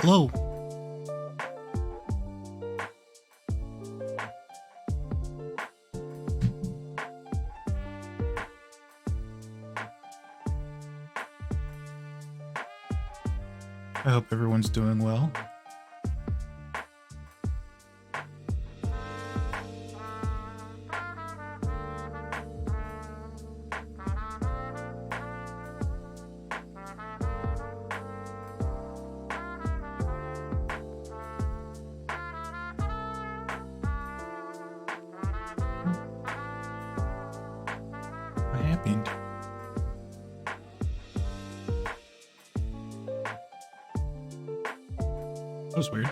Hello. I hope everyone's doing well. What happened? That was weird.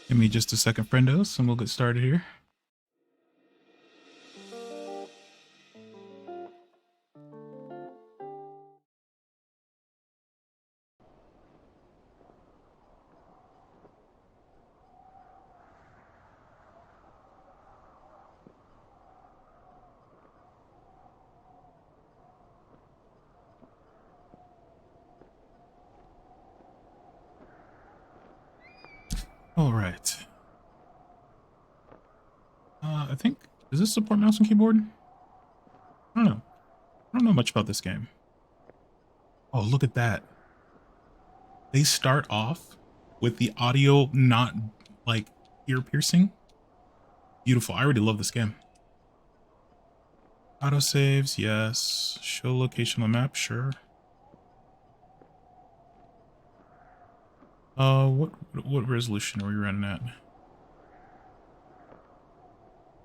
Give me just a second, friendos, and we'll get started here. All right. I think, does this support mouse and keyboard? I don't know. I don't know much about this game. Oh, look at that. They start off with the audio not like ear piercing. Beautiful. I already love this game. Autosaves, yes. Show location on map, sure. What resolution are we running at?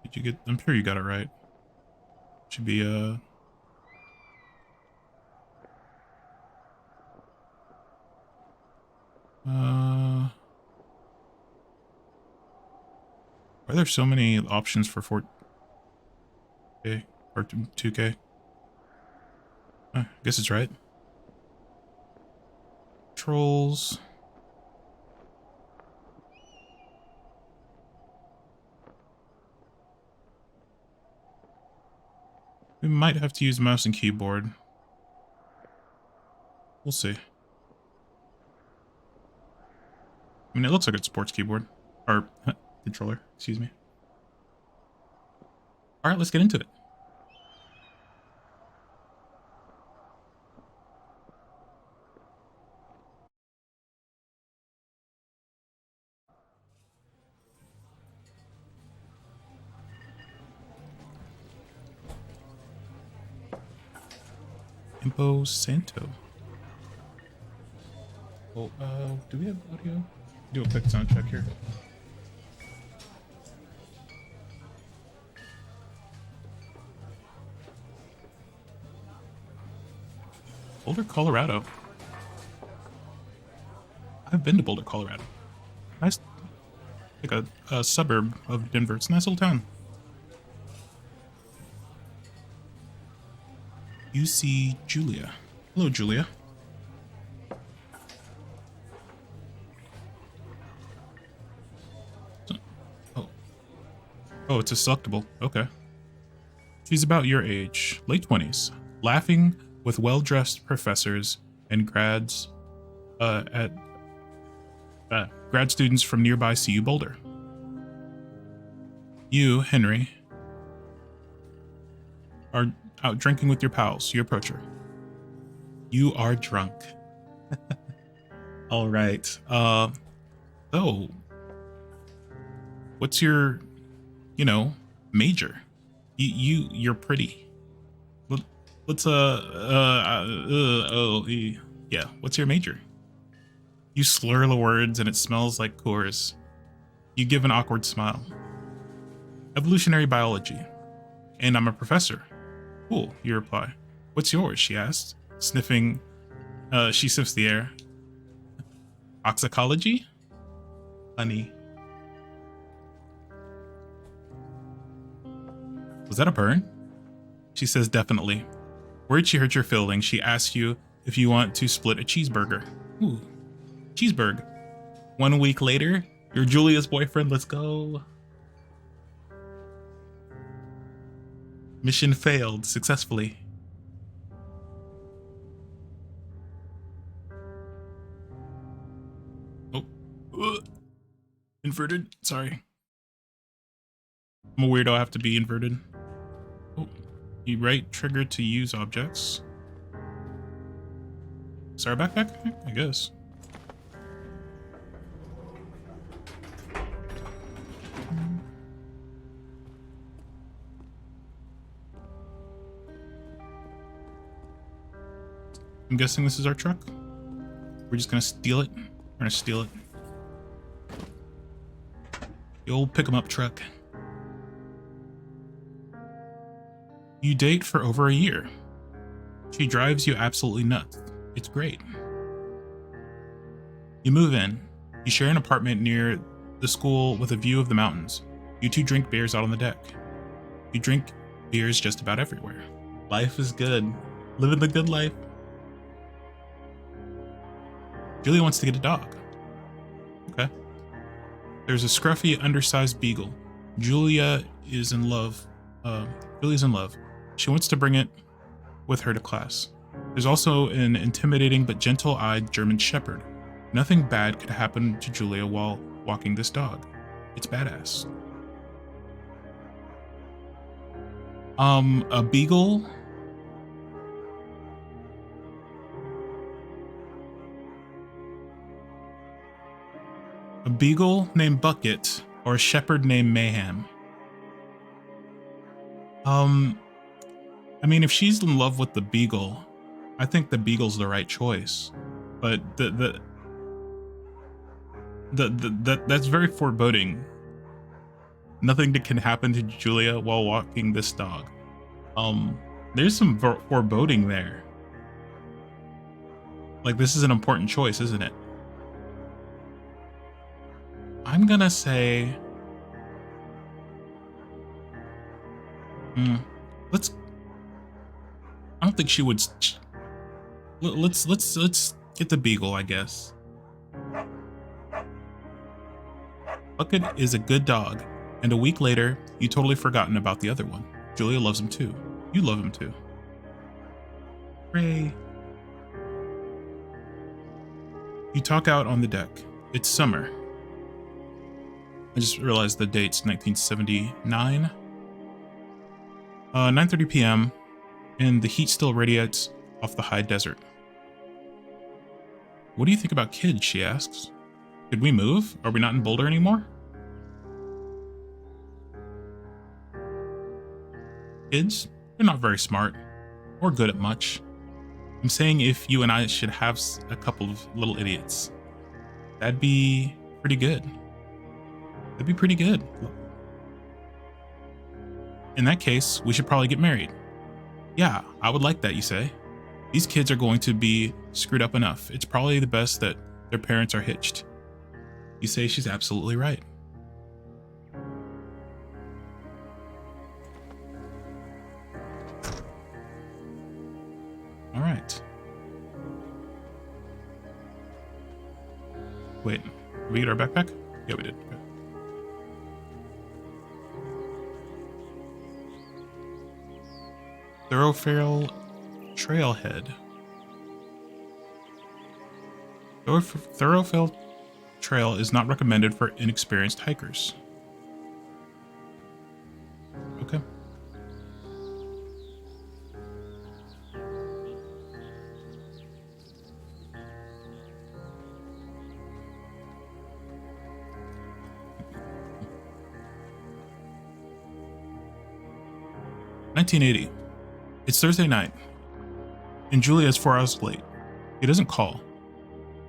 Did you get? I'm sure you got it right. Should be Why are there so many options for 4K or 2K? I guess it's right. Controls. We might have to use mouse and keyboard. We'll see. I mean, it looks like it supports keyboard. Or controller, excuse me. Alright, let's get into it. Impo Santo. Oh, do we have audio? Do a quick sound check here. Boulder, Colorado. I've been to Boulder, Colorado. Nice, like a suburb of Denver. It's a nice little town. UC Julia. Hello, Julia. Oh, it's a selectable. Okay. She's about your age, late 20s, laughing with well-dressed professors and grad students from nearby CU Boulder. You, Henry, are out drinking with your pals. You approach her. You are drunk. All right. So what's your, you know, major? You're pretty. Let- Let's yeah. What's your major? You slur the words and it smells like Coors. You give an awkward smile. Evolutionary biology. And I'm a professor. Cool, you reply. What's yours? She asked, sniffing. She sniffs the air. Toxicology? Honey. Was that a burn? She says definitely. Worried she hurt your feelings, she asks you if you want to split a cheeseburger. Ooh, cheeseburger. 1 week later, you're Julia's boyfriend. Let's go. Mission failed successfully. Oh, inverted. Sorry. I'm a weirdo. I have to be inverted. Oh, you right trigger to use objects. Sorry, backpack? I guess. I'm guessing this is our truck. We're just gonna steal it. We're gonna steal it. The old pick 'em up truck. You date for over a year. She drives you absolutely nuts. It's great. You move in. You share an apartment near the school with a view of the mountains. You two drink beers out on the deck. You drink beers just about everywhere. Life is good. Living the good life. Julia wants to get a dog. Okay. There's a scruffy, undersized beagle. Julia is in love. Julia's in love. She wants to bring it with her to class. There's also an intimidating but gentle-eyed German shepherd. Nothing bad could happen to Julia while walking this dog. It's badass. A beagle. A beagle named Bucket or a shepherd named Mayhem. I mean, if she's in love with the beagle, I think the beagle's the right choice. But that's very foreboding. Nothing that can happen to Julia while walking this dog. There's some foreboding there. Like, this is an important choice, isn't it? I'm gonna say, let's. I don't think she would. Let's get the beagle, I guess. Bucket is a good dog, and a week later, you totally forgotten about the other one. Julia loves him too. You love him too. Hooray. You talk out on the deck. It's summer. I just realized the date's 1979. 9:30 p.m. and the heat still radiates off the high desert. What do you think about kids? She asks. Did we move? Are we not in Boulder anymore? Kids? They're not very smart or good at much. I'm saying if you and I should have a couple of little idiots. That'd be pretty good. That'd be pretty good. In that case, we should probably get married. Yeah, I would like that, you say. These kids are going to be screwed up enough. It's probably the best that their parents are hitched. You say she's absolutely right. All right. Wait, did we get our backpack? Yeah, we did. Okay. Thoroughfare Trailhead. Thoroughfare Trail is not recommended for inexperienced hikers. Okay. 1980. It's Thursday night, and Julia is 4 hours late. He doesn't call.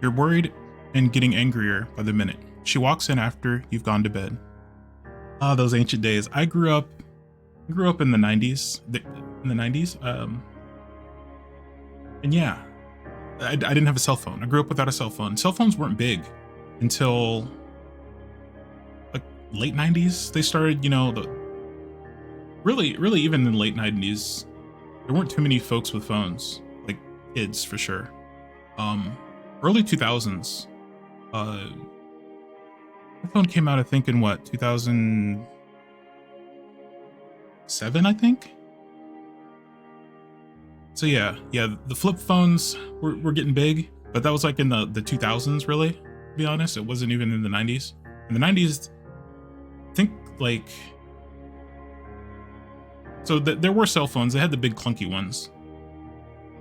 You're worried and getting angrier by the minute. She walks in after you've gone to bed. Ah, those ancient days. I grew up in the 90s. And yeah, I didn't have a cell phone. I grew up without a cell phone. Cell phones weren't big until like late 90s. They started, really even in the late 90s, there weren't too many folks with phones, like kids for sure. Early 2000s, my phone came out, I think, in 2007, I think. So yeah, the flip phones were getting big, but that was like in the 2000s, really, to be honest. It wasn't even in the 90s. In the 90s, I think, like, so there were cell phones. They had the big clunky ones.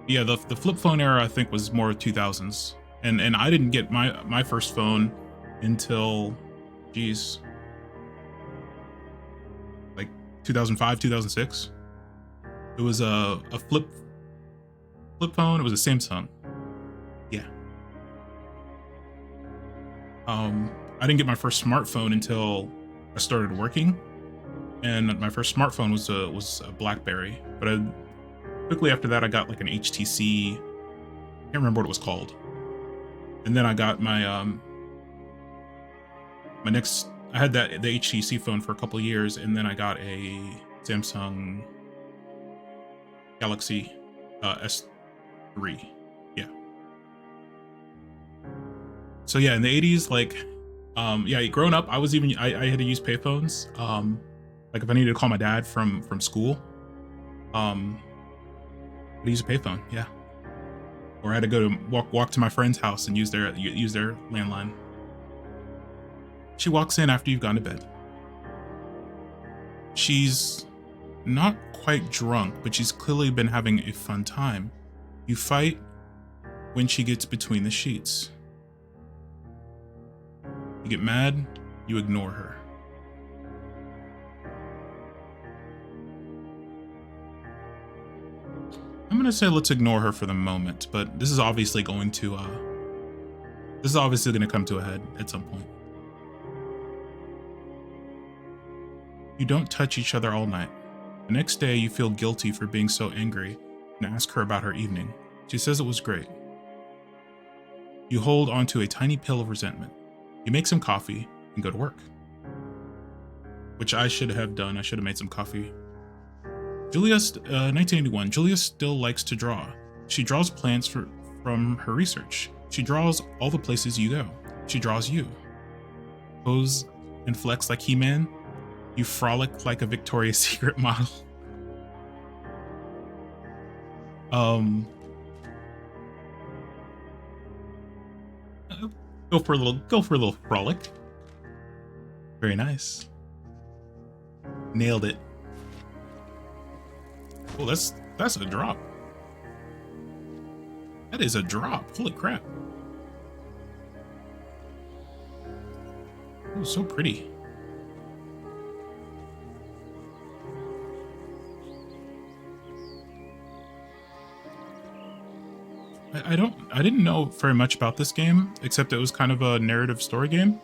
Yeah, the flip phone era, I think, was more 2000s. And I didn't get my first phone until, geez, like 2005, 2006. It was a flip phone. It was a Samsung. Yeah. I didn't get my first smartphone until I started working, and my first smartphone was a BlackBerry. But quickly after that, I got like an HTC. I can't remember what it was called. And then I got my next. I had the HTC phone for a couple of years, and then I got a Samsung Galaxy S3. Yeah. So yeah, in the 80s, like, growing up, I had to use payphones. Like if I needed to call my dad from school, I'd use a payphone. Yeah. Or I had to go to walk to my friend's house and use their landline. She walks in after you've gone to bed. She's not quite drunk, but she's clearly been having a fun time. You fight when she gets between the sheets. You get mad, you ignore her. I'm gonna say let's ignore her for the moment, but this is obviously going to come to a head at some point. You don't touch each other all night. The next day, you feel guilty for being so angry and ask her about her evening. She says it was great. You hold onto a tiny pill of resentment. You make some coffee and go to work. Which I should have done. I should have made some coffee. 1981. Julia still likes to draw. She draws plants from her research. She draws all the places you go. She draws you. Pose and flex like He-Man. You frolic like a Victoria's Secret model. Go for a little frolic. Very nice. Nailed it. Oh, that's a drop. That is a drop. Holy crap. Oh, so pretty. I didn't know very much about this game, except it was kind of a narrative story game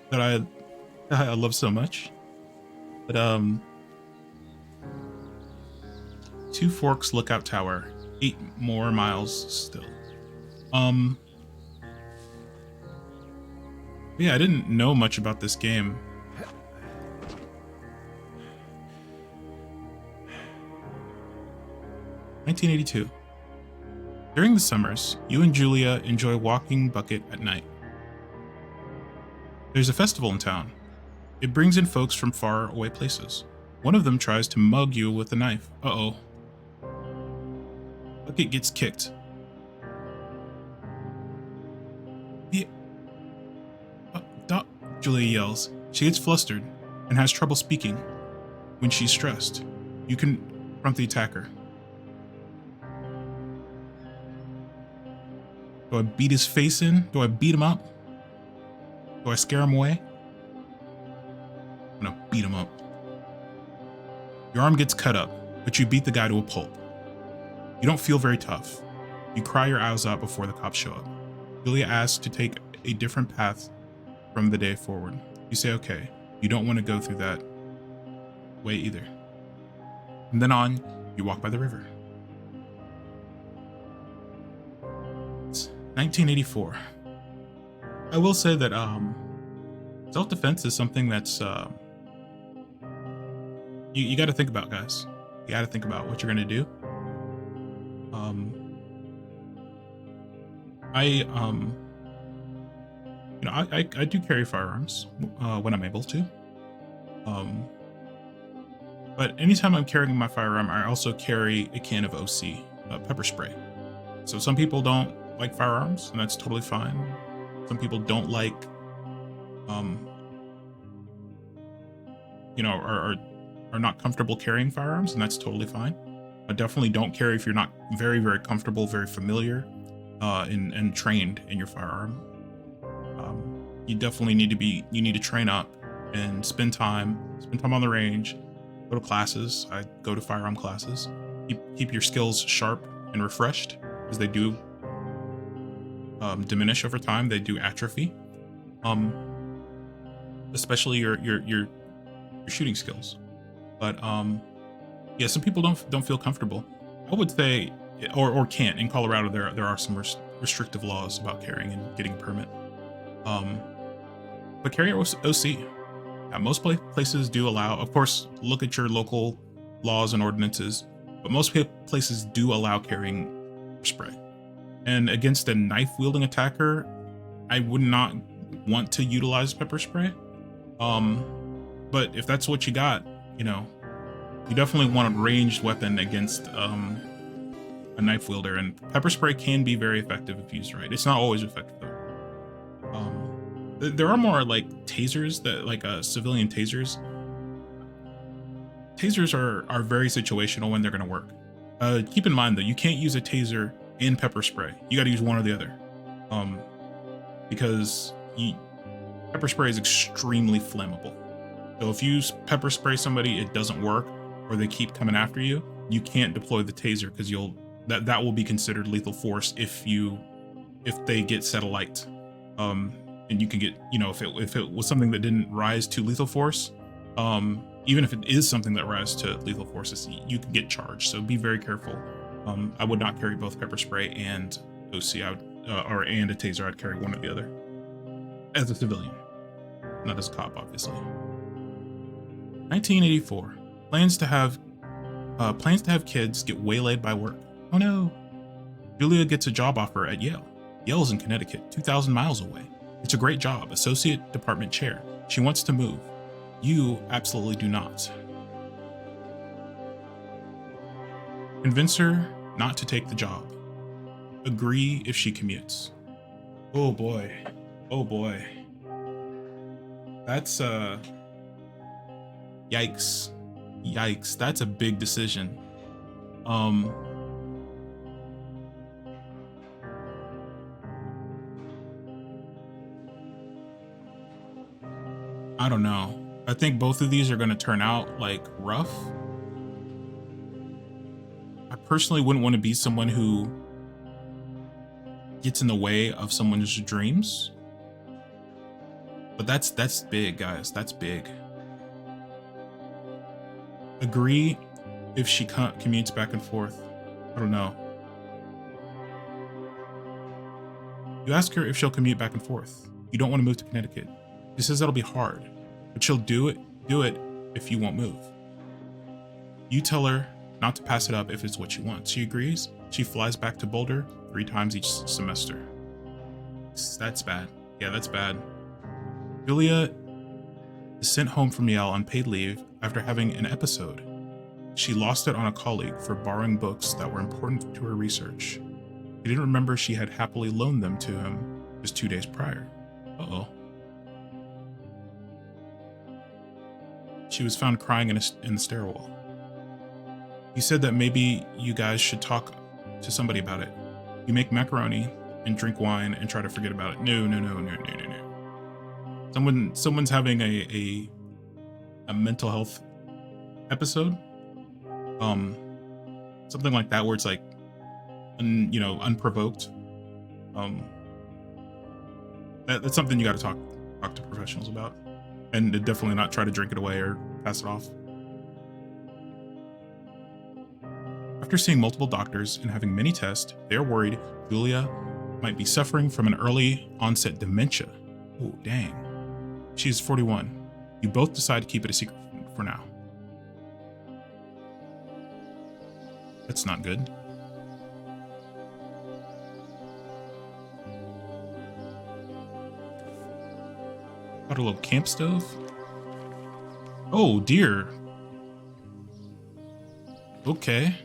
that I love so much. But Two Forks Lookout Tower, 8 more miles still. Yeah, I didn't know much about this game. (1982). During the summers, you and Julia enjoy walking Bucket at night. There's a festival in town. It brings in folks from far away places. One of them tries to mug you with a knife. Uh-oh. Bucket gets kicked. Yeah. Julia yells. She gets flustered and has trouble speaking. When she's stressed, you confront the attacker. Do I beat his face in? Do I beat him up? Do I scare him away? I'm gonna beat him up. Your arm gets cut up, but you beat the guy to a pulp. You don't feel very tough. You cry your eyes out before the cops show up. Julia asks to take a different path from the day forward. You say okay. You don't want to go through that way either. From then on, you walk by the river. It's 1984. I will say that self-defense is something that's you got to think about, guys. You got to think about what you're going to do. I do carry firearms when I'm able to. But anytime I'm carrying my firearm, I also carry a can of OC, pepper spray. So some people don't like firearms, and that's totally fine. Some people don't like, are not comfortable carrying firearms, and that's totally fine. But definitely don't carry if you're not very, very comfortable, very familiar, and trained in your firearm. You definitely need to train up and spend time on the range, go to classes. I go to firearm classes. Keep your skills sharp and refreshed, because they do diminish over time. They do atrophy, especially your shooting skills. But yeah, some people don't feel comfortable. I would say, or can't. In Colorado, there are some restrictive laws about carrying and getting a permit. But carry OC. Most places do allow. Of course, look at your local laws and ordinances. But most places do allow carrying spray. And against a knife-wielding attacker, I would not want to utilize pepper spray. But if that's what you got, you definitely want a ranged weapon against a knife wielder. And pepper spray can be very effective if used right. It's not always effective though. There are more like tasers civilian tasers. Tasers are very situational when they're going to work. Keep in mind though, you can't use a taser in pepper spray. You got to use one or the other, because pepper spray is extremely flammable. So if you pepper spray somebody, it doesn't work, or they keep coming after you, you can't deploy the taser, because that will be considered lethal force if they get set alight. And you can get, if it was something that didn't rise to lethal force, even if it is something that rises to lethal force, you can get charged. So be very careful. I would not carry both pepper spray and OC. And a taser. I'd carry one or the other. As a civilian, not as a cop, obviously. 1984. Plans to have kids get waylaid by work. Oh no. Julia gets a job offer at Yale. Yale's in Connecticut, 2,000 miles away. It's a great job, associate department chair. She wants to move. You absolutely do not. Convince her not to take the job. Agree if she commutes. Oh boy. Oh boy. That's yikes. Yikes. That's a big decision. I don't know. I think both of these are going to turn out like rough. I personally wouldn't want to be someone who gets in the way of someone's dreams. But that's big, guys. That's big. Agree if she commutes back and forth. I don't know. You ask her if she'll commute back and forth. You don't want to move to Connecticut. She says that'll be hard, but she'll do it if you won't move. You tell her not to pass it up if it's what she wants. She agrees. She flies back to Boulder 3 times each semester. That's bad. Yeah, that's bad. Julia is sent home from Yale on paid leave after having an episode. She lost it on a colleague for borrowing books that were important to her research. She didn't remember she had happily loaned them to him just 2 days prior. Uh-oh. She was found crying in the stairwell. He said that maybe you guys should talk to somebody about it. You make macaroni and drink wine and try to forget about it. No. Someone's having a mental health episode. um, something like that, where it's like, unprovoked. That's something you got to talk to professionals about, and to definitely not try to drink it away or pass it off. After seeing multiple doctors and having many tests, they are worried Julia might be suffering from an early onset dementia. Oh, dang. She's 41. You both decide to keep it a secret for now. That's not good. Got a little camp stove. Oh dear. Okay.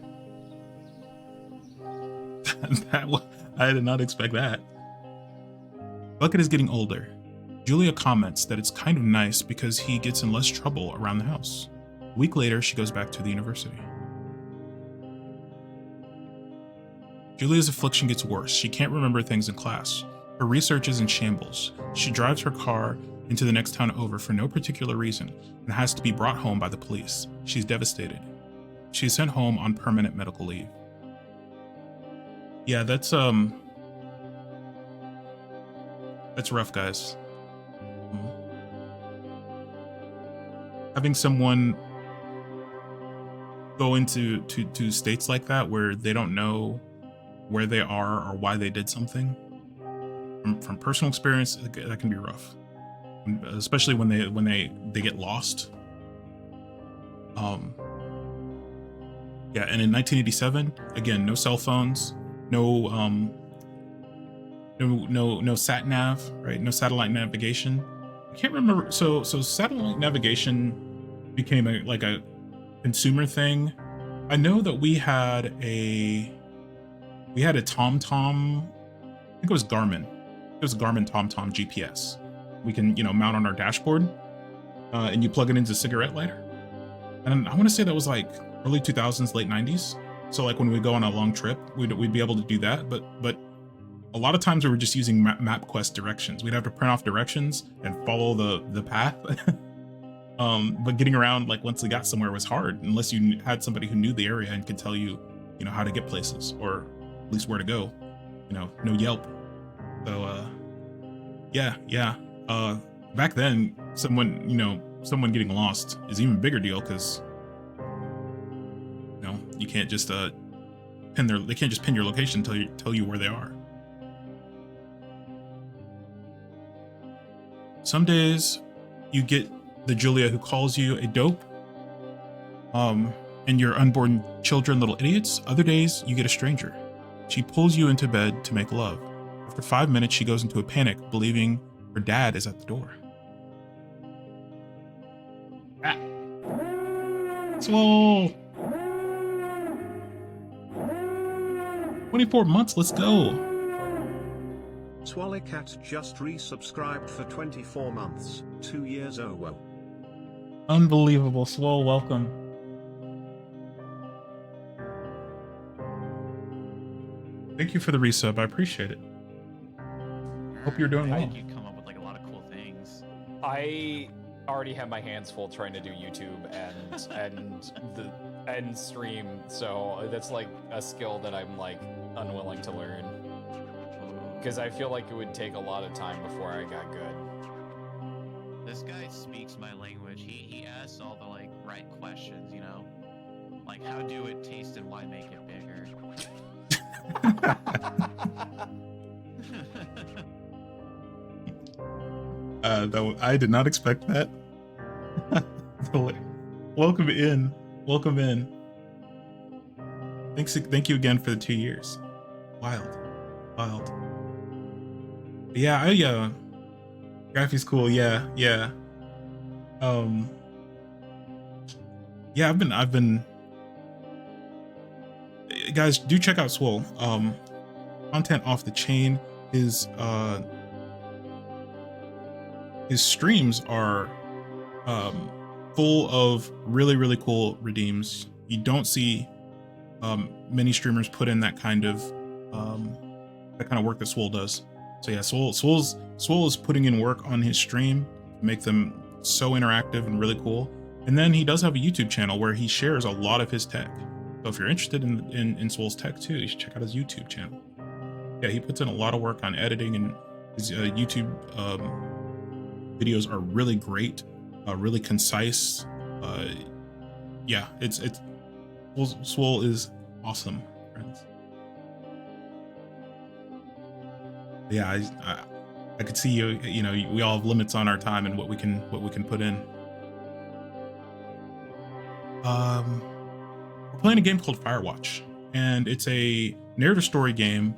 I did not expect that. Bucket is getting older. Julia comments that it's kind of nice because he gets in less trouble around the house. A week later, she goes back to the university. Julia's affliction gets worse. She can't remember things in class. Her research is in shambles. She drives her car into the next town over for no particular reason and has to be brought home by the police. She's devastated. She's sent home on permanent medical leave. Yeah, that's rough, guys. Having someone go into states like that where they don't know where they are or why they did something, from personal experience, that can be rough, especially when they get lost. Yeah, and in 1987, again, no cell phones, no sat nav, right? No satellite navigation. I can't remember. So satellite navigation became a consumer thing. I know that we had a TomTom. I think it was Garmin. It was a Garmin TomTom GPS. We can mount on our dashboard, and you plug it into a cigarette lighter. And I want to say that was like early 2000s, late 90s. So like when we go on a long trip, we'd be able to do that. But a lot of times we were just using MapQuest directions. We'd have to print off directions and follow the path. But getting around, like once we got somewhere, was hard unless you had somebody who knew the area and could tell you, how to get places, or at least where to go. No Yelp. So yeah. Back then, someone getting lost is an even bigger deal because you can't just they can't just pin your location, tell you where they are. Some days you get the Julia who calls you a dope, and your unborn children little idiots. Other days you get a stranger. She pulls you into bed to make love. After 5 minutes, she goes into a panic, believing her dad is at the door. Ah. Swole. 24 months, let's go. Swallycat just resubscribed for 24 months, 2 years. Oh, whoa. Unbelievable. Swole, welcome. Thank you for the resub. I appreciate it. Hope you're doing well. You come up with like a lot of cool things. I already have my hands full trying to do YouTube and stream, so that's like a skill that I'm like unwilling to learn. Because I feel like it would take a lot of time before I got good. This guy speaks my language. He asks all the like right questions, like how do it taste and why make it bigger. Though I did not expect that. Welcome in. Thank you again for the 2 years. Wild. Yeah, Graffy's cool. Yeah. Yeah, I've been. Guys, do check out Swole. Content off the chain. His streams are full of really cool redeems. You don't see many streamers put in that kind of work that Swole does. So yeah, Swole is putting in work on his stream to make them so interactive and really cool. And then he does have a YouTube channel where he shares a lot of his tech. So if you're interested in Swole's tech too, you should check out his YouTube channel. Yeah, he puts in a lot of work on editing, and his YouTube videos are really great, really concise. Yeah, it's Swole is awesome, friends. Yeah, I could see you know, we all have limits on our time and what we can put in. We're playing a game called Firewatch, and it's a narrative story game.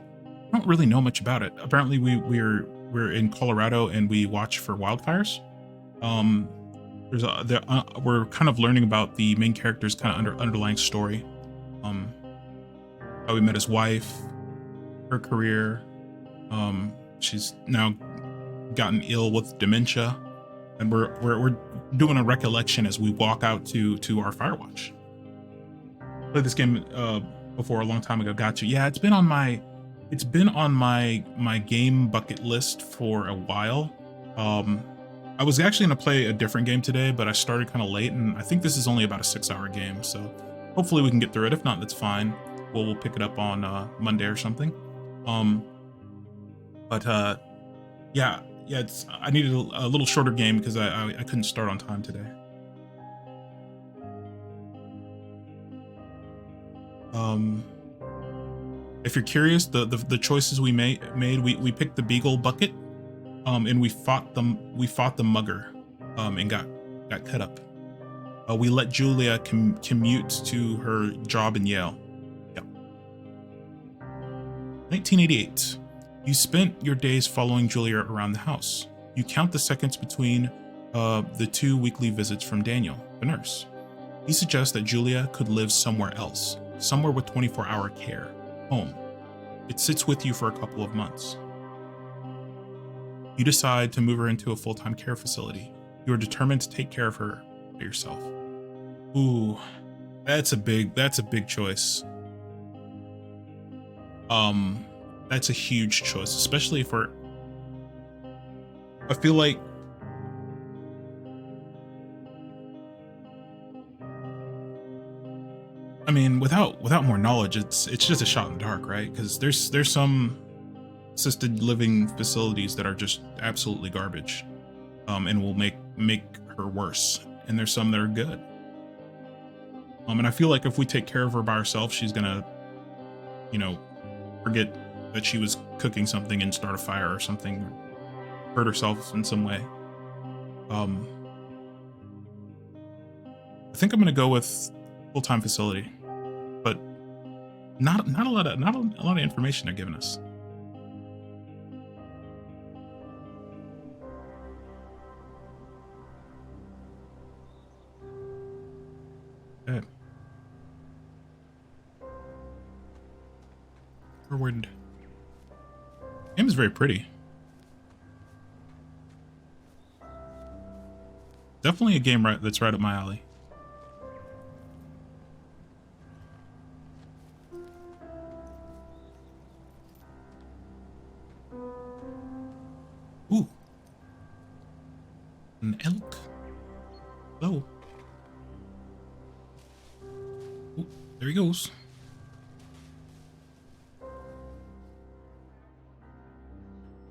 I don't really know much about it. Apparently we're in Colorado and we watch for wildfires. We're kind of learning about the main character's kind of underlying story. How he met his wife, her career. She's now gotten ill with dementia, and we're doing a recollection as we walk out to our Firewatch. Played this game before a long time ago. Got you. Yeah, it's been on my game bucket list for a while. I was actually gonna play a different game today, but I started kind of late, and I think this is only about a 6-hour game, so hopefully we can get through it. If not, that's fine. We'll pick it up on Monday or something. Yeah, I needed a little shorter game because I couldn't start on time today. If you're curious, the choices we made, we picked the Beagle bucket, and we fought the mugger, and got cut up. We let Julia commute to her job in Yale. Yep. 1988. You spent your days following Julia around the house. You count the seconds between the 2 weekly visits from Daniel, the nurse. He suggests that Julia could live somewhere else, somewhere with 24-hour care, home. It sits with you for a couple of months. You decide to move her into a full-time care facility. You are determined to take care of her by yourself. Ooh, that's a big choice. That's a huge choice, especially for, I feel like, I mean, without more knowledge, it's just a shot in the dark, right? Because there's some assisted living facilities that are just absolutely garbage, and will make her worse, and there's some that are good. And I feel like if we take care of her by ourselves, she's gonna, you know, forget that she was cooking something and start a fire or something, hurt herself in some way. I think I'm gonna go with full-time facility, but not a lot of information they're giving us. Okay. Forward. Game is very pretty. Definitely a game that's right up my alley. Ooh. An elk. Hello. Ooh, there he goes.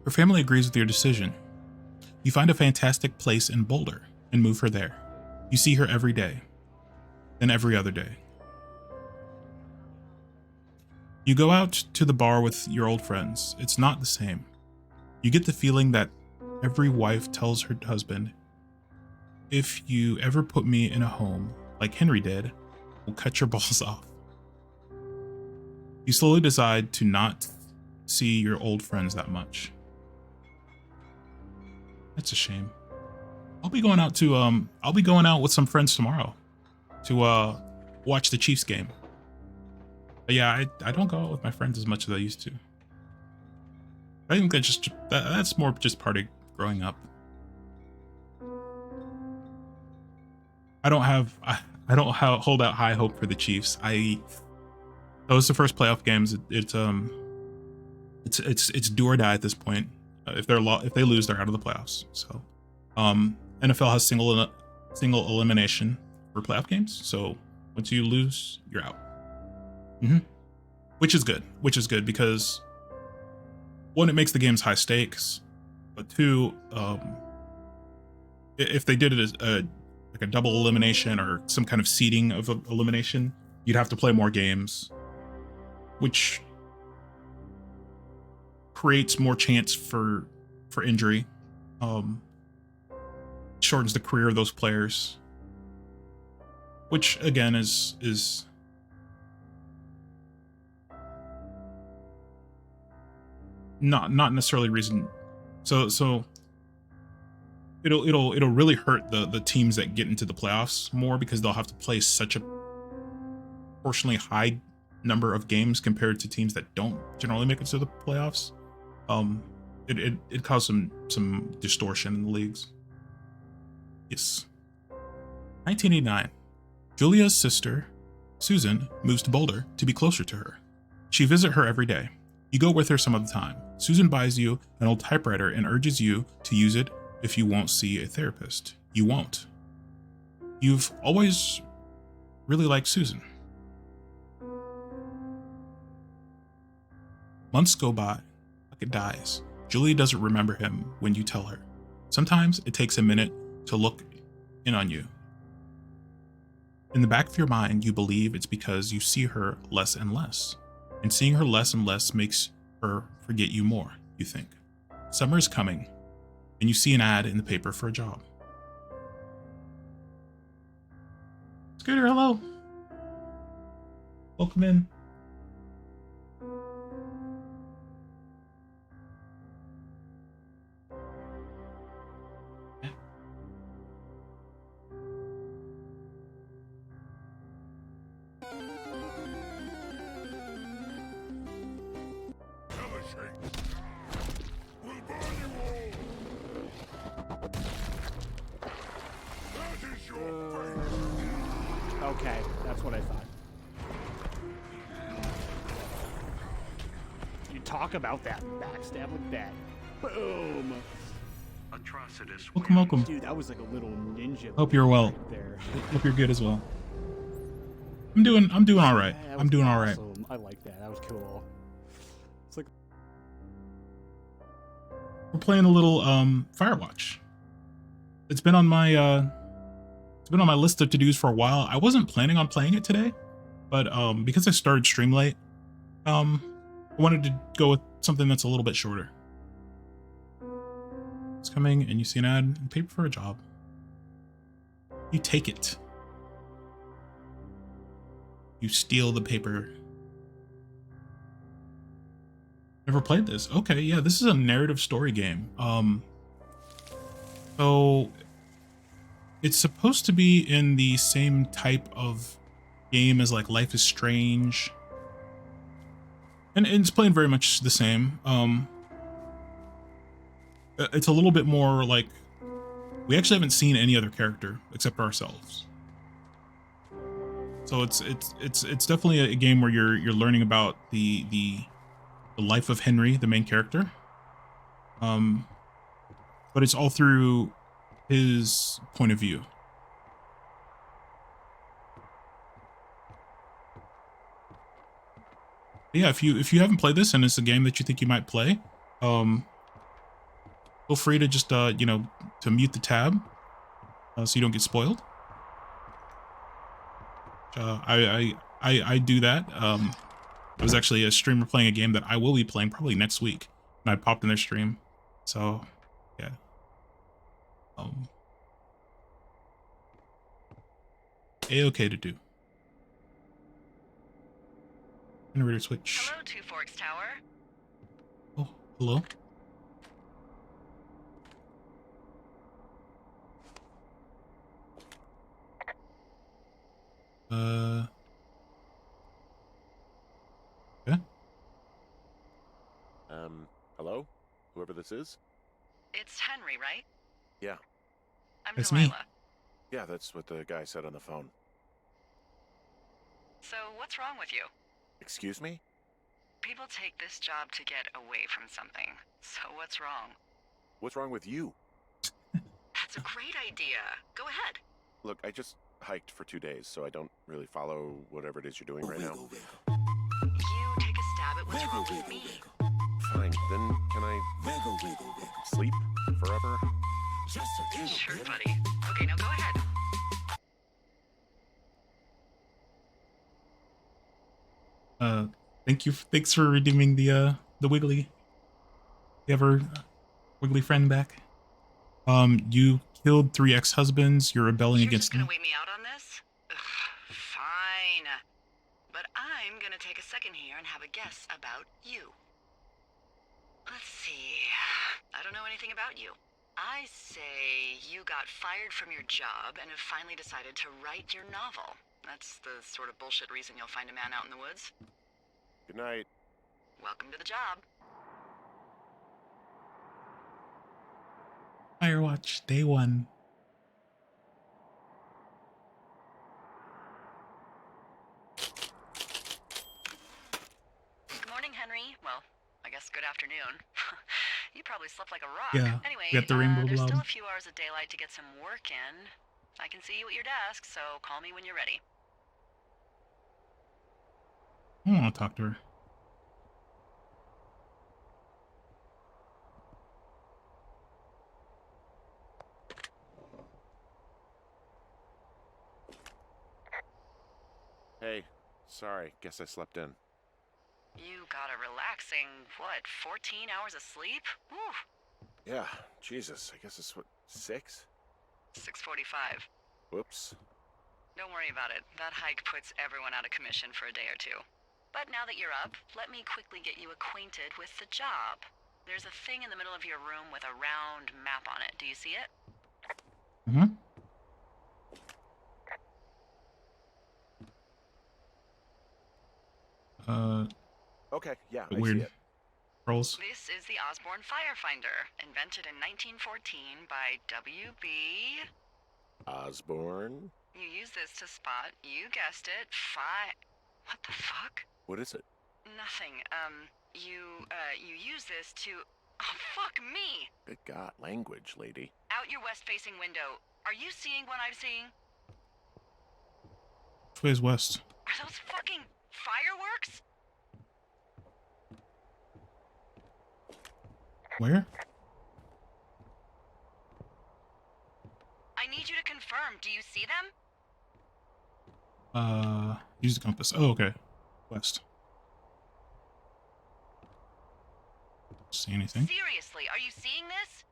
Her family agrees with your decision. You find a fantastic place in Boulder and move her there. You see her every day, then every other day. You go out to the bar with your old friends. It's not the same. You get the feeling that every wife tells her husband, if you ever put me in a home like Henry did, we'll cut your balls off. You slowly decide to not see your old friends that much. That's a shame. I'll be going out with some friends tomorrow to watch the Chiefs game. But yeah, I don't go out with my friends as much as I used to. I think that's more just part of growing up. I don't hold out high hope for the Chiefs. Those are the first playoff games. It's do or die at this point. If they lose, they're out of the playoffs. So, NFL has single elimination for playoff games. So once you lose, you're out. Mm-hmm. Which is good. Which is good because one, it makes the games high stakes, but two, if they did it as like a double elimination or some kind of seeding of elimination, you'd have to play more games, which creates more chance for injury, shortens the career of those players, which again is not necessarily reason. So it'll really hurt the teams that get into the playoffs more because they'll have to play such a proportionally high number of games compared to teams that don't generally make it to the playoffs. It caused some distortion in the leagues. Yes. 1989. Julia's sister, Susan, moves to Boulder to be closer to her. She visits her every day. You go with her some of the time. Susan buys you an old typewriter and urges you to use it if you won't see a therapist. You won't. You've always really liked Susan. Months go by. It dies. Julia doesn't remember him when you tell her. Sometimes it takes a minute to look in on you. In the back of your mind, you believe it's because you see her less and less. And seeing her less and less makes her forget you more, you think. Summer is coming, and you see an ad in the paper for a job. Scooter, hello. Welcome in. Okay, that's what I thought. You talk about that backstab with that. Boom! Welcome. Dude, that was like a little ninja. Hope you're well. Right there. Hope you're good as well. I'm doing all right. Yeah, that I'm was doing all right. awesome. I like that. That was cool. It's like We're playing a little Firewatch. It's been on my list of to-dos for a while. I wasn't planning on playing it today, but because I started stream late, I wanted to go with something that's a little bit shorter. It's coming and you see an ad, paper for a job. You take it. You steal the paper. Never played this. Okay, yeah, this is a narrative story game. So it's supposed to be in the same type of game as like Life is Strange. And it's playing very much the same. It's a little bit more like we actually haven't seen any other character except for ourselves. So it's definitely a game where you're learning about the life of Henry, the main character. But it's all through his point of view. Yeah, if you haven't played this and it's a game that you think you might play, feel free to just to mute the tab so you don't get spoiled. I do that. It was actually a streamer playing a game that I will be playing probably next week, and I popped in their stream. So yeah. A-okay to do. Generator switch. Hello, Two Forks Tower. Oh, hello. Yeah. Hello? Whoever this is? It's Henry, right? Yeah. I'm That's Delilah. me. Yeah, that's what the guy said on the phone. So, what's wrong with you? Excuse me? People take this job to get away from something. So, what's wrong? What's wrong with you? That's a great idea. Go ahead. Look, I just hiked for 2 days, so I don't really follow whatever it is you're doing right now. You take a stab at what's wrong with me. Fine, then can I sleep forever? Sure, buddy. Okay, now go ahead. Thanks for redeeming the Wiggly. You have our Wiggly friend back. You killed 3 ex-husbands. You're rebelling You're against just gonna them. wait me out on this? Ugh, fine. But I'm gonna take a second here and have a guess about you. Let's see. I don't know anything about you. I say you got fired from your job and have finally decided to write your novel. That's the sort of bullshit reason you'll find a man out in the woods. Good night. Welcome to the job. Firewatch, day 1. Good morning, Henry. Well, I guess good afternoon. You probably slept like a rock. Yeah, Anyway, we got the Rainbow there's Globe. still a few hours of daylight to get some work in. I can see you at your desk, so call me when you're ready. I want to talk to her. Hey, sorry, guess I slept in. You got a relaxing, what, 14 hours of sleep? Whew. Yeah, Jesus, I guess it's what, 6? 6:45. Whoops. Don't worry about it. That hike puts everyone out of commission for a day or two. But now that you're up, let me quickly get you acquainted with the job. There's a thing in the middle of your room with a round map on it. Do you see it? Mm-hmm. Okay, yeah, I Weird see it. rolls. This is the Osborne Firefinder, invented in 1914 by W.B. Osborne? You use this to spot, you guessed it, What the fuck? What is it? Nothing. You use this to... Oh, fuck me! Good God, language, lady. Out your west-facing window. Are you seeing what I'm seeing? Which way is west? Are those fucking fireworks? Where? I need you to confirm. Do you see them? Use the compass. Oh, okay. West. See anything? Seriously, are you seeing this?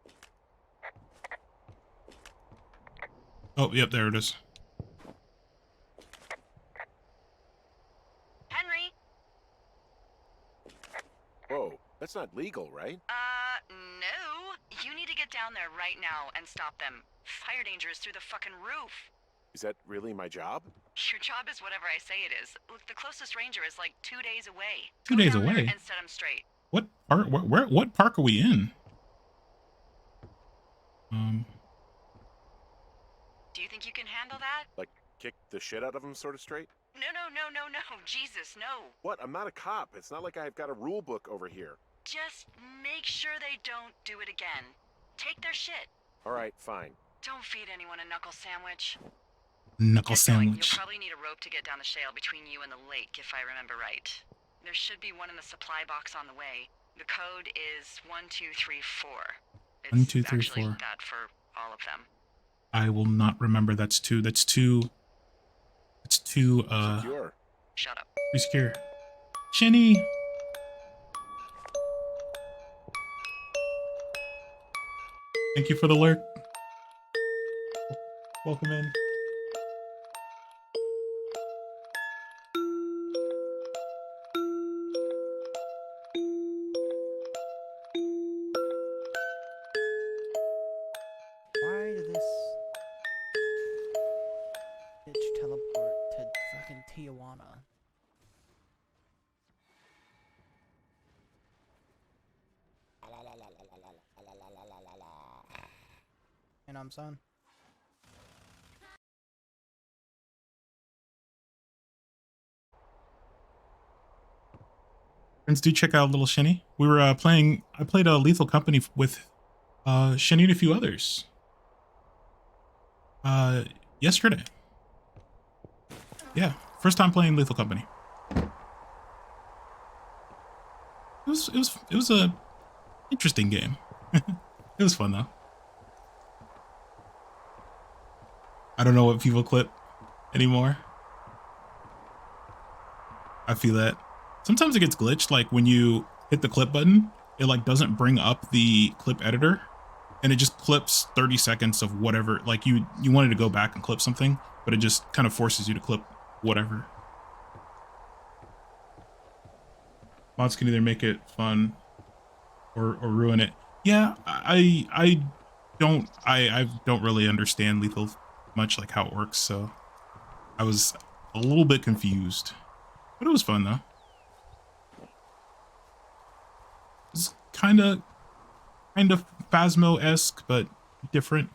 Oh, yep, there it is. Henry? Whoa, that's not legal, right? No. You need to get down there right now and stop them. Fire danger is through the fucking roof. Is that really my job? Your job is whatever I say it is. Look, the closest ranger is like 2 days away. 2 Go days down there away? and set them straight. What park? What park are we in? Do you think you can handle that? Like, kick the shit out of them sort of straight? No. Jesus, no. What? I'm not a cop. It's not like I've got a rule book over here. Just make sure they don't do it again. Take their shit. All right, fine. Don't feed anyone a knuckle sandwich. Knuckle Get going. sandwich. You'll probably need a rope to get down the shale between you and the lake, if I remember right. There should be one in the supply box on the way. The code is 1234. It's 1, 2, 3, actually 4. that for all of them. I will not remember. That's too. Secure. Shut up. Be secure. Shinny. Thank you for the lurk. Welcome in. Why did this bitch teleport to fucking Tijuana? And I'm son. Friends, do check out Little Shinny. We were I played a Lethal Company with Shinny and a few others. yesterday. Yeah, first time playing Lethal Company. It was a interesting game. It was fun though. I don't know what people clip anymore. I feel that sometimes it gets glitched. Like when you hit the clip button, it like doesn't bring up the clip editor, and it just clips 30 seconds of whatever. Like you wanted to go back and clip something, but it just kind of forces you to clip whatever. Mods can either make it fun or ruin it. Yeah, I don't really understand Lethal much, like how it works, so I was a little bit confused, but it was fun though. It's kind of Phasmo-esque, but different.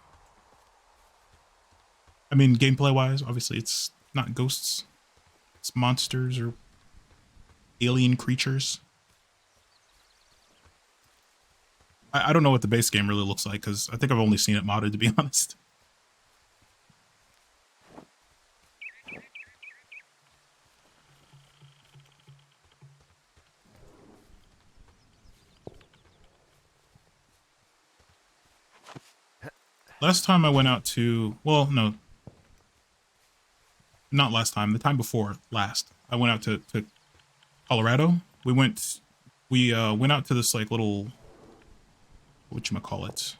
I mean, gameplay wise, obviously it's not ghosts, it's monsters or alien creatures. I don't know what the base game really looks like, because I think I've only seen it modded, to be honest. Last time I went out to, well, no, not last time, the time before last, I went out to Colorado. We went out to this like little, whatchamacallit.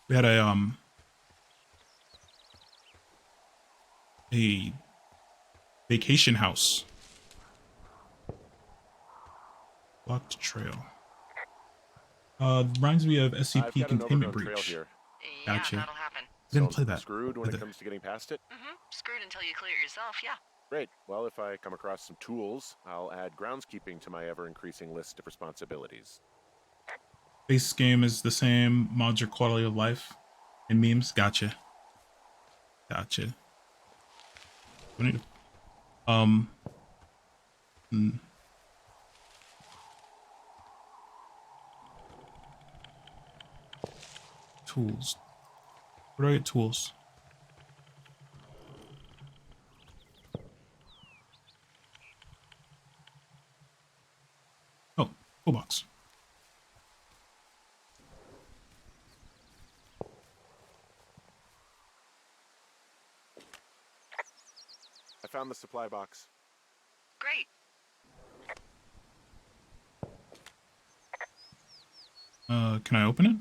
We had a vacation house. Blocked trail. Reminds me of I've SCP got an containment overgrown trail breach. here. Yeah, Gotcha. that'll happen. Didn't So play that. Screwed when Did it they? comes to getting past it? Screwed until you clear it yourself, yeah. Great. Well, if I come across some tools, I'll add groundskeeping to my ever-increasing list of responsibilities. Base game is the same. Mods are quality of life and memes. Gotcha. Gotcha. We need to, tools. Where do I get tools? Oh, toolbox. I found the supply box. Great. Can I open it?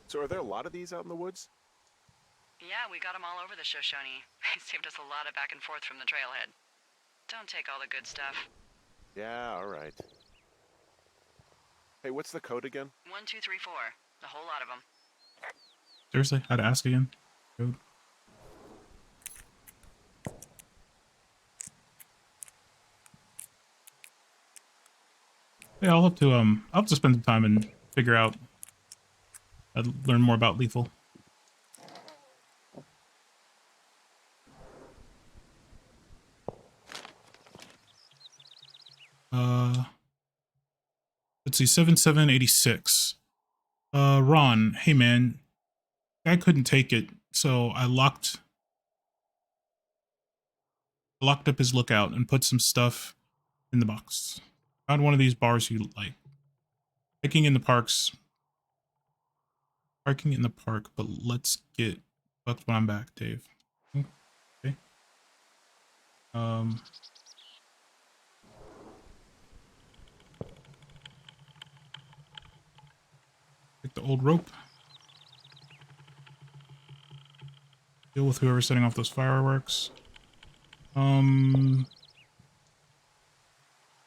So are there a lot of these out in the woods? Yeah, we got them all over the Shoshone. It saved us a lot of back and forth from the trailhead. Don't take all the good stuff. Yeah, all right. Hey, what's the code again? 1, 2, 3, 4. A whole lot of them. Seriously? How to ask again? Code. Yeah, I'll have to spend some time and figure out, learn more about Lethal. Let's see, 7786. Ron, hey man, I couldn't take it, so I locked up his lookout and put some stuff in the box. Found one of these bars you like. Parking in the park, but let's get fucked when I'm back, Dave. Okay. Take the old rope. Deal with whoever's setting off those fireworks.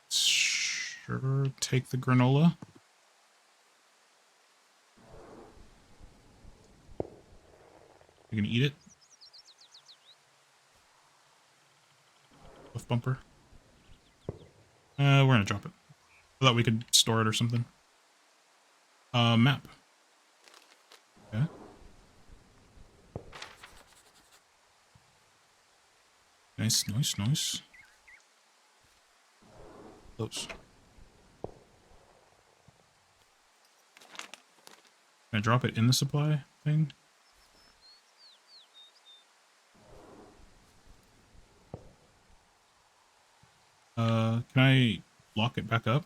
Sure, take the granola. You gonna eat it? With bumper. We're gonna drop it. I thought we could store it or something. Map. Okay. Nice, nice, nice. Close. Can I drop it in the supply thing? Can I lock it back up?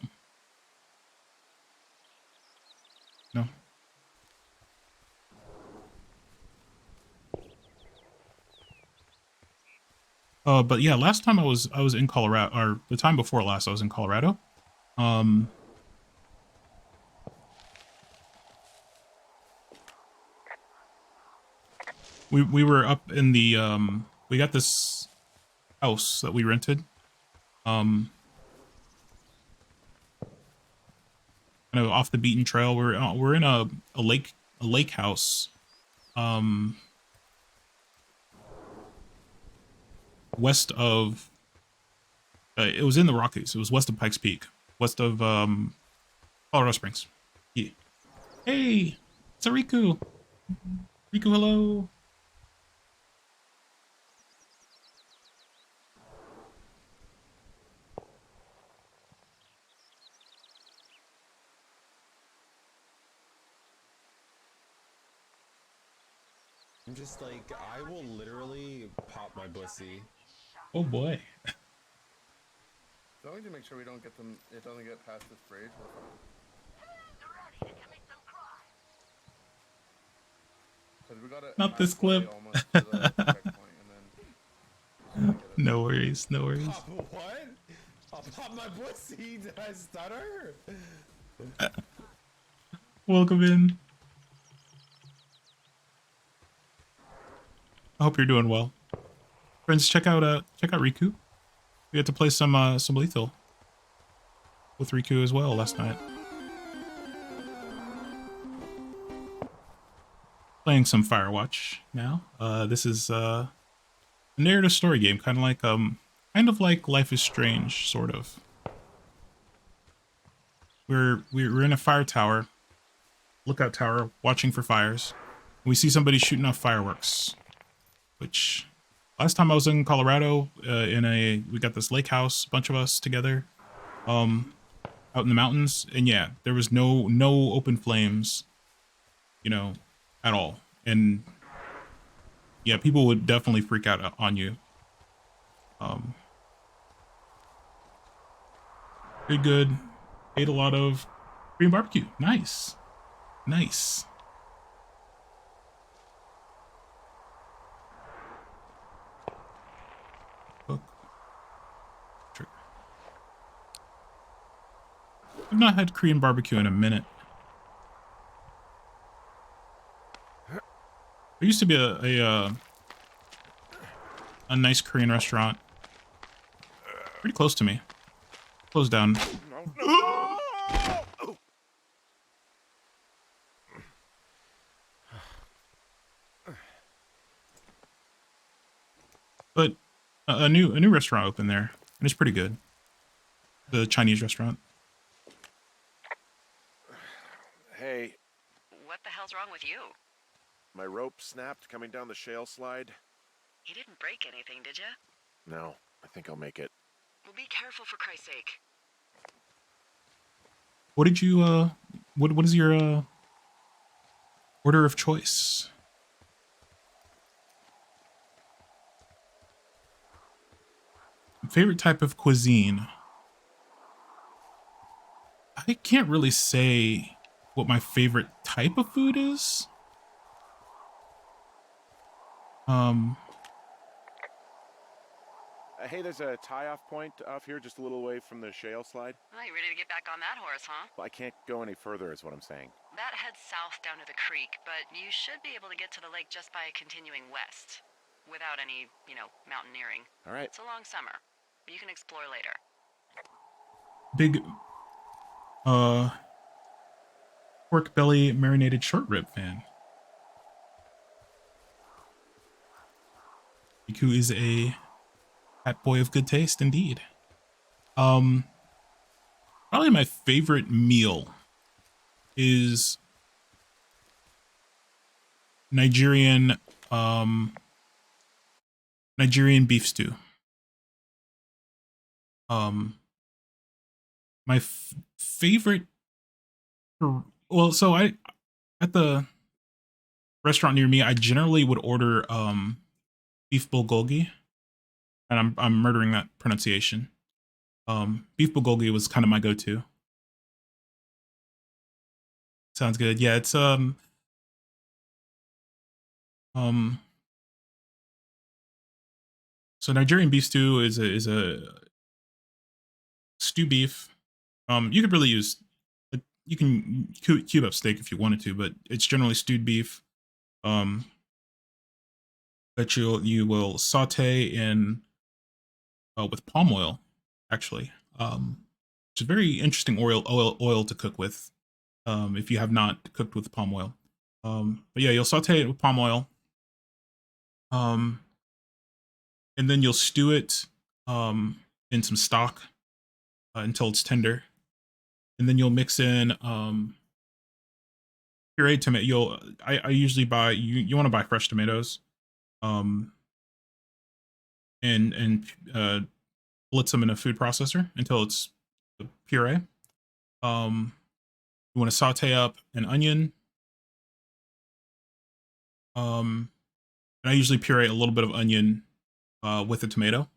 No. But yeah, last time I was in Colorado, or the time before last I was in Colorado. We were up in the we got this house that we rented. Kind of off the beaten trail. We're in a lake house. West of it was in the Rockies. It was west of Pikes Peak, west of Colorado Springs. Yeah. Hey, it's a Riku. Riku, hello. I'm just like, I will literally pop my pussy. Oh boy. As long as you make sure we don't get them, it doesn't get past this bridge, we're fine. Because we gotta Not this clip. almost to the checkpoint and then No worries, no worries. Pop what? I'll pop my pussy. Did I stutter? Welcome in. I hope you're doing well. Friends, check out Riku. We had to play some Lethal with Riku as well last night. Playing some Firewatch now. This is a narrative story game, kind of like Life is Strange, sort of. We're in a fire tower, lookout tower, watching for fires. We see somebody shooting off fireworks, which last time I was in Colorado, we got this lake house, a bunch of us together, out in the mountains, and yeah, there was no open flames, you know, at all. And yeah, people would definitely freak out on you. Pretty good. Ate a lot of Korean barbecue. Nice. Nice. Hook. Trigger. I've not had Korean barbecue in a minute. There used to be a nice Korean restaurant pretty close to me. Closed down. But a new restaurant opened there, and it's pretty good. The Chinese restaurant. Hey, What the hell's wrong with you? my rope snapped coming down the shale slide. You didn't break anything, did you? No, I think I'll make it. Well, be careful for Christ's sake. What did you what is your order of choice? Favorite type of cuisine? I can't really say what my favorite type of food is. Hey, there's a tie-off point off here just a little away from the shale slide. Oh, you ready to get back on that horse, huh? Well, I can't go any further is what I'm saying. That heads south down to the creek, but you should be able to get to the lake just by continuing west. Without any, mountaineering. All right. It's a long summer, but you can explore later. Big pork belly marinated short rib fan. Miku is a fat boy of good taste indeed. Probably my favorite meal is Nigerian beef stew. my favorite. Well, so I at the restaurant near me, I generally would order beef bulgogi, and I'm murdering that pronunciation. Beef bulgogi was kind of my go-to. Sounds good. Yeah, it's um so Nigerian beef stew is a stew beef. You could really use you can cube up steak if you wanted to, but it's generally stewed beef. Um, that you will saute in with palm oil, actually. It's a very interesting oil to cook with. If you have not cooked with palm oil. But yeah, you'll saute it with palm oil. Um, and then you'll stew it in some stock until it's tender. And then you'll mix in pureed tomato. I usually buy you want to buy fresh tomatoes. Um, and blitz them in a food processor until it's a puree. You want to saute up an onion. And I usually puree a little bit of onion with the tomato.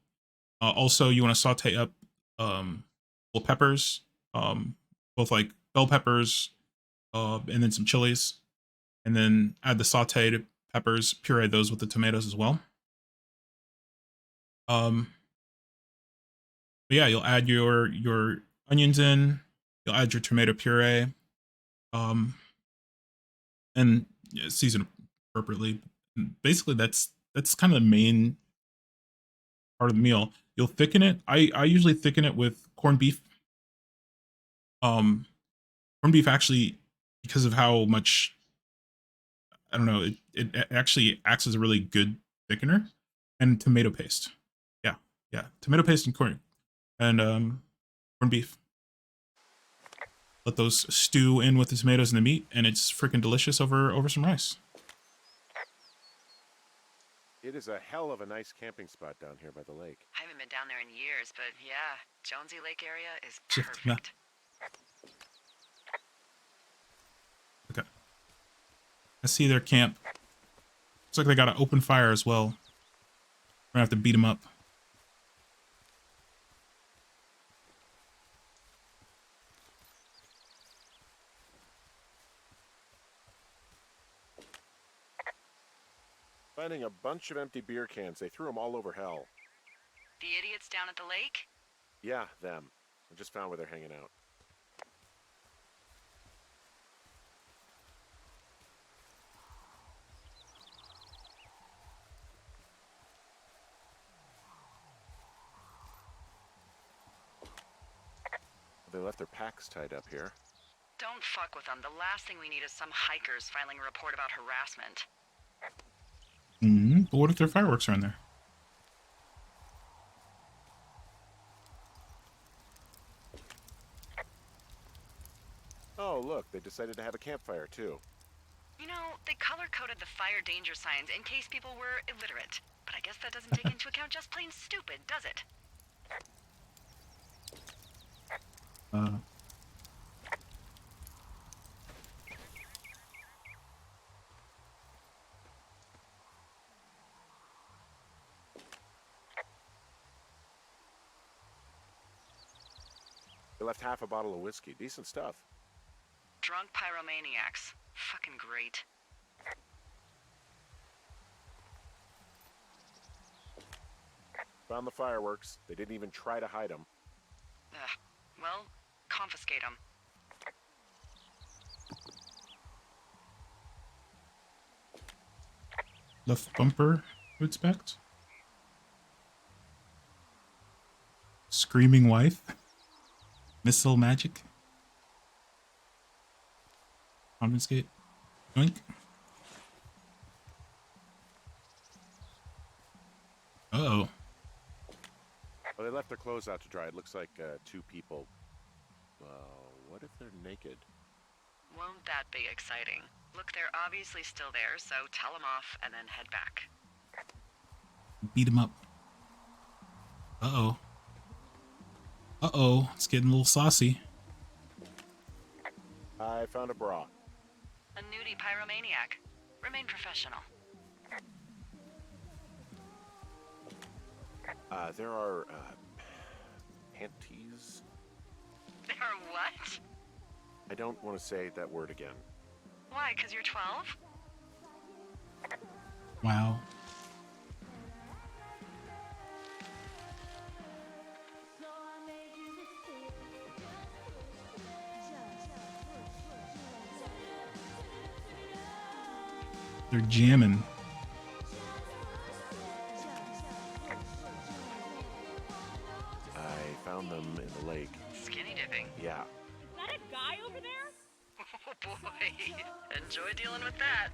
Also, you want to saute up little peppers, both like bell peppers, and then some chilies, and then add the sauteed peppers, puree those with the tomatoes as well. But yeah, you'll add your onions in, you'll add your tomato puree, and yeah, season appropriately. And basically, that's kind of the main part of the meal. You'll thicken it. I usually thicken it with corned beef. Um, Corned beef actually, because of how much I don't know, it actually acts as a really good thickener, and tomato paste. Yeah, yeah, tomato paste and corned beef. Let those stew in with the tomatoes and the meat, and it's freaking delicious over some rice. It is a hell of a nice camping spot down here by the lake. I haven't been down there in years, but yeah, Jonesy Lake area is Shift, perfect. Okay. I see their camp. Looks like they got an open fire as well. We're gonna have to beat them up. Finding a bunch of empty beer cans. They threw them all over hell. The idiots down at the lake? Yeah, them. I just found where they're hanging out. They left their packs tied up here. Don't fuck with them. The last thing we need is some hikers filing a report about harassment. But what if their fireworks are in there? Oh, look, they decided to have a campfire, too. You know, they color-coded the fire danger signs in case people were illiterate. But I guess that doesn't take into account just plain stupid, does it? They left half a bottle of whiskey. Decent stuff. Drunk pyromaniacs. Fucking great. Found the fireworks. They didn't even try to hide them. Well, confiscate them. Left bumper, I would expect. Screaming wife. Missile magic. Confiscate. Yoink. Uh-oh. Well, they left their clothes out to dry. It looks like 2 people. What if they're naked? Won't that be exciting? Look, they're obviously still there, so tell them off and then head back. Beat him up. Uh-oh. Uh-oh, it's getting a little saucy. I found a bra. A nudie pyromaniac. Remain professional. There are, panties. There are what? I don't want to say that word again. Why, 'cause you're 12? Wow. They're jamming. I found them in the lake. Skinny dipping. Yeah. Is that a guy over there? Oh boy. Enjoy dealing with that.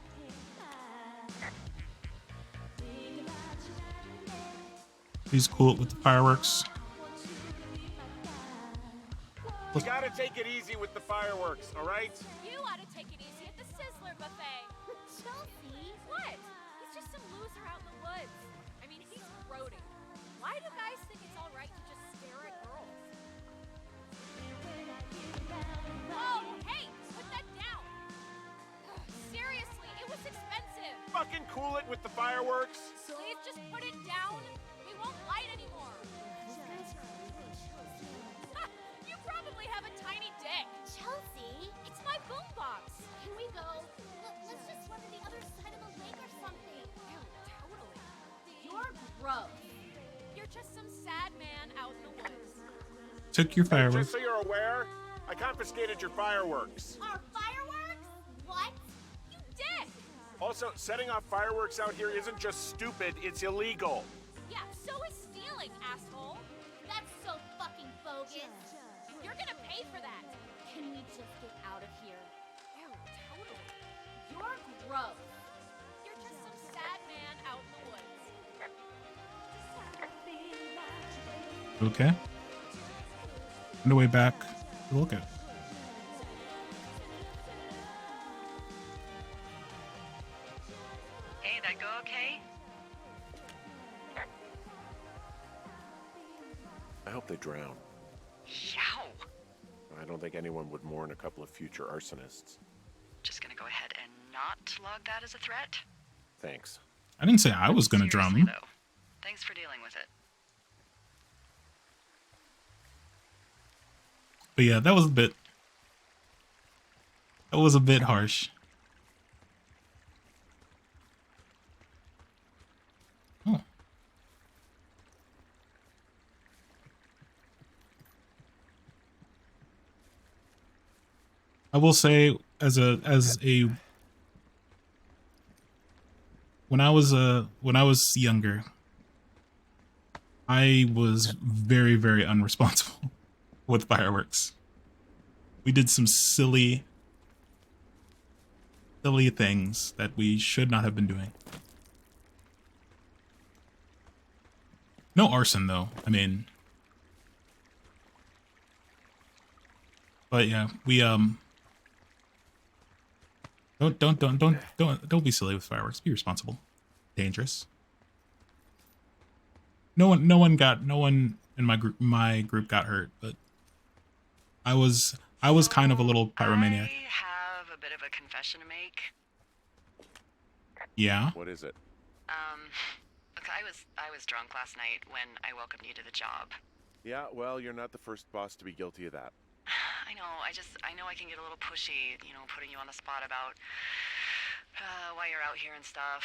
He's cool with the fireworks. You gotta take it easy with the fireworks, all right? You ought to take it easy at the Sizzler buffet. Chelsea? What? He's just some loser out in the woods. I mean, he's grody. Why do guys think it's all right to just stare at girls? Whoa, hey, put that down. Seriously, it was expensive. Fucking cool it with the fireworks. Please just put it down. We won't light anymore. You probably have a tiny dick. Chelsea, it's my boombox. Can we go? Let's just run to the other side of the lake or something. Ew, totally. You're gross. You're just some sad man out in the woods. Took your Just fireworks. so you're aware, I confiscated your fireworks. Our fireworks? What? You dick! Also, setting off fireworks out here isn't just stupid, it's illegal. Yeah, so is stealing, asshole. That's so fucking bogus. You're gonna pay for that. Can we just get out of here? Ew, totally. You're gross. You're just some sad man out in the woods. Okay. On the way back, look at. Hey, that go okay? I hope they drown. Yow. I don't think anyone would mourn a couple of future arsonists. Just gonna go ahead and not log that as a threat? Thanks. I didn't say I was gonna drown Seriously, them. though. Thanks for dealing with it. But yeah, that was a bit. That was a bit harsh. Oh. I will say, as a when I was younger, I was very, very unresponsible with fireworks. We did some silly things that we should not have been doing. No arson though. I mean, but yeah, we don't be silly with fireworks. Be responsible. Dangerous. No one in my group got hurt, but I was kind of a little pyromaniac. I have a bit of a confession to make. Yeah. What is it? Look, I was drunk last night when I welcomed you to the job. Yeah, well, you're not the first boss to be guilty of that. I know, I know I can get a little pushy, you know, putting you on the spot about why you're out here and stuff.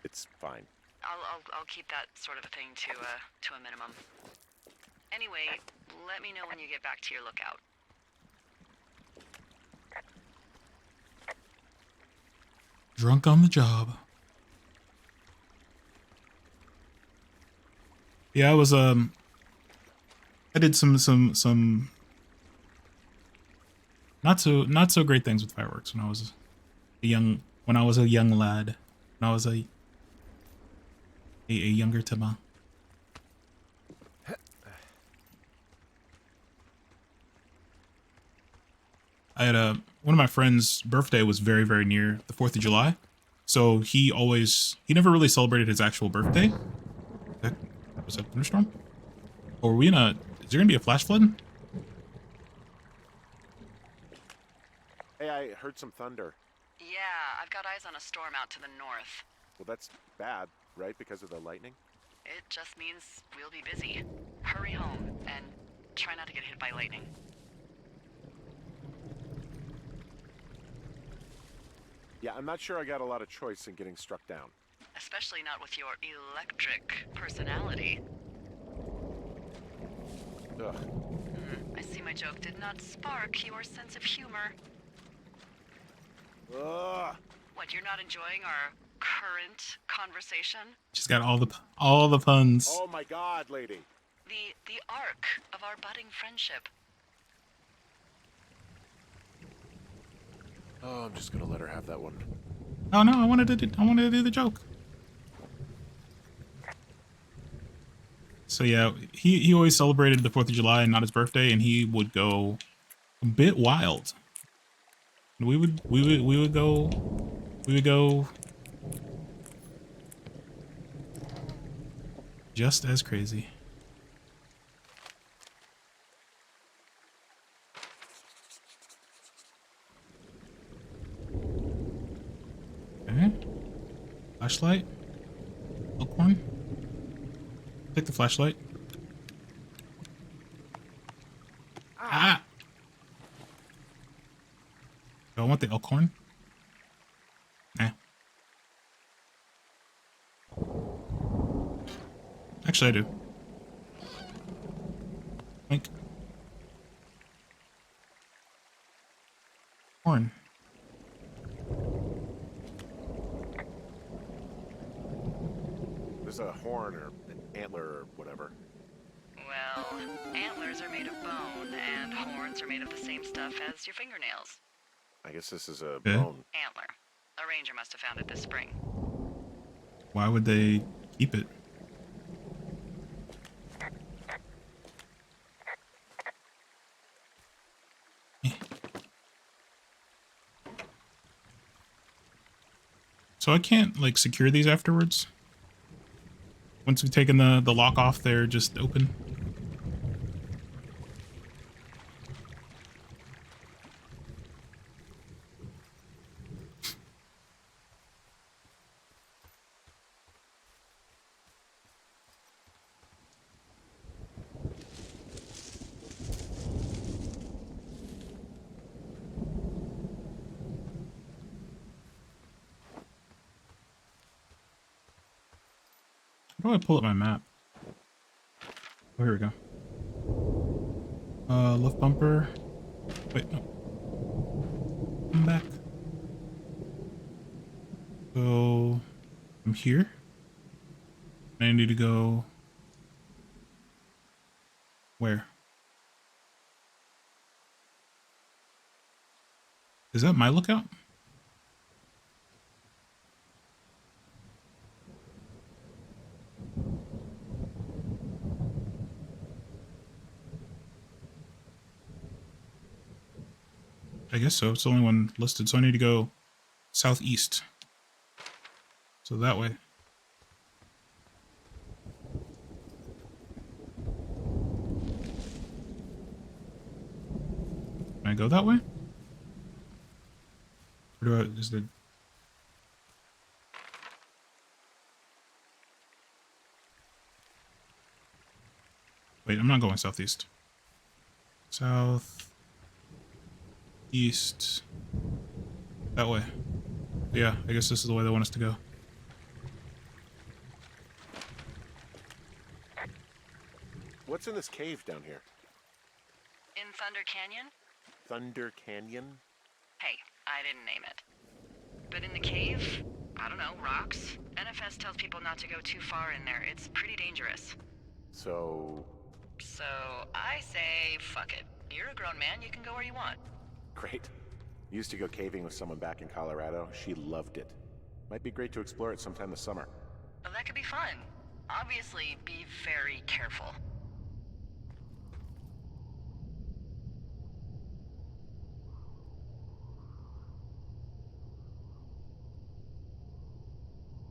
It's fine. I'll keep that sort of a thing to a minimum. Anyway, let me know when you get back to your lookout. Drunk on the job. Yeah, I was I did some not so great things with fireworks when I was a young lad. When I was a younger Tima. I had one of my friends' birthday was very, very near the 4th of July. So he never really celebrated his actual birthday. Was that a thunderstorm? Or are we in a... Is there gonna be a flash flood? Hey, I heard some thunder. Yeah, I've got eyes on a storm out to the north. Well, that's bad, right? Because of the lightning? It just means we'll be busy. Hurry home, and try not to get hit by lightning. Yeah, I'm not sure I got a lot of choice in getting struck down. Especially not with your electric personality. Ugh. I see my joke did not spark your sense of humor. Ugh. What, you're not enjoying our current conversation? She's got all the puns. Oh my God, lady. The arc of our budding friendship. Oh, I'm just gonna let her have that one. Oh no, I wanted to do the joke. So yeah, he always celebrated the 4th of July and not his birthday, and he would go a bit wild. We would go just as crazy. Okay. Flashlight. Elkhorn. Take the flashlight. Ah! Do I want the Elkhorn? Nah. Actually, I do. Wink. Horn. There's a horn or an antler or whatever. Well, antlers are made of bone, and horns are made of the same stuff as your fingernails. I guess this is a Okay. bone. Antler. A ranger must have found it this spring. Why would they keep it? So I can't, like, secure these afterwards? Once we've taken the lock off, they're just open? How do I pull up my map? Oh, here we go. Left bumper. Wait, no. Come back. So, I'm here. I need to go... Where? Is that my lookout? I guess so. It's the only one listed, so I need to go southeast. So that way. Can I go that way? Or do I, is there... Wait, I'm not going southeast. South... East. That way. Yeah, I guess this is the way they want us to go. What's in this cave down here? In Thunder Canyon? Thunder Canyon? Hey, I didn't name it. But in the cave, I don't know, rocks. NFS tells people not to go too far in there. It's pretty dangerous. So... So, I say, fuck it. You're a grown man, you can go where you want. Great. Used to go caving with someone back in Colorado. She loved it. Might be great to explore it sometime this summer. Well, that could be fun. Obviously, be very careful.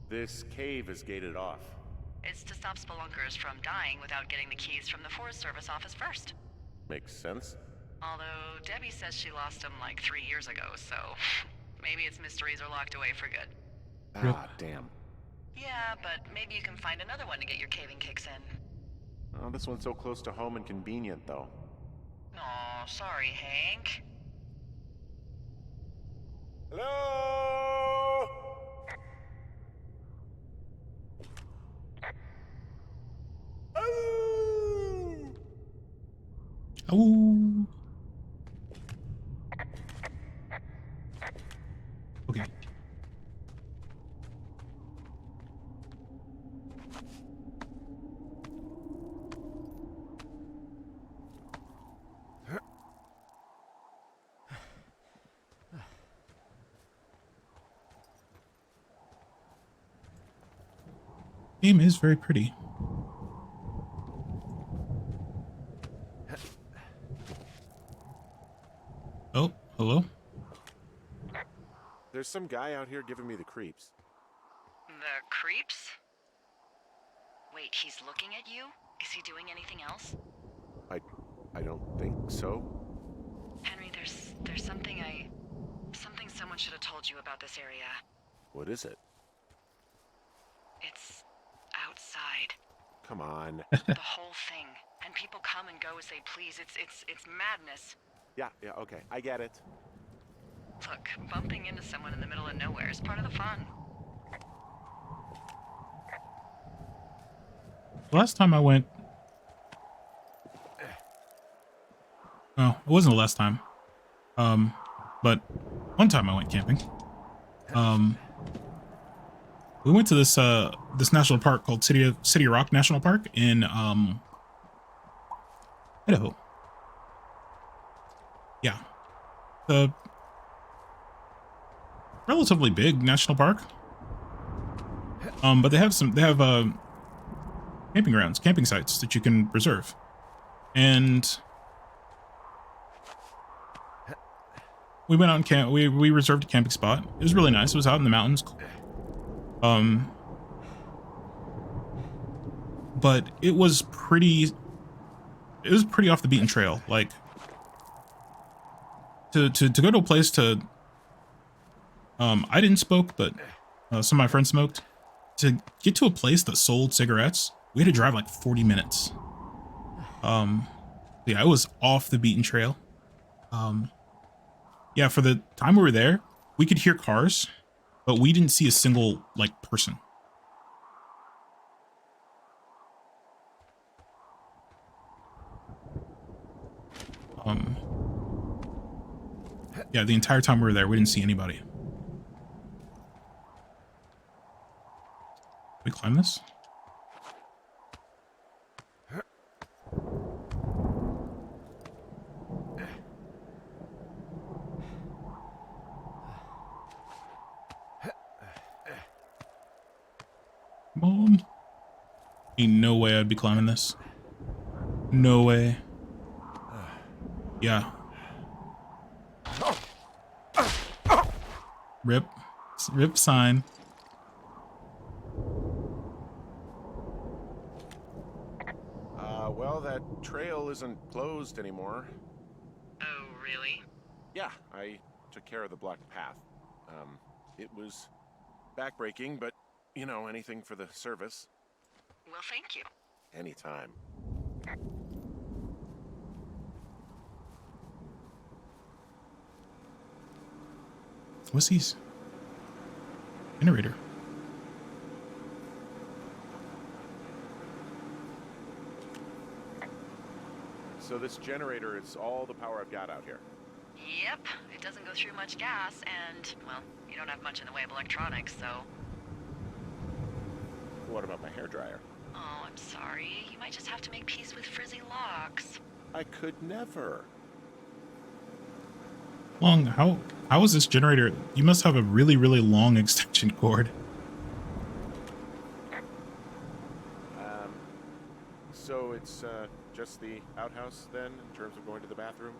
This cave is gated off. It's to stop spelunkers from dying without getting the keys from the Forest Service office first. Makes sense. Although Debbie says she lost them like 3 years ago, so maybe its mysteries are locked away for good. Ah, damn. Yeah, but maybe you can find another one to get your caving kicks in. Oh, this one's so close to home and convenient, though. Aw, sorry, Hank. Hello? Oh! Oh. Okay. Game is very pretty. Oh, hello? There's some guy out here giving me the creeps. The creeps? Wait, he's looking at you? Is he doing anything else? I don't think so. Henry, there's something someone should have told you about this area. What is it? It's outside. Come on. The whole thing. And people come and go as they please. It's madness. Yeah, okay. I get it. Look, bumping into someone in the middle of nowhere is part of the fun. Last time I went... Oh, it wasn't the last time. But one time I went camping. We went to this national park called City Rock National Park in Idaho. Yeah. The relatively big national park. But they have camping grounds, camping sites that you can reserve. And we went out and camp. We reserved a camping spot. It was really nice. It was out in the mountains. But it was pretty off the beaten trail. Like to go to a place to I didn't smoke, but some of my friends smoked. To get to a place that sold cigarettes, we had to drive like 40 minutes. Yeah, it was off the beaten trail. Yeah, for the time we were there, we could hear cars, but we didn't see a single like person. Yeah, the entire time we were there, we didn't see anybody. We climb this? Come on. Ain't no way I'd be climbing this. No way. Yeah. Rip. Rip sign. Well, that trail isn't closed anymore. Oh, really? Yeah, I took care of the blocked path. It was backbreaking, but, you know, anything for the service. Well, thank you. Anytime. What's these? Generator. So this generator is all the power I've got out here. Yep, it doesn't go through much gas, and, well, you don't have much in the way of electronics, so... What about my hairdryer? Oh, I'm sorry. You might just have to make peace with frizzy locks. I could never. Long, how is this generator? You must have a really, really long extension cord. So it's just the outhouse then, in terms of going to the bathroom?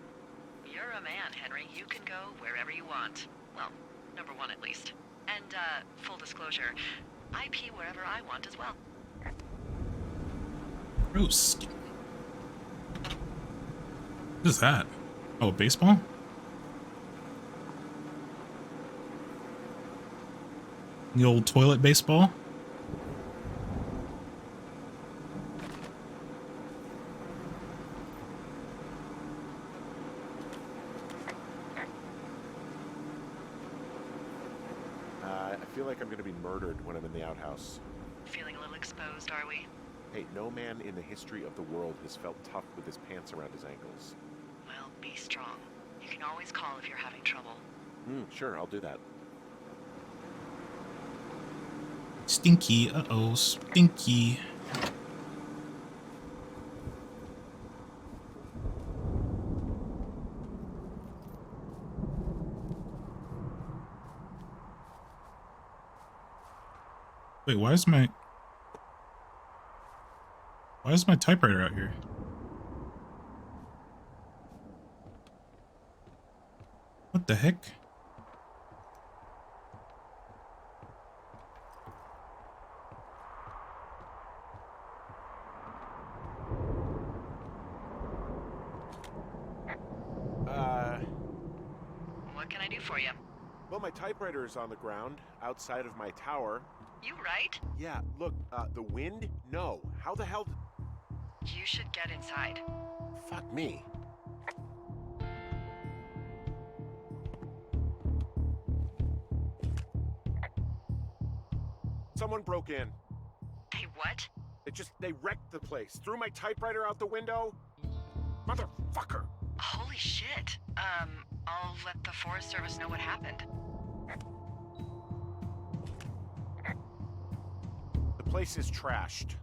You're a man, Henry. You can go wherever you want. Well, number one at least. And, full disclosure, I pee wherever I want as well. Broski. What is that? Oh, baseball? The old toilet baseball? I feel like I'm gonna be murdered when I'm in the outhouse. Feeling a little exposed, are we? Hey, no man in the history of the world has felt tough with his pants around his ankles. Well, be strong. You can always call if you're having trouble. Sure, I'll do that. Stinky, uh-oh, stinky. Wait, why is my typewriter out here? What the heck? What can I do for you? Well, my typewriter is on the ground outside of my tower. You right? Yeah, look, the wind? No. How the hell? You should get inside. Fuck me. Someone broke in. Hey, what? They wrecked the place. Threw my typewriter out the window. Motherfucker. Holy shit. I'll let the Forest Service know what happened. The place is trashed.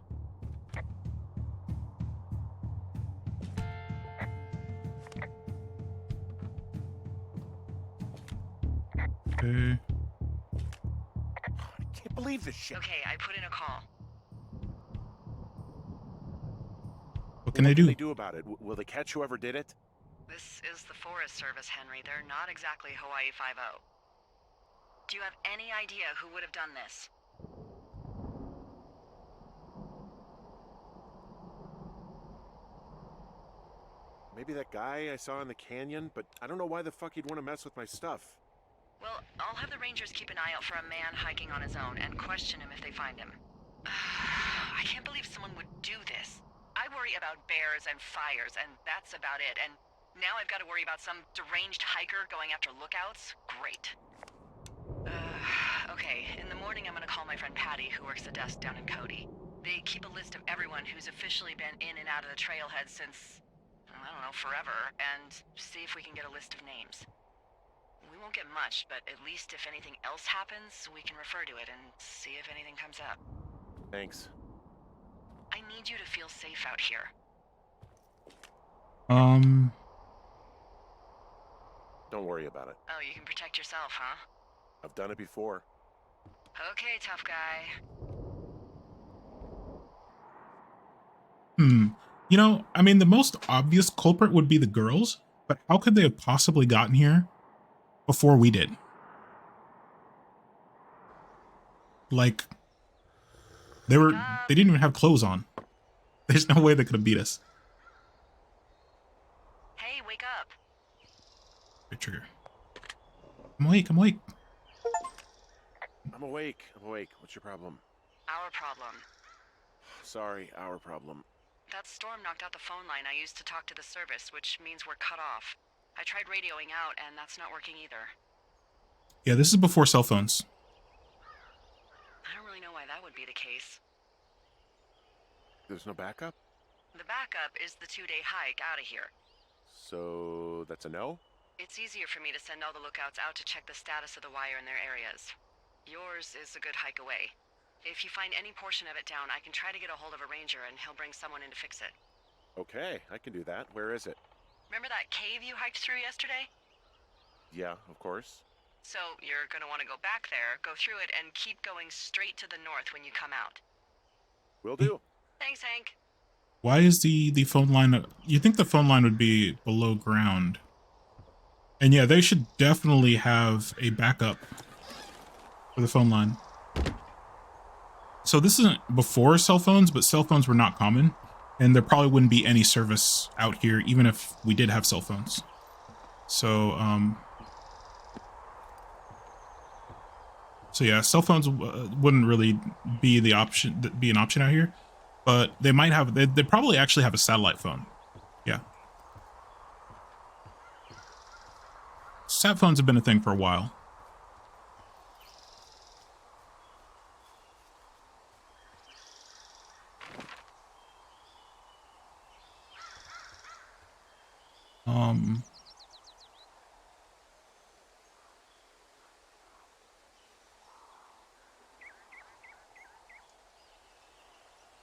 Okay. I can't believe this shit. Okay, I put in a call. What can I do? What can they do about it? Will they catch whoever did it? This is the Forest Service, Henry. They're not exactly Hawaii Five-0. Do you have any idea who would have done this? Maybe that guy I saw in the canyon, but I don't know why the fuck he'd want to mess with my stuff. Well, I'll have the Rangers keep an eye out for a man hiking on his own and question him if they find him. I can't believe someone would do this. I worry about bears and fires, and that's about it. And now I've got to worry about some deranged hiker going after lookouts? Great. Okay, in the morning I'm gonna call my friend Patty, who works the desk down in Cody. They keep a list of everyone who's officially been in and out of the trailhead since, I don't know, forever, and see if we can get a list of names. We won't get much, but at least if anything else happens, we can refer to it and see if anything comes up. Thanks. I need you to feel safe out here. Don't worry about it. Oh, you can protect yourself, huh? I've done it before. Okay, tough guy. You know, I mean, the most obvious culprit would be the girls, but how could they have possibly gotten here before we did? Like, they didn't even have clothes on. There's no way they could have beat us. Hey, wake up. Right trigger. I'm awake, I'm awake. I'm awake. What's your problem? Our problem. Sorry, our problem. That storm knocked out the phone line I used to talk to the service, which means we're cut off. I tried radioing out, and that's not working either. Yeah, this is before cell phones. I don't really know why that would be the case. There's no backup? The backup is the 2-day hike out of here. So that's a no? It's easier for me to send all the lookouts out to check the status of the wire in their areas. Yours is a good hike away. If you find any portion of it down, I can try to get a hold of a ranger and he'll bring someone in to fix it. Okay, I can do that. Where is it? Remember that cave you hiked through yesterday? Yeah, of course. So you're gonna want to go back there, go through it, and keep going straight to the north when you come out. Will do. Thanks, Hank. Why is the phone line... You think the phone line would be below ground. And yeah, they should definitely have a backup for the phone line. So this isn't before cell phones, but cell phones were not common. and there probably wouldn't be any service out here, even if we did have cell phones. So, so yeah, cell phones wouldn't really be the option, be an option out here, but they might have, they probably actually have a satellite phone. Yeah. Sat phones have been a thing for a while.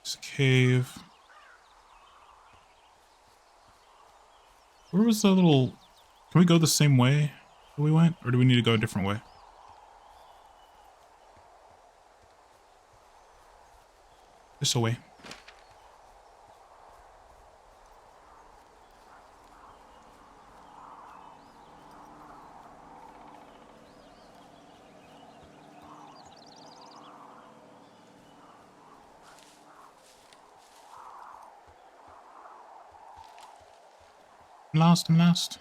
It's a cave. Where was the little... Can we go the same way that we went? Or do we need to go a different way? This way. I'm lost, I'm lost.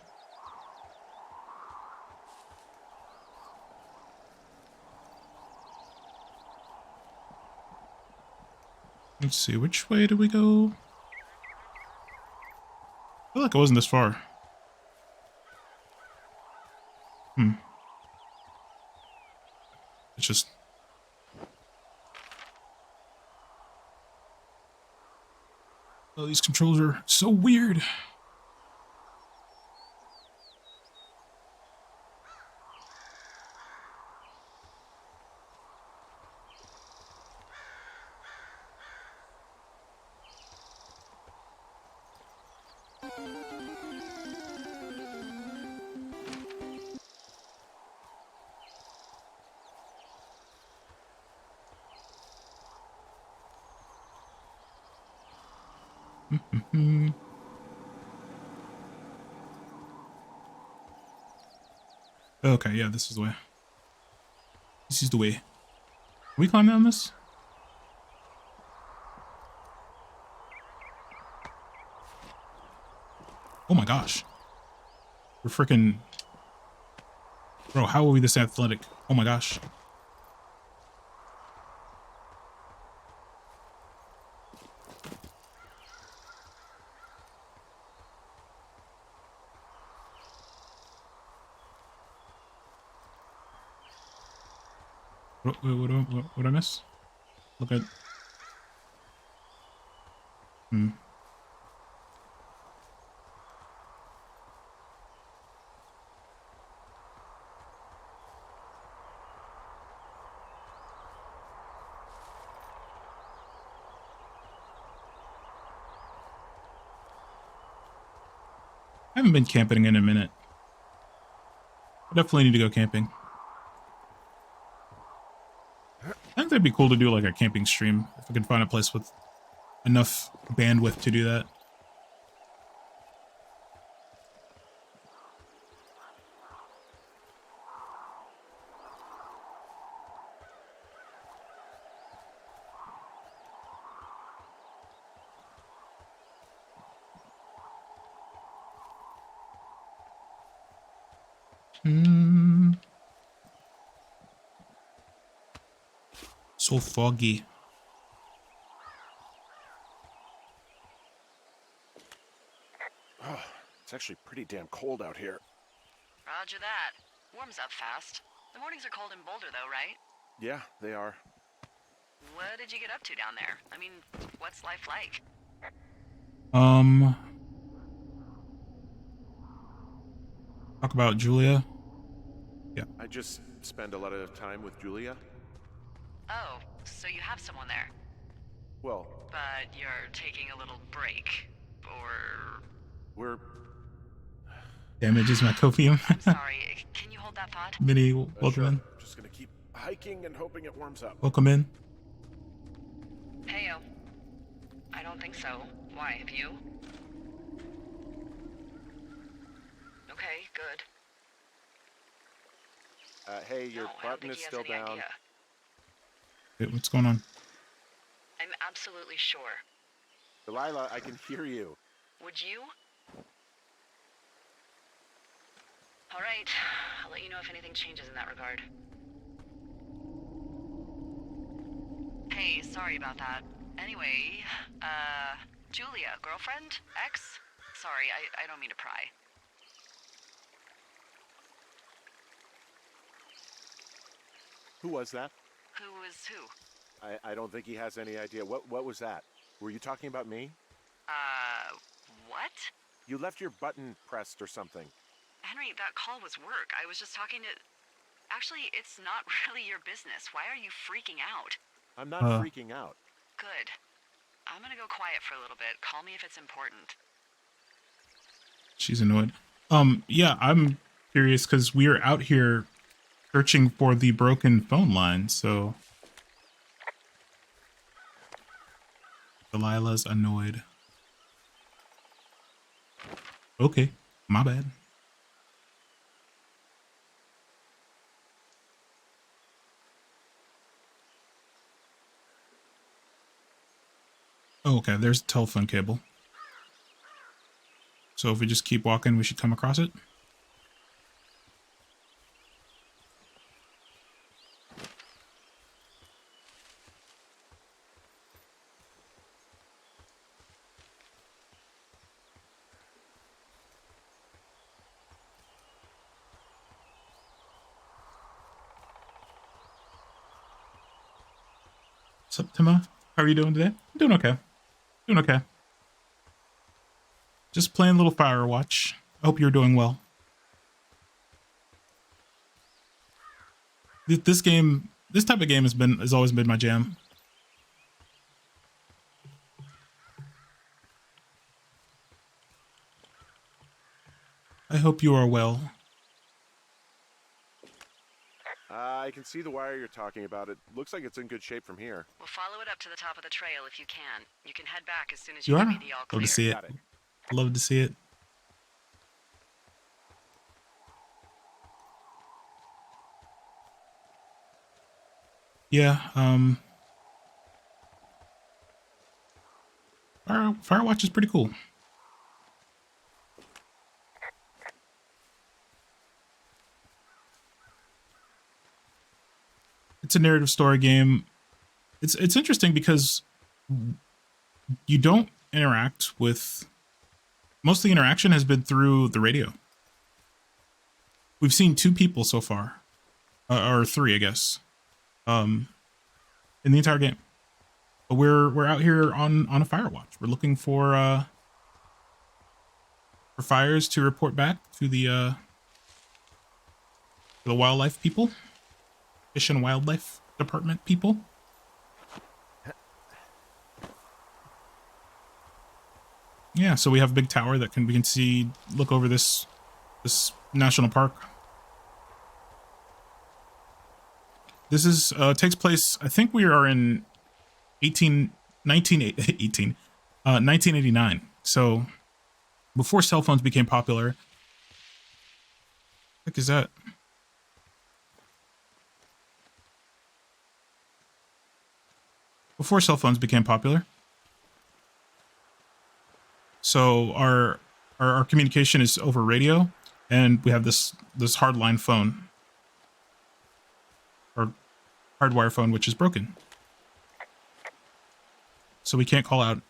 Let's see, which way did we go? I feel like it wasn't this far. It's just... Oh, these controls are so weird. Okay, yeah, this is the way. This is the way. Can we climb down this? Oh my gosh. We're freaking... Bro, how are we this athletic? Oh my gosh. What I miss? Look at... I haven't been camping in a minute. I definitely need to go camping. I think that'd be cool to do like a camping stream if I could find a place with enough bandwidth to do that. So foggy. Oh, it's actually pretty damn cold out here. Roger that. Warms up fast. The mornings are cold in Boulder, though, right? Yeah, they are. What did you get up to down there? I mean, what's life like? Talk about Julia. Yeah. I just spend a lot of time with Julia. Oh, so you have someone there. Well... But you're taking a little break. Or... We're... Damages my copium. I'm sorry, can you hold that thought? Minnie, welcome sure. in. Just gonna keep hiking and hoping it warms up. Welcome in. Heyo. I don't think so. Why, have you? Okay, good. Hey, your button is still down. Idea. Wait, what's going on? I'm absolutely sure. Delilah, I can hear you. Would you? All right. I'll let you know if anything changes in that regard. Hey, sorry about that. Anyway, Julia, girlfriend? Ex? Sorry, I don't mean to pry. Who was that? Who is who? I don't think he has any idea. What was that? Were you talking about me? What? You left your button pressed or something. Henry, that call was work. I was just talking to... Actually, it's not really your business. Why are you freaking out? I'm not freaking out. Good. I'm gonna go quiet for a little bit. Call me if it's important. She's annoyed. Yeah, I'm curious because we are out here searching for the broken phone line, so Delilah's annoyed. Okay, my bad. Oh, okay, there's the telephone cable. So if we just keep walking, we should come across it. What's up, Tima? How are you doing today? I'm doing okay. Doing okay. Just playing a little Firewatch. I hope you're doing well. This game, this type of game has always been my jam. I hope you are well. I can see the wire you're talking about. It looks like it's in good shape from here. We'll follow it up to the top of the trail if you can. You can head back as soon as You you are? give me the all clear. Love to see it. Got it. Love to see it. Yeah, Firewatch is pretty cool. It's a narrative story game. It's interesting because you don't interact with... Most of the interaction has been through the radio. We've seen 2 people so far. Or 3, I guess. In the entire game. But we're out here on a Firewatch. We're looking for fires to report back to the wildlife people. Fish and Wildlife Department people. Yeah, so we have a big tower that we can see, look over this national park. This is takes place, I think we are in 1989. So before cell phones became popular. What the heck is that? Before cell phones became popular. So our communication is over radio, and we have this hardline phone, or hardwire phone, which is broken. So we can't call out.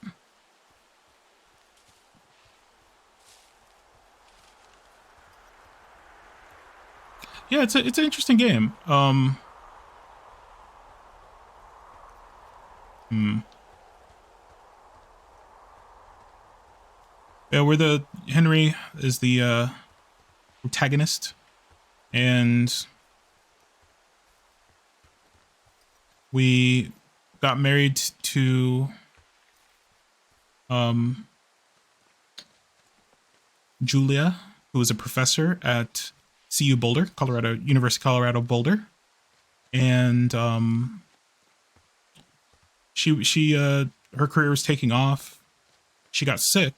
Yeah, it's an interesting game. Yeah, Henry is the protagonist, and we got married to Julia, who is a professor at CU Boulder, University of Colorado Boulder, and her career was taking off. She got sick.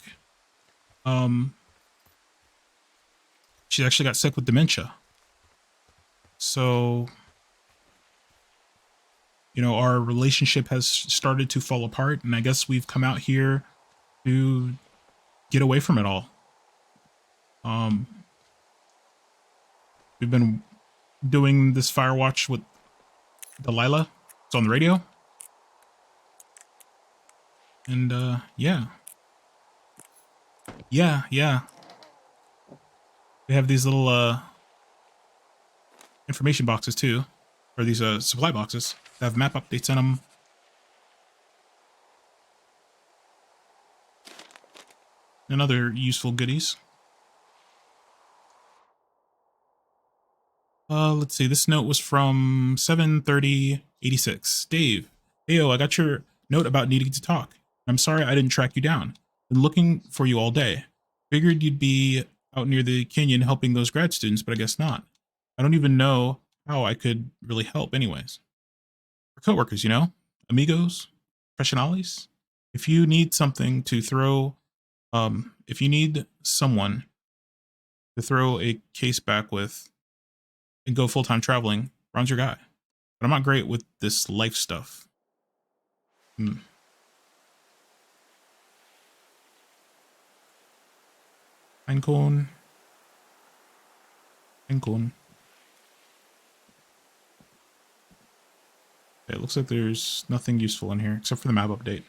She actually got sick with dementia. So, our relationship has started to fall apart, and I guess we've come out here to get away from it all. We've been doing this Firewatch with Delilah. It's on the radio. And yeah. Yeah. They have these little information boxes too, or these supply boxes that have map updates in them. And other useful goodies. Let's see. This note was from 7/30/86. Dave, Heyo, I got your note about needing to talk. I'm sorry I didn't track you down. Been looking for you all day. Figured you'd be out near the canyon helping those grad students, but I guess not. I don't even know how I could really help anyways. We're coworkers, you know? Amigos? Professionales? If you need something to throw, if you need someone to throw a case back with and go full-time traveling, Ron's your guy. But I'm not great with this life stuff. Einkorn. Okay, it looks like there's nothing useful in here except for the map update.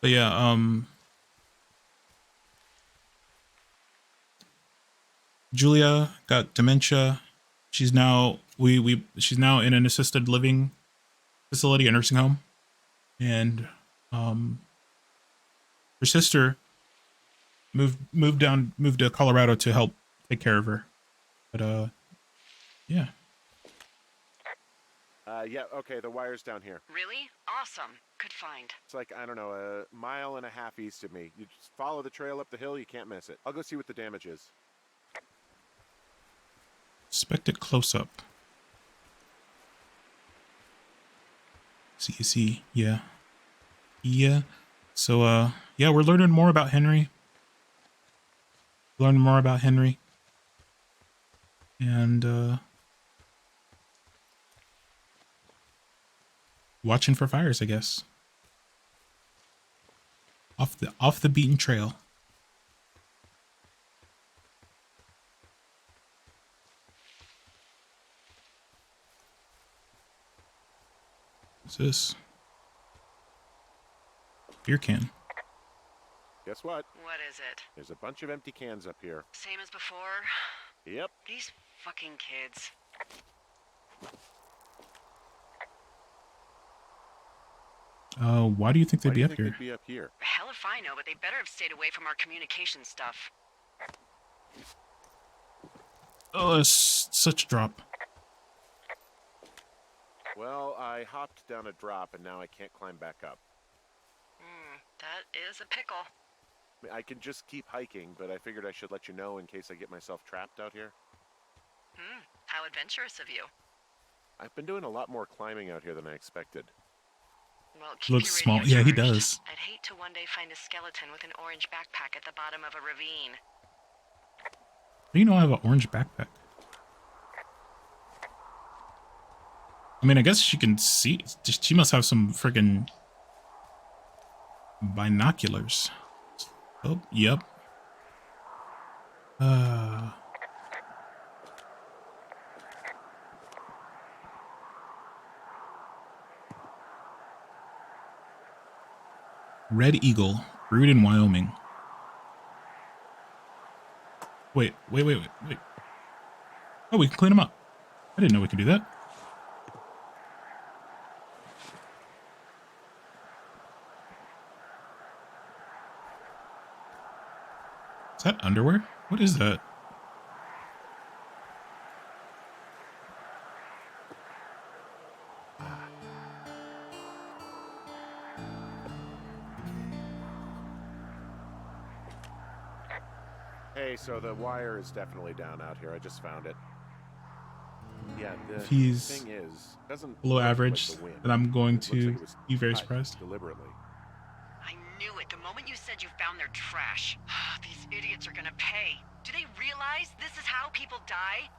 But yeah, Julia got dementia. She's now she's now in an assisted living facility, a nursing home, and her sister moved to Colorado to help take care of her. But yeah. Yeah, okay, the wire's down here. Really? Awesome. Good find. It's like, I don't know, a mile and a half east of me. You just follow the trail up the hill, you can't miss it. I'll go see what the damage is. Inspect it close up. See, yeah. So, yeah, we're learning more about Henry. And, watching for fires, I guess. Off the beaten trail. What's this? Beer can. Guess what? What is it? There's a bunch of empty cans up here. Same as before? Yep. These fucking kids. Why do you think they'd be up here? They'd be up here? Hell if I know, but they better have stayed away from our communication stuff. Oh, it's such a drop. Well, I hopped down a drop and now I can't climb back up. That is a pickle. I mean, I can just keep hiking, but I figured I should let you know in case I get myself trapped out here. How adventurous of you. I've been doing a lot more climbing out here than I expected. Well, keep Looks your small. radio Yeah, he charged. does. I'd hate to one day find a skeleton with an orange backpack at the bottom of a ravine. How do you know I have an orange backpack? I mean, I guess she can see. She must have some friggin' binoculars. Oh, yep. Red Eagle, brewed in Wyoming. Wait. Oh, we can clean them up. I didn't know we could do that. Is that underwear? What is that? Hey, so the wire is definitely down out here. I just found it. Yeah, the If he's thing is, doesn't below look like average, the wind. then I'm going It looks like to it was be very cut surprised. Deliberately. I knew it the moment you said you found their trash. These idiots are gonna pay. Do they realize this is how people die?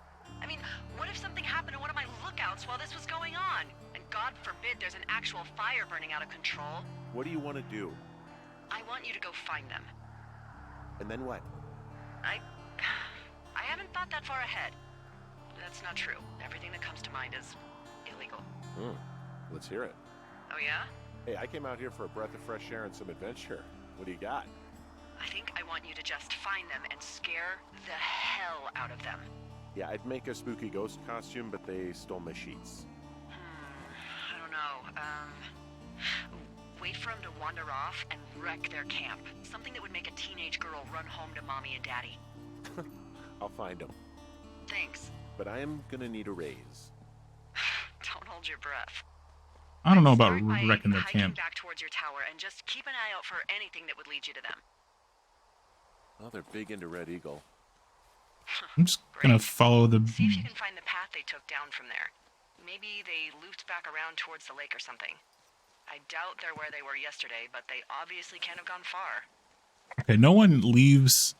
I mean, what if something happened to one of my lookouts while this was going on? And God forbid there's an actual fire burning out of control. What do you want to do? I want you to go find them. And then what? I haven't thought that far ahead. That's not true. Everything that comes to mind is illegal. Let's hear it. Oh yeah? Hey, I came out here for a breath of fresh air and some adventure. What do you got? I think I want you to just find them and scare the hell out of them. Yeah, I'd make a spooky ghost costume, but they stole my sheets. I don't know. Wait for them to wander off and wreck their camp. Something that would make a teenage girl run home to mommy and daddy. I'll find them. Thanks. But I am gonna need a raise. Don't hold your breath. I don't know about Start by wrecking their hiking camp. back towards your tower and just keep an eye out for anything that would lead you to them. Oh, they're big into Red Eagle. I'm just gonna follow the. See if you can find the path they took down from there. Maybe they looped back around towards the lake or something. I doubt they're where they were yesterday, but they obviously can't have gone far. Okay, no one leaves.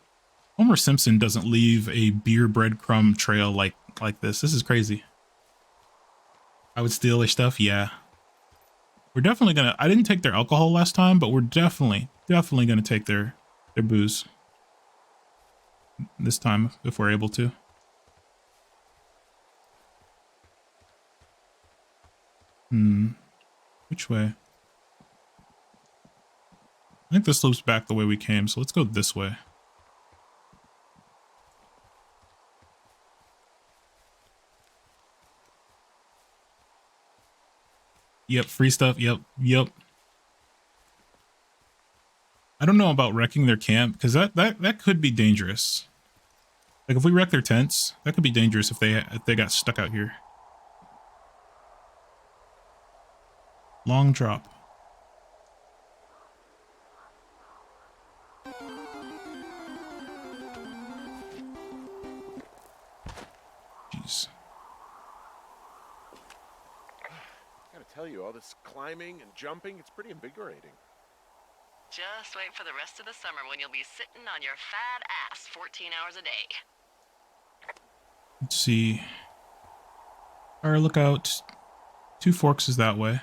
Homer Simpson doesn't leave a beer breadcrumb trail like this. This is crazy. I would steal their stuff. Yeah, we're definitely gonna. I didn't take their alcohol last time, but we're definitely gonna take their booze this time if we're able to. Which way? I think this loops back the way we came, so let's go this way. Yep, free stuff. Yep. I don't know about wrecking their camp, because that could be dangerous. Like if we wreck their tents, that could be dangerous if they got stuck out here. Long drop. Jeez. Gotta tell you, all this climbing and jumping, it's pretty invigorating. Just wait for the rest of the summer when you'll be sitting on your fat ass 14 hours a day. Let's see. Fire lookout. 2 Forks is that way.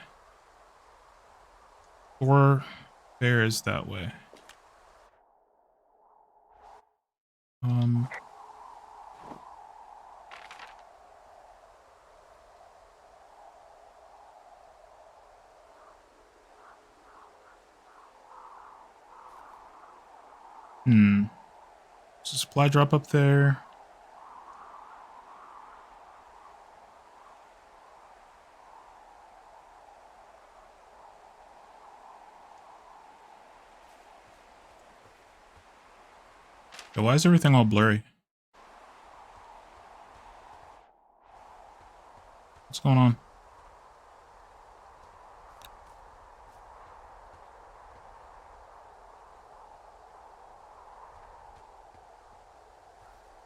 4 Bear is that way. There's a supply drop up there. Yeah, why is everything all blurry? What's going on?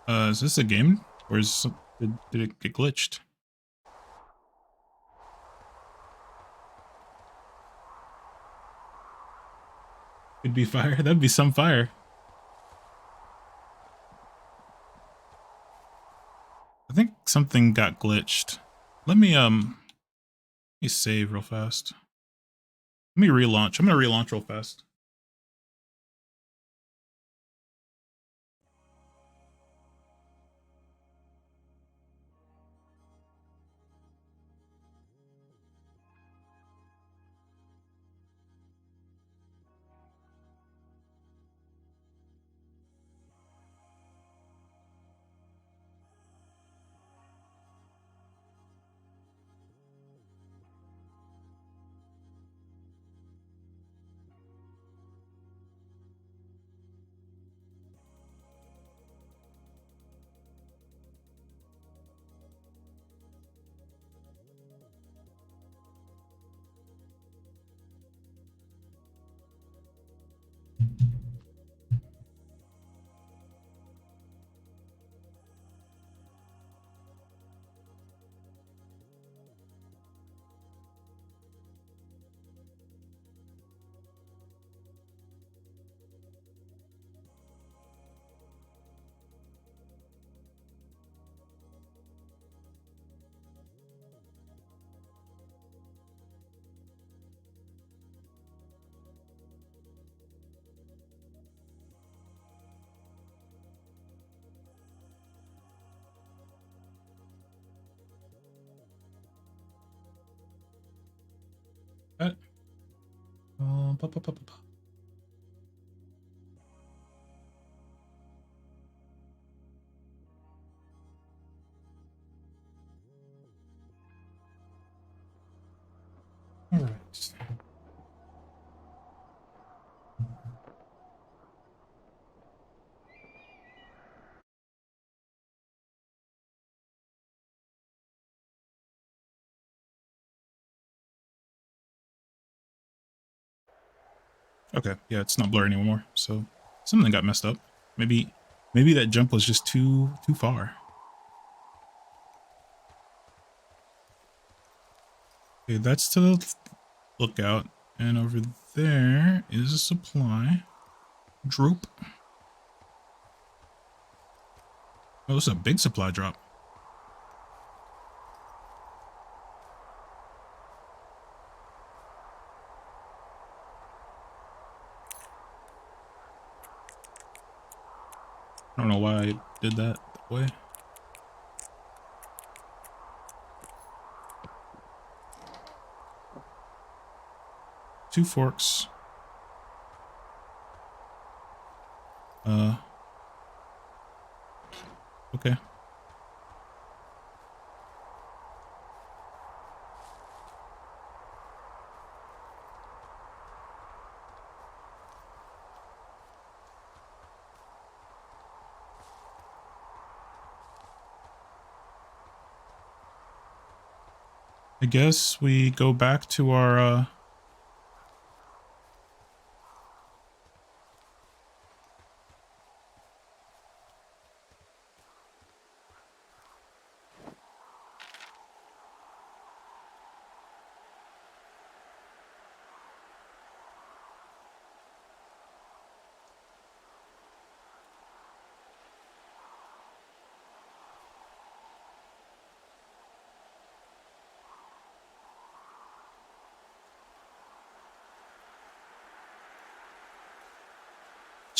Is this a game? Or did it get glitched? Could be fire. That'd be some fire. I think something got glitched. Let me save real fast. Let me relaunch. I'm gonna relaunch real fast. Pa, pa, pa, pa, pa. All right. Okay, yeah, it's not blurry anymore. So something got messed up. Maybe that jump was just too far. Okay, that's to the lookout, and over there is a supply drop. Oh, this is a big supply drop. I don't know why I did that way. Two forks. Okay. I guess we go back to our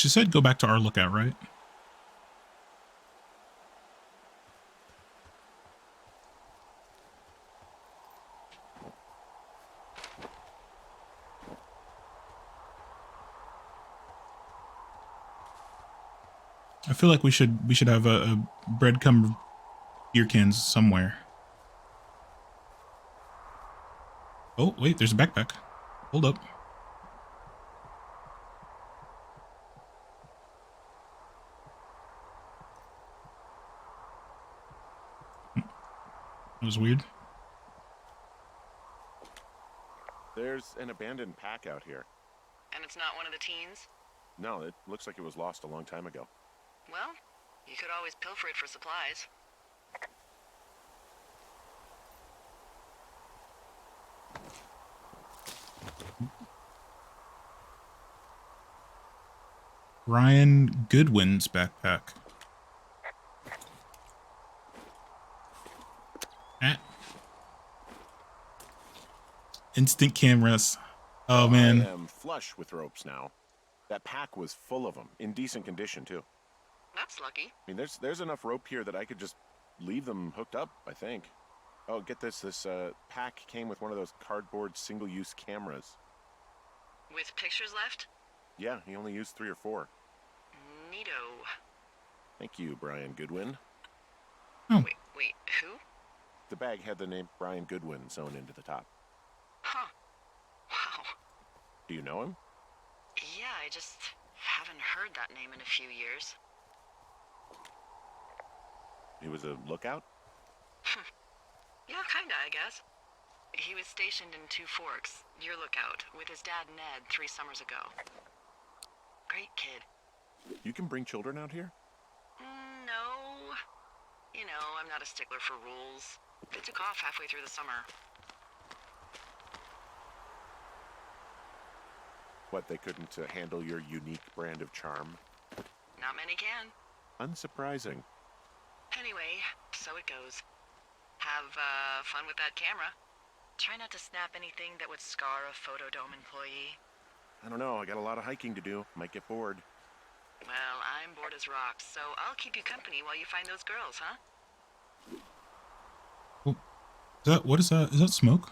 she said go back to our lookout, right? I feel like we should have a breadcrumb beer cans somewhere. Oh, wait, there's a backpack. Hold up. That was weird. There's an abandoned pack out here. And it's not one of the teens? No, it looks like it was lost a long time ago. Well, you could always pilfer it for supplies. Ryan Goodwin's backpack. Ah. Instant cameras. Oh man. I am flush with ropes now. That pack was full of them, in decent condition too. That's lucky. I mean, there's enough rope here that I could just leave them hooked up, I think. Oh, get this. This pack came with one of those cardboard single-use cameras. With pictures left? Yeah, he only used 3 or 4. Neato. Thank you, Brian Goodwin. Oh. Wait, who? The bag had the name Brian Goodwin sewn into the top. Huh. Wow. Do you know him? Yeah, I just haven't heard that name in a few years. He was a lookout? Yeah, kinda, I guess. He was stationed in Two Forks, your lookout, with his dad Ned 3 summers ago. Great kid. You can bring children out here? No. You know, I'm not a stickler for rules. They took off halfway through the summer. What, they couldn't handle your unique brand of charm? Not many can. Unsurprising. Anyway, so it goes. Have fun with that camera. Try not to snap anything that would scar a Photodome employee. I don't know, I got a lot of hiking to do. Might get bored. Well, I'm bored as rocks, so I'll keep you company while you find those girls, huh? What is that? Is that smoke?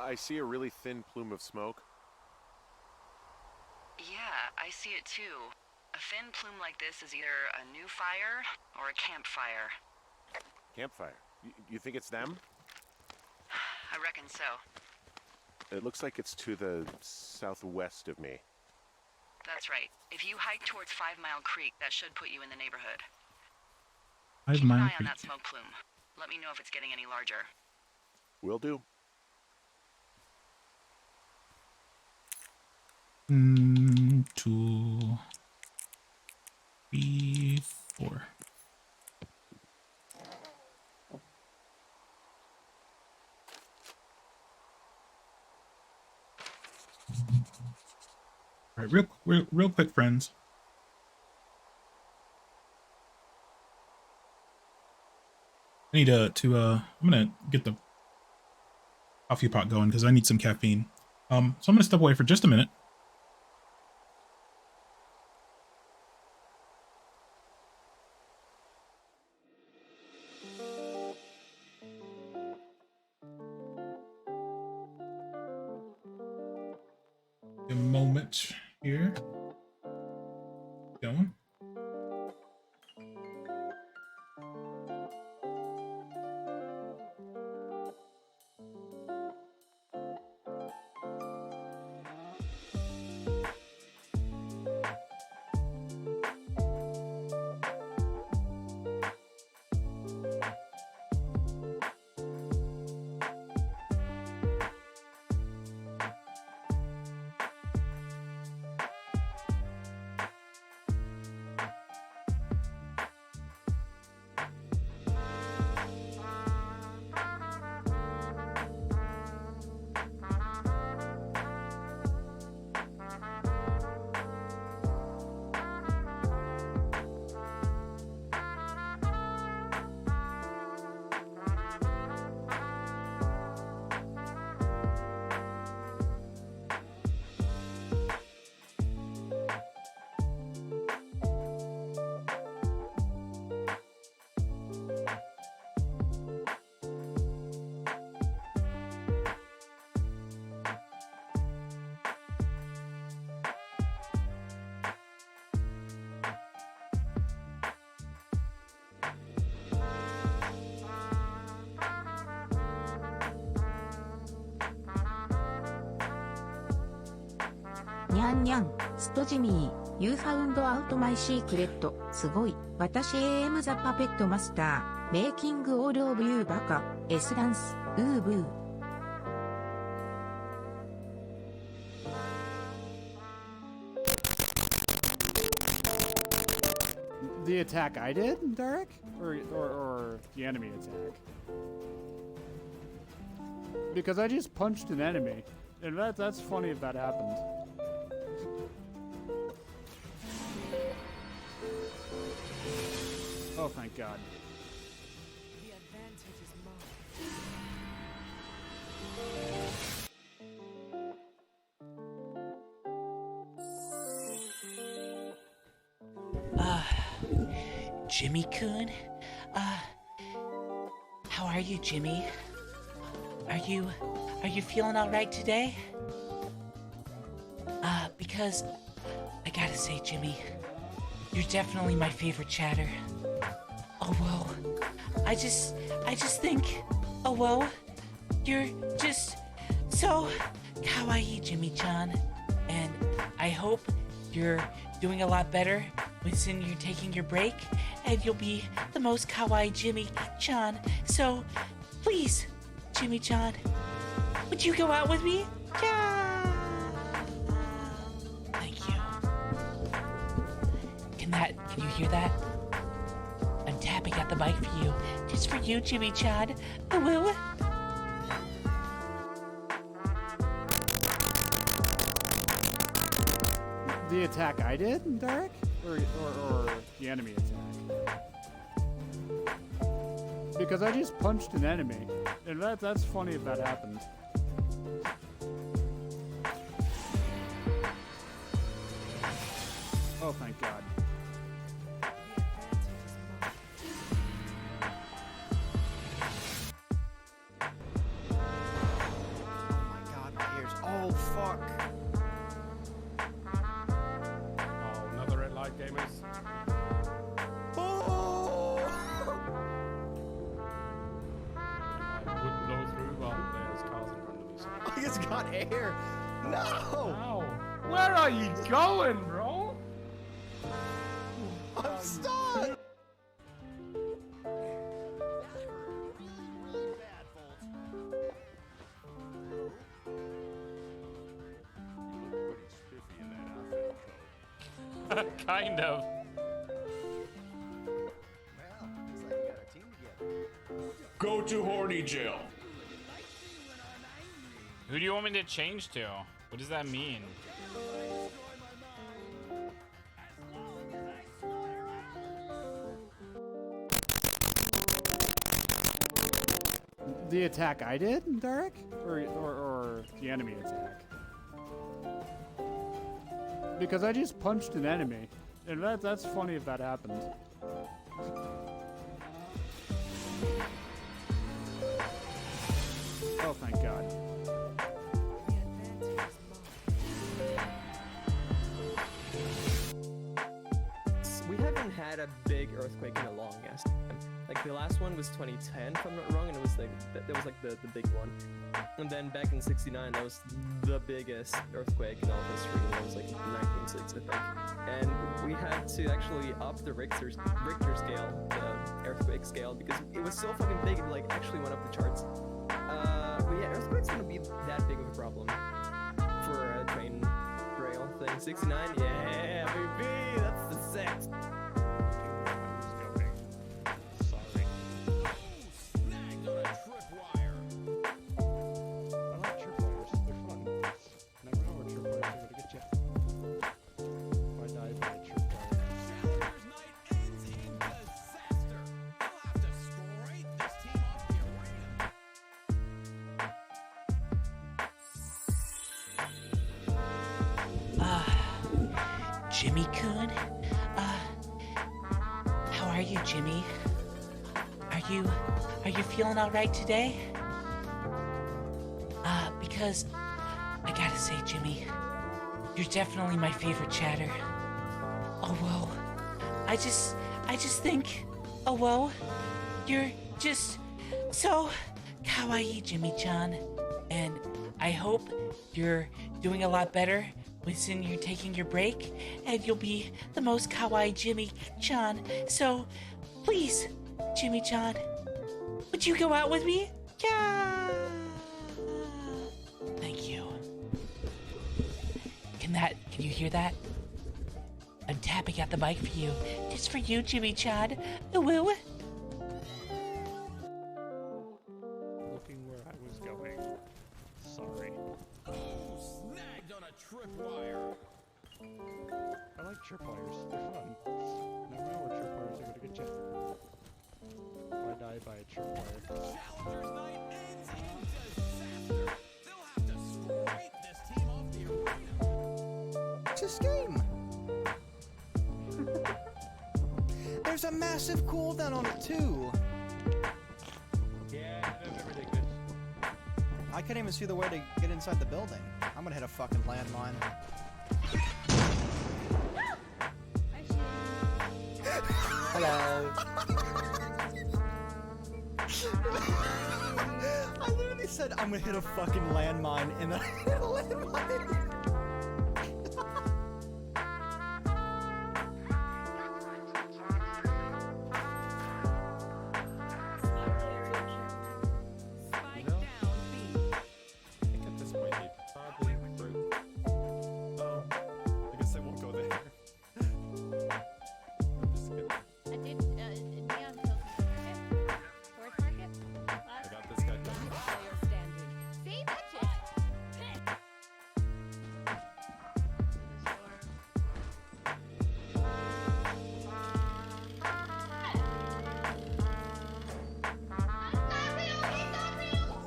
I see a really thin plume of smoke. Yeah, I see it too. A thin plume like this is either a new fire or a campfire. Campfire. You think it's them? I reckon so. It looks like it's to the southwest of me. That's right. If you hike towards 5 Mile Creek, that should put you in the neighborhood. 5 Keep an Mile eye on Creek. that smoke plume. Let me know if it's getting any larger. Will do. 2, 3, 4. All right, real quick, friends. I need I'm gonna get the coffee pot going because I need some caffeine. So I'm gonna step away for just a minute. A moment here. Going.にゃんにゃん、ストジミー、You found out my secret、すごい、私 am the puppet master、making all of you バカ、S ダンス、ウーブー。The attack I did, Derek? Or the enemy attack? Because I just punched an enemy. And that's funny if that happened. Oh, thank God. The advantage is Jimmy-kun? How are you, Jimmy? Are you feeling all right today? Because I gotta say, Jimmy, you're definitely my favorite chatter. Oh, whoa. I just think, oh, whoa, you're just so kawaii, Jimmy-chan. And I hope you're doing a lot better when you're taking your break, and you'll be the most kawaii Jimmy-chan. So, please, Jimmy-chan, would you go out with me? Yeah. Thank you. Can you hear that? I'm tapping at the mic for you. Just for you, Jimmy-chan. Woo. The attack I did, Derek? Or the enemy attack? Because I just punched an enemy. And that's funny if that happened. Oh, thank God. just got air. No! Ow. Where are you going, bro? I'm stuck! Kind of. Go to horny jail. Who do you want me to change to? What does that mean? The attack I did, Derek? Or the enemy attack? Because I just punched an enemy. And that's funny if that happened. Oh, thank God. We haven't had a big earthquake in a long ass time. Like the last one was 2010, if I'm not wrong, and it was like that was like the big one. And then back in '69, that was the biggest earthquake in all history. That was like 9.6, I think. And we had to actually up the Richter scale, the earthquake scale, because it was so fucking big. It like actually went up the charts. But yeah, earthquake's gonna be that big of a problem for a train rail thing. 69, yeah, baby, that's the sex. Jimmy-kun? How are you, Jimmy? Are you feeling all right today? Because I gotta say, Jimmy, you're definitely my favorite chatter. Oh, whoa. I just think, oh, whoa, you're just so kawaii, Jimmy-chan. And I hope you're doing a lot better when you're taking your break, and you'll be the most kawaii Jimmy-chan. So, please, Jimmy-chan, would you go out with me? Yeah. Thank you. Can you hear that? I'm tapping at the mic for you. Just for you, Jimmy-chan. Woo. Looking where I was going. Sorry. Snagged on a tripwire. I like tripwires. They're fun. Never know where tripwires are gonna get you. Or die by a tripwire. Challengers night ends in disaster. They'll have to scrape this team off the arena. It's a game. There's a massive cooldown on it too. Yeah, that's everything good. I can't even see the way to get inside the building. I'm gonna hit a fucking landmine. Hello. I literally said I'm gonna hit a fucking landmine and then I hit a landmine.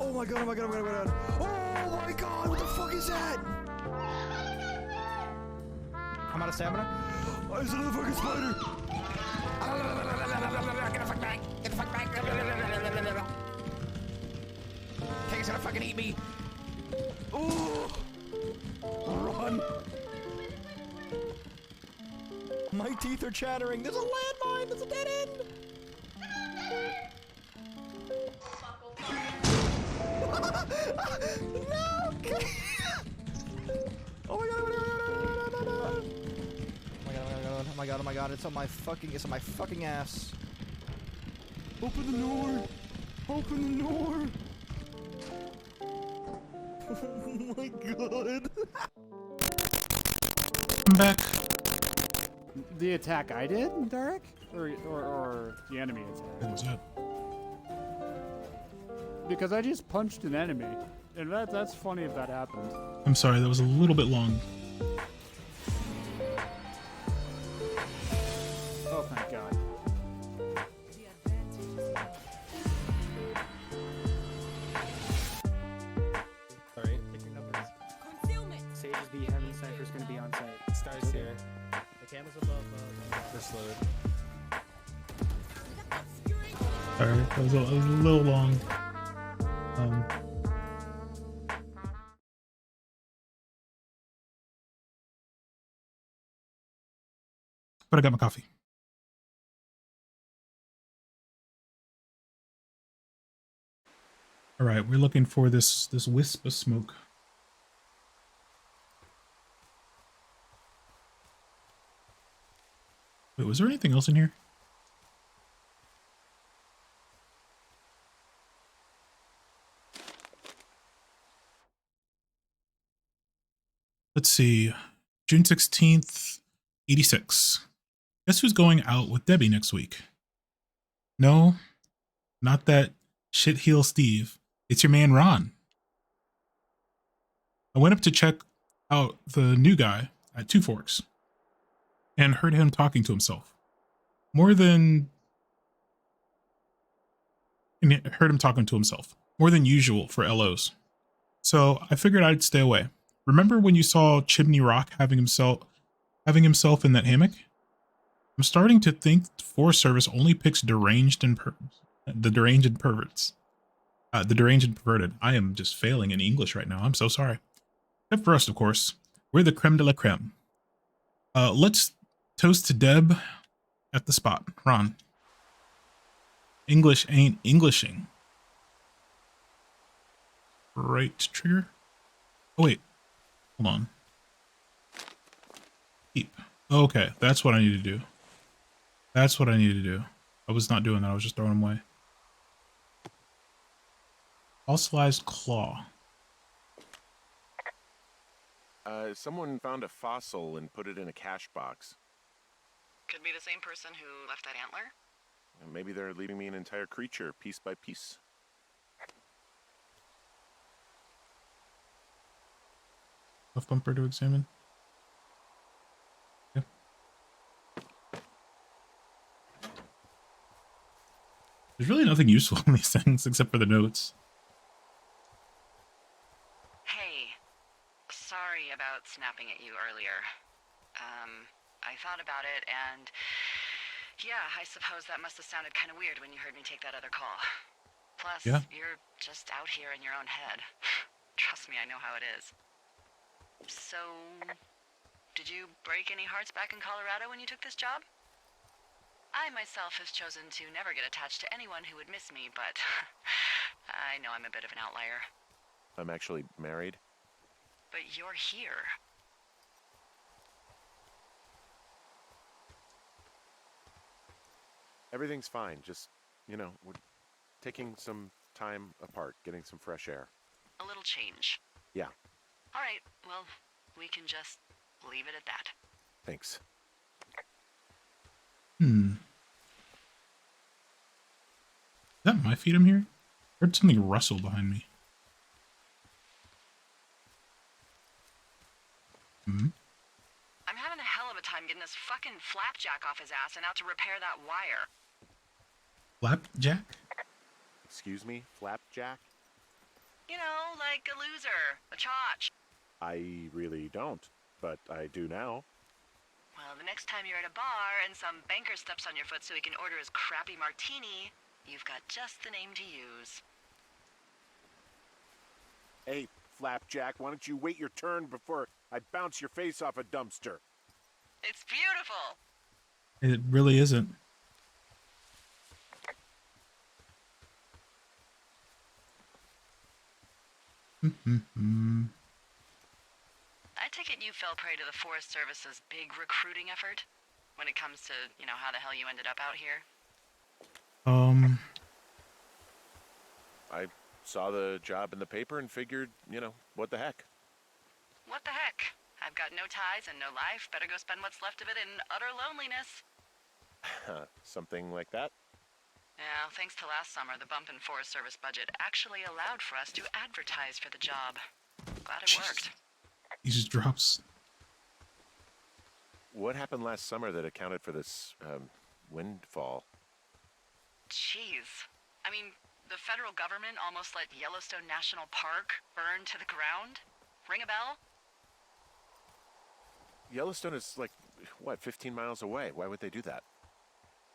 Oh my god, oh my god, oh my god, oh my god. Oh my god, what the fuck is that? I'm out of stamina. Oh, it's another fucking spider. Get the fuck back. Get the fuck back. King's gonna fucking eat me. Ooh. Run. My teeth are chattering. There's a landmine. There's a dead end. No, my god, oh my god, it's on my fucking ass. Open the door! Open the door! Oh my god. I'm back. The attack I did, Derek? Or the enemy attack? What was that? Because I just punched an enemy. And that's funny if that happened. I'm sorry, that was a little bit long. Oh, thank God. Alright. Pick your numbers. Concealment. Sages be Heaven Cypher's gonna be on site. Stars here. The camera's above this load. Sorry, that was a little long. But I got my coffee. All right, we're looking for this wisp of smoke. Wait, was there anything else in here? Let's see. June 16th, 86. Guess who's going out with Debbie next week? No, not that shitheel Steve. It's your man Ron. I went up to check out the new guy at Two Forks and heard him talking to himself. More than usual for LOs. So I figured I'd stay away. Remember when you saw Chimney Rock having himself in that hammock? I'm starting to think Forest Service only picks the deranged and perverted. I am just failing in English right now. I'm so sorry. Except for us, of course. We're the creme de la creme. Let's toast to Deb at the spot. Ron. English ain't Englishing. Right trigger? Oh, wait. Hold on. Keep. Okay, that's what I need to do. That's what I need to do. I was not doing that. I was just throwing them away. Fossilized claw. Someone found a fossil and put it in a cash box. Could be the same person who left that antler. Maybe they're leaving me an entire creature, piece by piece. Left bumper to examine. Yeah. There's really nothing useful in these things except for the notes. Hey, sorry about snapping at you earlier. I thought about it and yeah, I suppose that must have sounded kind of weird when you heard me take that other call. Plus, yeah. You're just out here in your own head. Trust me, I know how it is. So, did you break any hearts back in Colorado when you took this job? I myself have chosen to never get attached to anyone who would miss me, but I know I'm a bit of an outlier. I'm actually married. But you're here. Everything's fine. Just, we're taking some time apart, getting some fresh air. A little change. Yeah, All right, well, we can just leave it at that. thanks. Is that my feet I'm hearing? I heard something rustle behind me. I'm having a hell of a time getting this fucking flapjack off his ass and out to repair that wire. Flapjack? Excuse me, Flapjack? You know, like a loser, a chotch. I really don't, but I do now. Well, the next time you're at a bar and some banker steps on your foot so he can order his crappy martini, you've got just the name to use. Hey, Flapjack, why don't you wait your turn before I bounce your face off a dumpster? It's beautiful. It really isn't. I take it you fell prey to the Forest Service's big recruiting effort? when it comes to, how the hell you ended up out here? I saw the job in the paper and figured, what the heck. What the heck? I've got no ties and no life. Better go spend what's left of it in utter loneliness. Something like that? Yeah, thanks to last summer, the bump in Forest Service budget actually allowed for us to advertise for the job. Glad it worked. He just drops. What happened last summer that accounted for this, windfall? Jeez. I mean, the federal government almost let Yellowstone National Park burn to the ground? Ring a bell? Yellowstone is 15 miles away. Why would they do that?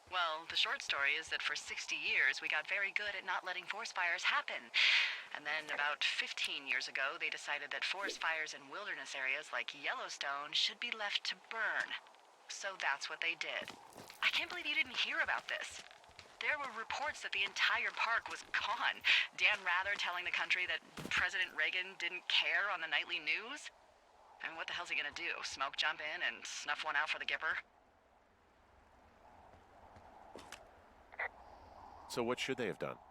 Well, the short story is that for 60 years, we got very good at not letting forest fires happen. And then about 15 years ago, they decided that forest fires in wilderness areas like Yellowstone should be left to burn. So that's what they did. I can't believe you didn't hear about this. There were reports that the entire park was gone. Dan Rather telling the country that President Reagan didn't care on the nightly news. I mean, what the hell's he gonna do? Smoke jump in and snuff one out for the Gipper? So what should they have done?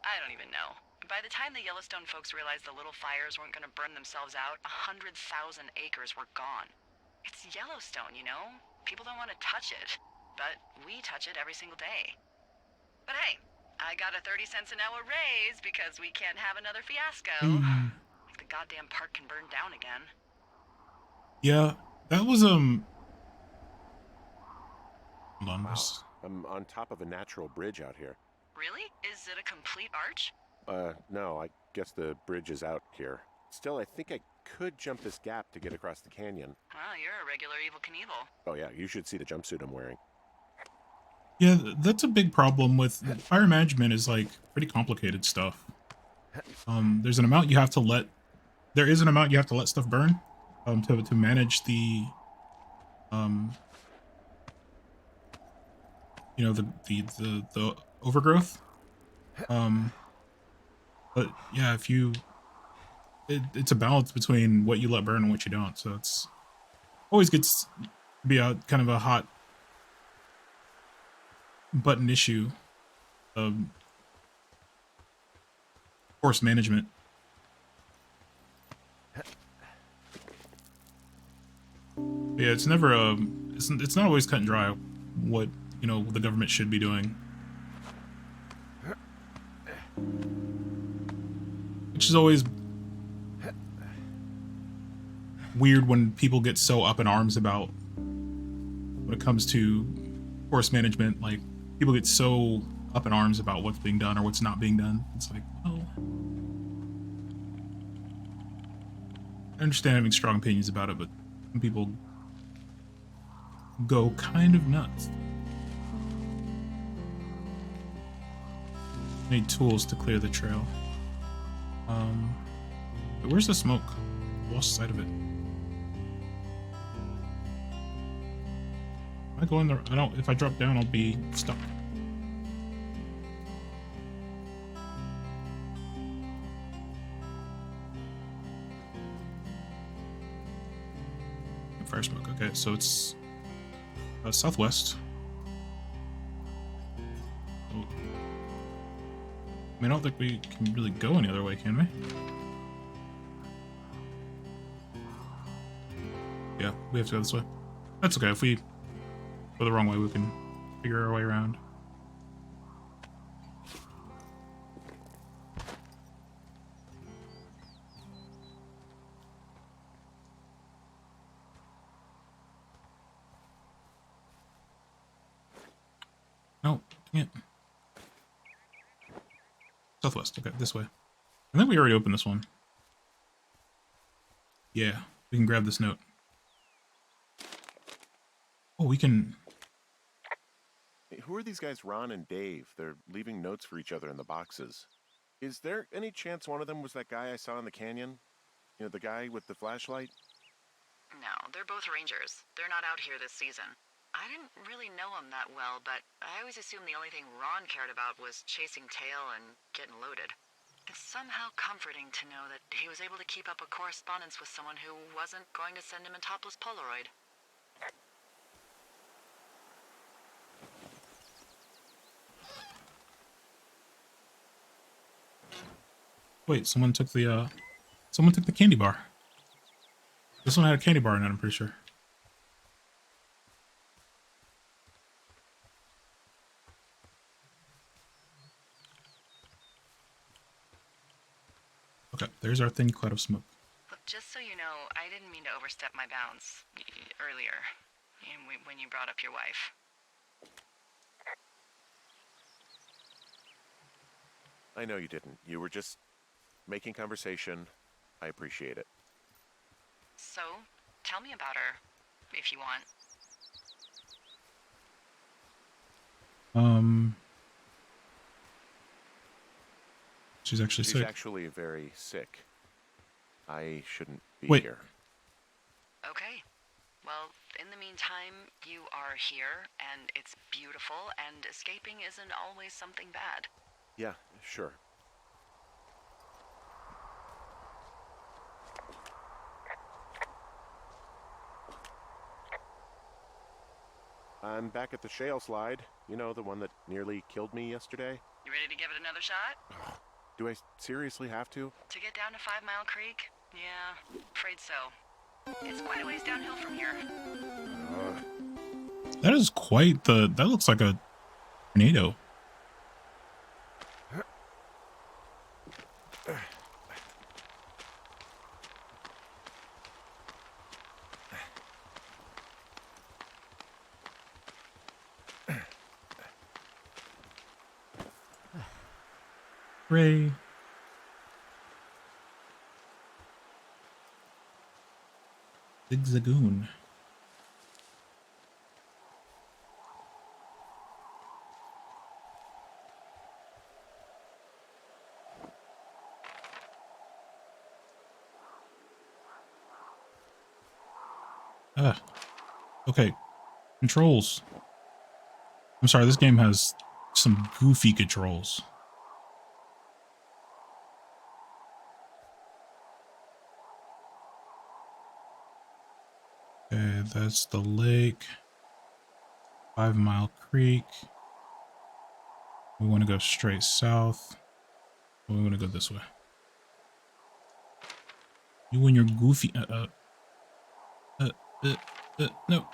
I don't even know. By the time the Yellowstone folks realized the little fires weren't gonna burn themselves out, 100,000 acres were gone. It's Yellowstone, People don't want to touch it. But we touch it every single day. But hey, I got a 30 cents an hour raise because we can't have another fiasco. The goddamn park can burn down again. Yeah, that was hold on. Wow. I'm on top of a natural bridge out here. Really? Is it a complete arch? No, I guess the bridge is out here. Still, I think I could jump this gap to get across the canyon. Well, you're a regular Evel Knievel. Oh yeah, you should see the jumpsuit I'm wearing. Yeah, that's a big problem with fire management is pretty complicated stuff. There's an amount you have to let stuff burn to manage the the overgrowth. But yeah, it's a balance between what you let burn and what you don't. So it's always gets to be a kind of a hot button issue of forest management. Yeah, it's never it's not always cut and dry what the government should be doing, which is always weird when people get so up in arms about when it comes to forest management. People get so up in arms about what's being done or what's not being done. It's well, I understand having strong opinions about it, but some people go kind of nuts. Need tools to clear the trail. But where's the smoke? Lost sight of it. If I go in there, if I drop down, I'll be stuck. Fire smoke. Okay, so it's southwest. Oh. I don't think we can really go any other way, can we? Yeah, we have to go this way. That's okay. If we go the wrong way, we can figure our way around. No, dang it. Southwest. Okay, this way. I think we already opened this one. Yeah, we can grab this note. Oh, we can... Hey, who are these guys, Ron and Dave? They're leaving notes for each other in the boxes. Is there any chance one of them was that guy I saw in the canyon? The guy with the flashlight? No, they're both rangers. They're not out here this season. I didn't really know him that well, but I always assumed the only thing Ron cared about was chasing tail and getting loaded. It's somehow comforting to know that he was able to keep up a correspondence with someone who wasn't going to send him a topless Polaroid. Wait, someone took the candy bar. This one had a candy bar in it, I'm pretty sure. Okay, there's our thin cloud of smoke. Look, just so you know, I didn't mean to overstep my bounds earlier when you brought up your wife. I know you didn't. You were just making conversation. I appreciate it. So, tell me about her, if you want. She's actually sick. She's actually very sick. I shouldn't be Wait. here. Okay. Well, in the meantime, you are here, and it's beautiful, and escaping isn't always something bad. Yeah, sure. I'm back at the shale slide. You know, the one that nearly killed me yesterday. You ready to give it another shot? Do I seriously have to? To get down to 5 Mile Creek? Yeah, afraid so. It's quite a ways downhill from here. That is quite the... That looks like a tornado. Ray. Zigzagoon. Okay. Controls. I'm sorry, this game has some goofy controls. Okay, that's the lake. 5 Mile Creek. We want to go straight south. We want to go this way. You and your goofy... no.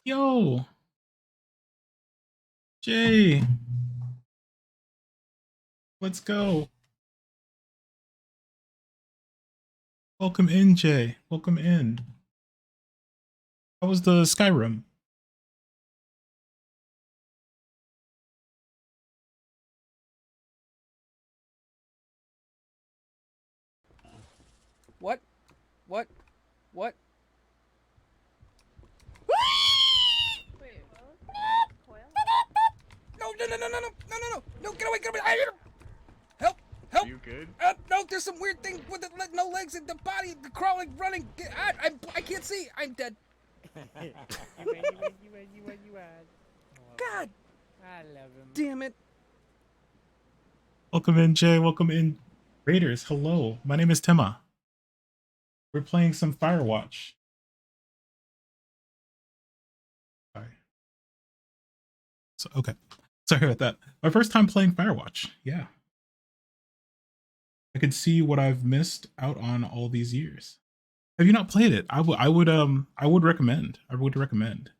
Yo, Jay, let's go. Welcome in, Jay. Welcome in. How was the Skyrim? What? What? What? No, no, no, no, no, no, no, no, no, no, get away, get away. Help, help. Are you good? No, there's some weird thing with the no legs and the body, the crawling, running. I can't see. I'm dead. You win. God. I love him. Damn it. Welcome in, Jay. Welcome in, Raiders. Hello, my name is Tema. We're playing some Firewatch. Sorry. So, okay. Sorry about that. My first time playing Firewatch. Yeah. I could see what I've missed out on all these years. Have you not played it? I would recommend. I would recommend.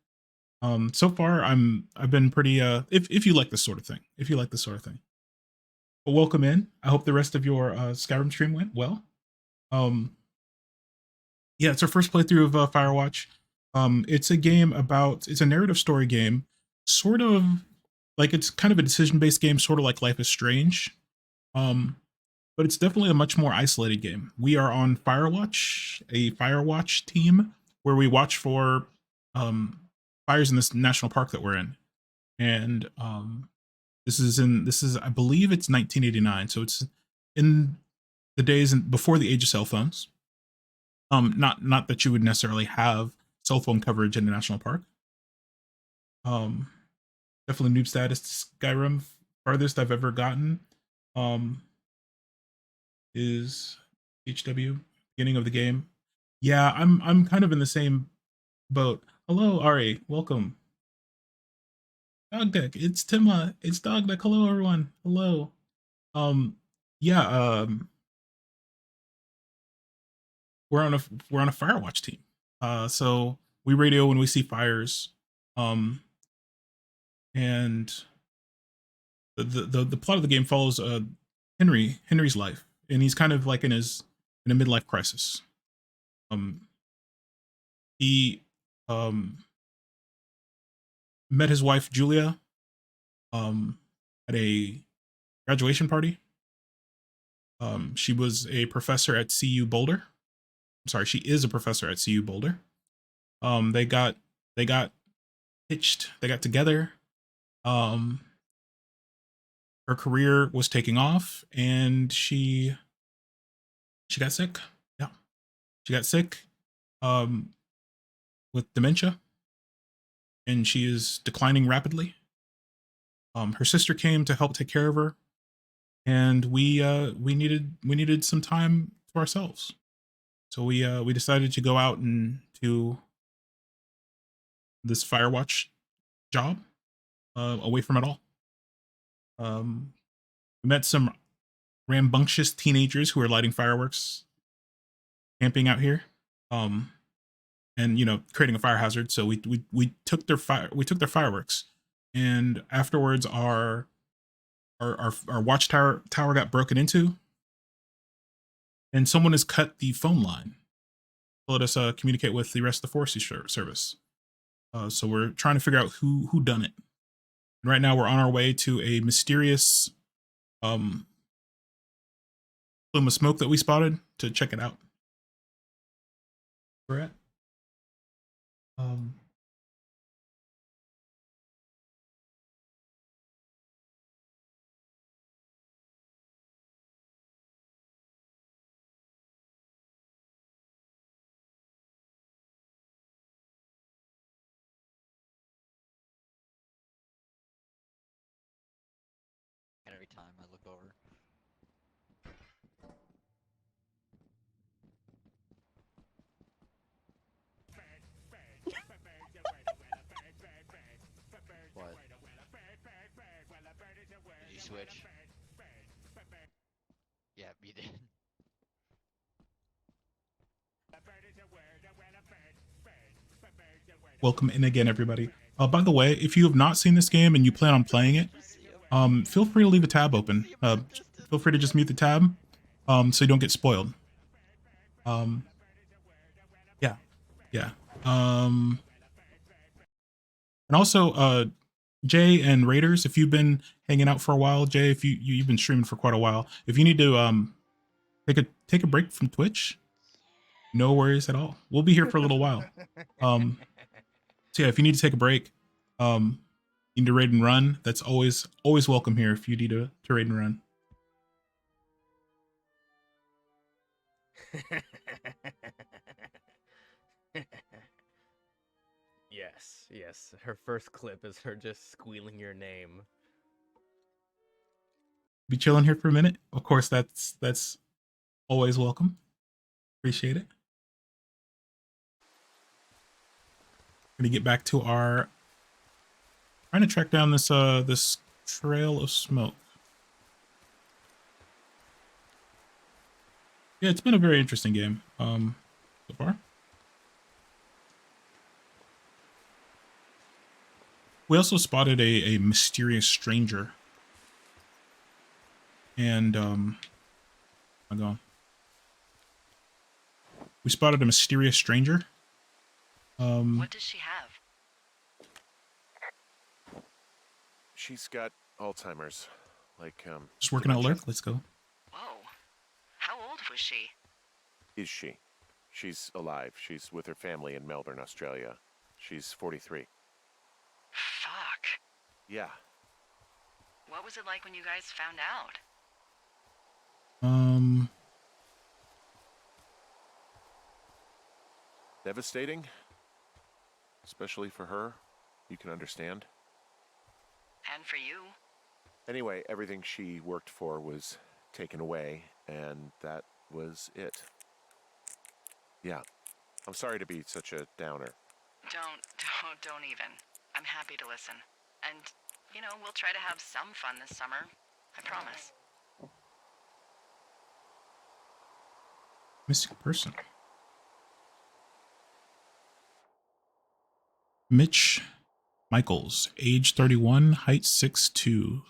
So far I've been pretty if you like this sort of thing. If you like this sort of thing. But welcome in. I hope the rest of your Skyrim stream went well. Yeah, it's our first playthrough of Firewatch. It's a game about, it's a narrative story game, sort of like, it's kind of a decision-based game, sort of like Life is Strange. But it's definitely a much more isolated game. We are on Firewatch, a Firewatch team, where we watch for fires in this national park that we're in, and this is I believe it's 1989, so it's in the days before the age of cell phones. Not that you would necessarily have cell phone coverage in a national park. Definitely noob status. Skyrim, farthest I've ever gotten, is HW, beginning of the game. Yeah, I'm kind of in the same boat. Hello, Ari, welcome. Dog Deck, it's Tima, it's Dog Deck. Hello, everyone. Hello. Yeah, we're on a Firewatch team. So we radio when we see fires. And the plot of the game follows Henry's life, and he's kind of like in a midlife crisis. He met his wife Julia at a graduation party. She was a professor at CU Boulder. I'm sorry, she is a professor at CU Boulder. They got hitched. They got together. Her career was taking off, and she got sick. Yeah, she got sick with dementia, and she is declining rapidly. Her sister came to help take care of her, and we needed some time to ourselves. So we decided to go out and to this Firewatch job, away from it all. We met some rambunctious teenagers who were lighting fireworks, camping out here, and creating a fire hazard. So we took their fireworks, and afterwards our watchtower got broken into, and someone has cut the phone line to let us communicate with the rest of the forestry service. So we're trying to figure out who done it. And right now we're on our way to a mysterious plume of smoke that we spotted to check it out. We're at Every time I look over. What? Did you switch? Yeah, you did. Welcome in again, everybody. By the way, if you have not seen this game and you plan on playing it, feel free to leave a tab open. Feel free to just mute the tab, so you don't get spoiled. Yeah. And also, Jay and Raiders, if you've been hanging out for a while, Jay, if you've been streaming for quite a while, if you need to take a break from Twitch, no worries at all. We'll be here for a little while. So yeah, if you need to take a break, you need to raid and run, that's always welcome here if you need to raid and run. Yes. Her first clip is her just squealing your name. Be chilling here for a minute. Of course, that's always welcome. Appreciate it. Gonna get back to our trying to track down this this trail of smoke. Yeah, it's been a very interesting game so far. We also spotted a mysterious stranger. And I'm going. We spotted a mysterious stranger. What does she have? She's got Alzheimer's. Like, just working out dementia. lurk. Let's go. Whoa. How old was she? Is she? She's alive. She's with her family in Melbourne, Australia. She's 43. Yeah. What was it like when you guys found out? Devastating. Especially for her. You can understand. And for you. Anyway, everything she worked for was taken away, and that was it. Yeah. I'm sorry to be such a downer. Don't even. I'm happy to listen. And, you know, we'll try to have some fun this summer. I promise. Missing person. Mitch Michaels, age 31, height 6'2",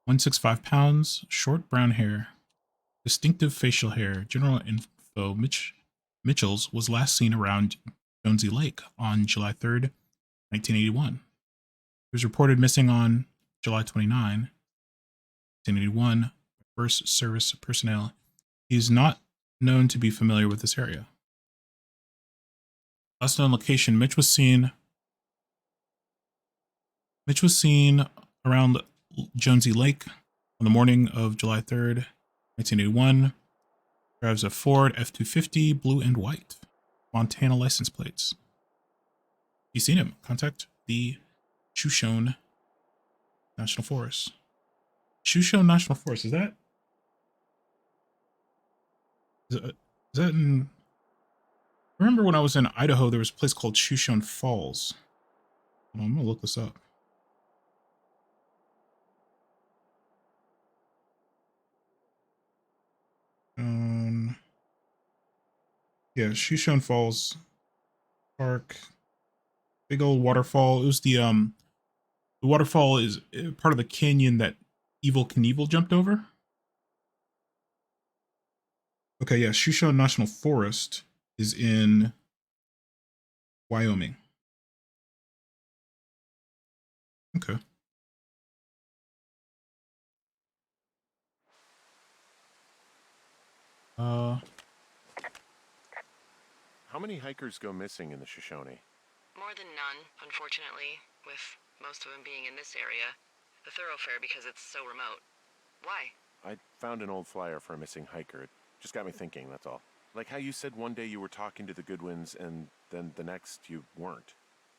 165 pounds, short brown hair, distinctive facial hair. General info: Mitchells was last seen around Jonesy Lake on July 3rd, 1981. He was reported missing on July 29, 1981, First Service personnel. He is not known to be familiar with this area. Last known location: Mitch was seen around Jonesy Lake on the morning of July 3rd, 1981. Drives a Ford F-250, blue and white, Montana license plates. You seen him? Contact the Shoshone National Forest. Shoshone National Forest, is that in... I remember when I was in Idaho, there was a place called Shoshone Falls. Well, I'm gonna look this up. Yeah, Shoshone Falls Park. Big old waterfall. It was the waterfall is part of the canyon that Evel Knievel jumped over. Okay, yeah, Shoshone National Forest is in Wyoming. Okay. How many hikers go missing in the Shoshone? More than none, unfortunately, with most of them being in this area. The thoroughfare because it's so remote. Why? I found an old flyer for a missing hiker. It just got me thinking, that's all. Like how you said one day you were talking to the Goodwins and then the next you weren't.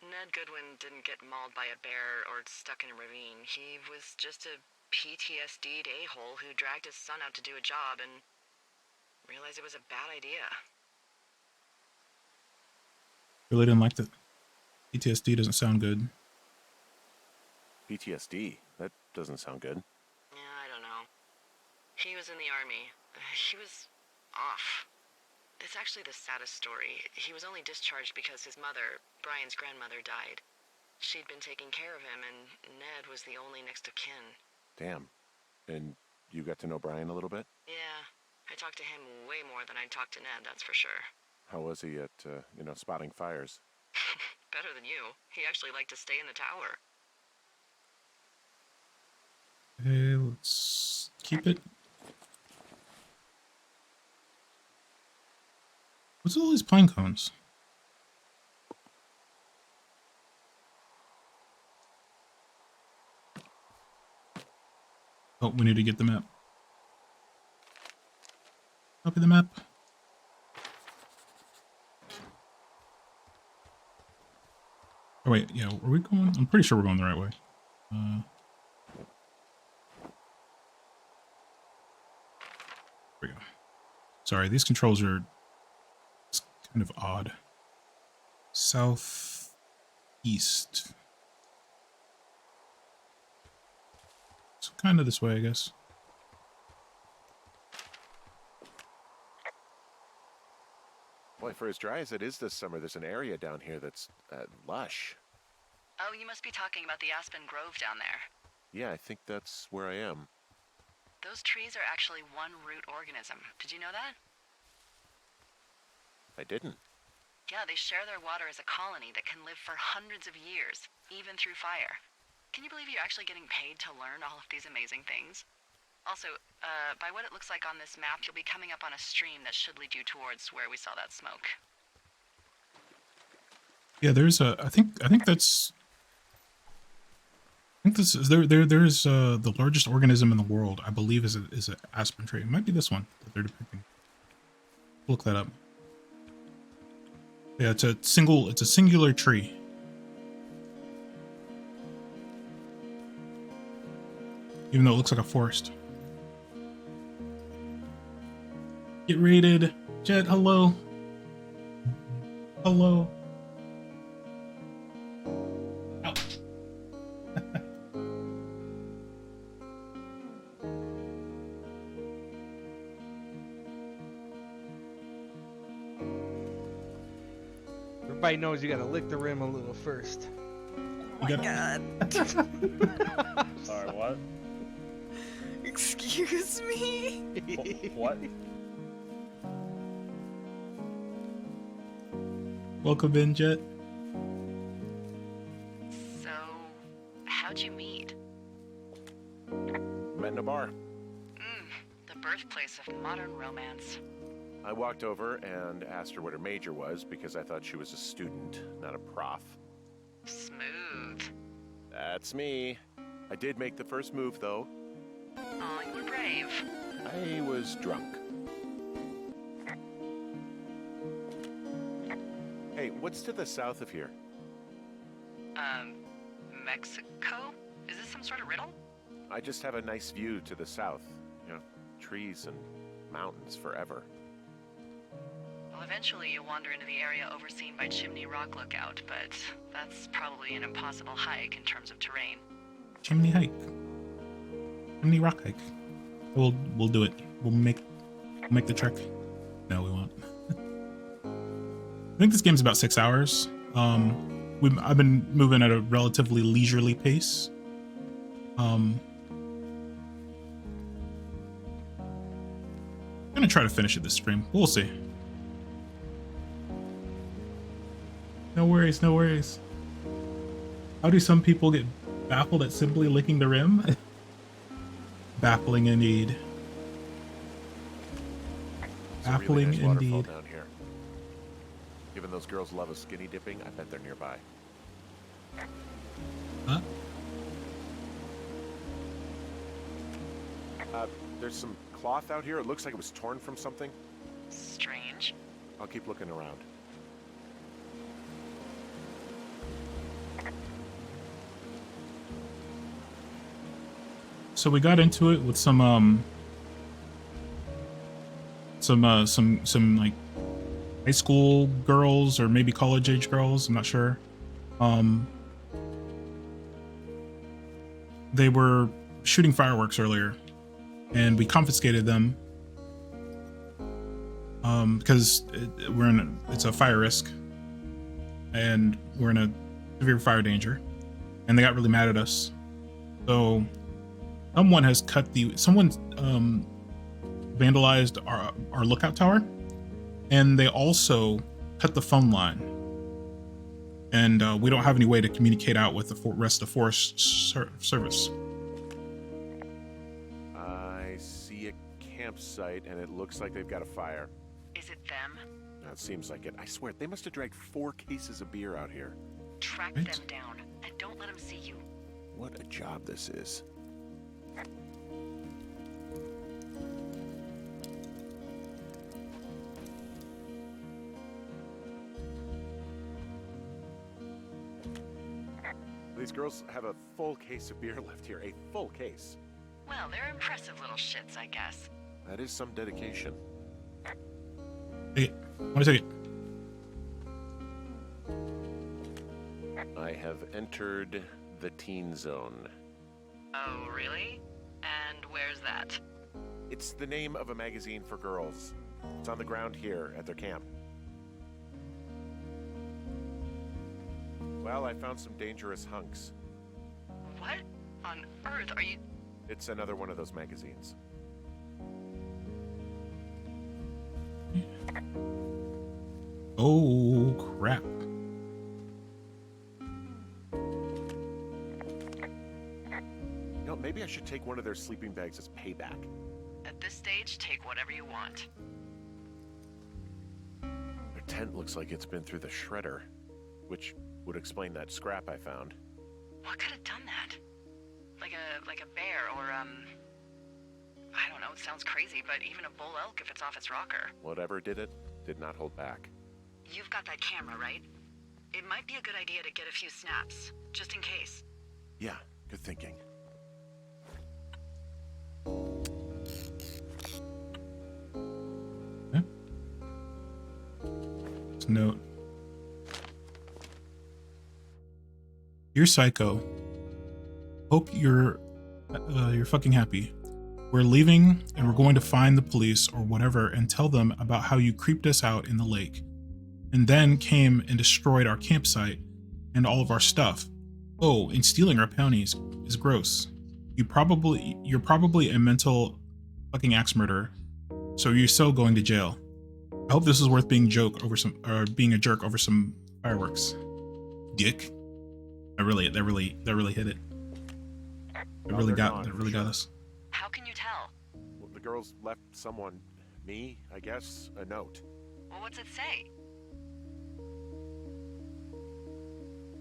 Ned Goodwin didn't get mauled by a bear or stuck in a ravine. He was just a PTSD'd a-hole who dragged his son out to do a job and realized it was a bad idea. Really didn't like that. PTSD doesn't sound good. PTSD? That doesn't sound good. Yeah, I don't know. He was in the army. He was off. It's actually the saddest story. He was only discharged because his mother, Brian's grandmother, died. She'd been taking care of him, and Ned was the only next of kin. Damn. And you got to know Brian a little bit? Yeah, I talked to him way more than I'd talked to Ned, that's for sure. How was he at, spotting fires? Better than you. He actually liked to stay in the tower. Okay, let's keep it. What's all these pine cones? Oh, we need to get the map. Copy the map. Oh wait, yeah, are we going? I'm pretty sure we're going the right way. Here we go. Sorry, these controls are kind of odd. Southeast. So kind of this way, I guess. Boy, for as dry as it is this summer, there's an area down here that's lush. Oh, you must be talking about the Aspen Grove down there. Yeah, I think that's where I am. Those trees are actually one root organism. Did you know that? I didn't. Yeah, they share their water as a colony that can live for hundreds of years, even through fire. Can you believe you're actually getting paid to learn all of these amazing things? Also, by what it looks like on this map, you'll be coming up on a stream that should lead you towards where we saw that smoke. Yeah, there's a. I think that's. think this is there's the largest organism in the world, I believe, is an aspen tree. It might be this one that they're depicting. Look that up. Yeah, it's a singular tree. Even though it looks like a forest. Get raided. Jet, hello. Hello. Ow. Everybody knows you gotta lick the rim a little first. Oh my god. Sorry, what? Excuse me? What? Welcome in, Jet. So, how'd you meet? Met in a bar. The birthplace of modern romance. I walked over and asked her what her major was because I thought she was a student, not a prof. Smooth. That's me. I did make the first move, though. Oh, you were brave. I was drunk. Hey, what's to the south of here? Mexico? Is this some sort of riddle? I just have a nice view to the south. You know, trees and mountains forever. Well, eventually you'll wander into the area overseen by Chimney Rock Lookout, but that's probably an impossible hike in terms of terrain. Chimney hike. Chimney rock hike. We'll do it. We'll make the trek. No, we won't. I think this game's about 6 hours. I've been moving at a relatively leisurely pace. I'm gonna try to finish it this stream. We'll see. No worries, no worries. How do some people get baffled at simply licking the rim? Baffling indeed. It's a really Baffling nice waterfall indeed. down here. Given those girls love a skinny dipping, I bet they're nearby. Huh? There's some cloth out here. It looks like it was torn from something. Strange. I'll keep looking around. So we got into it with some like high school girls or maybe college age girls, I'm not sure. They were shooting fireworks earlier and we confiscated them because it's a fire risk and we're in a severe fire danger, and they got really mad at us. So someone vandalized our lookout tower, and they also cut the phone line. And we don't have any way to communicate out with the rest of the forest service. I see a campsite, and it looks like they've got a fire. Is it them? That seems like it. I swear, they must have dragged 4 cases of beer out here. Track them down, and don't let them see you. What a job this is. These girls have a full case of beer left here. A full case. Well, they're impressive little shits, I guess. That is some dedication. Take it. Want to take it? I have entered the teen zone. Oh, really? And where's that? It's the name of a magazine for girls. It's on the ground here at their camp. Well, I found some dangerous hunks. What on earth are you... It's another one of those magazines. Oh, crap. You know, maybe I should take one of their sleeping bags as payback. At this stage, take whatever you want. Their tent looks like it's been through the shredder, which would explain that scrap I found. What could have done that? like a bear or I don't know, it sounds crazy, but even a bull elk if it's off its rocker. Whatever did it, did not hold back. You've got that camera, right? It might be a good idea to get a few snaps, just in case. Yeah, good thinking. Note. Dear Psycho, hope you're fucking happy. We're leaving and we're going to find the police or whatever and tell them about how you creeped us out in the lake and then came and destroyed our campsite and all of our stuff. Oh, and stealing our ponies is gross. You're probably a mental fucking axe murderer, so you're still going to jail. I hope this is worth being being a jerk over some fireworks. Dick. That really hit it. That really got us. How can you tell? Well, the girls left someone, me, I guess, a note. Well, what's it say?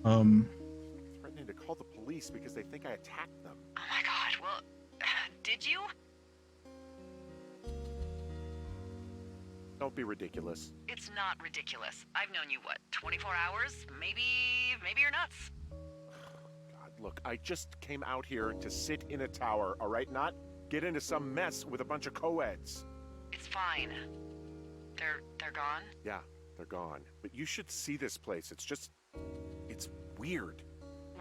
Threatening to call the police because they think I attacked them. Oh my god, well, did you? Don't be ridiculous. It's not ridiculous. I've known you, what, 24 hours? Maybe you're nuts. God, look, I just came out here to sit in a tower, all right? Not get into some mess with a bunch of co-eds. It's fine. They're gone? Yeah, they're gone. But you should see this place. It's weird.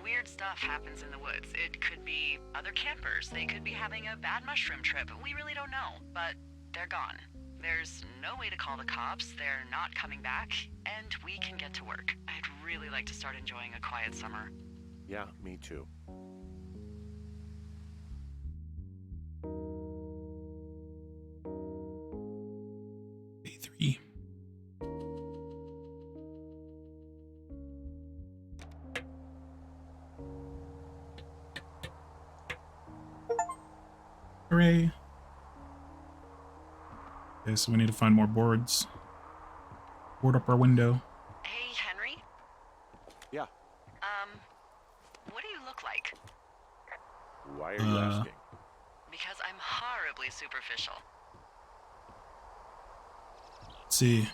Weird stuff happens in the woods. It could be other campers. They could be having a bad mushroom trip. We really don't know, but they're gone. There's no way to call the cops. They're not coming back, and we can get to work. I'd really like to start enjoying a quiet summer. Yeah, me too. Day 3. Hooray. Okay, so we need to find more boards. Board up our window. Hey, Henry? Yeah. What do you look like? Why are you asking? Because I'm horribly superficial. Let's see.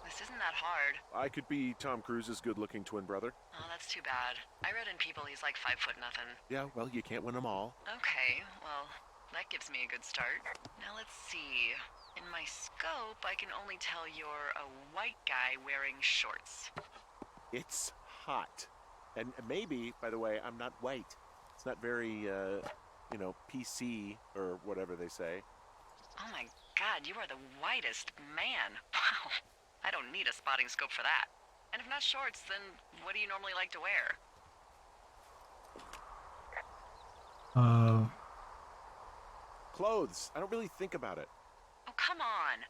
This isn't that hard. I could be Tom Cruise's good-looking twin brother. Oh, that's too bad. I read in People he's like 5 foot nothing. Yeah, well, you can't win them all. Okay, well, that gives me a good start. Now let's see. In my scope, I can only tell you're a white guy wearing shorts. It's hot. And maybe, by the way, I'm not white. It's not very, PC or whatever they say. Oh my god, you are the whitest man. Wow. I don't need a spotting scope for that. And if not shorts, then what do you normally like to wear? Clothes. I don't really think about it. Oh, come on.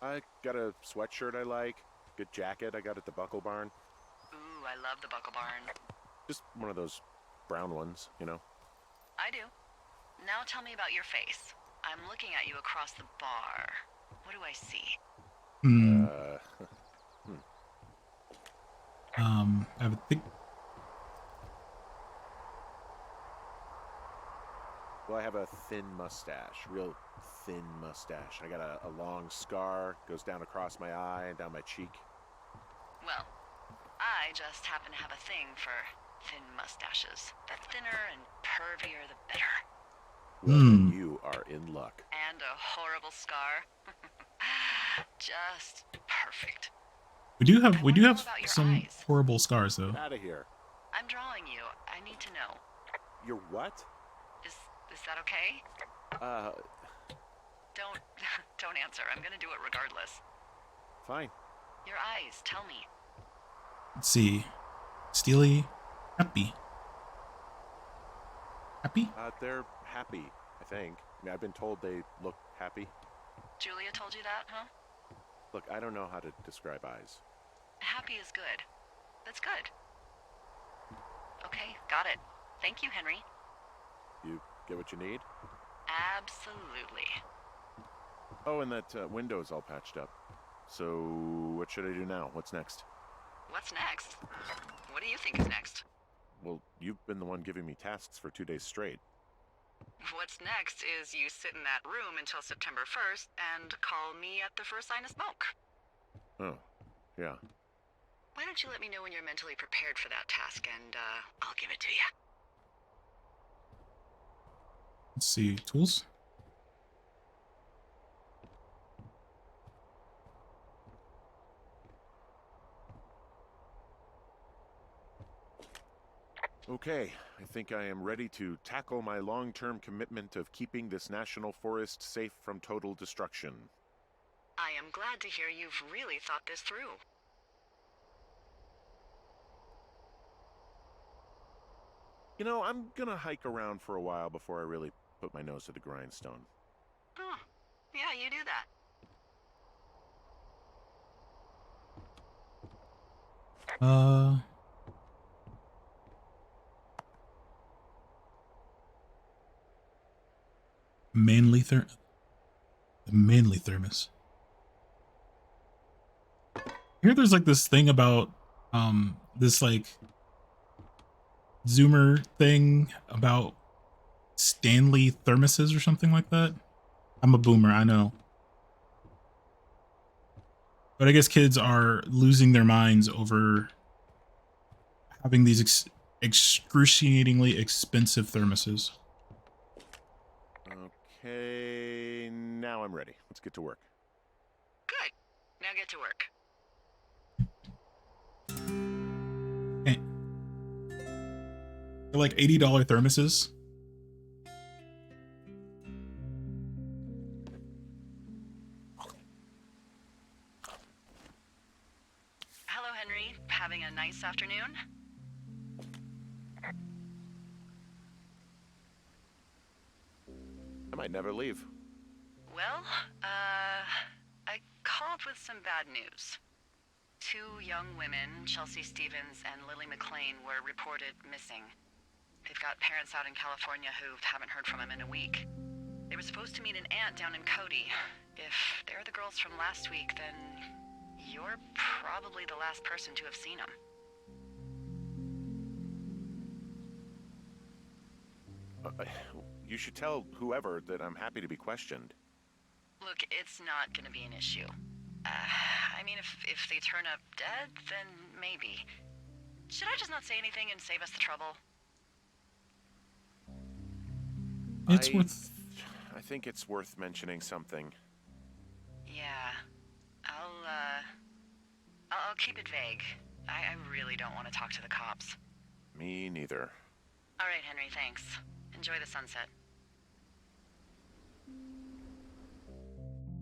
I got a sweatshirt I like. Good jacket I got at the Buckle Barn. Ooh, I love the Buckle Barn. Just one of those brown ones, you know? I do. Now tell me about your face. I'm looking at you across the bar. What do I see? I have a thick. Well, I have a thin mustache, real thin mustache. I got a long scar, goes down across my eye and down my cheek. Well, I just happen to have a thing for thin mustaches. The thinner and pervier, the better. Well, then you are in luck. And a horrible scar. Just perfect. We do have some horrible scars though. Out of here. I'm drawing you. I need to know. You're what? Is that okay? Don't answer. I'm gonna do it regardless. Fine. Your eyes, tell me. Let's see. Steely, happy. Happy? They're happy, I think. I mean, I've been told they look happy. Julia told you that, huh? Look, I don't know how to describe eyes. Happy is good. That's good. Okay, got it. Thank you, Henry. You get what you need? Absolutely. Oh, and that window's all patched up. So, what should I do now? What's next? What's next? What do you think is next? Well, you've been the one giving me tasks for 2 days straight. What's next is you sit in that room until September 1st and call me at the first sign of smoke. Oh, yeah. Why don't you let me know when you're mentally prepared for that task, and I'll give it to you. Let's see. Tools. Okay, I think I am ready to tackle my long-term commitment of keeping this national forest safe from total destruction. I am glad to hear you've really thought this through. You know, I'm gonna hike around for a while before I really put my nose to the grindstone. Oh, yeah, you do that. Manly thermos. Here there's like this thing about this like Zoomer thing about Stanley thermoses or something like that. I'm a boomer, I know. But I guess kids are losing their minds over having these excruciatingly expensive thermoses. Okay, now I'm ready. Let's get to work. Good. Now get to work. Hey. They're like $80 thermoses. Hello, Henry. Having a nice afternoon? I might never leave. Well, I called with some bad news. 2 young women, Chelsea Stevens and Lily McLean, were reported missing. They've got parents out in California who haven't heard from them in a week. They were supposed to meet an aunt down in Cody. If they're the girls from last week, then you're probably the last person to have seen them. You should tell whoever that I'm happy to be questioned. Look, it's not gonna be an issue. I mean, if they turn up dead, then maybe. Should I just not say anything and save us the trouble? I think it's worth mentioning something. Yeah. I'll keep it vague. I really don't want to talk to the cops. Me neither. All right, Henry, thanks. Enjoy the sunset.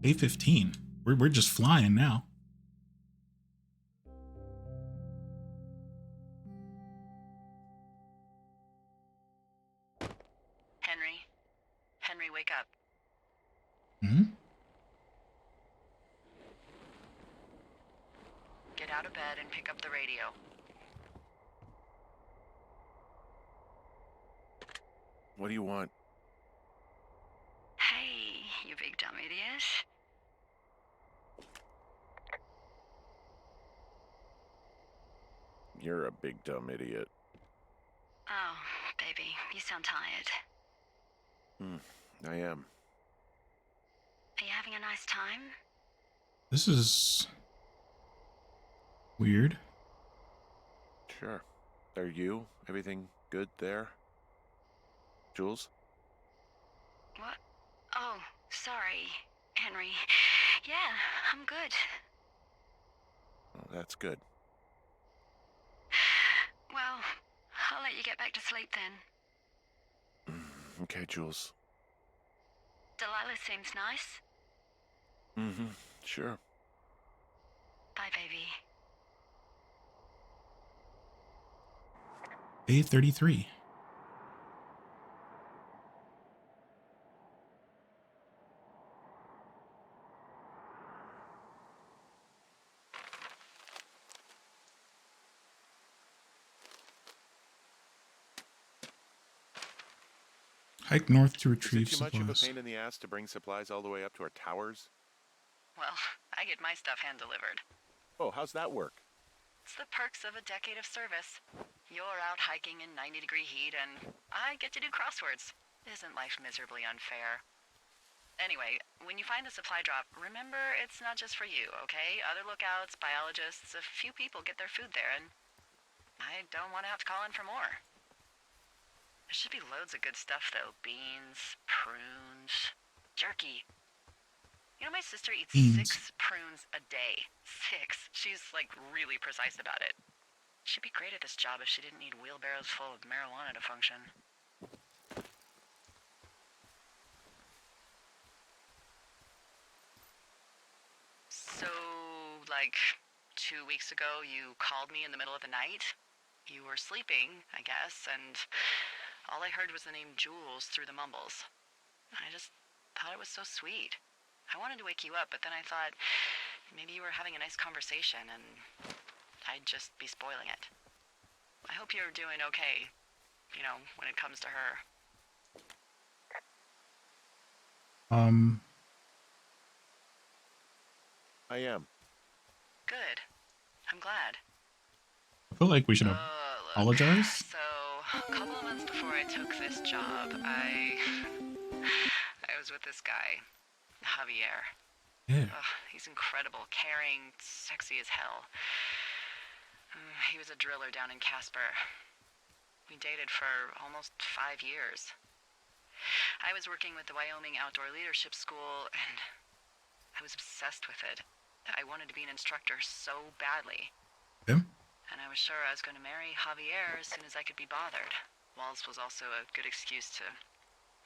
Day 15. We're just flying now. Henry, wake up. Hmm? Get out of bed and pick up the radio. What do you want? Hey, you big dumb idiot. You're a big dumb idiot. Oh, baby, you sound tired. I am. Are you having a nice time? This is weird. Sure. Are you? Everything good there? Jules? What? Oh, sorry, Henry. Yeah, I'm good. Oh, that's good. Well, I'll let you get back to sleep then. Okay, Jules. Delilah seems nice. Mm-hmm. Sure. Bye, baby. Day 33. Hike north to retrieve Is it too much of a supplies. pain in the ass to bring supplies all the way up to our towers? Well, I get my stuff hand-delivered. Oh, how's that work? It's the perks of a decade of service. You're out hiking in 90-degree heat, and I get to do crosswords. Isn't life miserably unfair? Anyway, when you find the supply drop, remember it's not just for you, okay? Other lookouts, biologists, a few people get their food there, and I don't want to have to call in for more. There should be loads of good stuff, though. Beans, prunes, jerky. You know, my sister eats 6 prunes a day. 6. She's, like, really precise about it. She'd be great at this job if she didn't need wheelbarrows full of marijuana to function. So, like, 2 weeks ago, you called me in the middle of the night? You were sleeping, I guess, and all I heard was the name Jules through the mumbles. I just thought it was so sweet. I wanted to wake you up, but then I thought maybe you were having a nice conversation and I'd just be spoiling it. I hope you're doing okay, you know, when it comes to her. I am. Good. I'm glad. I feel like we should apologize. So, a couple of months before I took this job, I was with this guy, Javier. Yeah. He's incredible, caring, sexy as hell. He was a driller down in Casper. We dated for almost 5 years. I was working with the Wyoming Outdoor Leadership School, and I was obsessed with it. I wanted to be an instructor so badly. Yeah. And I was sure I was going to marry Javier as soon as I could be bothered. Walls was also a good excuse to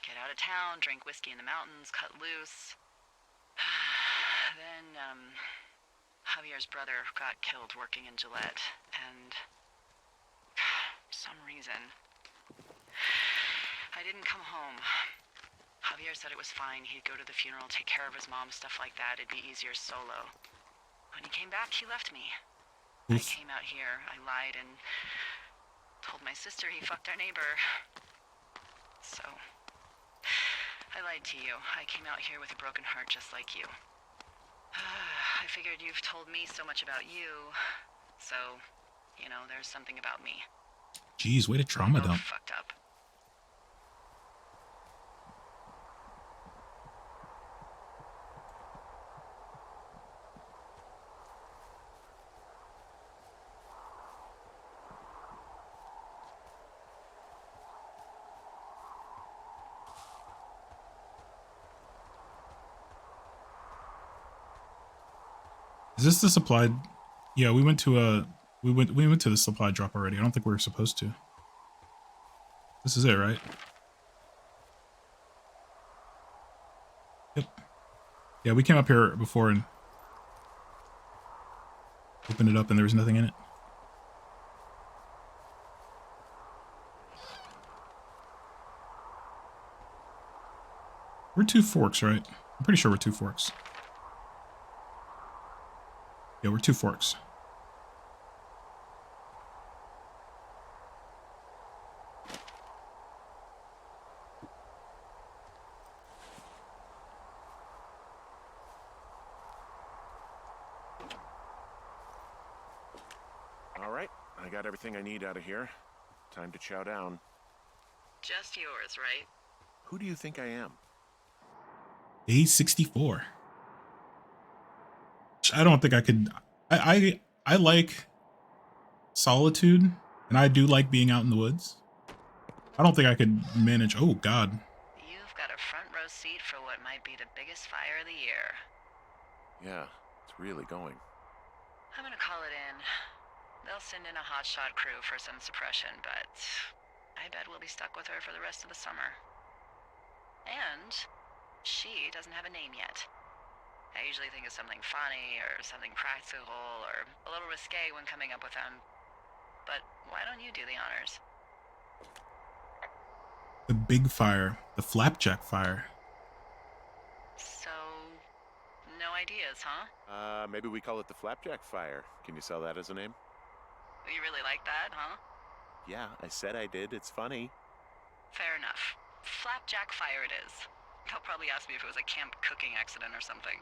get out of town, drink whiskey in the mountains, cut loose. Then, Javier's brother got killed working in Gillette, and for some reason, I didn't come home. Javier said it was fine. He'd go to the funeral, take care of his mom, stuff like that. It'd be easier solo. When he came back, he left me. I came out here, I lied, and told my sister he fucked our neighbor. So, I lied to you. I came out here with a broken heart just like you. I figured you've told me so much about you, so, you know, there's something about me. Jeez, way to trauma dump. Fucked up. Is this the supply? Yeah, we went to the supply drop already. I don't think we were supposed to. This is it, right? Yep. Yeah, we came up here before and opened it up and there was nothing in it. We're 2 forks, right? I'm pretty sure we're 2 forks. Yeah, we're 2 forks. All right, I got everything I need out of here. Time to chow down. Just yours, right? Who do you think I am? Day 64. I don't think I could. I like solitude, and I do like being out in the woods. I don't think I could manage. Oh God. You've got a front row seat for what might be the biggest fire of the year. Yeah, it's really going. I'm gonna call it in. They'll send in a hotshot crew for some suppression, but I bet we'll be stuck with her for the rest of the summer. And she doesn't have a name yet. I usually think of something funny or something practical or a little risque when coming up with them. But why don't you do the honors? The big fire. The flapjack fire. So, no ideas, huh? Maybe we call it the Flapjack Fire. Can you sell that as a name? You really like that, huh? Yeah, I said I did. It's funny. Fair enough. Flapjack fire it is. They'll probably ask me if it was a camp cooking accident or something.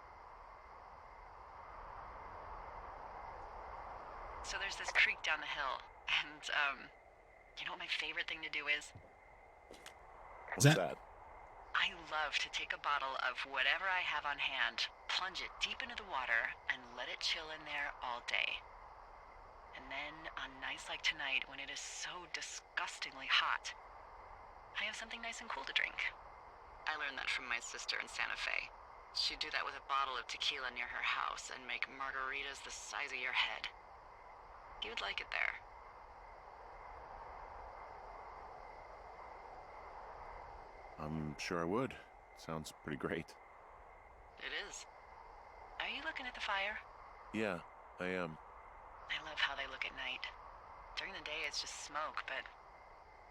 So there's this creek down the hill, and, you know what my favorite thing to do is? What's that? I love to take a bottle of whatever I have on hand, plunge it deep into the water, and let it chill in there all day. And then, on nights like tonight, when it is so disgustingly hot, I have something nice and cool to drink. I learned that from my sister in Santa Fe. She'd do that with a bottle of tequila near her house and make margaritas the size of your head. You'd like it there. I'm sure I would. Sounds pretty great. It is. Are you looking at the fire? Yeah, I am. I love how they look at night. During the day, it's just smoke, but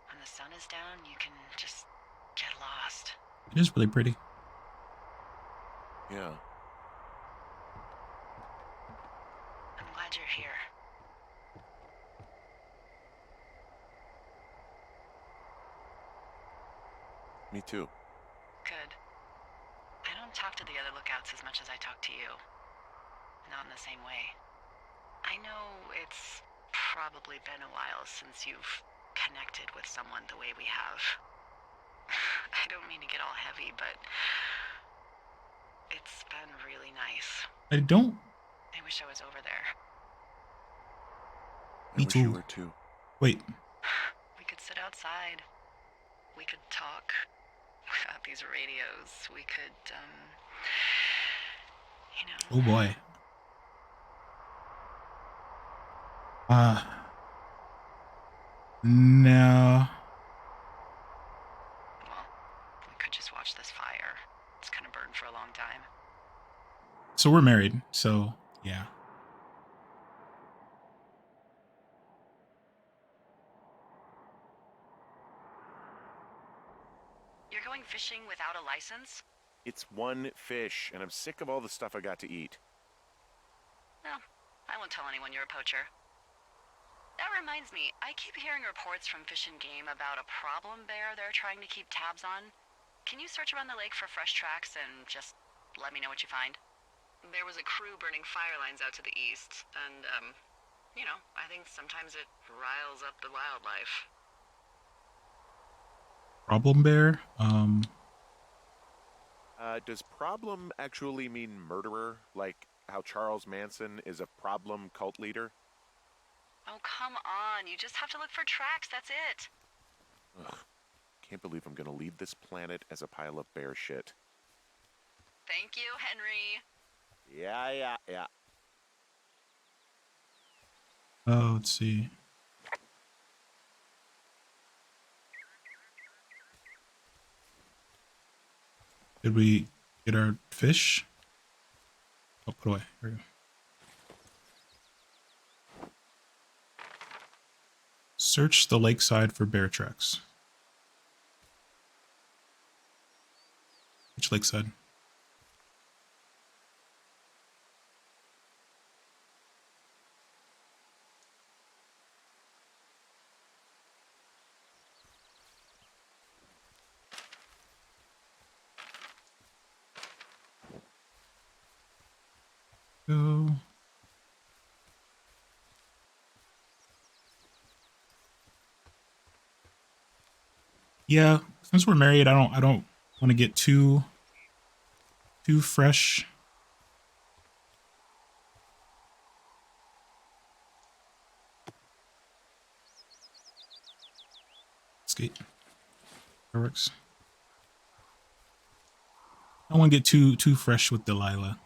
when the sun is down, you can just get lost. It is really pretty. Yeah. I'm glad you're here. Me too. Good. I don't talk to the other lookouts as much as I talk to you. Not in the same way. I know it's probably been a while since you've connected with someone the way we have. I don't mean to get all heavy, but it's been really nice. I don't. I wish I was over there. I wish you too. were too. Wait. We could sit outside. We could talk without these radios. We could, you know. Oh boy. No. Well, we could just watch this fire. It's gonna burn for a long time. So we're married, so yeah. You're going fishing without a license? It's one fish, and I'm sick of all the stuff I got to eat. No, I won't tell anyone you're a poacher. That reminds me, I keep hearing reports from Fish and Game about a problem bear they're trying to keep tabs on. Can you search around the lake for fresh tracks and just let me know what you find? There was a crew burning fire lines out to the east, and, you know, I think sometimes it riles up the wildlife. Problem bear? Does problem actually mean murderer? Like how Charles Manson is a problem cult leader? Oh, come on. You just have to look for tracks, that's it. Ugh. Can't believe I'm gonna leave this planet as a pile of bear shit. Thank you, Henry. Yeah. Oh, let's see. Did we get our fish? Oh, put away. Here we go. Search the lakeside for bear tracks. Which lakeside? Go. Yeah, since we're married, I don't want to get too fresh. Skate. That works. I don't want to get too fresh with Delilah.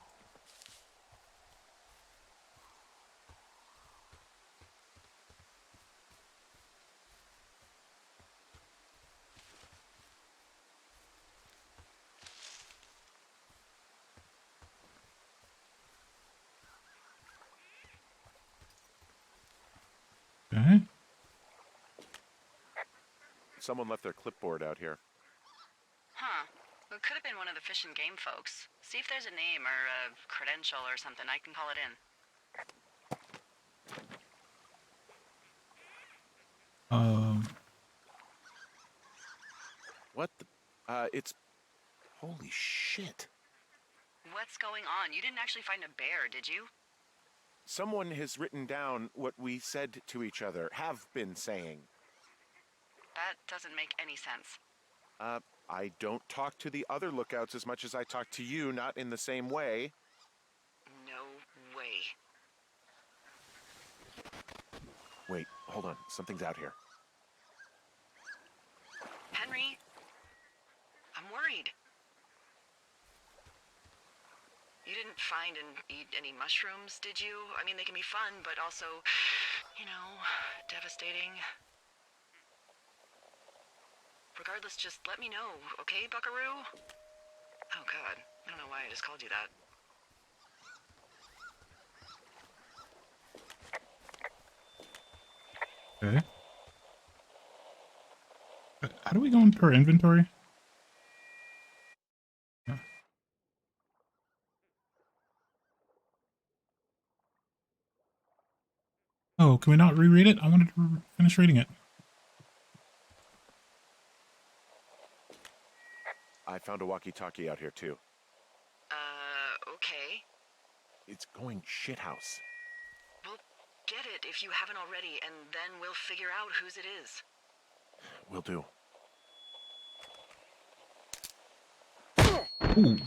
Okay. Someone left their clipboard out here. Huh. It could have been one of the Fish and Game folks. See if there's a name or a credential or something. I can call it in. What the? It's... Holy shit. What's going on? You didn't actually find a bear, did you? Someone has written down what we said to each other, have been saying. That doesn't make any sense. I don't talk to the other lookouts as much as I talk to you, not in the same way. No way. Wait, hold on. Something's out here. Henry, I'm worried. You didn't find and eat any mushrooms, did you? I mean, they can be fun, but also, you know, devastating. Regardless, just let me know, okay, Buckaroo? Oh, God. I don't know why I just called you that. Okay. How do we go into our inventory? Oh, can we not reread it? I wanted to finish reading it. I found a walkie-talkie out here, too. Okay. It's going shithouse. Well, get it if you haven't already, and then we'll figure out whose it is. Will do. Ooh.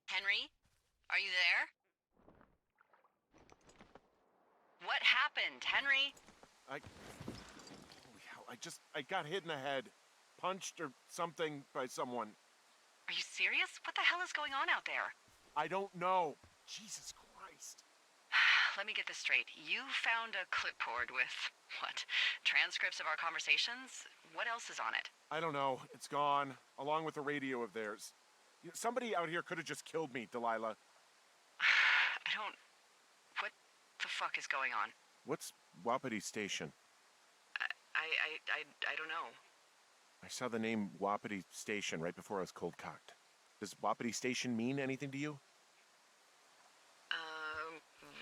Henry, are you there? What happened, Henry? Holy hell, I got hit in the head. Punched or something by someone. Are you serious? What the hell is going on out there? I don't know. Jesus Christ. Let me get this straight. You found a clipboard with, what, transcripts of our conversations? What else is on it? I don't know. It's gone, along with the radio of theirs. Somebody out here could have just killed me, Delilah. What the fuck is going on? What's Wapiti Station? I don't know. I saw the name Wapiti Station right before I was cold-cocked. Does Wapiti Station mean anything to you?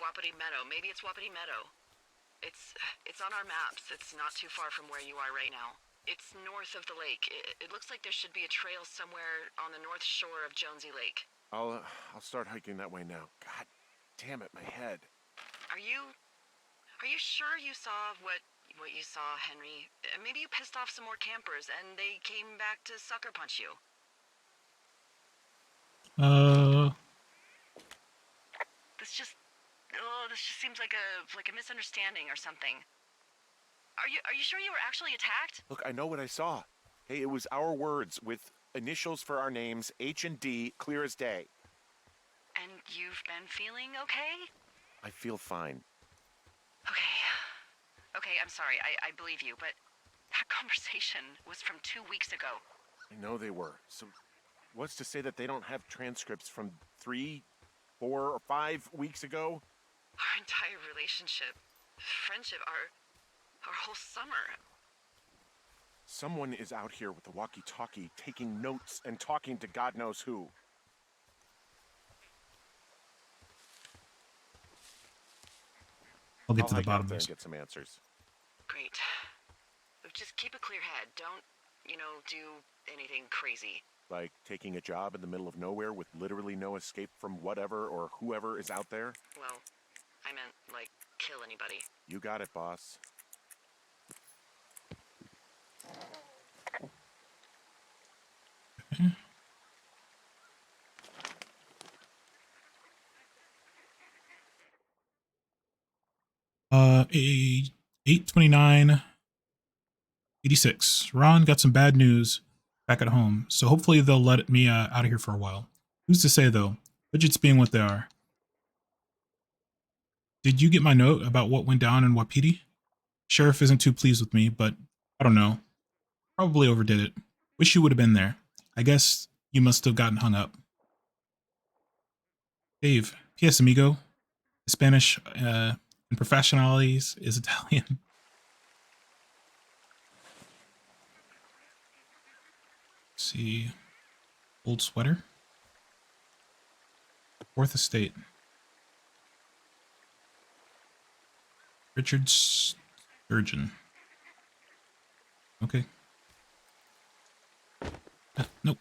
Wapiti Meadow. Maybe it's Wapiti Meadow. It's on our maps. It's not too far from where you are right now. It's north of the lake. It looks like there should be a trail somewhere on the north shore of Jonesy Lake. I'll start hiking that way now. God damn it, my head. Are you sure you saw what you saw, Henry? Maybe you pissed off some more campers and they came back to sucker punch you. This just seems like a misunderstanding or something. Are you sure you were actually attacked? Look, I know what I saw. Hey, it was our words with initials for our names, H and D, clear as day. And you've been feeling okay? I feel fine. Okay, I'm sorry. I believe you, but that conversation was from 2 weeks ago. I know they were. So what's to say that they don't have transcripts from 3, 4, or 5 weeks ago? Our entire relationship, friendship, our whole summer. Someone is out here with a walkie-talkie taking notes and talking to God knows who. I'll get to the hike bottom out of there this. and get some answers. Great. Just keep a clear head. Don't, do anything crazy. Like taking a job in the middle of nowhere with literally no escape from whatever or whoever is out there? Well, I meant, kill anybody. You got it, boss. 8:29:86. Ron got some bad news back at home, so hopefully they'll let me out of here for a while. Who's to say though? Budgets being what they are. Did you get my note about what went down in Wapiti? Sheriff isn't too pleased with me, but I don't know. Probably overdid it. Wish you would have been there. I guess you must have gotten hung up. Dave, P.S. amigo. Spanish and professionales is Italian. Let's see. Old sweater. Fourth Estate. Richard Sturgeon. Okay. Nope.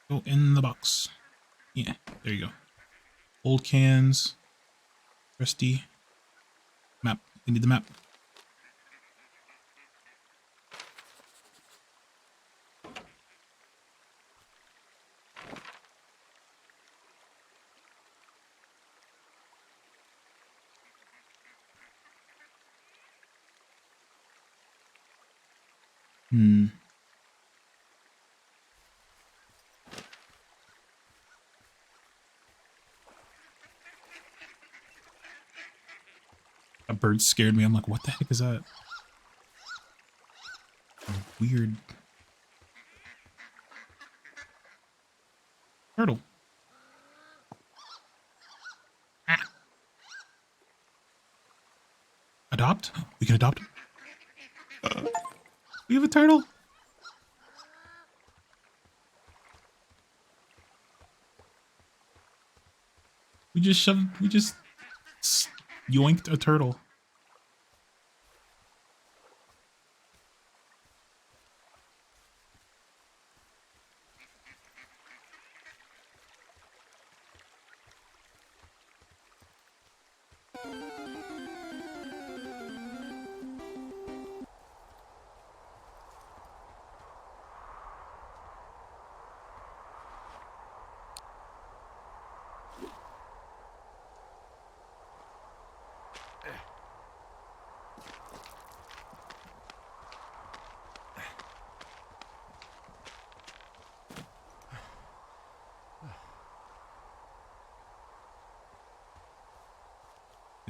Go in the box. Yeah, there you go. Old cans. Rusty. Map. We need the map. Hmm. A bird scared me. I'm like, what the heck is that? Weird. Turtle. Ah. Adopt? We can adopt him? We have a turtle? We just yoinked a turtle.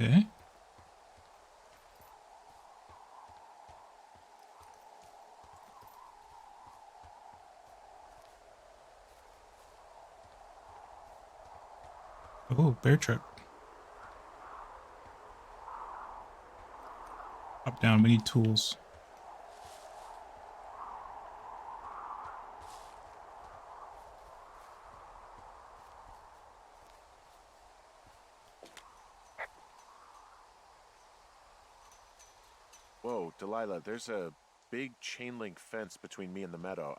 Okay. Oh, bear trap. Up, down. We need tools. Whoa, Delilah, there's a big chain link fence between me and the meadow.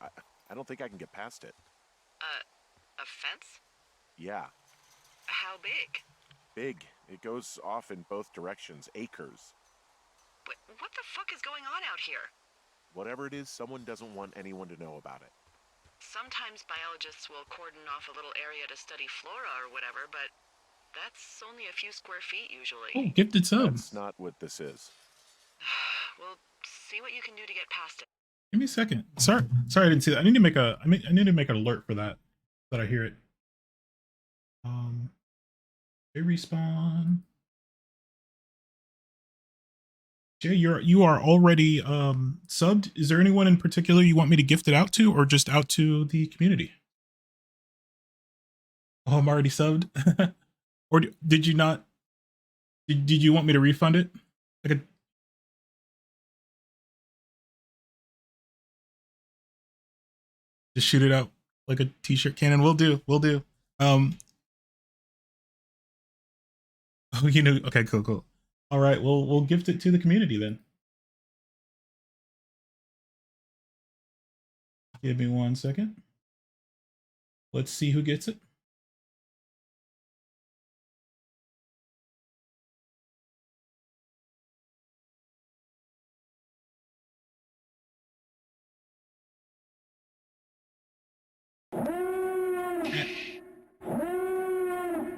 I don't think I can get past it. A fence? Yeah, How big? big. It goes off in both directions, acres. What the fuck is going on out here? Whatever it is, someone doesn't want anyone to know about it. Sometimes biologists will cordon off a little area to study flora or whatever, but that's only a few square feet usually. Oh, gifted sub. That's not what this is. We'll see what you can do to get past it. Give me a second. Sorry, I didn't see that. I need to make a. I need to make an alert for that. So that I hear it. They respawn. Jay, you are already subbed. Is there anyone in particular you want me to gift it out to, or just out to the community? Oh, I'm already subbed. Or did you not? Did you want me to refund it? Like a, just shoot it out like a t-shirt cannon. We'll do. Oh, you know. Okay, cool. All right, we'll gift it to the community then. Give me 1 second. Let's see who gets it.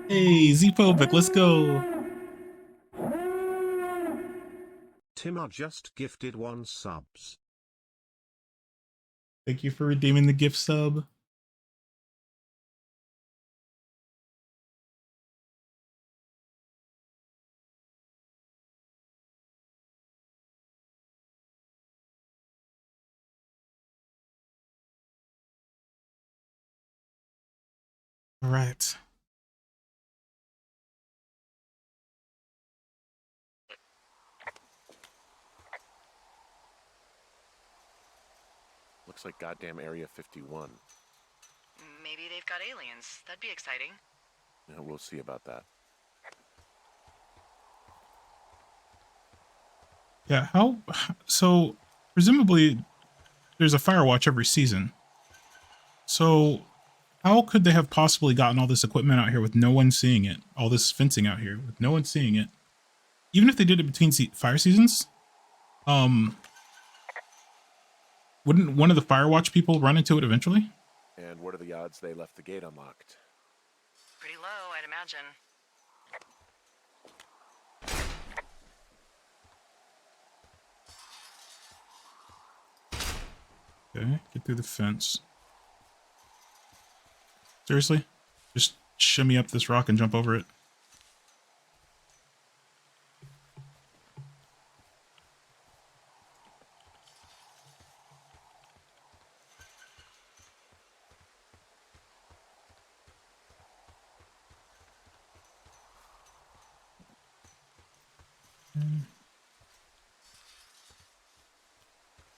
Hey, Z-Phobic, let's go. Timar just gifted 1 subs. Thank you for redeeming the gift sub. All right. Looks like goddamn Area 51. Maybe they've got aliens. That'd be exciting. Yeah, we'll see about that. Yeah, how? So, presumably, there's a Firewatch every season. So, How could they have possibly gotten all this equipment out here with no one seeing it? All this fencing out here with no one seeing it? Even if they did it between fire seasons, wouldn't one of the Firewatch people run into it eventually? And what are the odds they left the gate unlocked? Pretty low, I'd imagine. Okay, get through the fence. Seriously? Just shimmy up this rock and jump over it.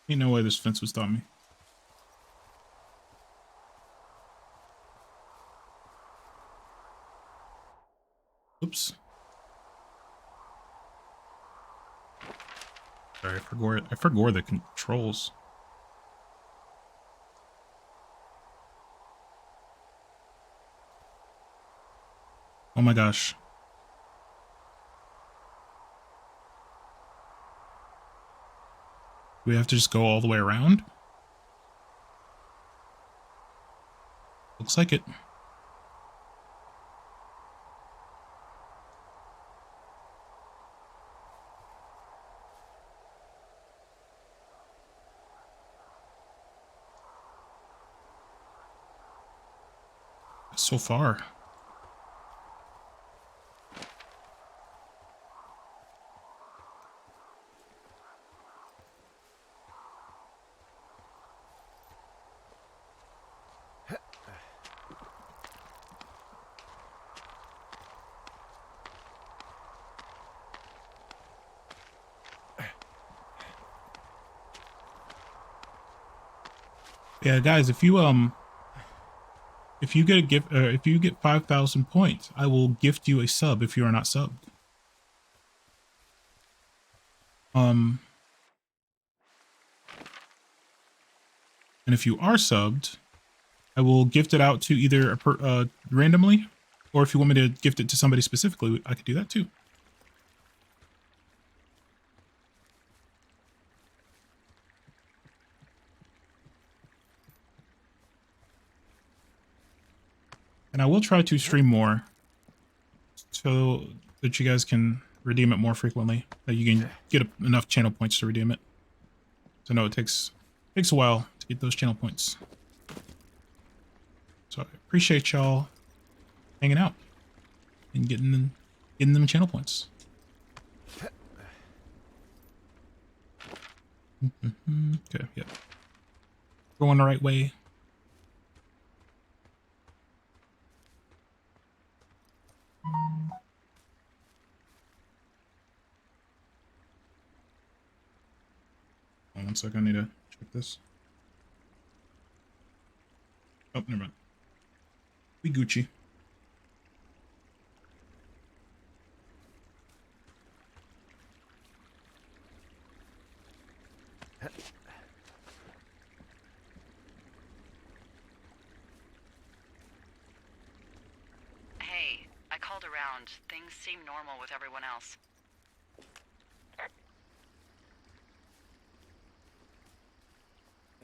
Ain't no way this fence would stop me. Oops. Sorry, I forgot the controls. Oh my gosh. Do we have to just go all the way around? Looks like it. So far. Yeah, guys, if you get a gift, if you get 5,000 points, I will gift you a sub if you are not subbed. And if you are subbed, I will gift it out to either randomly, or if you want me to gift it to somebody specifically, I could do that too. And I will try to stream more so that you guys can redeem it more frequently, that you can get enough channel points to redeem it. So no, it takes a while to get those channel points. So I appreciate y'all hanging out and getting them channel points. Okay, yeah. Going the right way. Hold on 1 second, I need to check this. Oh, never mind. We Gucci. Hey, I called around. Things seem normal with everyone else.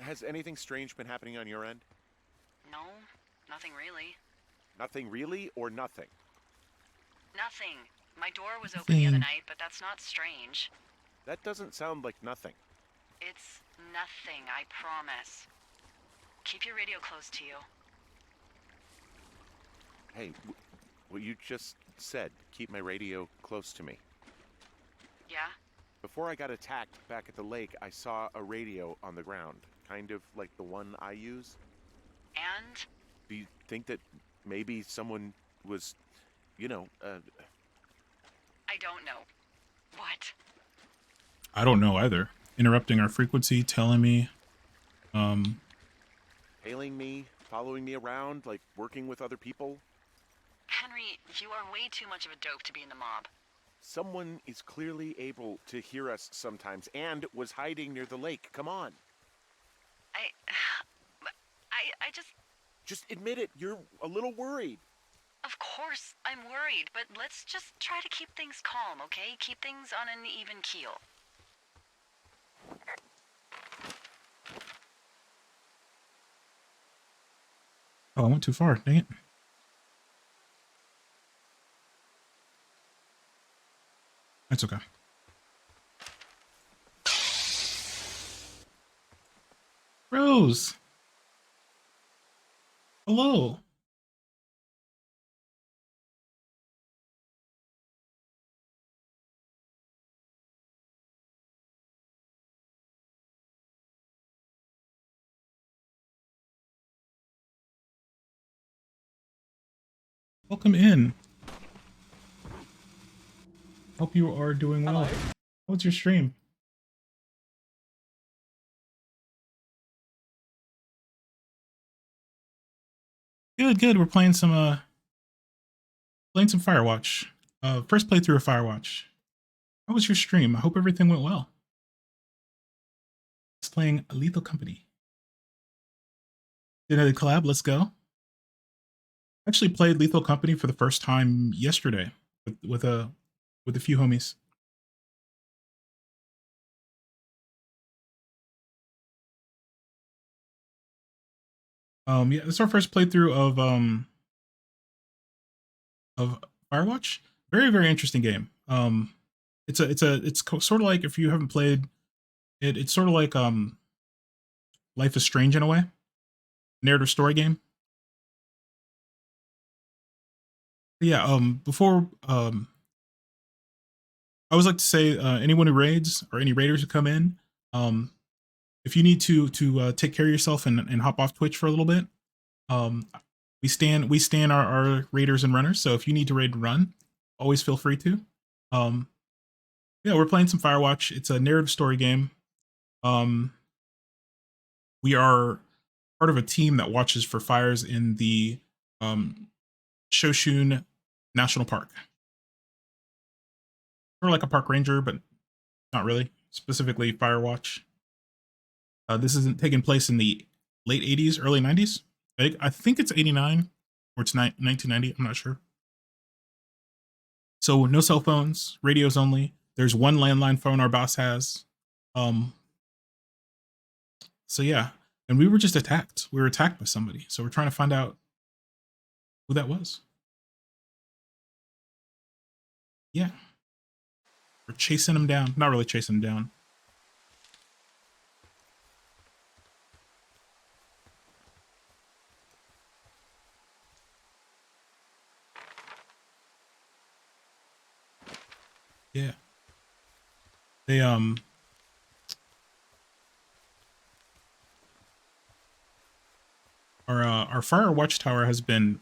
Has anything strange been happening on your end? No, nothing really. Nothing really, or nothing? Nothing. My door was open the other Nothing. night, but that's not strange. That doesn't sound like nothing. It's nothing, I promise. Keep your radio close to you. Hey, what you just said, keep my radio close to me. Yeah? Before I got attacked back at the lake, I saw a radio on the ground, kind of like the one I use. And? Do you think that maybe someone was, you know, I don't know. What? I don't know either. Interrupting our frequency, telling me, hailing me, following me around, like working with other people? Henry, you are way too much of a dope to be in the mob. Someone is clearly able to hear us sometimes and was hiding near the lake. Come on. I just... Just admit it. You're a little worried. Of course, I'm worried, but let's just try to keep things calm, okay? Keep things on an even keel. Oh, I went too far. Dang it. That's okay. Rose. Hello. Welcome in. Hope you are doing well. What's your stream? Good, good. We're playing some Firewatch. First playthrough of Firewatch. How was your stream? I hope everything went well. It's playing Lethal Company. Did a collab? Let's go. Actually played Lethal Company for the first time yesterday with a few homies. Yeah, it's our first playthrough of Firewatch. Very, very interesting game. It's sort of like, if you haven't played it, it's sort of like Life is Strange in a way. Narrative story game. Yeah, before I always like to say, anyone who raids or any raiders who come in, if you need to take care of yourself and hop off Twitch for a little bit, we stand our raiders and runners. So if you need to raid and run, always feel free to. Yeah, we're playing some Firewatch. It's a narrative story game. We are part of a team that watches for fires in the Shoshone National Park. We're like a park ranger, but not really. Specifically Firewatch. This isn't taking place in the late 80s, early 90s. I think it's 89 or it's 1990. I'm not sure. So no cell phones, radios only. There's one landline phone our boss has. So yeah, and we were just attacked. We were attacked by somebody. So we're trying to find out who that was. Yeah. We're chasing him down. Not really chasing him down. Yeah. They our fire watchtower has been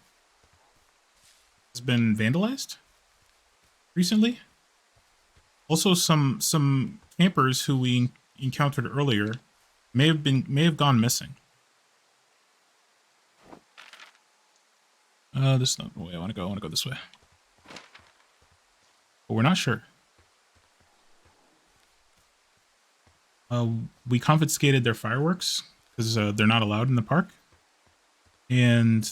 vandalized recently. Also, some campers who we encountered earlier may have gone missing. This is not the way I want to go. I want to go this way, but we're not sure. We confiscated their fireworks because they're not allowed in the park, and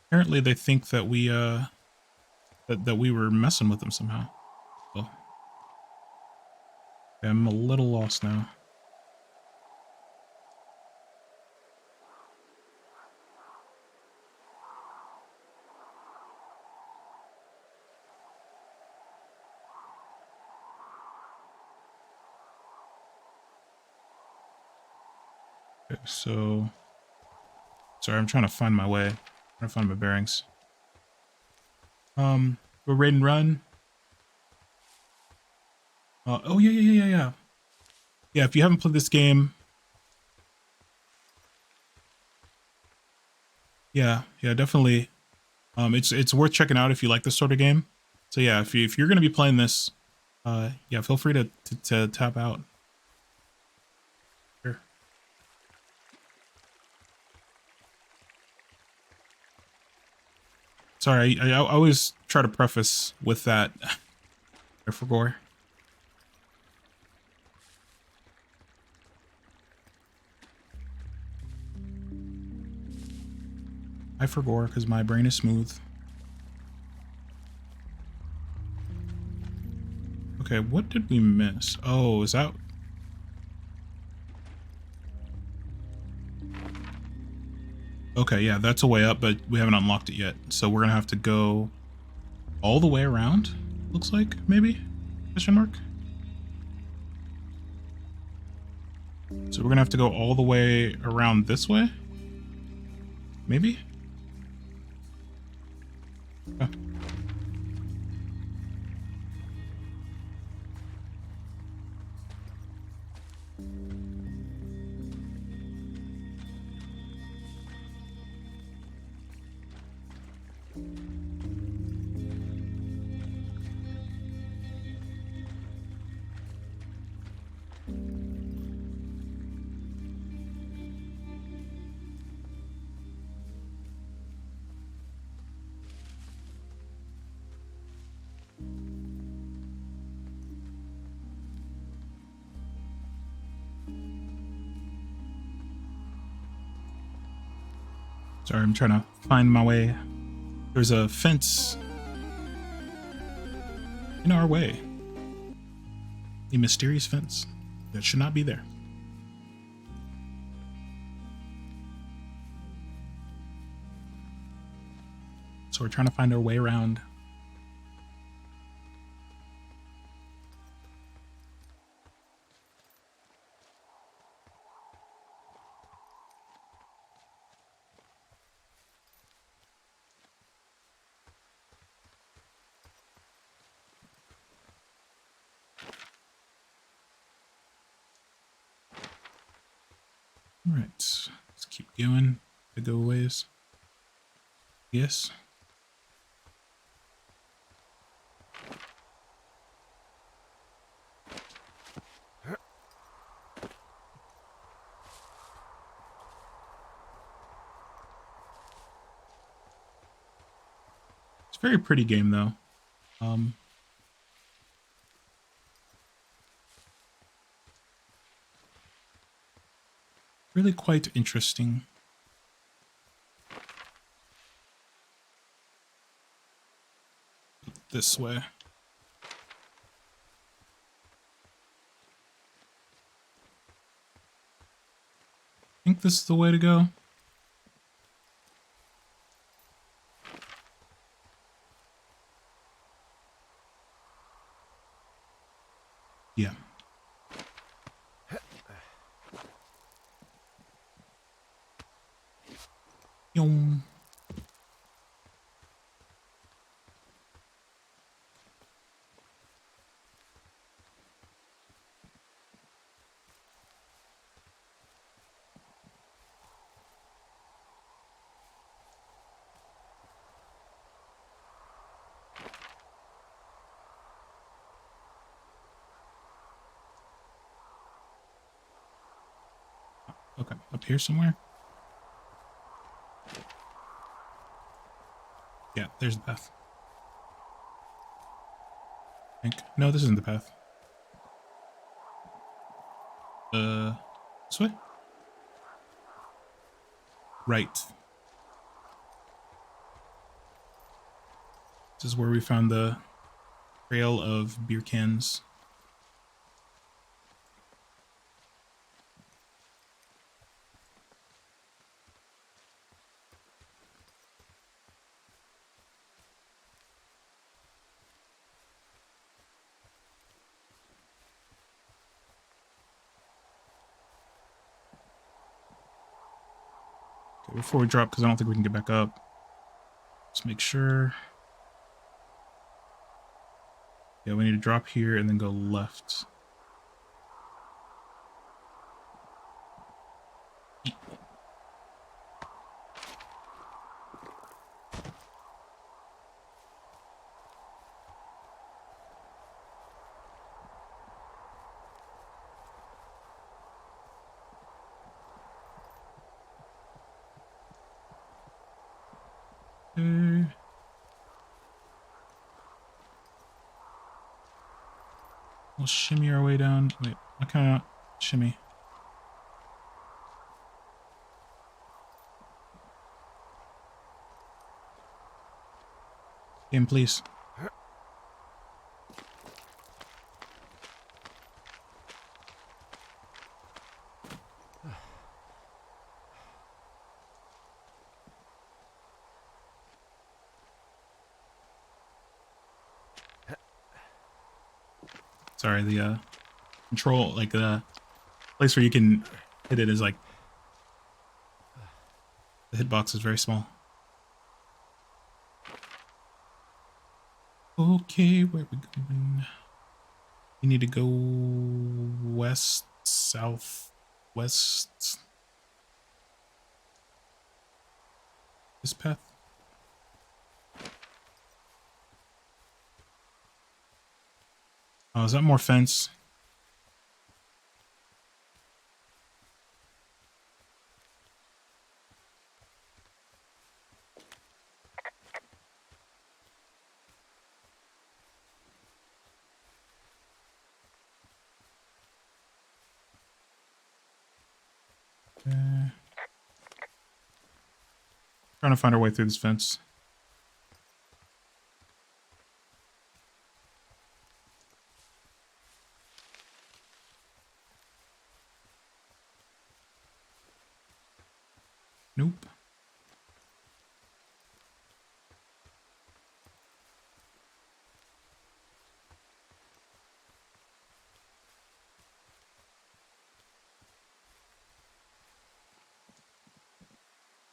apparently they think that we that we were messing with them somehow. So I'm a little lost now. Okay, so sorry, I'm trying to find my way. I'm trying to find my bearings. We're raid and run. Oh yeah. Yeah, if you haven't played this game, yeah, definitely. It's worth checking out if you like this sort of game. So yeah, if you're gonna be playing this, yeah, feel free to tap out. Here. Sorry, I always try to preface with that. For gore. I forgot because my brain is smooth. Okay, what did we miss? Oh, is that... Okay, yeah, that's a way up, but we haven't unlocked it yet. So we're gonna have to go all the way around, looks like, maybe? Question mark? So we're gonna have to go all the way around this way? Maybe? Oh. Sorry, I'm trying to find my way. There's a fence in our way. A mysterious fence that should not be there. So we're trying to find our way around. All right, let's keep going. The go ways. Yes. It's a very pretty game, though. Really quite interesting. This way. I think this is the way to go. Yeah. Yum. Okay, up here somewhere. Yeah, there's the path. I think. No, this isn't the path. This way? Right. This is where we found the trail of beer cans. Okay, before we drop, because I don't think we can get back up. Let's make sure. Yeah, we need to drop here and then go left. Okay. We'll shimmy our way down. Wait, I kind of shimmy. Game, please. Sorry, the control, like the place where you can hit it is like the hitbox is very small. Okay, where are we going? We need to go west, south, west. This path. Oh, is that more fence? Trying to find our way through this fence. Nope.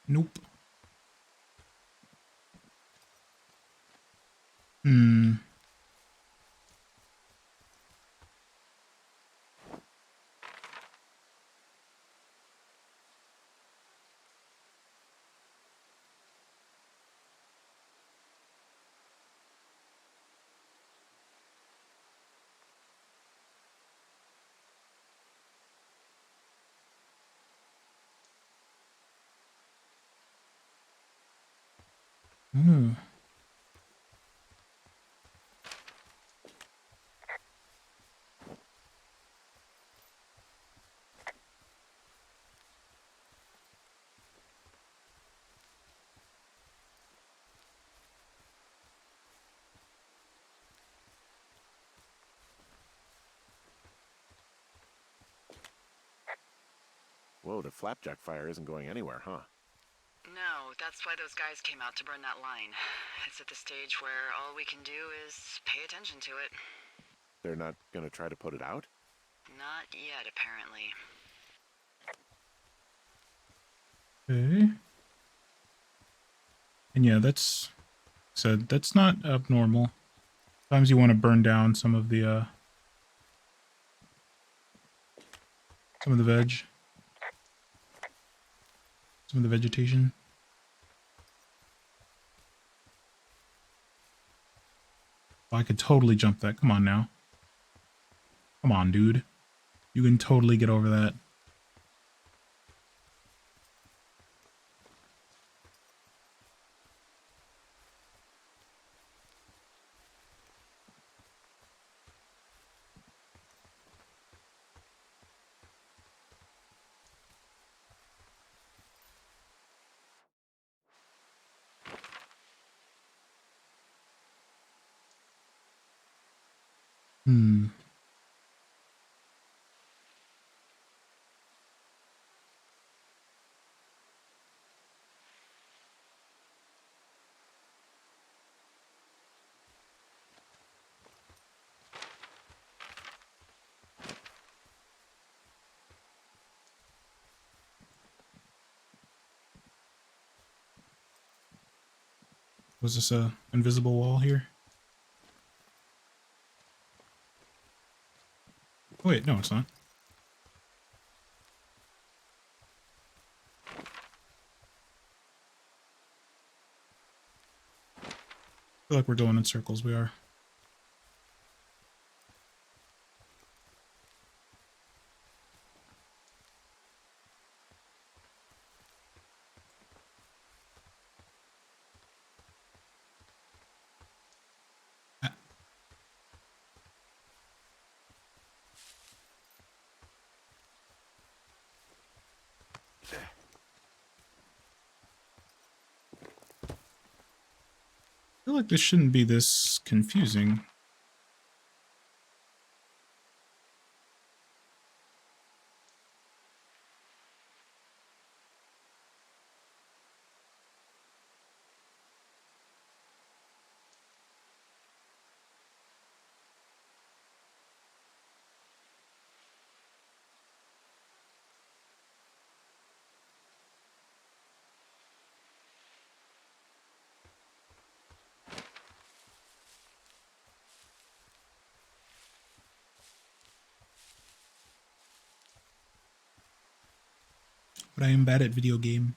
Nope. Hmm. Ooh. Whoa, the flapjack fire isn't going anywhere, huh? No, that's why those guys came out to burn that line. It's at the stage where all we can do is pay attention to it. They're not gonna try to put it out? Not yet, apparently. Okay. And yeah, that's said that's not abnormal. Sometimes you want to burn down some of the veg, some of the vegetation. Oh, I could totally jump that. Come on now. Come on, dude. You can totally get over that. Hmm. Was this a invisible wall here? Oh, wait, no, it's not. I feel like we're going in circles. We are. feel like this shouldn't be this confusing. But I am bad at video game.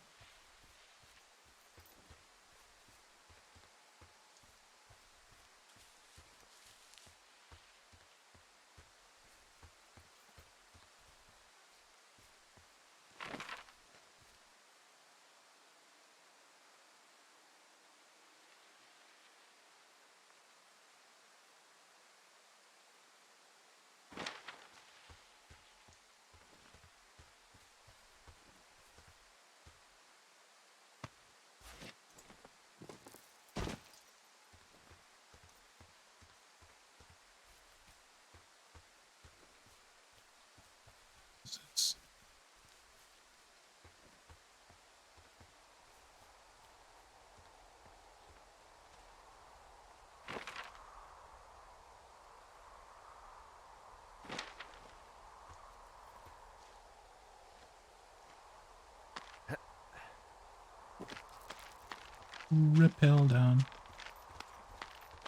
Rappel down.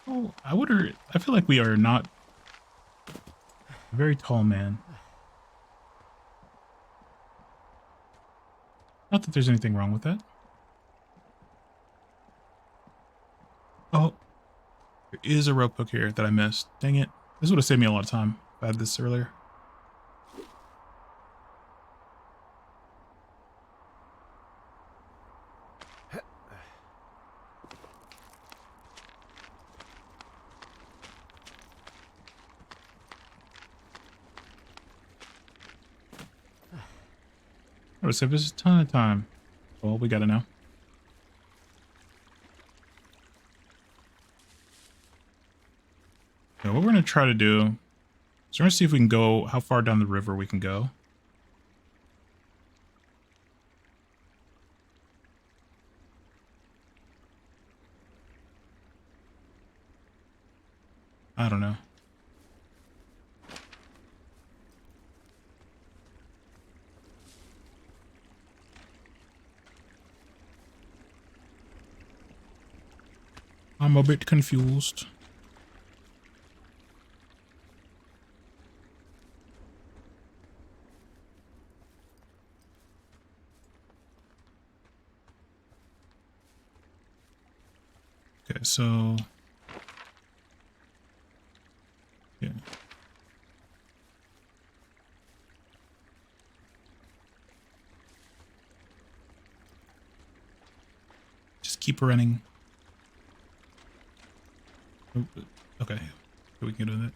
Oh, I feel like we are not a very tall man. Not that there's anything wrong with that. Oh, there is a rope hook here that I missed. Dang it. This would have saved me a lot of time if I had this earlier. That would save us a ton of time. Well, we gotta know. Okay, what we're gonna try to do is we're gonna see if we can go, how far down the river we can go. I don't know. I'm a bit confused. Okay, so yeah. Just keep running. Oh, okay, we can do that.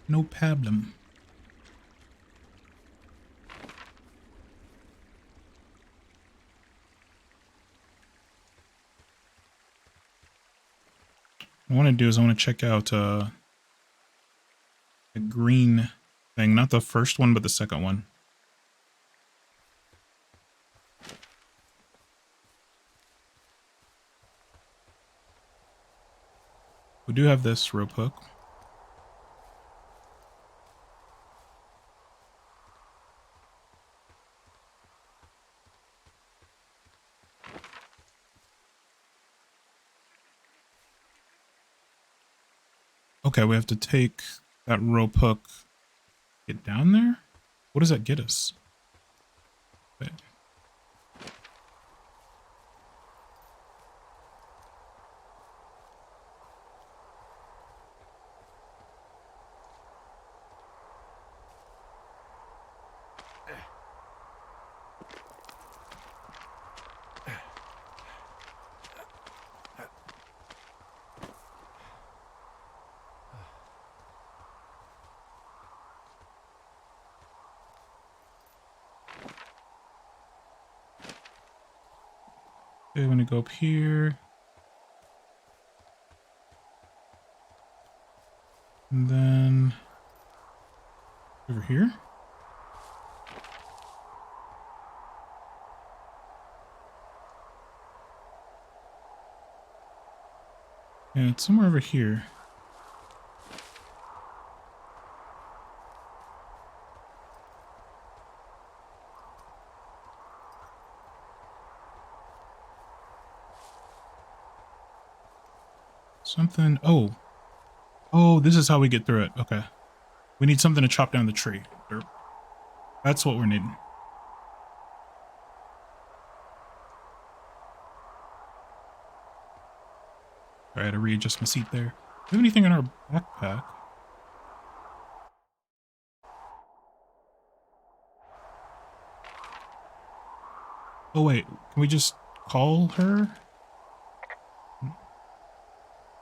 No problem. What I want to do is I want to check out the green thing, not the first one, but the second one. We do have this rope hook. Okay, we have to take that rope hook, get down there? What does that get us? Wait. Okay, I'm gonna go up here. And then over here. Yeah, it's somewhere over here. Something. Oh. Oh, this is how we get through it. Okay. We need something to chop down the tree. Derp. That's what we're needing. All right, I readjust my seat there. Do we have anything in our backpack? Oh, wait. Can we just call her?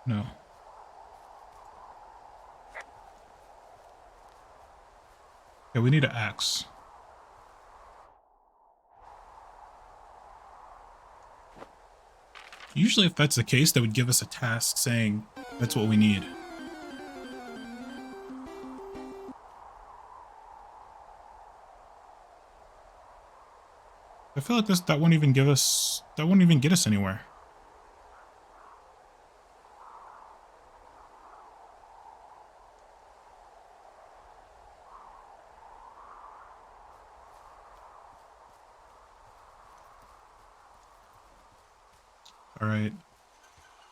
No. Yeah, we need an axe. Usually if that's the case, they would give us a task saying that's what we need. I feel like that won't even give us, that won't even get us anywhere. All right.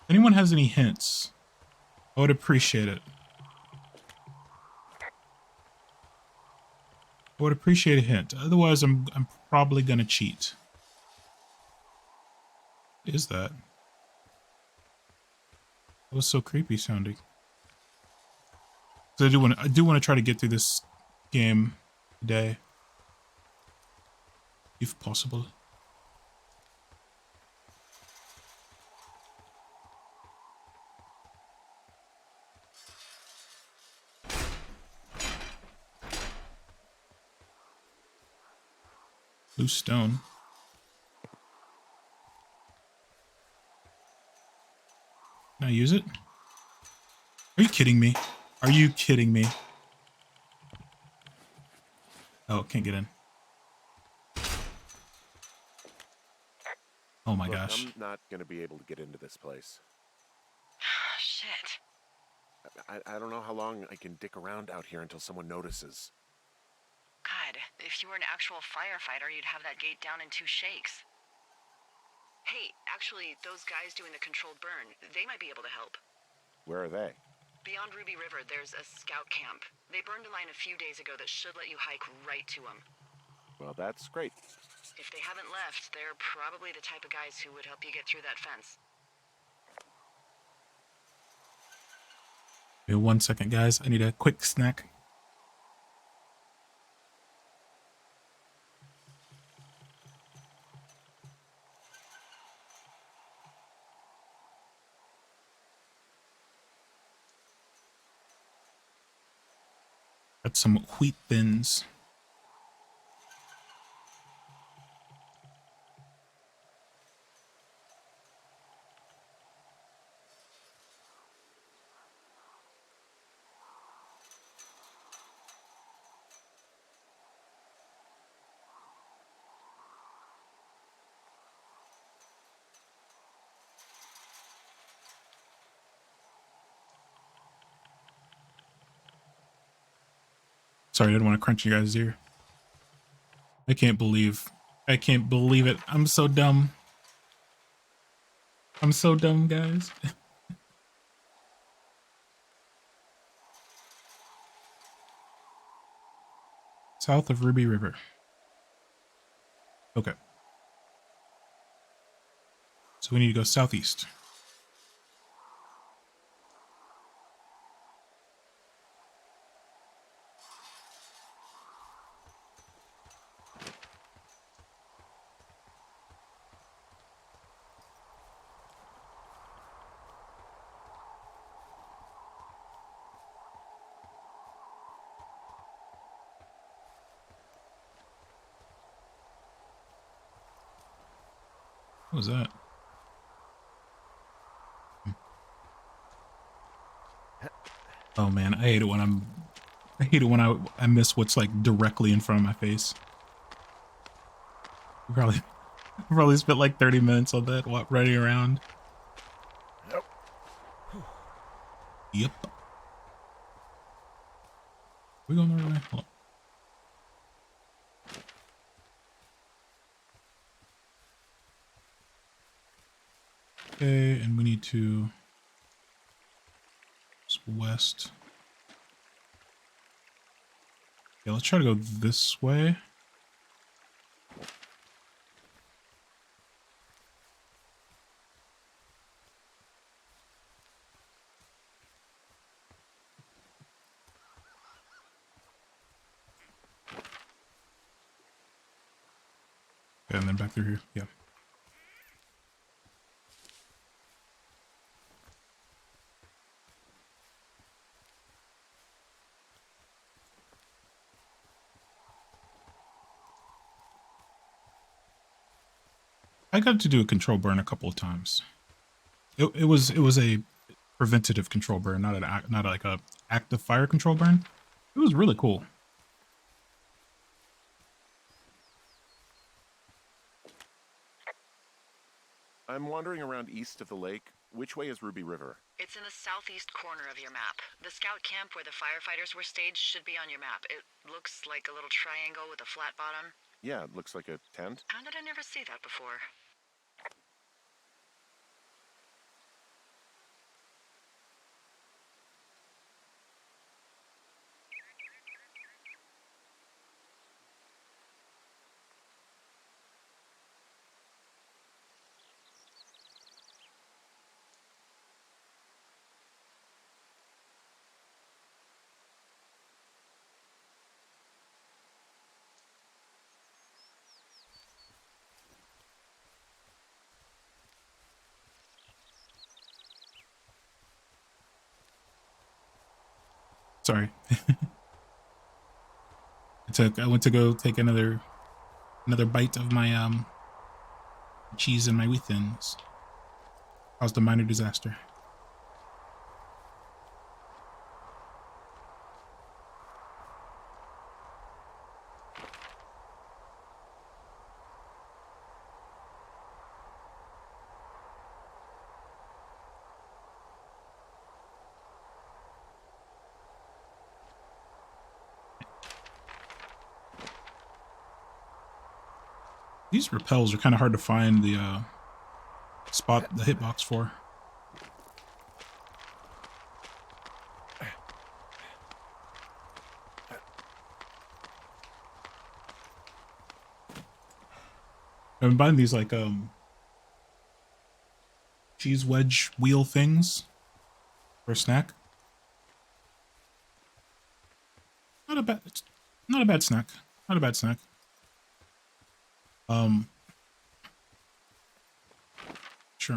If anyone has any hints, I would appreciate it. I would appreciate a hint. Otherwise, I'm probably gonna cheat. What is that? That was so creepy sounding. So I do want to try to get through this game today, if possible. Loose stone. Can I use it? Are you kidding me? Are you kidding me? Oh, can't get in. Oh my Look, gosh. I'm not going to be able to get into this place. Shit. I don't know how long I can dick around out here until someone notices. God, if you were an actual firefighter, you'd have that gate down in 2 shakes. Hey, actually, those guys doing the controlled burn, they might be able to help. Where are they? Beyond Ruby River, there's a scout camp. They burned a line a few days ago that should let you hike right to them. Well, that's great. If they haven't left, they're probably the type of guys who would help you get through that fence. Wait 1 second, guys. I need a quick snack. Got some wheat thins. Sorry, I didn't want to crunch you guys' ear. I can't believe it. I'm so dumb. I'm so dumb, guys. South of Ruby River. Okay. So we need to go southeast. What was that? Oh man, I hate it when I hate it when I miss what's like directly in front of my face. Probably spent like 30 minutes on that running around. Yep. We going the right way? Hold on. Okay, and we need to west. Yeah, let's try to go this way. Okay, and then back through here. Yeah. I got to do a control burn a couple of times. It was a preventative control burn, not like a active fire control burn. It was really cool. I'm wandering around east of the lake. Which way is Ruby River? It's in the southeast corner of your map. The scout camp where the firefighters were staged should be on your map. It looks like a little triangle with a flat bottom. Yeah, it looks like a tent. How did I never see that before? Sorry. I went to go take another bite of my cheese and my wheat thins. Caused a minor disaster. These repels are kind of hard to find the hitbox for. I've been buying these like cheese wedge wheel things for a snack. Not a bad snack. Not a bad snack. Sure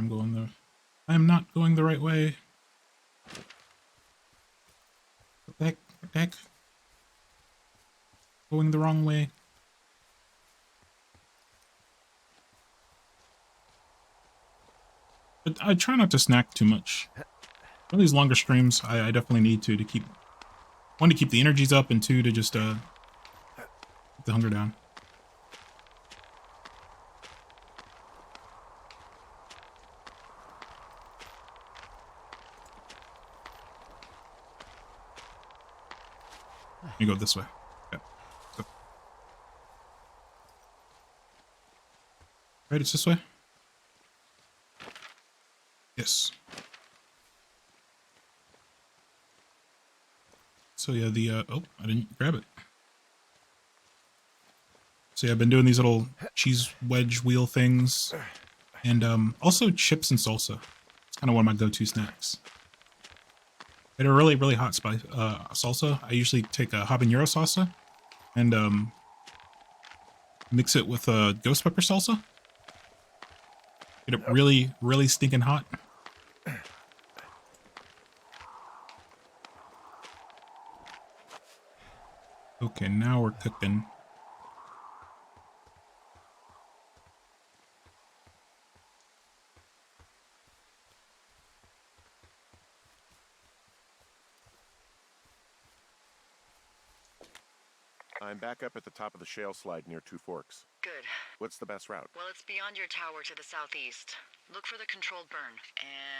I am not going the right way. What the heck? What the heck? Going the wrong way. But I try not to snack too much. For these longer streams, I definitely need to keep, one, to keep the energies up, and two, to just keep the hunger down. Let me go this way. Okay. So. Right, it's this way? Yes. So yeah, oh, I didn't grab it. So yeah, I've been doing these little cheese wedge wheel things, and also chips and salsa. It's kind of one of my go-to snacks. At a really, really hot salsa, I usually take a habanero salsa and mix it with a ghost pepper salsa. Get it really, really stinking hot. Okay, now we're cooking. I'm back up at the top of the shale slide near Two Forks. Good. What's the best route? Well, it's beyond your tower to the southeast. Look for the controlled burn.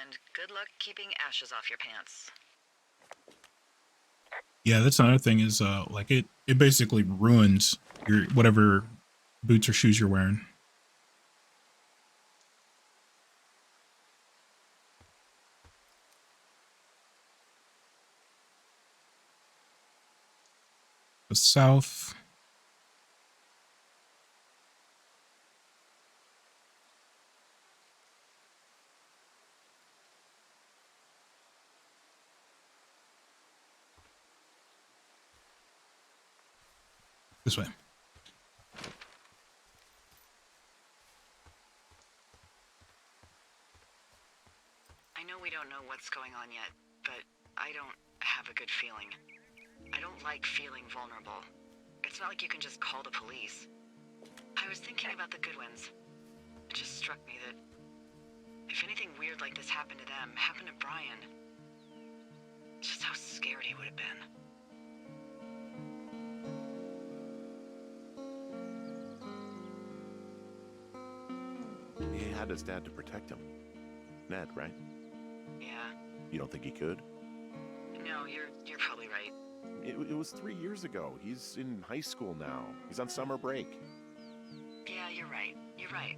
And good luck keeping ashes off your pants. Yeah, that's another thing is like it basically ruins your whatever boots or shoes you're wearing. The south. This way. I know we don't know what's going on yet, but I don't have a good feeling. I don't like feeling vulnerable. It's not like you can just call the police. I was thinking about the Goodwins. It just struck me that if anything weird like this happened to them, happened to Brian, just how scared he would have been. He had his dad to protect him. Ned, right? Yeah. You don't think he could? No, you're probably right. It was 3 years ago. He's in high school now. He's on summer break. Yeah, you're right. You're right.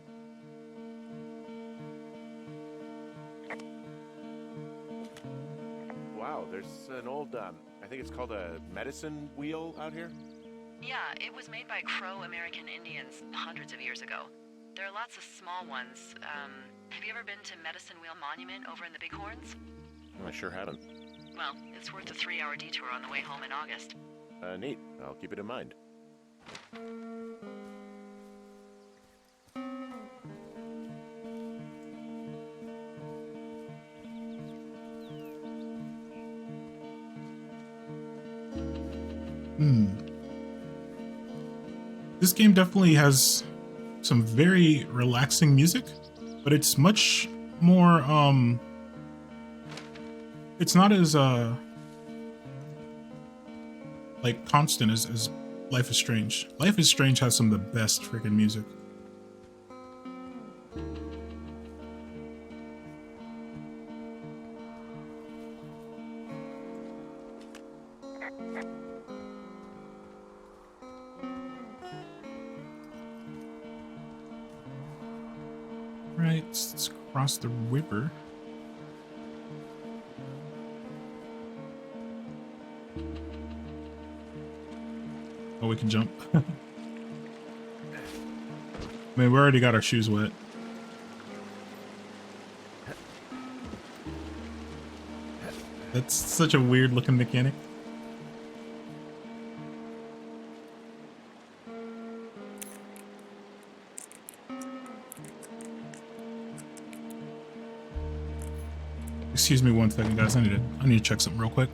Wow, there's an old, I think it's called a medicine wheel out here. Yeah, it was made by Crow American Indians hundreds of years ago. There are lots of small ones. Have you ever been to Medicine Wheel Monument over in the Bighorns? I sure haven't. Well, it's worth a 3-hour detour on the way home in August. Neat. I'll keep it in mind. This game definitely has some very relaxing music, but it's much more it's not as like constant as Life is Strange. Life is Strange has some of the best freaking music. Right, let's cross the river. Oh, we can jump. I mean, we already got our shoes wet. That's such a weird looking mechanic. Excuse me 1 second, guys. I need to check something real quick.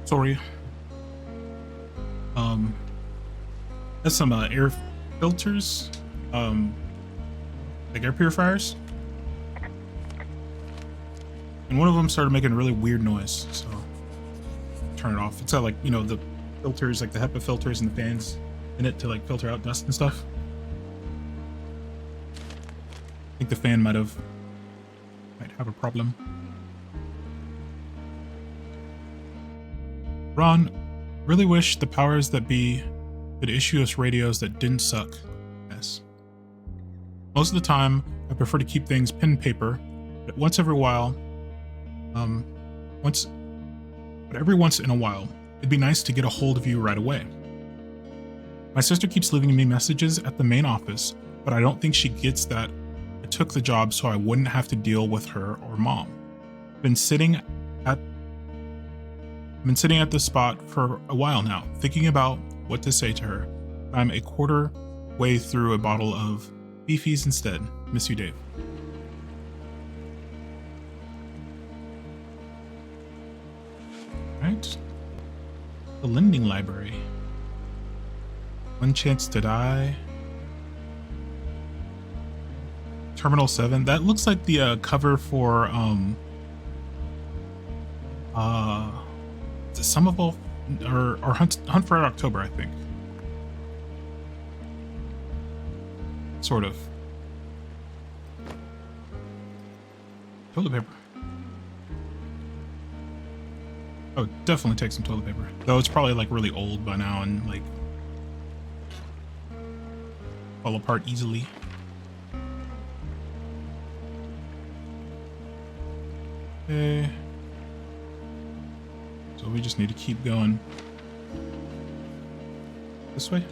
Sorry. That's some air filters, like air purifiers, and one of them started making a really weird noise, so turn it off. It's got, like, you know, the filters, like the HEPA filters and the fans in it to like filter out dust and stuff. I think the fan might have a problem. Ron, really wish the powers that be could issue us radios that didn't suck. Yes. Most of the time, I prefer to keep things pen and paper, but every once in a while, it'd be nice to get a hold of you right away. My sister keeps leaving me messages at the main office, but I don't think she gets that I took the job so I wouldn't have to deal with her or mom. I've been sitting at the spot for a while now, thinking about what to say to her, I'm a quarter way through a bottle of Beefies instead. Miss you, Dave. Right. The lending library. One chance to die. Terminal 7. That looks like the cover for is it Summerville or Hunt for Red October, I think. Sort of. Toilet paper. Oh, definitely take some toilet paper. Though it's probably like really old by now and like fall apart easily. Okay. So we just need to keep going. This way?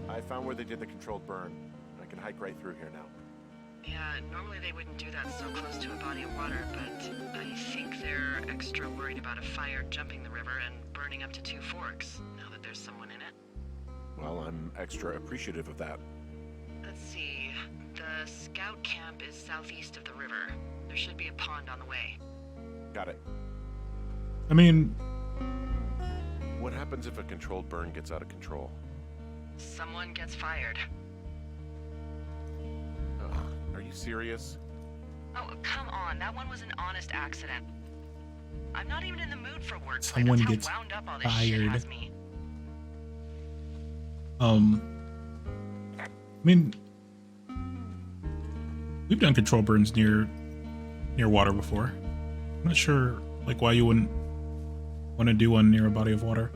I found where they did the controlled burn. I can hike right through here now. Yeah, normally they wouldn't do that so close to a body of water, but I think they're extra worried about a fire jumping the river and burning up to 2 forks, now that there's someone in it. Well, I'm extra appreciative of that. Let's see. The scout camp is southeast of the river. There should be a pond on the way. Got it. I mean, what happens if a controlled burn gets out of control? Someone gets fired. Ugh, are you serious? Oh, come on. That one was an honest accident. I'm not even in the mood for wordplay. Someone That's how gets wound up all this shit fired. has me. I mean, we've done control burns near water before. I'm not sure like why you wouldn't want to do one near a body of water.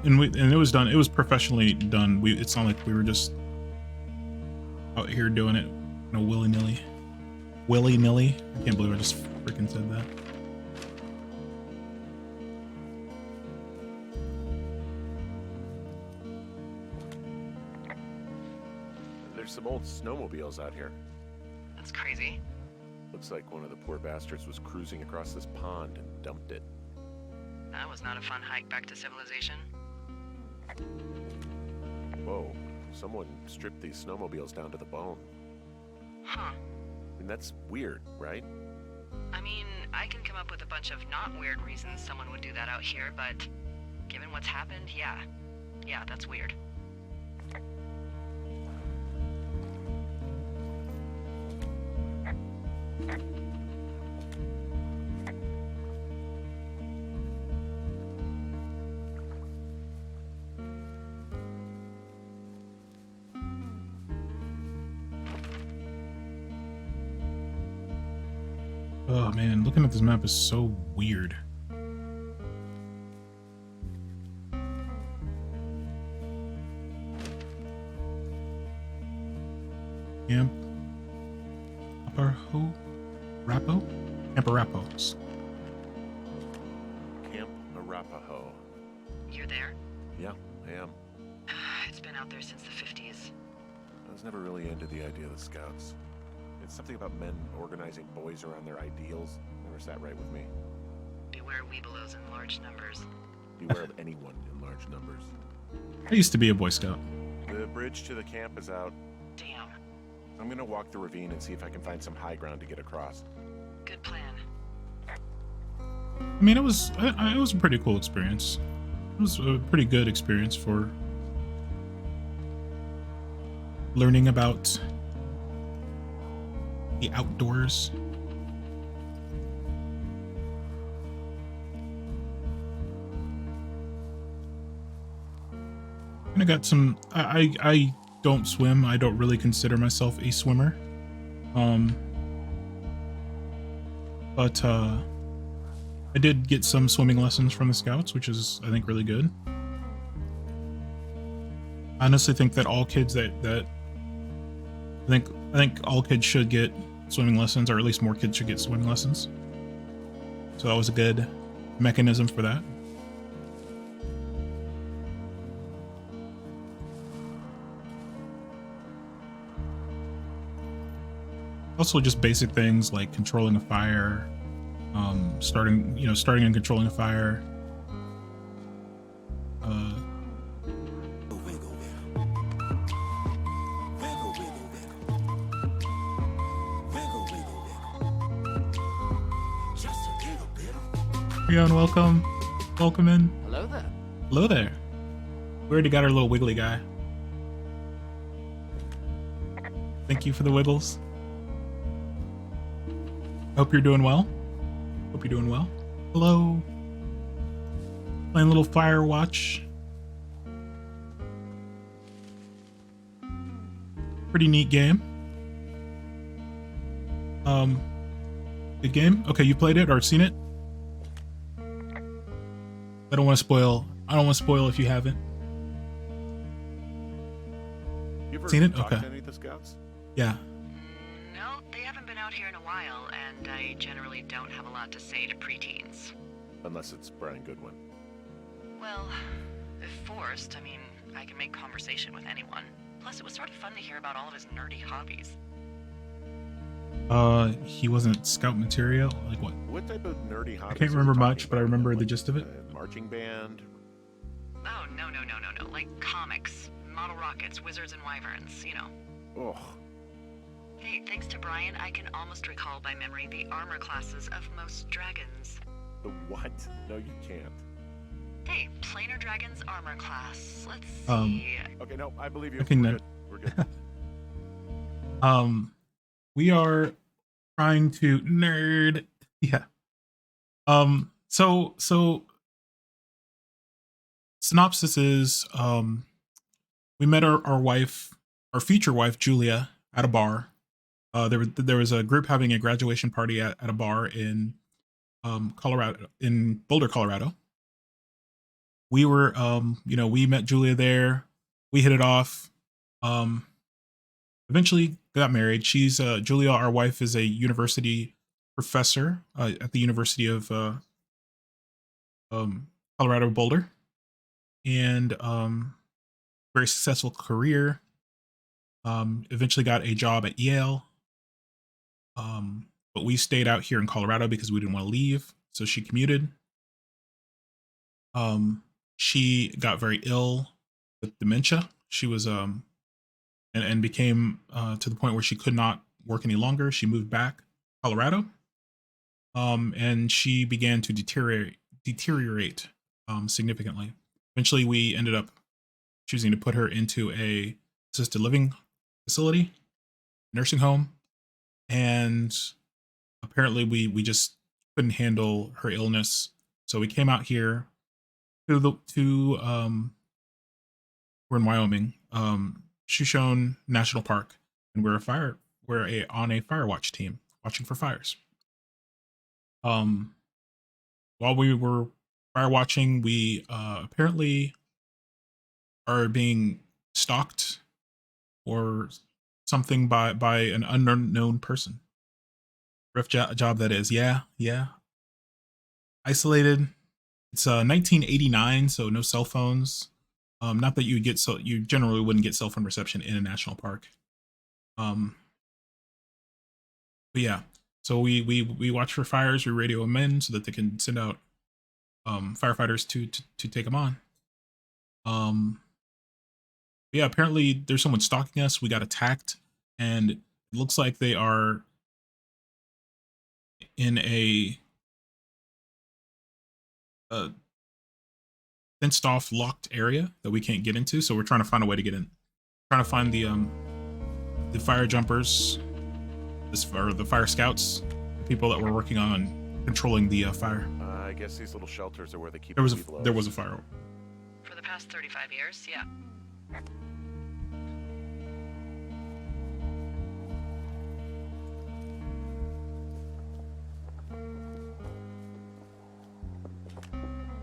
And it was done. It was professionally done. It's not like we were just out here doing it, willy nilly. Willy nilly. I can't believe I just freaking said that. There's some old snowmobiles out here. That's crazy. Looks like one of the poor bastards was cruising across this pond and dumped it. That was not a fun hike back to civilization. Whoa, someone stripped these snowmobiles down to the bone. Huh. I mean, that's weird, right? I mean, I can come up with a bunch of not weird reasons someone would do that out here, but given what's happened, yeah. Yeah, that's weird. Oh man, looking at this map is so weird. Camp Arapaho? Camp Arapaho's. Camp Arapaho. You're there? Yeah, I am. It's been out there since the 50s. I was never really into the idea of the Scouts. It's something about men organizing boys around their ideals. Never sat right with me. Beware weebelows in large numbers. Beware of anyone in large numbers. I used to be a Boy Scout. The bridge to the camp is out. Damn. I'm gonna walk the ravine and see if I can find some high ground to get across. Good plan. I mean, it was a pretty cool experience. It was a pretty good experience for learning about the outdoors. And I got some. I don't swim. I don't really consider myself a swimmer. But I did get some swimming lessons from the Scouts, which is, I think, really good. I honestly think that all kids I think all kids should get swimming lessons, or at least more kids should get swimming lessons. So that was a good mechanism for that. Also just basic things like controlling a fire, Starting and controlling a fire. Rion, welcome. Welcome in. Hello there. Hello there. We already got our little wiggly guy. Thank you for the wiggles. Hope you're doing well. Hope you're doing well. Hello. Playing a little Firewatch. Pretty neat game. Good game. Okay, you played it or seen it? I don't want to spoil. I don't want to spoil if you haven't. You ever Seen it? talked Okay. to any of the scouts? Yeah. No, they haven't been out here in a while, and I generally don't have a lot to say to preteens. Unless it's Brian Goodwin. Well, if forced, I mean, I can make conversation with anyone. Plus, it was sort of fun to hear about all of his nerdy hobbies. He wasn't scout material. Like what? What type of nerdy hobbies? I can't remember much, but I remember the gist of it. Marching band. Oh, no. Like comics, model rockets, wizards and wyverns, you know. Oh. Hey, thanks to Brian, I can almost recall by memory the armor classes of most dragons. The what? No, you can't. Hey, planar dragon's armor class. Let's see. Okay, no, I believe you. Okay, We're no. good. We're good. We are trying to nerd. Yeah. So synopsis is we met our wife, our future wife Julia, at a bar. There was a group having a graduation party at a bar in Colorado, in Boulder, Colorado. We were we met Julia there. We hit it off. Eventually got married. She's Julia, our wife, is a university professor at the University of Colorado Boulder, and very successful career. Eventually got a job at Yale, but we stayed out here in Colorado because we didn't want to leave. So she commuted. She got very ill with dementia. She was and became to the point where she could not work any longer. She moved back to Colorado, and she began to deteriorate significantly. Eventually, we ended up choosing to put her into a assisted living facility, nursing home, and apparently we just couldn't handle her illness. So we came out here to we're in Wyoming, Shoshone National Park, and we're on a Firewatch team watching for fires. While we were fire watching, we apparently are being stalked or something by an unknown person. Rough job that is. Yeah. Isolated. It's 1989, so no cell phones. Not that you generally wouldn't get cell phone reception in a national park. But yeah, so we watch for fires. We radio them in so that they can send out firefighters to take them on. Yeah, apparently there's someone stalking us. We got attacked, and it looks like they are in a fenced off, locked area that we can't get into. So we're trying to find a way to get in. Trying to find the fire jumpers, the fire scouts, the people that were working on controlling the fire. I guess these little shelters are where they keep. There was the a fire. For the past 35 years, yeah.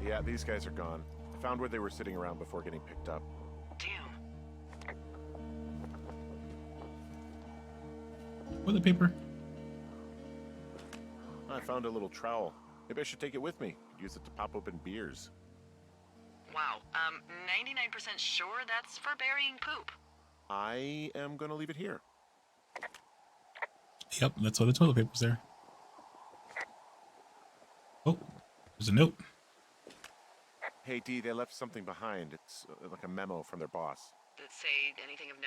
Yeah, these guys are gone. I found where they were sitting around before getting picked up. Damn. Toilet paper. I found a little trowel. Maybe I should take it with me. Use it to pop open beers. Wow. 99% sure that's for burying poop. I am gonna leave it here. Yep, that's why the toilet paper's there. Oh, there's a note. Hey, D, they left something behind. It's like a memo from their boss. Did it say anything of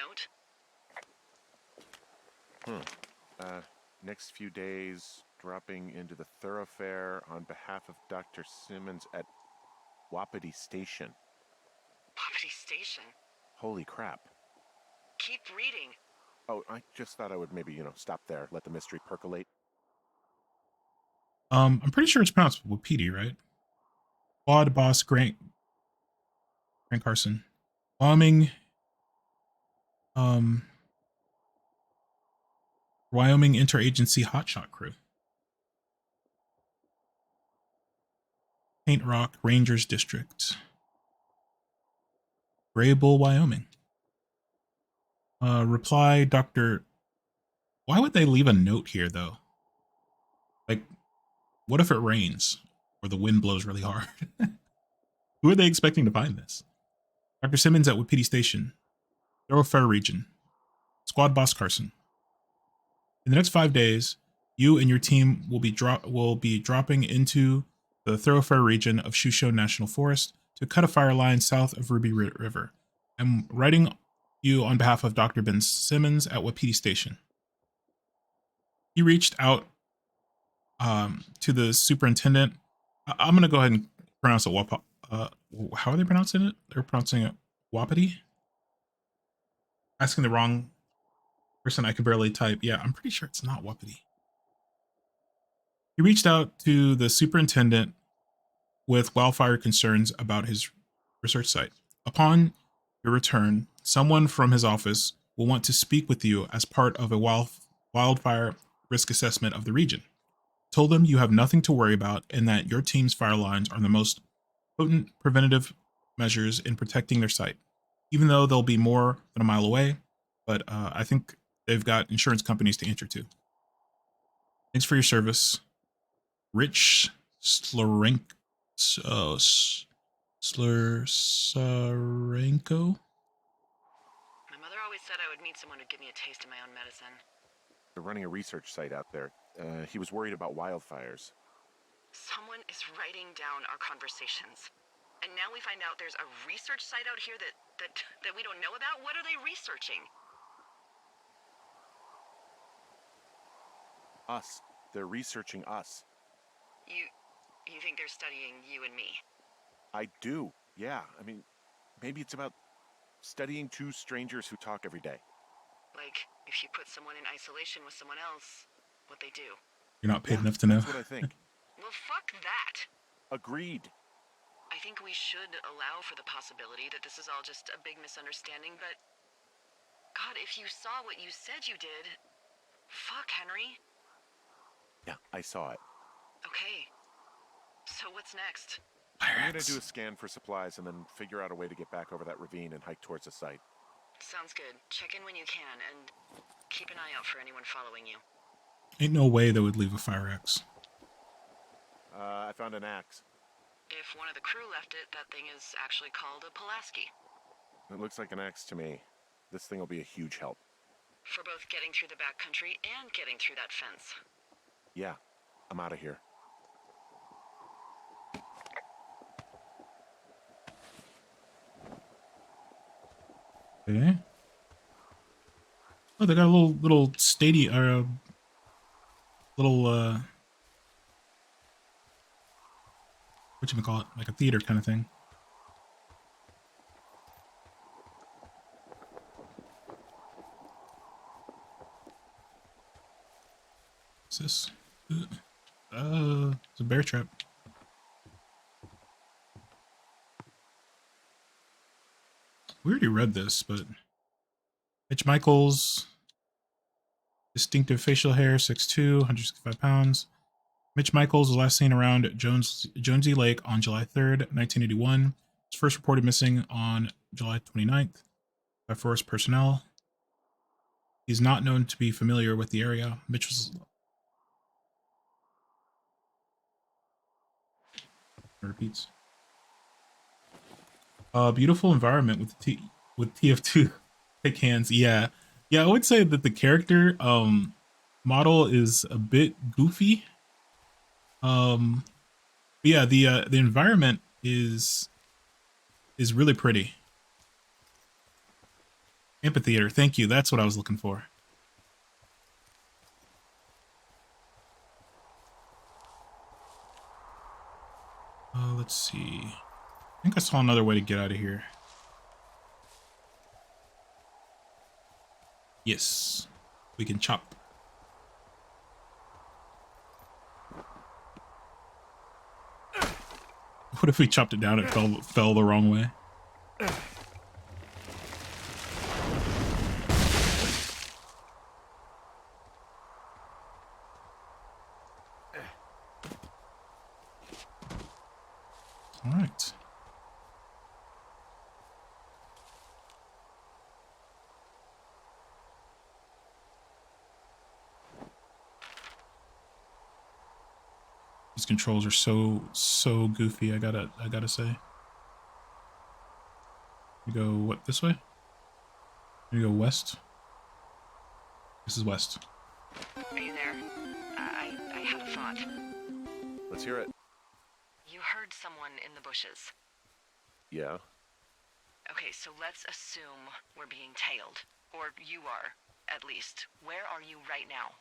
note? Next few days, dropping into the thoroughfare on behalf of Dr. Simmons at Wapiti Station. Wapiti Station? Holy crap. Keep reading. Oh, I just thought I would maybe, stop there, let the mystery percolate. I'm pretty sure it's pronounced Wapiti, right? Quad boss Grant Carson. Wyoming Interagency Hotshot Crew. Paint Rock Rangers District. Graybull, Wyoming. Reply, Dr. Why would they leave a note here, though? Like, what if it rains? Or the wind blows really hard? Who are they expecting to find this? Dr. Simmons at Wapiti Station. Thoroughfare Region. Squad Boss Carson. In the next 5 days, you and your team will be dropping into the Thoroughfare region of Shusho National Forest to cut a fire line south of Ruby River. I'm writing you on behalf of Dr. Ben Simmons at Wapiti Station. He reached out to the superintendent. I'm going to go ahead and pronounce it how are they pronouncing it? They're pronouncing it Wapiti? Asking the wrong person. I could barely type. Yeah, I'm pretty sure it's not Wapiti. He reached out to the superintendent with wildfire concerns about his research site. Upon your return, someone from his office will want to speak with you as part of a wildfire risk assessment of the region. Told them you have nothing to worry about and that your team's fire lines are the most potent preventative measures in protecting their site, even though they'll be more than a mile away. But I think they've got insurance companies to answer to. Thanks for your service. Rich Slorenko. My mother always said I would meet someone who'd give me a taste of my own medicine. They're running a research site out there. He was worried about wildfires. Someone is writing down our conversations. And now we find out there's a research site out here that we don't know about? What are they researching? Us. They're researching us. You think they're studying you and me? I do, yeah. I mean, maybe it's about studying two strangers who talk every day. Like, if you put someone in isolation with someone else, what they do. You're not paid enough to know. That's what I think. Well, fuck that. Agreed. I think we should allow for the possibility that this is all just a big misunderstanding, but... God, if you saw what you said you did... Fuck, Henry. Yeah, I saw it. Okay. So what's next? I'm gonna do a scan for supplies and then figure out a way to get back over that ravine and hike towards the site. Sounds good. Check in when you can, and keep an eye out for anyone following you. Ain't no way they would leave a fire axe. I found an axe. If one of the crew left it, that thing is actually called a Pulaski. It looks like an axe to me. This thing will be a huge help. For both getting through the backcountry and getting through that fence. Yeah, I'm out of here. Okay. Oh, they got a little stadium, or little whatchamacallit, like a theater kind of thing. What's this? It's a bear trap. We already read this, but Mitch Michaels, distinctive facial hair, 6'2", 165 pounds. Mitch Michaels was last seen around Jonesy Lake on July 3rd, 1981. Was first reported missing on July 29th by forest personnel. He's not known to be familiar with the area. Mitch was... Repeats. Beautiful environment with TF2 thick hands. Yeah, I would say that the character model is a bit goofy. But yeah, the environment is really pretty. Amphitheater, thank you. That's what I was looking for. Let's see. I think I saw another way to get out of here. Yes, we can chop. What if we chopped it down? It fell the wrong way. All right. These controls are so goofy. I gotta say. We go what, this way? We go west. This is west. Are you there? I had a thought. Let's hear it. You heard someone in the bushes. Yeah. Okay, so let's assume we're being tailed. Or you are, at least. Where are you right now?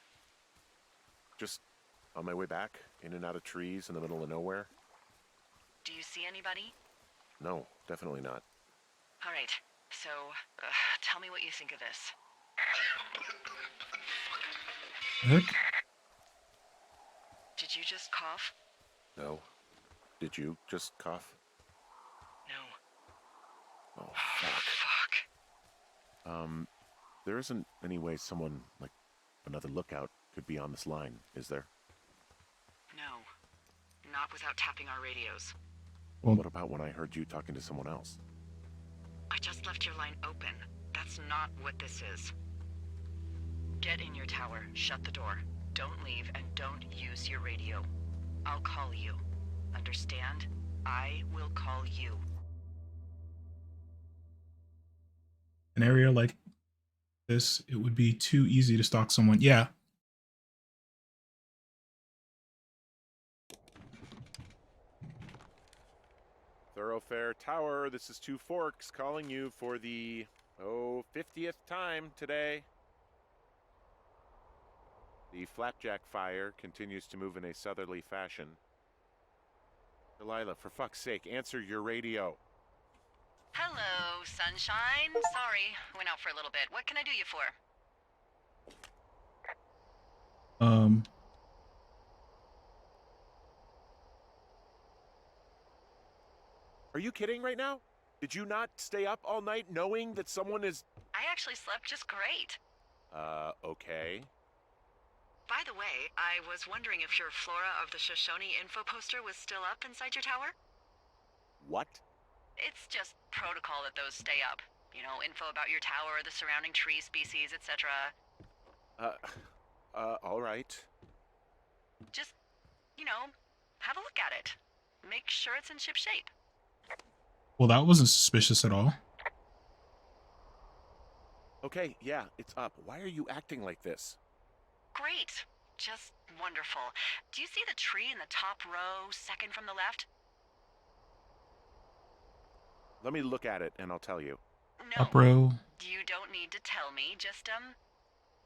Just on my way back, in and out of trees in the middle of nowhere. Do you see anybody? No, definitely not. All right, so tell me what you think of this. Heck? Did you just cough? No. Did you just cough? No. Oh, fuck. There isn't any way someone, like, another lookout could be on this line, is there? No. Not without tapping our radios. Well, what about when I heard you talking to someone else? I just left your line open. That's not what this is. Get in your tower, shut the door. Don't leave, and don't use your radio. I'll call you. Understand? I will call you. An area like this, it would be too easy to stalk someone. Yeah. Thoroughfare Tower, this is Two Forks calling you for the, 50th time today. The flapjack fire continues to move in a southerly fashion. Delilah, for fuck's sake, answer your radio. Hello, sunshine. Sorry, went out for a little bit. What can I do you for? Are you kidding right now? Did you not stay up all night knowing that someone is... I actually slept just great. Okay. By the way, I was wondering if your Flora of the Shoshone info poster was still up inside your tower? What? It's just protocol that those stay up. You know, info about your tower, the surrounding tree species, etc. All right. Just, you know, have a look at it. Make sure it's in ship shape. Well, that wasn't suspicious at all. Okay, yeah, it's up. Why are you acting like this? Great. Just wonderful. Do you see the tree in the top row, second from the left? Let me look at it and I'll tell you. No. Top row. You don't need to tell me. Just,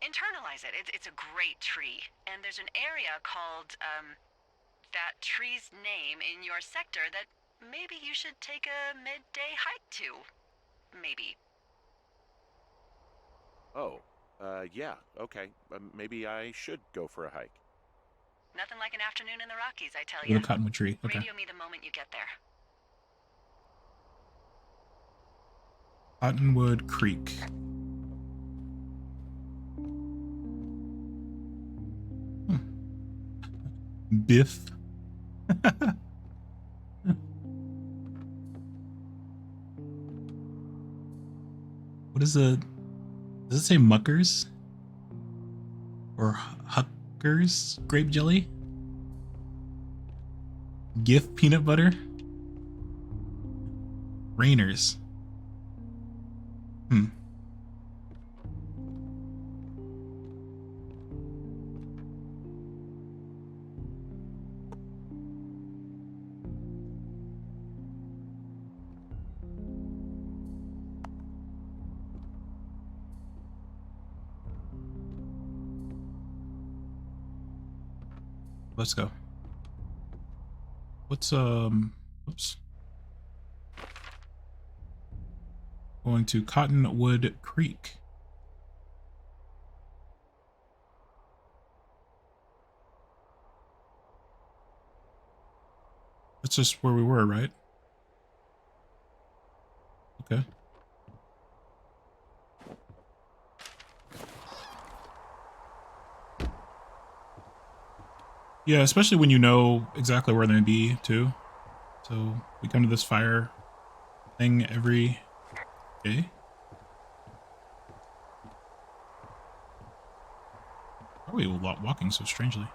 internalize it. It's a great tree. And there's an area called, that tree's name in your sector that maybe you should take a midday hike to. Maybe. Oh, yeah, okay. Maybe I should go for a hike. Nothing like an afternoon in the Rockies, I tell With you. a cottonwood tree. Okay. Radio me the moment you get there. Cottonwood Creek. Biff. What is a... Does it say Muckers? Or Huckers grape jelly? Gif peanut butter? Rainers. Let's go. What's oops. Going to Cottonwood Creek. That's just where we were, right? Okay. Yeah, especially when you know exactly where they're gonna be too. So we come to this fire thing every day. Why are we walking so strangely?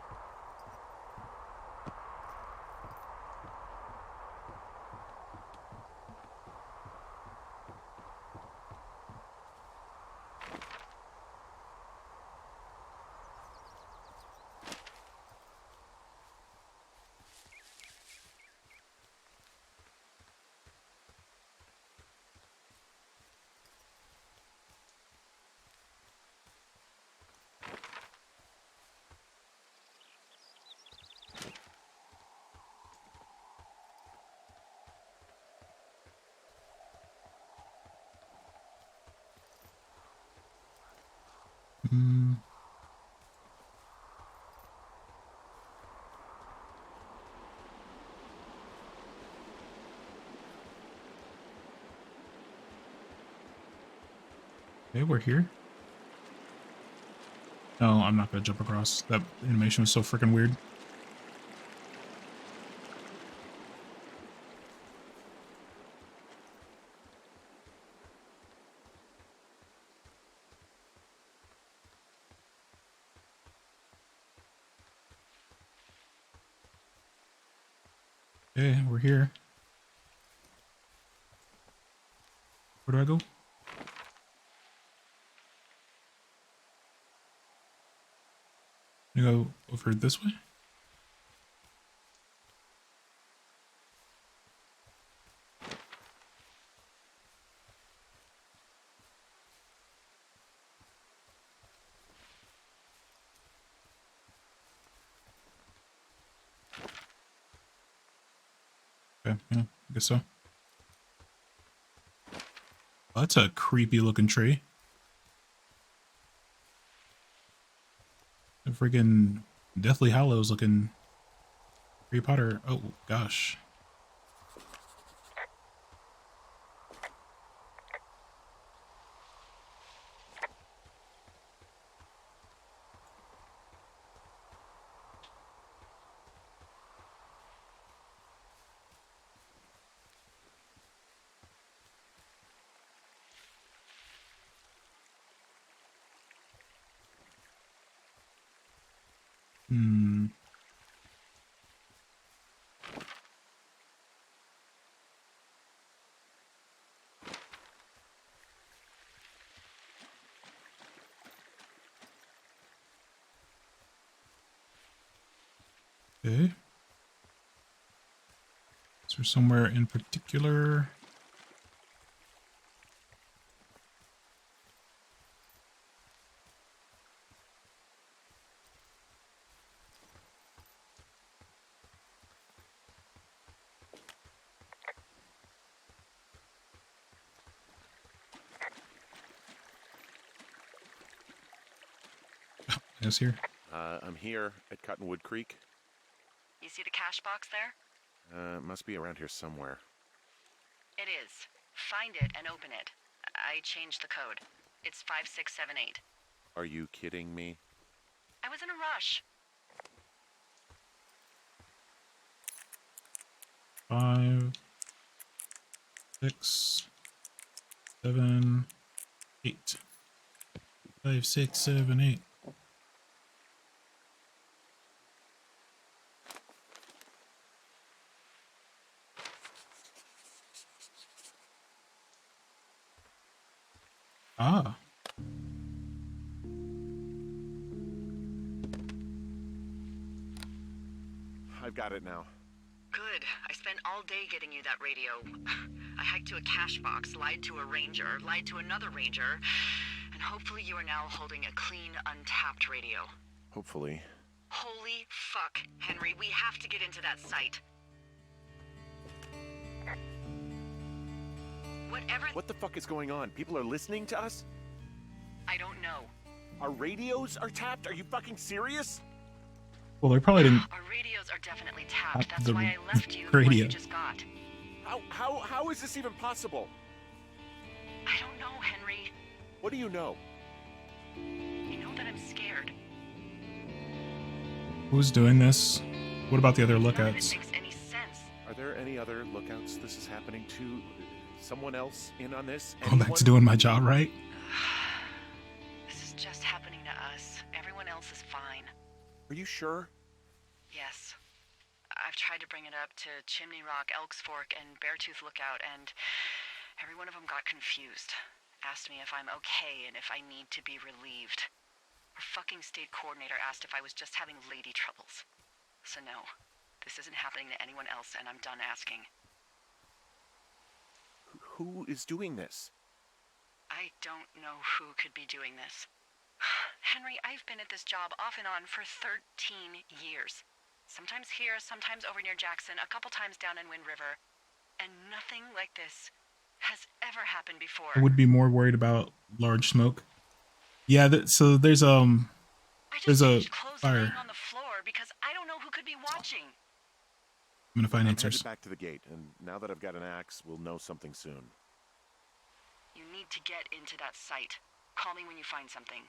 Hmm. Okay, we're here. No, I'm not gonna jump across. That animation was so freaking weird. Okay, we're here. Where do I go? I go over this way? Okay, yeah, I guess so. Oh, that's a creepy looking tree. A freaking Deathly Hallows looking Harry Potter. Oh gosh. Hmm. Okay. Is there somewhere in particular? Yes, here. I'm here at Cottonwood Creek. You see the cash box there? Must be around here somewhere. It is. Find it and open it. I changed the code. It's 5678. Are you kidding me? I was in a rush. 5, 6, 7, 8. 5, 6, 7, 8. Ah. I've got it now. Good. I spent all day getting you that radio. I hiked to a cash box, lied to a ranger, lied to another ranger, and hopefully you are now holding a clean, untapped radio. Hopefully. Holy fuck, Henry, we have to get into that site. Whatever. What the fuck is going on? People are listening to us? I don't know. Our radios are tapped? Are you fucking serious? Well, they probably didn't. Our radios are definitely tapped. Tap That's the why I left you the one radio. you just got. How is this even possible? I don't know, Henry. What do you know? You know that I'm scared. Who's doing this? What about the other None of it lookouts? makes any sense. Are there any other lookouts this is happening to? Someone else in on this? Going back to doing my job, right? This is just happening to us. Everyone else is fine. Are you sure? Yes. I've tried to bring it up to Chimney Rock, Elks Fork, and Beartooth Lookout, and every one of them got confused. Asked me if I'm okay and if I need to be relieved. Our fucking state coordinator asked if I was just having lady troubles. So no, this isn't happening to anyone else, and I'm done asking. Who is doing this? I don't know who could be doing this. Henry, I've been at this job off and on for 13 years. Sometimes here, sometimes over near Jackson, a couple times down in Wind River. And nothing like this has ever happened before. I would be more worried about large smoke. Yeah, so there's a fire. On the floor because I don't know who could be watching. I'm gonna find I'm answers. headed back to the gate, and now that I've got an axe, we'll know something soon. You need to get into that site. Call me when you find something.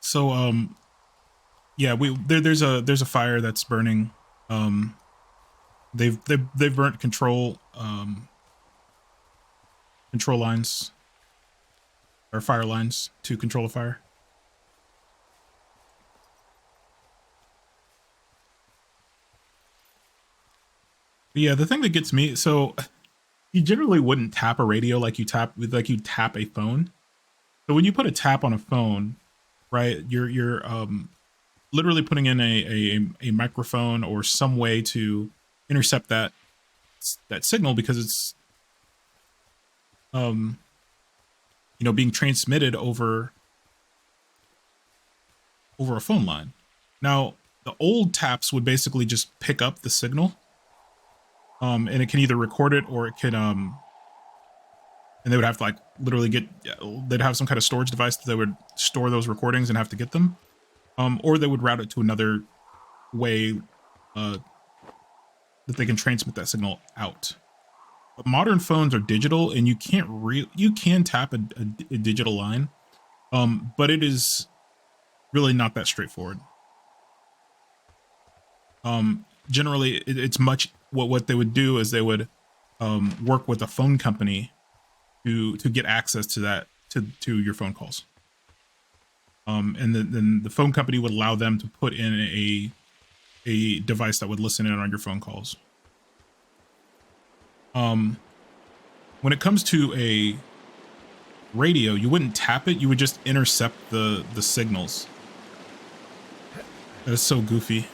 So yeah, there's a fire that's burning. They've burnt control lines or fire lines to control the fire. But yeah, the thing that gets me, so you generally wouldn't tap a radio like you tap a phone. So when you put a tap on a phone, right, you're literally putting in a microphone or some way to intercept that signal because it's being transmitted over a phone line. Now, the old taps would basically just pick up the signal. And it can either record it or it can and they would have to literally they'd have some kind of storage device that they would store those recordings and have to get them. Or they would route it to another way that they can transmit that signal out. But modern phones are digital, and you can tap a digital line, but it is really not that straightforward. Generally, it's much what they would do is they would work with a phone company to get access to that to your phone calls. And then the phone company would allow them to put in a device that would listen in on your phone calls. When it comes to a radio, you wouldn't tap it, you would just intercept the signals. That is so goofy.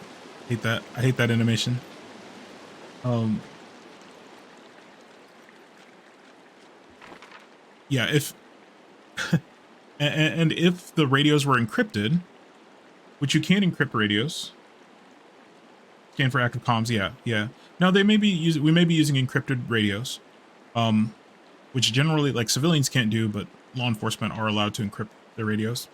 I hate that animation. Yeah, if and if the radios were encrypted, which you can encrypt radios, scan for active comms, yeah. Now we may be using encrypted radios, which generally civilians can't do, but law enforcement are allowed to encrypt their radios.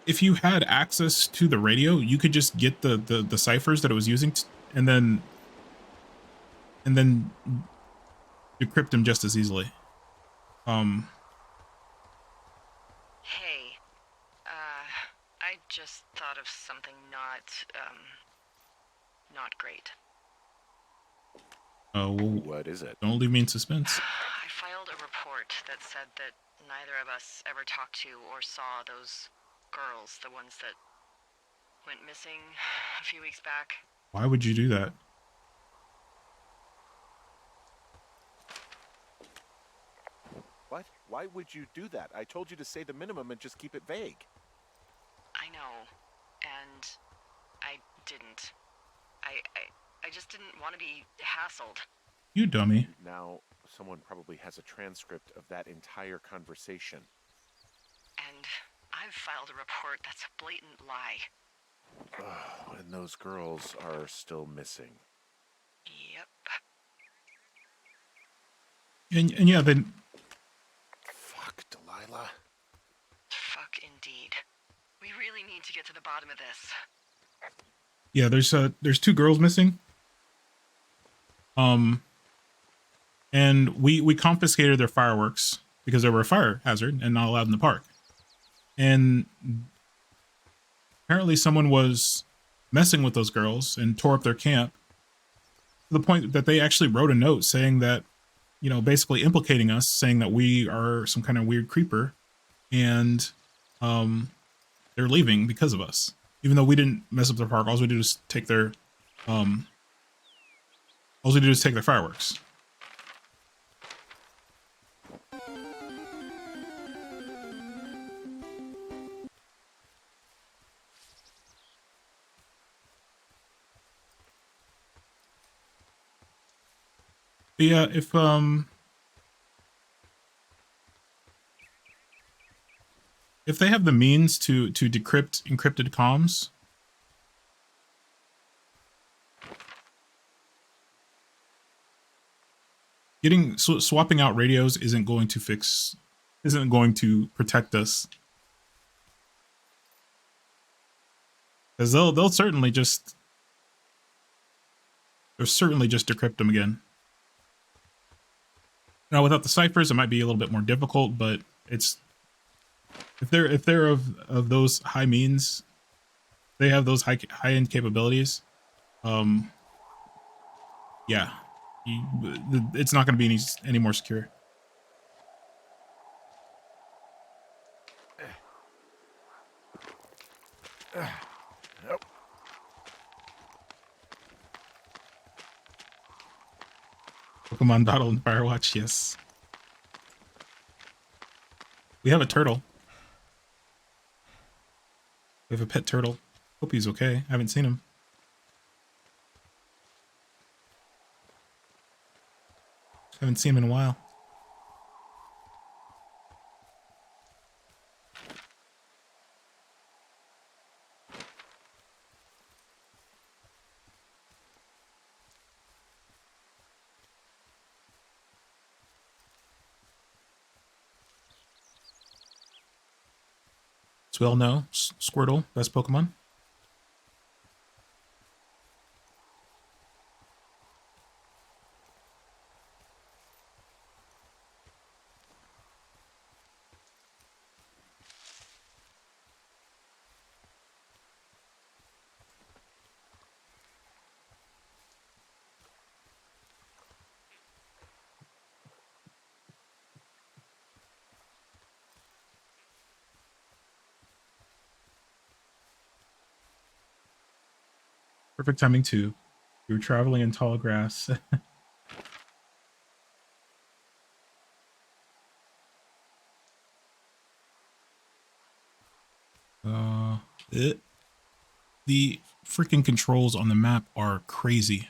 If you had access to the radio, you could just get the ciphers that it was using and then decrypt them just as easily. Hey, I just thought of something not great. Oh, what is it? Don't leave me in suspense. I filed a report that said that neither of us ever talked to or saw those girls, the ones that went missing a few weeks back. Why would you do that? What? Why would you do that? I told you to say the minimum and just keep it vague. I know, and I didn't. I just didn't want to be hassled. You dummy. Now, someone probably has a transcript of that entire conversation. And I've filed a report that's a blatant lie. And those girls are still missing. Yep. And yeah, then Fuck, Delilah. Fuck indeed. We really need to get to the bottom of this. yeah, there's two girls missing. And we confiscated their fireworks because they were a fire hazard and not allowed in the park. And apparently someone was messing with those girls and tore up their camp to the point that they actually wrote a note saying that, you know, basically implicating us, saying that we are some kind of weird creeper, and they're leaving because of us. Even though we didn't mess up their park, all we did was take their fireworks. But yeah, if they have the means to decrypt encrypted comms, swapping out radios isn't going to protect us, because they'll certainly just decrypt them again. Now, without the ciphers, it might be a little bit more difficult, but it's if they're of those high means, they have those high end capabilities. Yeah, it's not going to be any more secure. Nope. Pokemon Battle and Firewatch, yes. We have a turtle. We have a pet turtle. Hope he's okay. I haven't seen him. Haven't seen him in a while. As we all know, Squirtle, best Pokemon. Perfect timing too. We were traveling in tall grass. The freaking controls on the map are crazy.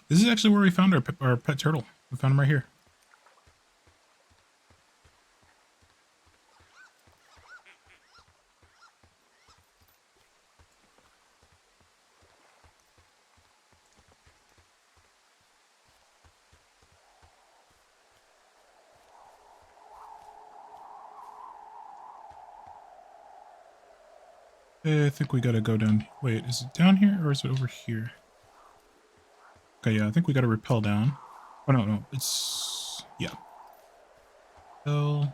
This is actually where we found our pet turtle. We found him right here. I think we gotta go down. Wait, is it down here or is it over here? Okay, yeah, I think we gotta rappel down. Oh, no, it's... yeah. Rappel.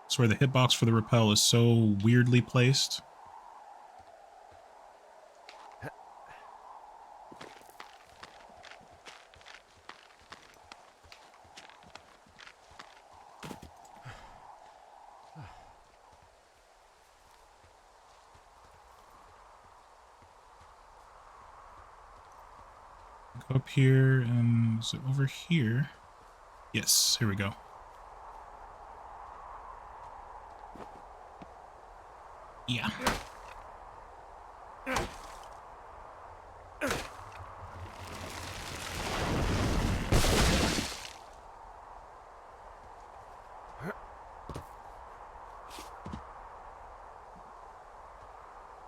That's where the hitbox for the rappel is so weirdly placed. Go up here, and is it over here? Yes, here we go. Yeah. I'm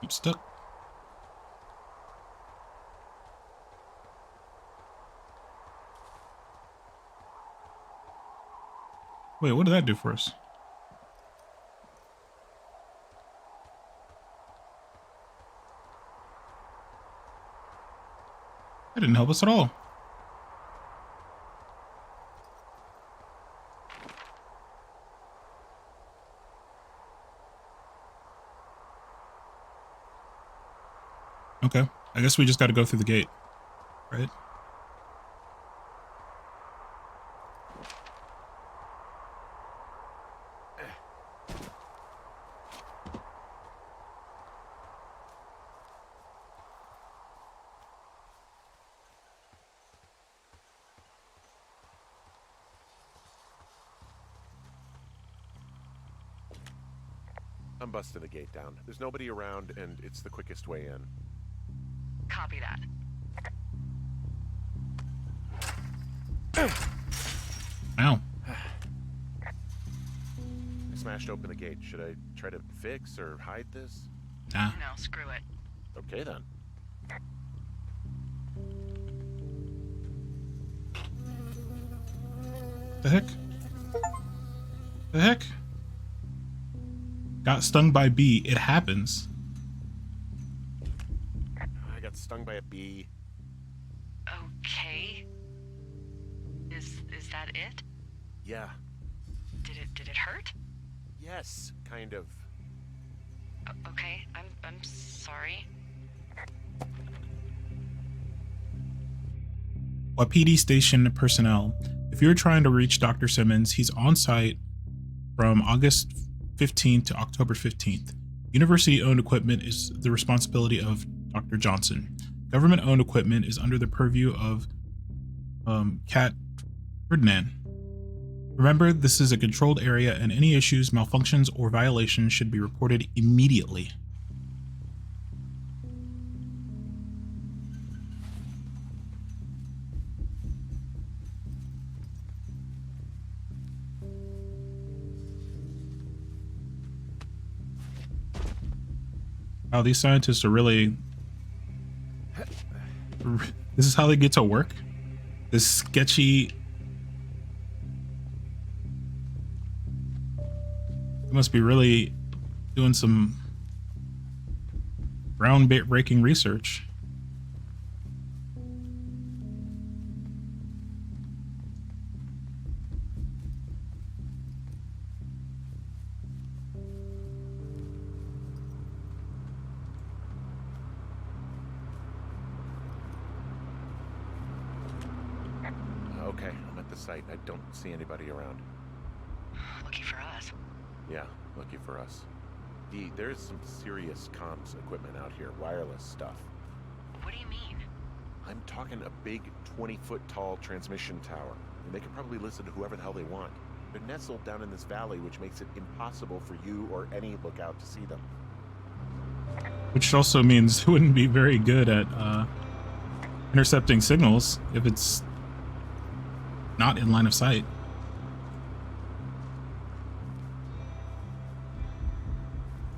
stuck. Wait, what did that do for us? That didn't help us at all. Okay, I guess we just got to go through the gate, right? I'm busting the gate down. There's nobody around, and it's the quickest way in. Copy that. Ow. I smashed open the gate. Should I try to fix or hide this? Nah. No, screw it. Okay, then. The heck? The heck? Got stung by bee. It happens. I got stung by a bee. Okay. Is that it? Yeah. Did it hurt? Yes, kind of. Okay, I'm sorry. PD station personnel. If you're trying to reach Dr. Simmons, he's on site from August 15th to October 15th. University-owned equipment is the responsibility of Dr. Johnson. Government-owned equipment is under the purview of Cat Ferdinand. Remember, this is a controlled area and any issues, malfunctions, or violations should be reported immediately. Wow, these scientists are really... This is how they get to work? This sketchy... They must be really doing some groundbreaking research. Okay, I'm at the site. I don't see anybody around. Lucky for us. Yeah, lucky for us. There's some serious comms equipment out here, wireless stuff. What do you mean? I'm talking a big 20-foot tall transmission tower, and they can probably listen to whoever the hell they want. They're nestled down in this valley, which makes it impossible for you or any lookout to see them. Which also means it wouldn't be very good at intercepting signals if it's not in line of sight.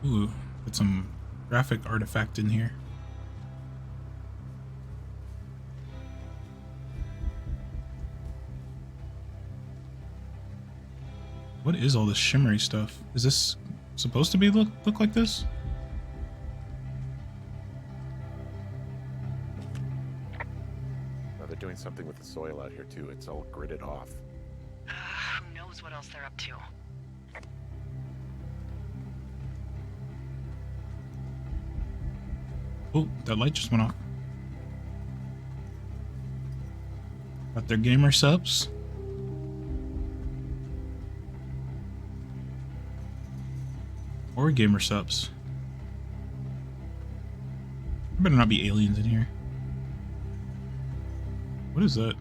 Ooh, put some graphic artifact in here. What is all this shimmery stuff? Is this supposed to be look like this? Now they're doing something with the soil out here too. It's all gridded off. Who knows what else they're up to? Oh, that light just went off. Got their gamer subs. Or gamer subs. There better not be aliens in here. What is that?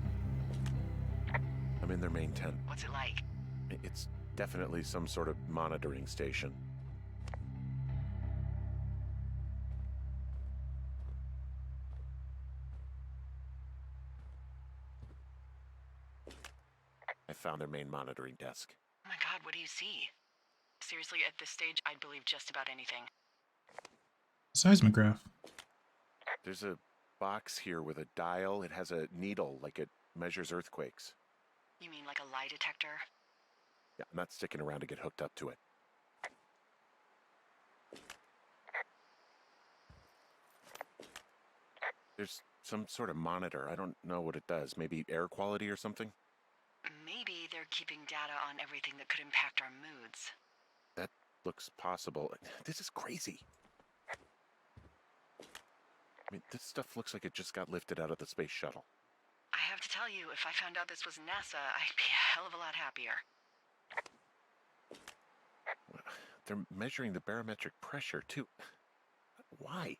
I'm in their main tent. What's it like? It's definitely some sort of monitoring station. found their main monitoring desk. Oh my god, what do you see? Seriously, at this stage, I'd believe just about anything. Seismograph. There's a box here with a dial. It has a needle, like it measures earthquakes. You mean like a lie detector? Yeah, I'm not sticking around to get hooked up to it. There's some sort of monitor. I don't know what it does. Maybe air quality or something? Maybe they're keeping data on everything that could impact our moods. That looks possible. This is crazy. I mean, this stuff looks like it just got lifted out of the space shuttle. I have to tell you, if I found out this was NASA, I'd be a hell of a lot happier. They're measuring the barometric pressure, too. Why?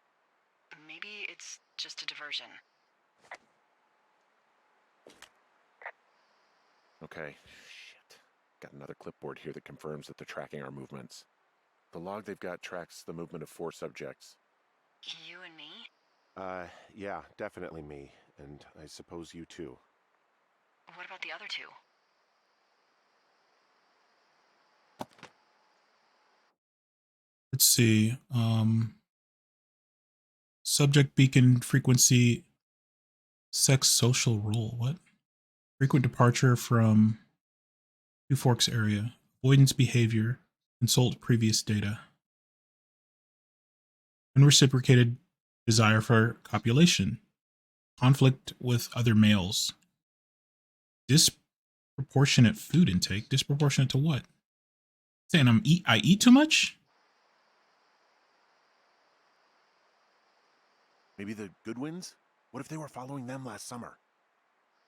Maybe it's just a diversion. Okay. Shit. Got another clipboard here that confirms that they're tracking our movements. The log they've got tracks the movement of 4 subjects. You and me? Yeah, definitely me. And I suppose you too. What about the other 2? Let's see. Subject beacon frequency, sex social role. What? Frequent departure from Two Forks area. Avoidance behavior. Consult previous data. Unreciprocated desire for copulation. Conflict with other males. Disproportionate food intake. Disproportionate to what? Saying I eat too much? Maybe the Goodwins? What if they were following them last summer?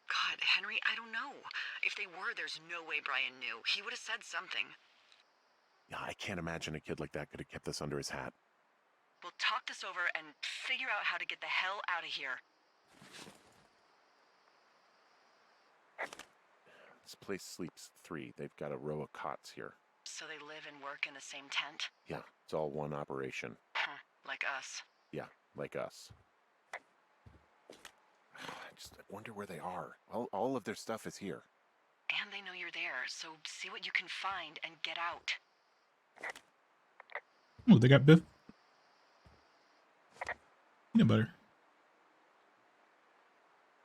God, Henry, I don't know. If they were, there's no way Brian knew. He would have said something. Yeah, I can't imagine a kid like that could have kept this under his hat. We'll talk this over and figure out how to get the hell out of here. This place sleeps 3. They've got a row of cots here. So they live and work in the same tent? Yeah, it's all one operation. Huh, like us. Yeah, like us. I wonder where they are. All of their stuff is here. And they know you're there, so see what you can find and get out. Oh, they got Biff. Peanut butter.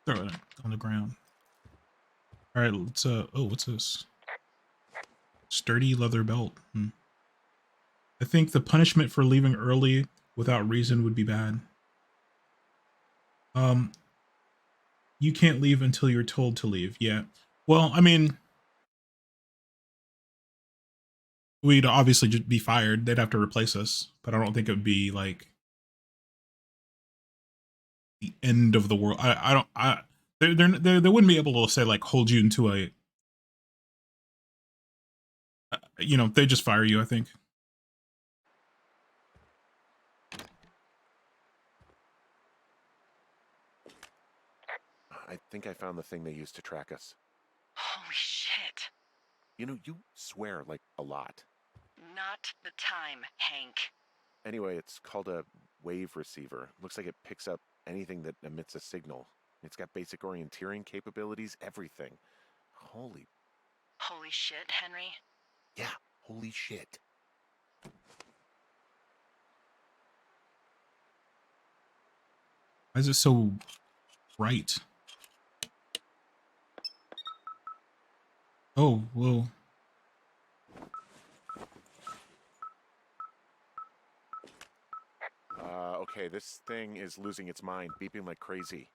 Throw it on the ground. All right, let's oh, what's this? Sturdy leather belt. I think the punishment for leaving early without reason would be bad. You can't leave until you're told to leave. Yeah. Well, I mean, we'd obviously just be fired. They'd have to replace us, but I don't think it would be like the end of the world. They wouldn't be able to say like hold you into a, they just fire you, I think. I think I found the thing they used to track us. Holy shit. You know, you swear like a lot. Not the time, Hank. Anyway, it's called a wave receiver. Looks like it picks up anything that emits a signal. It's got basic orienteering capabilities, everything. Holy shit, Henry. Yeah, holy shit. Why is it so bright? Oh, whoa. Okay, this thing is losing its mind, beeping like crazy.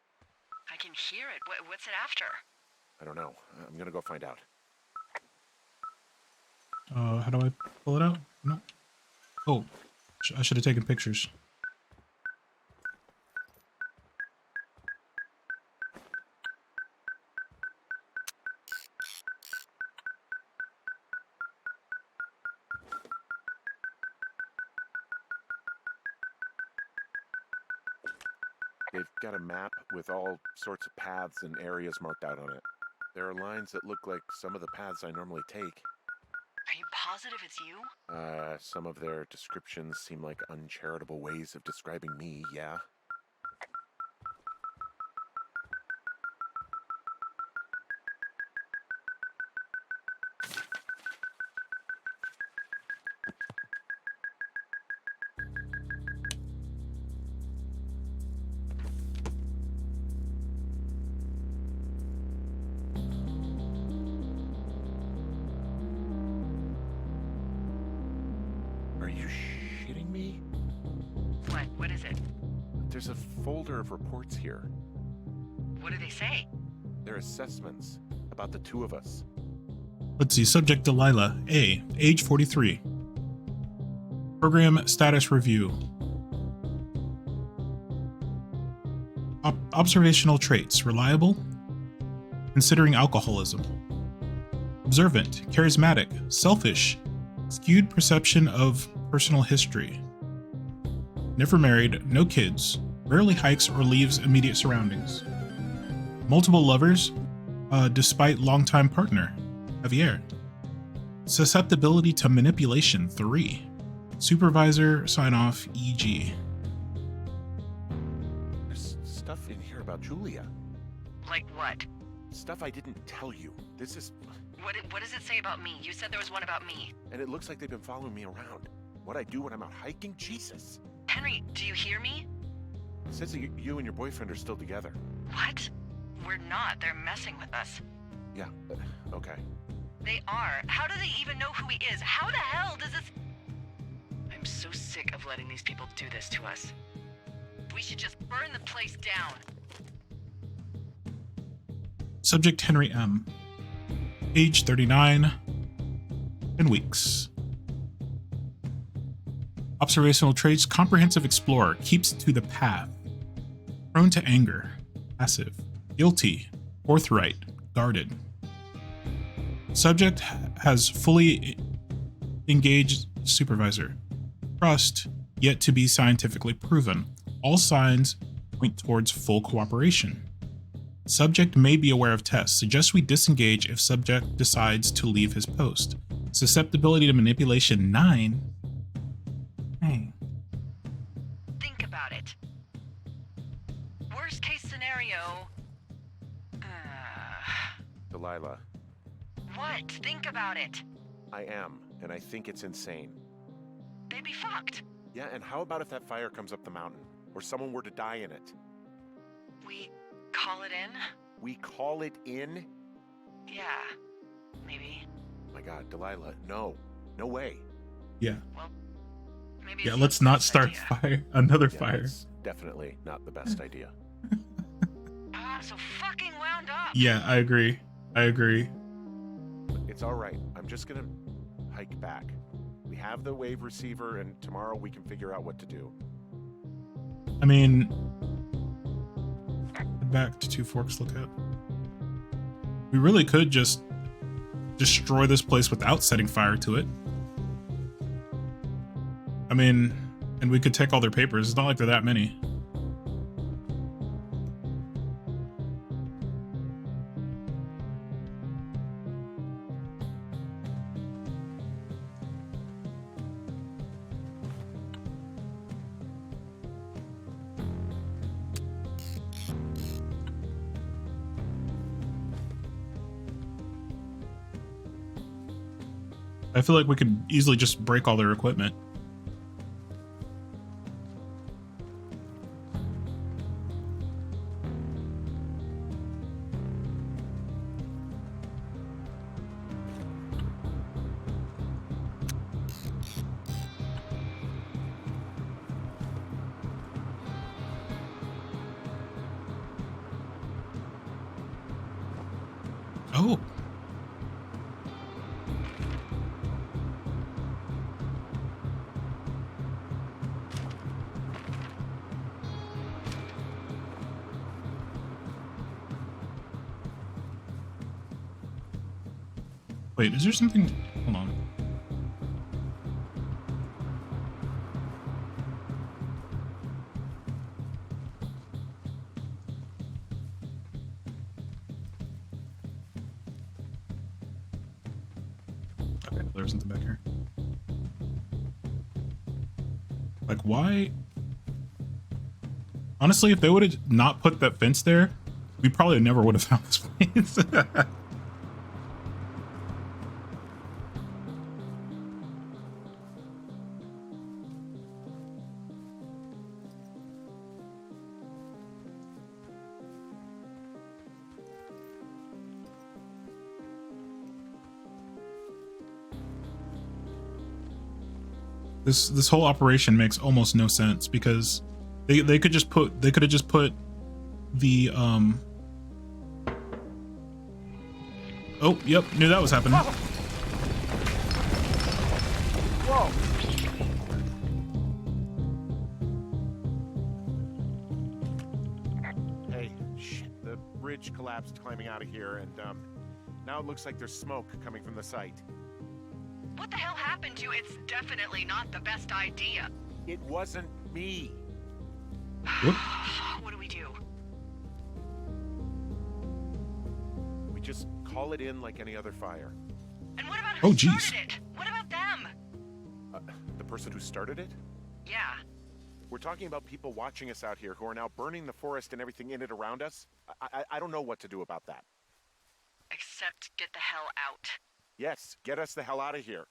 I can hear it. What's it after? I don't know. I'm gonna go find out. How do I pull it out? No. Oh, I should have taken pictures. They've got a map with all sorts of paths and areas marked out on it. There are lines that look like some of the paths I normally take. Are you positive it's you? Some of their descriptions seem like uncharitable ways of describing me, yeah. me? What? What is it? There's a folder of reports here. What do they say? They're assessments about the two of us. Let's see. Subject Delilah. A. Age 43. Program status review. Observational traits. Reliable. Considering alcoholism. Observant. Charismatic. Selfish. Skewed perception of personal history. Never married. No kids. Rarely hikes or leaves immediate surroundings. Multiple lovers, despite longtime partner. Javier. Susceptibility to manipulation. 3. Supervisor sign off. EG. There's stuff in here about Julia. Like what? Stuff I didn't tell you. This is... What does it say about me? You said there was one about me. And it looks like they've been following me around. What I do when I'm out hiking? Jesus. Henry, do you hear me? It says that you and your boyfriend are still together. What? We're not. They're messing with us. Yeah, okay. They are. How do they even know who he is? How the hell does this... I'm so sick of letting these people do this to us. We should just burn the place down. Subject Henry M. Age 39. 10 weeks. Observational traits. Comprehensive explorer. Keeps to the path. Prone to anger. Passive. Guilty. Forthright. Guarded. Subject has fully engaged supervisor. Trust, yet to be scientifically proven. All signs point towards full cooperation. Subject may be aware of tests. Suggests we disengage if subject decides to leave his post. Susceptibility to manipulation 9. Hey. Think about it. Worst case scenario... Delilah, What? Think about it. I am, and I think it's insane. They'd be fucked. Yeah, and how about if that fire comes up the mountain? Or someone were to die in it? We call it in? We call it in? Yeah. Maybe. My God, Delilah, no. No way. Yeah. Maybe Yeah, it's let's not not start fire. Another Yeah, fire. that's definitely not the best idea. so fucking wound up. Yeah, I agree. I agree. It's all right. I'm just gonna hike back. We have the wave receiver, and tomorrow we can figure out what to do. I mean, back to Two Forks Lookout. We really could just destroy this place without setting fire to it. I mean, and we could take all their papers. It's not like they're that many. I feel like we could easily just break all their equipment. Oh. Wait, is there something? Hold on. Okay, there's something back here. Like, why? Honestly, if they would have not put that fence there, we probably never would have found this place. This whole operation makes almost no sense because they could have just put the oh, yep, knew that was happening. Whoa! Hey, shit, the bridge collapsed climbing out of here, and now it looks like there's smoke coming from the site. What the hell happened to you? It's definitely not the best idea. It wasn't me. What do we do? We just call it in like any other fire. And what about Oh, who jeez. started it? What about them? The person who started it? Yeah. We're talking about people watching us out here who are now burning the forest and everything in it around us. I don't know what to do about that. Except get the hell out. Yes, get us the hell out of here.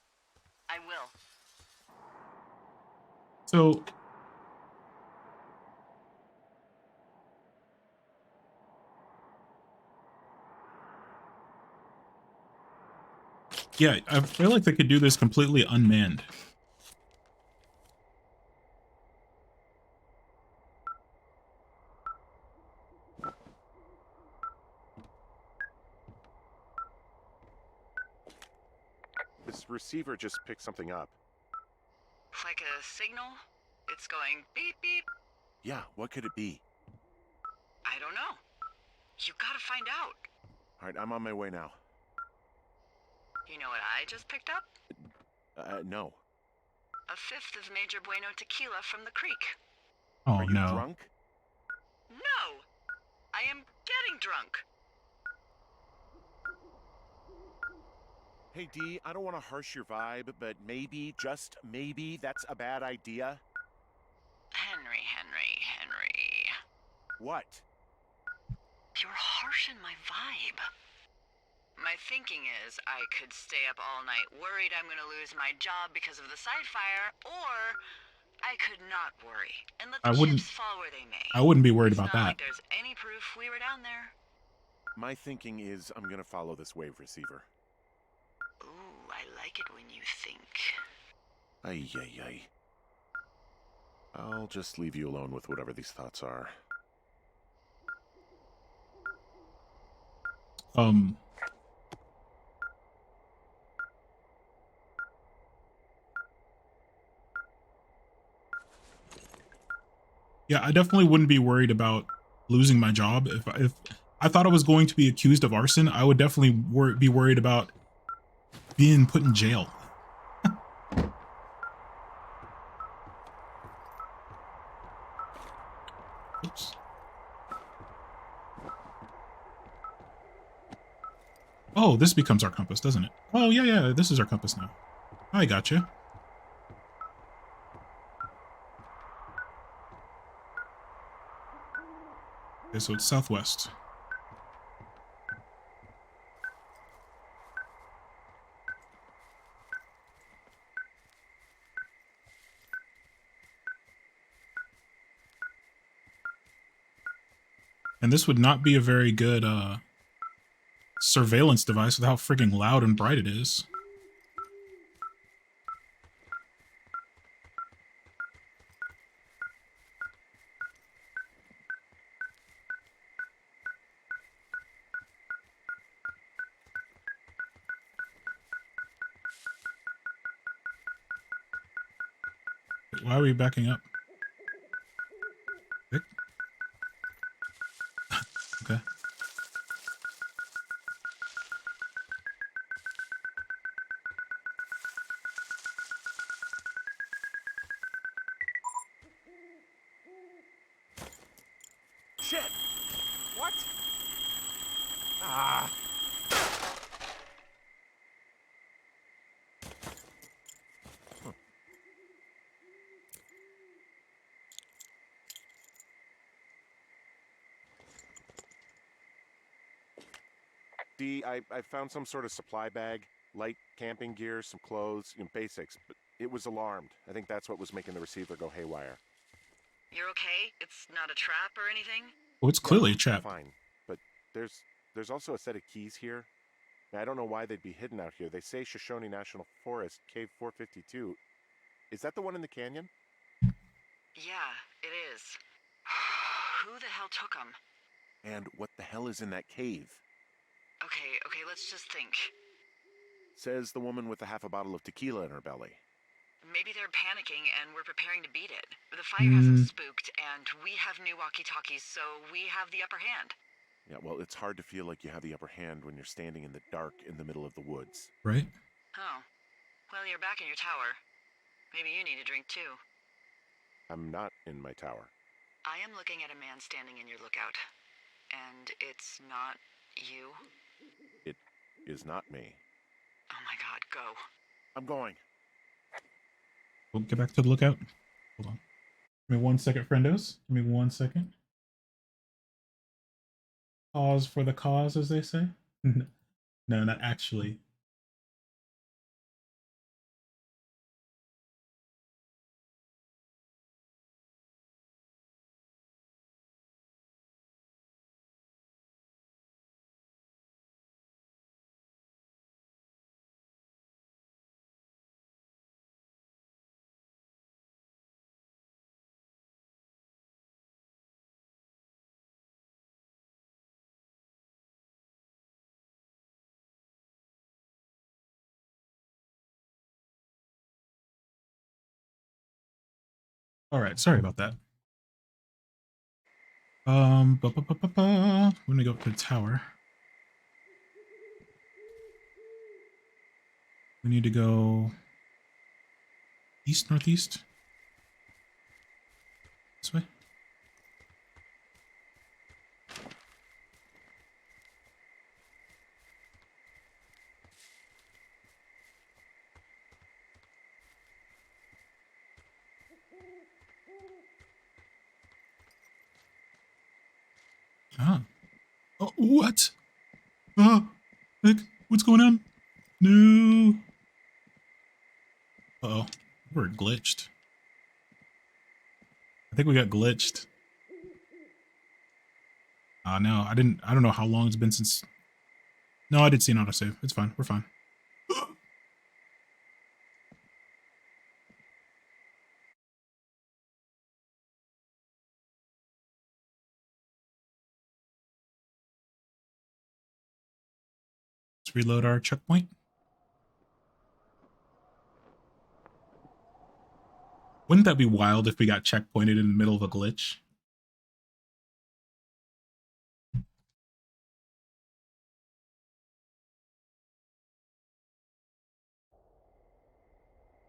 I will. So yeah, I feel like they could do this completely unmanned. This receiver just picked something up. Like a signal? It's going beep beep. Yeah, what could it be? I don't know. You gotta find out. All right, I'm on my way now. You know what I just picked up? No. A fifth of Major Bueno tequila from the creek. Oh Are you no. drunk? No! I am getting drunk. Hey, D, I don't want to harsh your vibe, but maybe, just maybe, that's a bad idea. Henry. What? You're harshing my vibe. My thinking is I could stay up all night worried I'm gonna lose my job because of the side fire, or I could not worry and let the chips fall where they may. I wouldn't be worried about It's not that. like there's any proof we were down there. My thinking is I'm gonna follow this wave receiver. Ooh, I like it when you think. Ay. I'll just leave you alone with whatever these thoughts are. Yeah, I definitely wouldn't be worried about losing my job. If I thought I was going to be accused of arson, I would definitely be worried about being put in jail. Oops. Oh, this becomes our compass, doesn't it? Oh, yeah, this is our compass now. I gotcha. Okay, so it's southwest. And this would not be a very good surveillance device with how freaking loud and bright it is. Why are we backing up? Vic? Okay. Shit! What? Ah! D, I found some sort of supply bag, light camping gear, some clothes, basics, but it was alarmed. I think that's what was making the receiver go haywire. You're okay? It's not a trap or anything? Oh, it's clearly a trap. Fine, but there's also a set of keys here. I don't know why they'd be hidden out here. They say Shoshone National Forest, Cave 452. Is that the one in the canyon? Yeah, it is. Who the hell took them? And what the hell is in that cave? Okay, let's just think. Says the woman with a half a bottle of tequila in her belly. Maybe they're panicking and we're preparing to beat it. The fire has them spooked, and we have new walkie-talkies, so we have the upper hand. Yeah, well, it's hard to feel like you have the upper hand when you're standing in the dark in the middle of the woods. Right? Oh. Well, you're back in your tower. Maybe you need a drink, too. I'm not in my tower. I am looking at a man standing in your lookout. And it's not you? It is not me. Oh my god, go. I'm going. We'll get back to the lookout. Hold on. Give me 1 second, friendos. Give me 1 second. Pause for the cause, as they say. No, not actually. All right, sorry about that. We're gonna go up to the tower. We need to go east, northeast. This way. Ah. Oh, what? Nick, what's going on? No. Uh-oh. We're glitched. I think we got glitched. No, I don't know how long it's been since. No, I did see an autosave. It's fine. We're fine. Let's reload our checkpoint. Wouldn't that be wild if we got checkpointed in the middle of a glitch?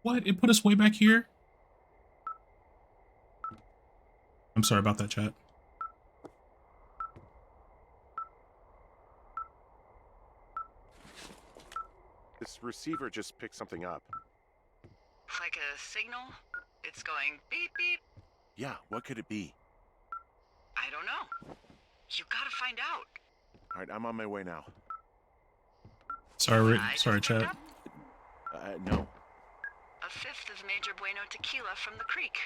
What? It put us way back here? I'm sorry about that, chat. This receiver just picked something up. Like a signal? It's going beep beep. Yeah, what could it be? I don't know. You gotta find out. All right, I'm on my way now. Sorry, chat. No. A fifth of Major Bueno tequila from the creek.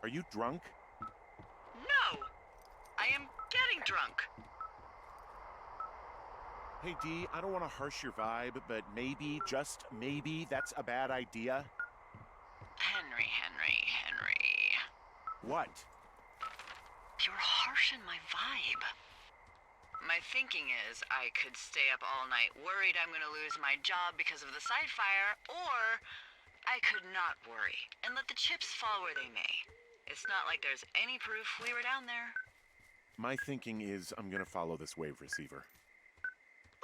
Are you drunk? No! I am getting drunk. Hey, D, I don't want to harsh your vibe, but maybe, just maybe, that's a bad idea. Henry. What? You're harshing my vibe. My thinking is I could stay up all night worried I'm gonna lose my job because of the side fire, or I could not worry and let the chips fall where they may. It's not like there's any proof we were down there. My thinking is I'm gonna follow this wave receiver.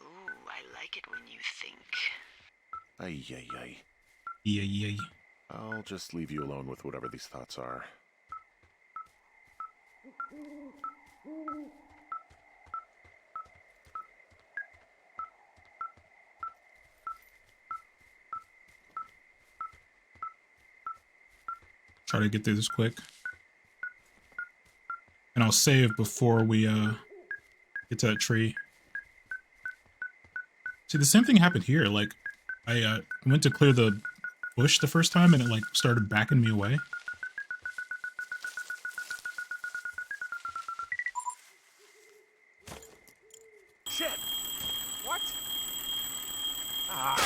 Ooh, I like it when you think. Ay. Yeah. I'll just leave you alone with whatever these thoughts are. Try to get through this quick. And I'll save before we get to that tree. See, the same thing happened here. Like, I went to clear the bush the first time and it like started backing me away. Shit! What? Ah!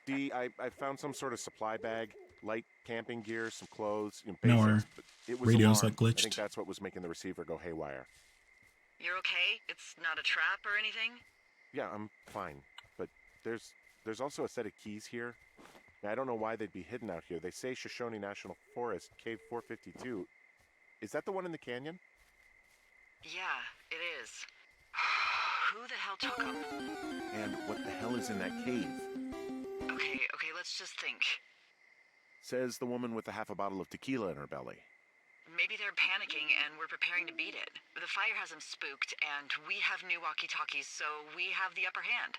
I found some sort of supply bag, light camping gear, some clothes, No, our basics. But it was radio's alarmed. like I think glitched. that's what was making the receiver go haywire. You're okay? It's not a trap or anything? Yeah, I'm fine. But there's also a set of keys here. I don't know why they'd be hidden out here. They say Shoshone National Forest, Cave 452. Is that the one in the canyon? Yeah, it is. Who the hell took them? And what the hell is in that cave? Okay, let's just think. Says the woman with the half a bottle of tequila in her belly. Maybe they're panicking and we're preparing to beat it. The fire has them spooked, and we have new walkie-talkies, so we have the upper hand.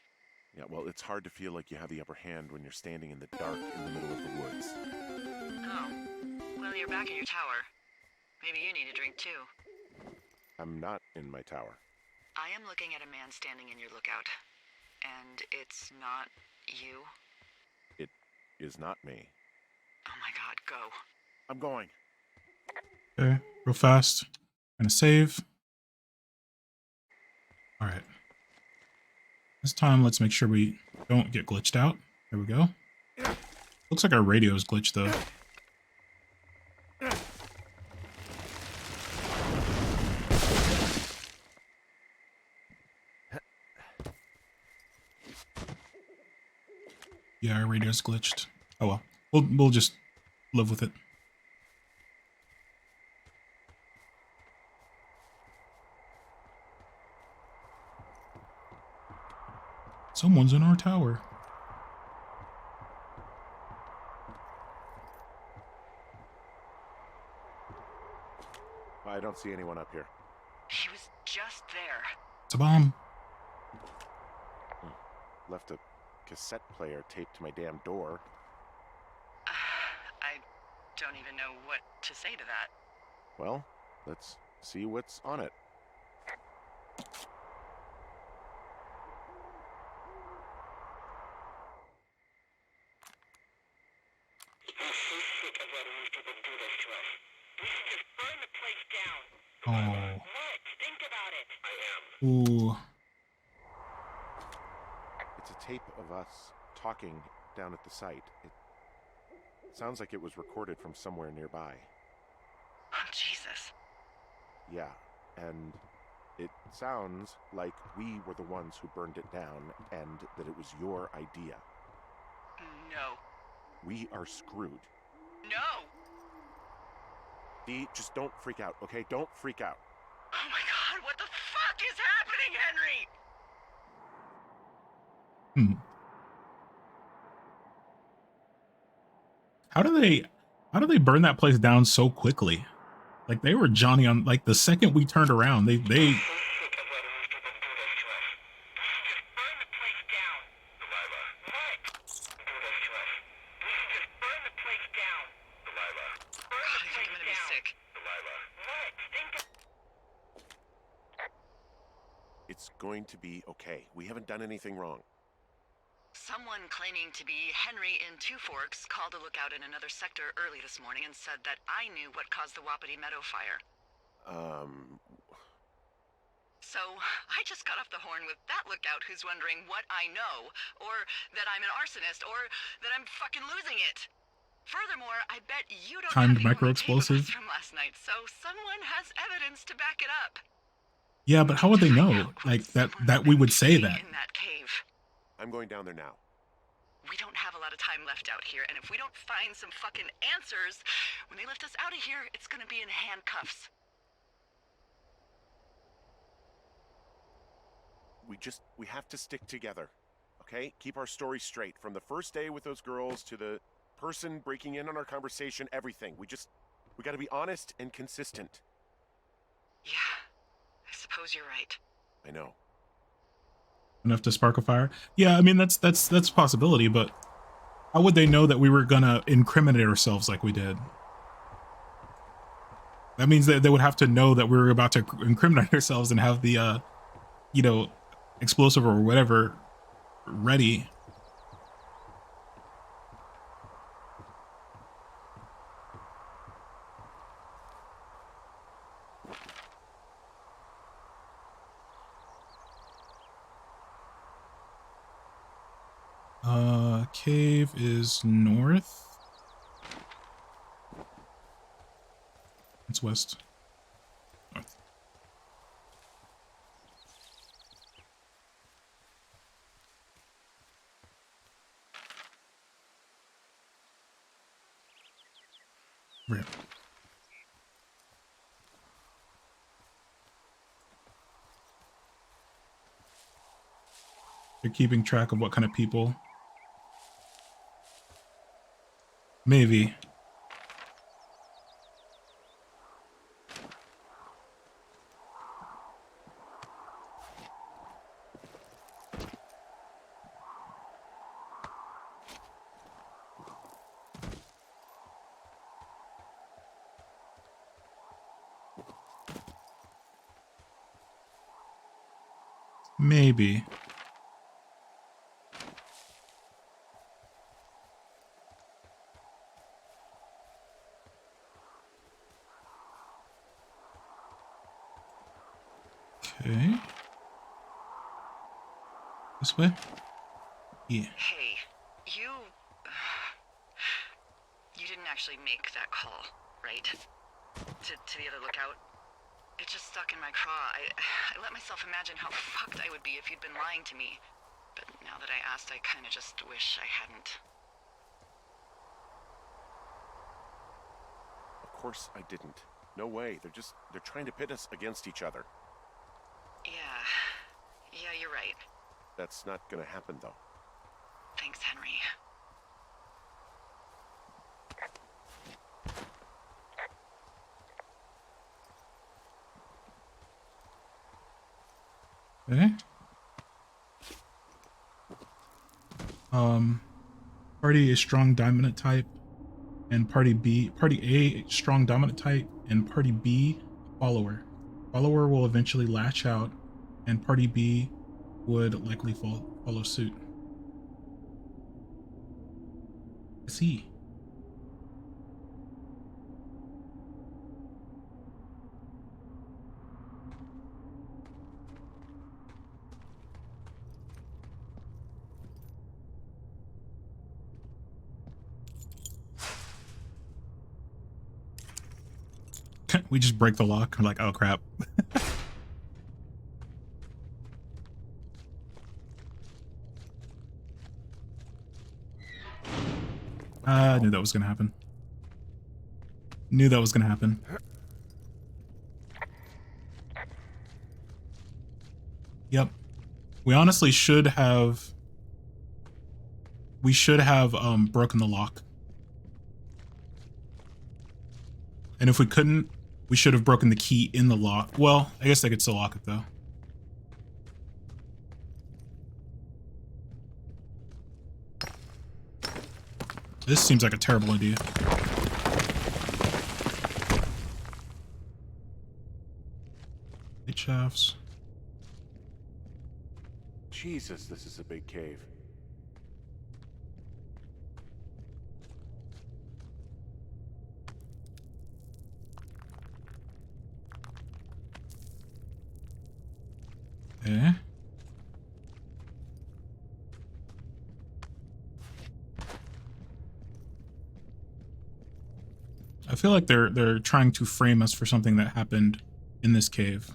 Yeah, well, it's hard to feel like you have the upper hand when you're standing in the dark in the middle of the woods. Oh. Well, you're back in your tower. Maybe you need a drink, too. I'm not in my tower. I am looking at a man standing in your lookout. And it's not you? It is not me. Oh my god, go. I'm going. Okay, real fast. Gonna save. All right. This time, let's make sure we don't get glitched out. There we go. Looks like our radio is glitched, though. Yeah, our radio's glitched. Oh well. We'll just live with it. Someone's in our tower. I don't see anyone up here. He was just there. It's a bomb. Left a cassette player taped to my damn door. I don't even know what to say to that. Well, let's see what's on it. Oh. Ooh. It's a tape of us talking down at the site. It sounds like it was recorded from somewhere nearby. Oh, Jesus. Yeah, and it sounds like we were the ones who burned it down and that it was your idea. No. We are screwed. No! Dee, just don't freak out, okay? Don't freak out. Oh my god, what the fuck is happening, Henry? How do they burn that place down so quickly? Like, they were Johnny on, like, the second we turned around, they It's going to be okay. We haven't done anything wrong. Someone claiming to be Henry in Two Forks called a lookout in another sector early this morning and said that I knew what caused the Wapiti Meadow fire. So, I just got off the horn with that lookout who's wondering what I know, or that I'm an arsonist, or that I'm fucking losing it. Furthermore, I bet you don't timed have the micro only tape of us explosive. from last night, so someone has evidence to back it up. Yeah, but how would they know? Like, that we would say that. In that cave. I'm going down there now. We don't have a lot of time left out here, and if we don't find some fucking answers, when they lift us out of here, it's gonna be in handcuffs. We have to stick together, okay? Keep our story straight. From the first day with those girls to the person breaking in on our conversation, everything. We gotta be honest and consistent. Yeah, I suppose you're right. I know. Enough to spark a fire? Yeah, I mean, that's a possibility, but how would they know that we were gonna incriminate ourselves like we did? That means that they would have to know that we were about to incriminate ourselves and have the, you know, explosive or whatever ready. cave is north. It's west. North. Right. They're keeping track of what kind of people. Maybe. Maybe. Okay. This way? Yeah. Hey, you didn't actually make that call, right? To the other lookout? It just stuck in my craw. I let myself imagine how fucked I would be if you'd been lying to me. But now that I asked, I kinda just wish I hadn't. Of course I didn't. No way. They're trying to pit us against each other. Yeah, you're right. That's not gonna happen, though. Thanks, Henry. Okay. Party A strong dominant type, and party A strong dominant type, and party B follower. Follower will eventually lash out, and party B would likely follow suit. I see. We just break the lock. We're like, oh crap. I knew that was gonna happen. Knew that was gonna happen. Yep. We honestly should have... We should have broken the lock. And if we couldn't, we should have broken the key in the lock. Well, I guess I could still lock it though. This seems like a terrible idea. Light shafts. Jesus, this is a big cave. Okay. I feel like they're trying to frame us for something that happened in this cave.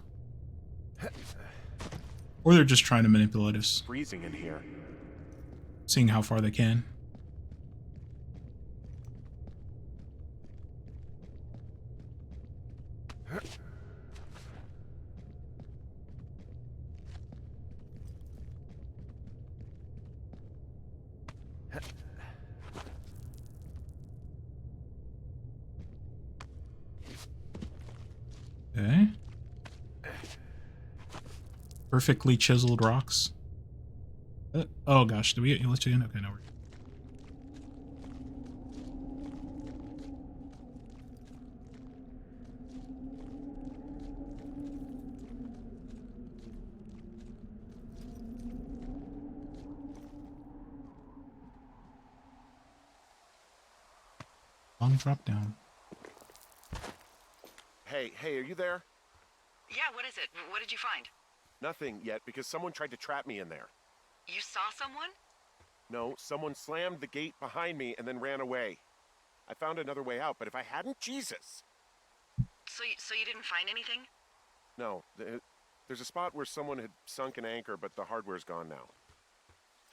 Or they're just trying to manipulate us. Freezing in here. Seeing how far they can. Okay. Perfectly chiseled rocks. Oh gosh, did we get you let you in? Okay, no. Long drop down. Hey, are you there? Yeah, what is it? What did you find? Nothing yet, because someone tried to trap me in there. You saw someone? No, someone slammed the gate behind me and then ran away. I found another way out, but if I hadn't, Jesus! So you didn't find anything? No, there's a spot where someone had sunk an anchor, but the hardware's gone now.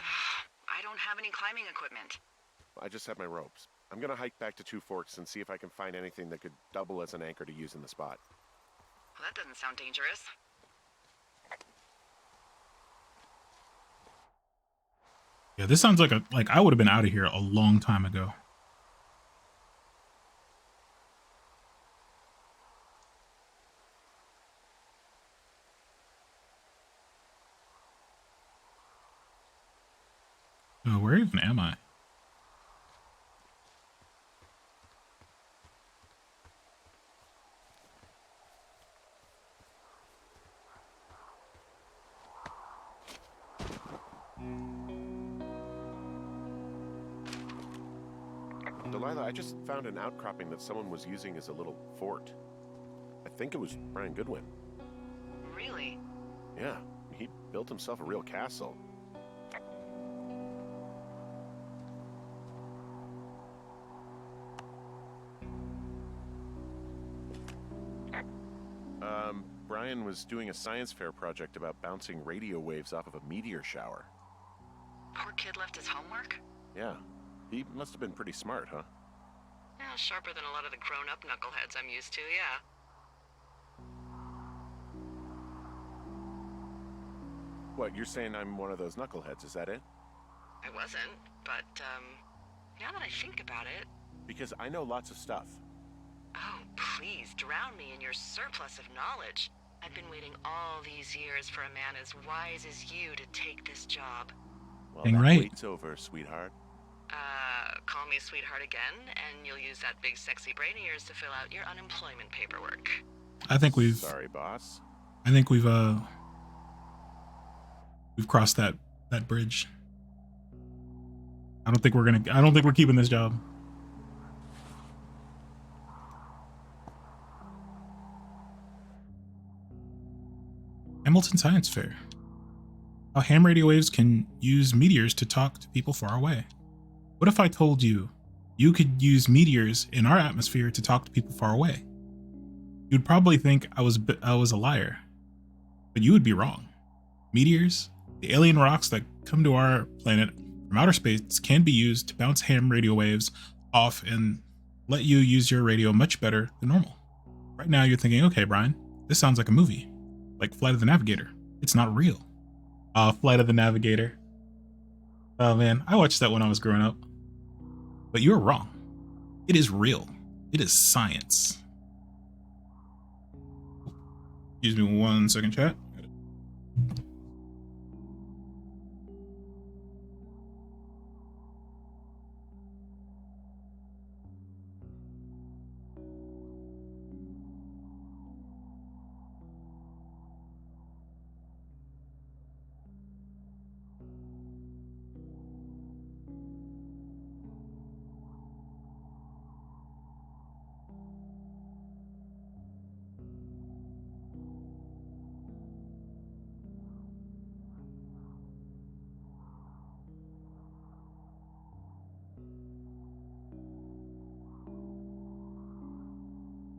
I don't have any climbing equipment. I just have my ropes. I'm gonna hike back to Two Forks and see if I can find anything that could double as an anchor to use in the spot. Well, that doesn't sound dangerous. Yeah, this sounds like I would have been out of here a long time ago. Where even am I? Delilah, I just found an outcropping that someone was using as a little fort. I think it was Brian Goodwin. Really? Yeah, he built himself a real castle. Brian was doing a science fair project about bouncing radio waves off of a meteor shower. Poor kid left his homework? Yeah, he must have been pretty smart, huh? Yeah, sharper than a lot of the grown-up knuckleheads I'm used to, yeah. What, you're saying I'm one of those knuckleheads, is that it? I wasn't, but, now that I think about it... Because I know lots of stuff. Oh, please, drown me in your surplus of knowledge. I've been waiting all these years for a man as wise as you to take this job. Well, Dang that right. wait's over, sweetheart. Call me sweetheart again, and you'll use that big sexy brain of yours to fill out your unemployment paperwork. I think we've. Sorry, boss. I think we've crossed that bridge. I don't think we're keeping this job. Hamilton Science Fair. How ham radio waves can use meteors to talk to people far away. What if I told you you could use meteors in our atmosphere to talk to people far away? You'd probably think I was a liar, but you would be wrong. Meteors, the alien rocks that come to our planet from outer space, can be used to bounce ham radio waves off and let you use your radio much better than normal. Right now you're thinking, okay, Brian, this sounds like a movie, like Flight of the Navigator. It's not real. Flight of the Navigator. Oh man, I watched that when I was growing up. But you're wrong. It is real. It is science. Excuse me 1 second, chat.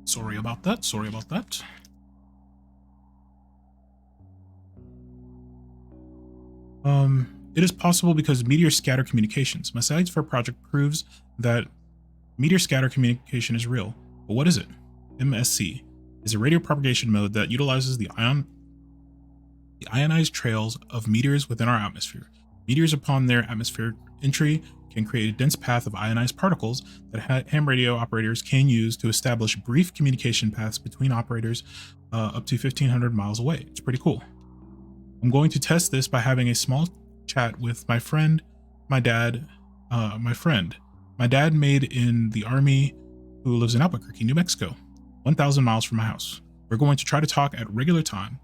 Sorry about that. Sorry about that. It is possible because meteor scatter communications. My science fair project proves that meteor scatter communication is real. But what is it? MSC is a radio propagation mode that utilizes the ionized trails of meteors within our atmosphere. Meteors, upon their atmospheric entry, can create a dense path of ionized particles that ham radio operators can use to establish brief communication paths between operators up to 1,500 miles away. It's pretty cool. I'm going to test this by having a small chat with my friend, my dad, my dad made in the Army, who lives in Albuquerque, New Mexico, 1,000 miles from my house. We're going to try to talk at regular time.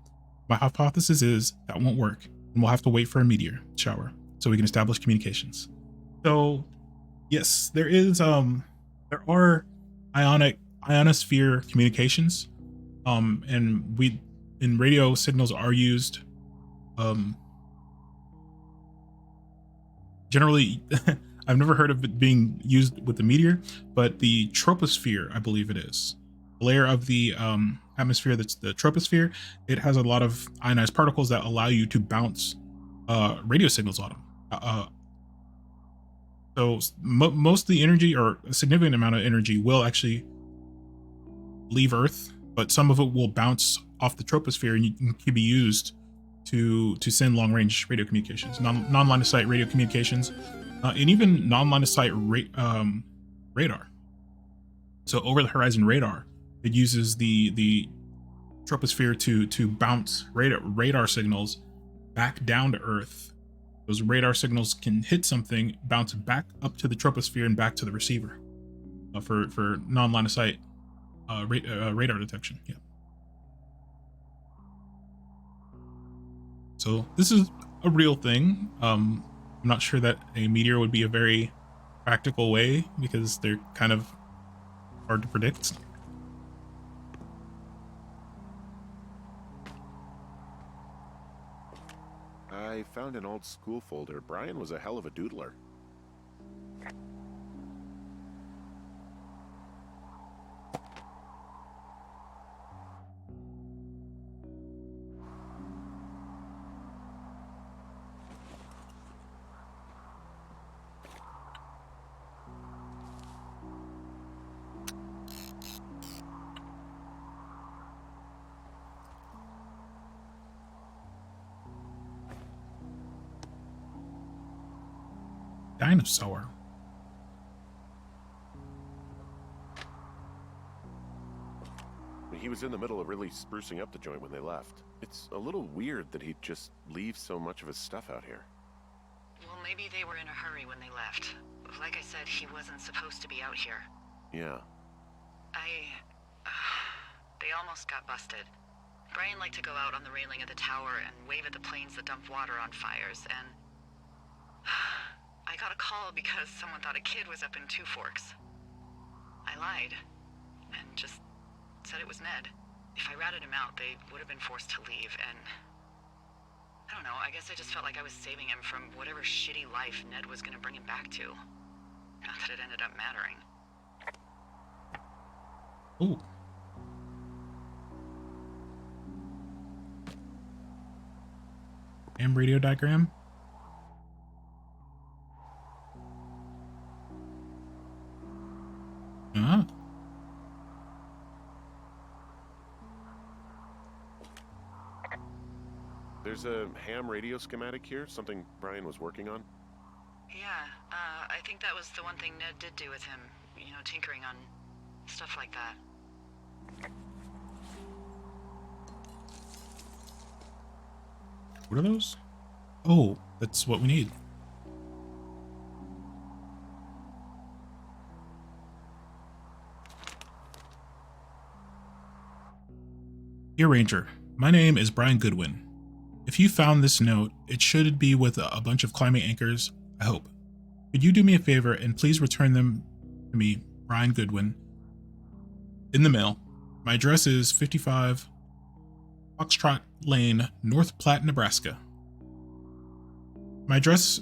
My hypothesis is that won't work, and we'll have to wait for a meteor shower so we can establish communications. So, yes, there are ionosphere communications, and radio signals are used generally, I've never heard of it being used with the meteor, but the troposphere, I believe it is. The layer of the atmosphere that's the troposphere, it has a lot of ionized particles that allow you to bounce radio signals on them. So most of the energy, or a significant amount of energy, will actually leave Earth, but some of it will bounce off the troposphere and can be used to send long-range radio communications, non-line of sight radio communications, and even non-line of sight radar. So over the horizon radar, it uses the troposphere to bounce radar signals back down to Earth. Those radar signals can hit something, bounce back up to the troposphere and back to the receiver for non-line of sight radar detection. Yeah. So this is a real thing. I'm not sure that a meteor would be a very practical way because they're kind of hard to predict. I found an old school folder. Brian was a hell of a doodler. Dinosaur. He was in the middle of really sprucing up the joint when they left. It's a little weird that he'd just leave so much of his stuff out here. Well, maybe they were in a hurry when they left. Like I said, he wasn't supposed to be out here. Yeah. They almost got busted. Brian liked to go out on the railing of the tower and wave at the planes that dumped water on fires, and I got a call because someone thought a kid was up in Two Forks. I lied, and just said it was Ned. If I ratted him out, they would have been forced to leave, and I don't know, I guess I just felt like I was saving him from whatever shitty life Ned was gonna bring him back to. Not that it ended up mattering. Ooh. Ham radio diagram. There's a ham radio schematic here, something Brian was working on. Yeah, I think that was the one thing Ned did do with him. You know, tinkering on stuff like that. What are those? Oh, that's what we need. Dear Ranger, my name is Brian Goodwin. If you found this note, it should be with a bunch of climbing anchors, I hope. Could you do me a favor and please return them to me, Brian Goodwin, in the mail? My address is 55 Foxtrot Lane, North Platte, Nebraska. My address...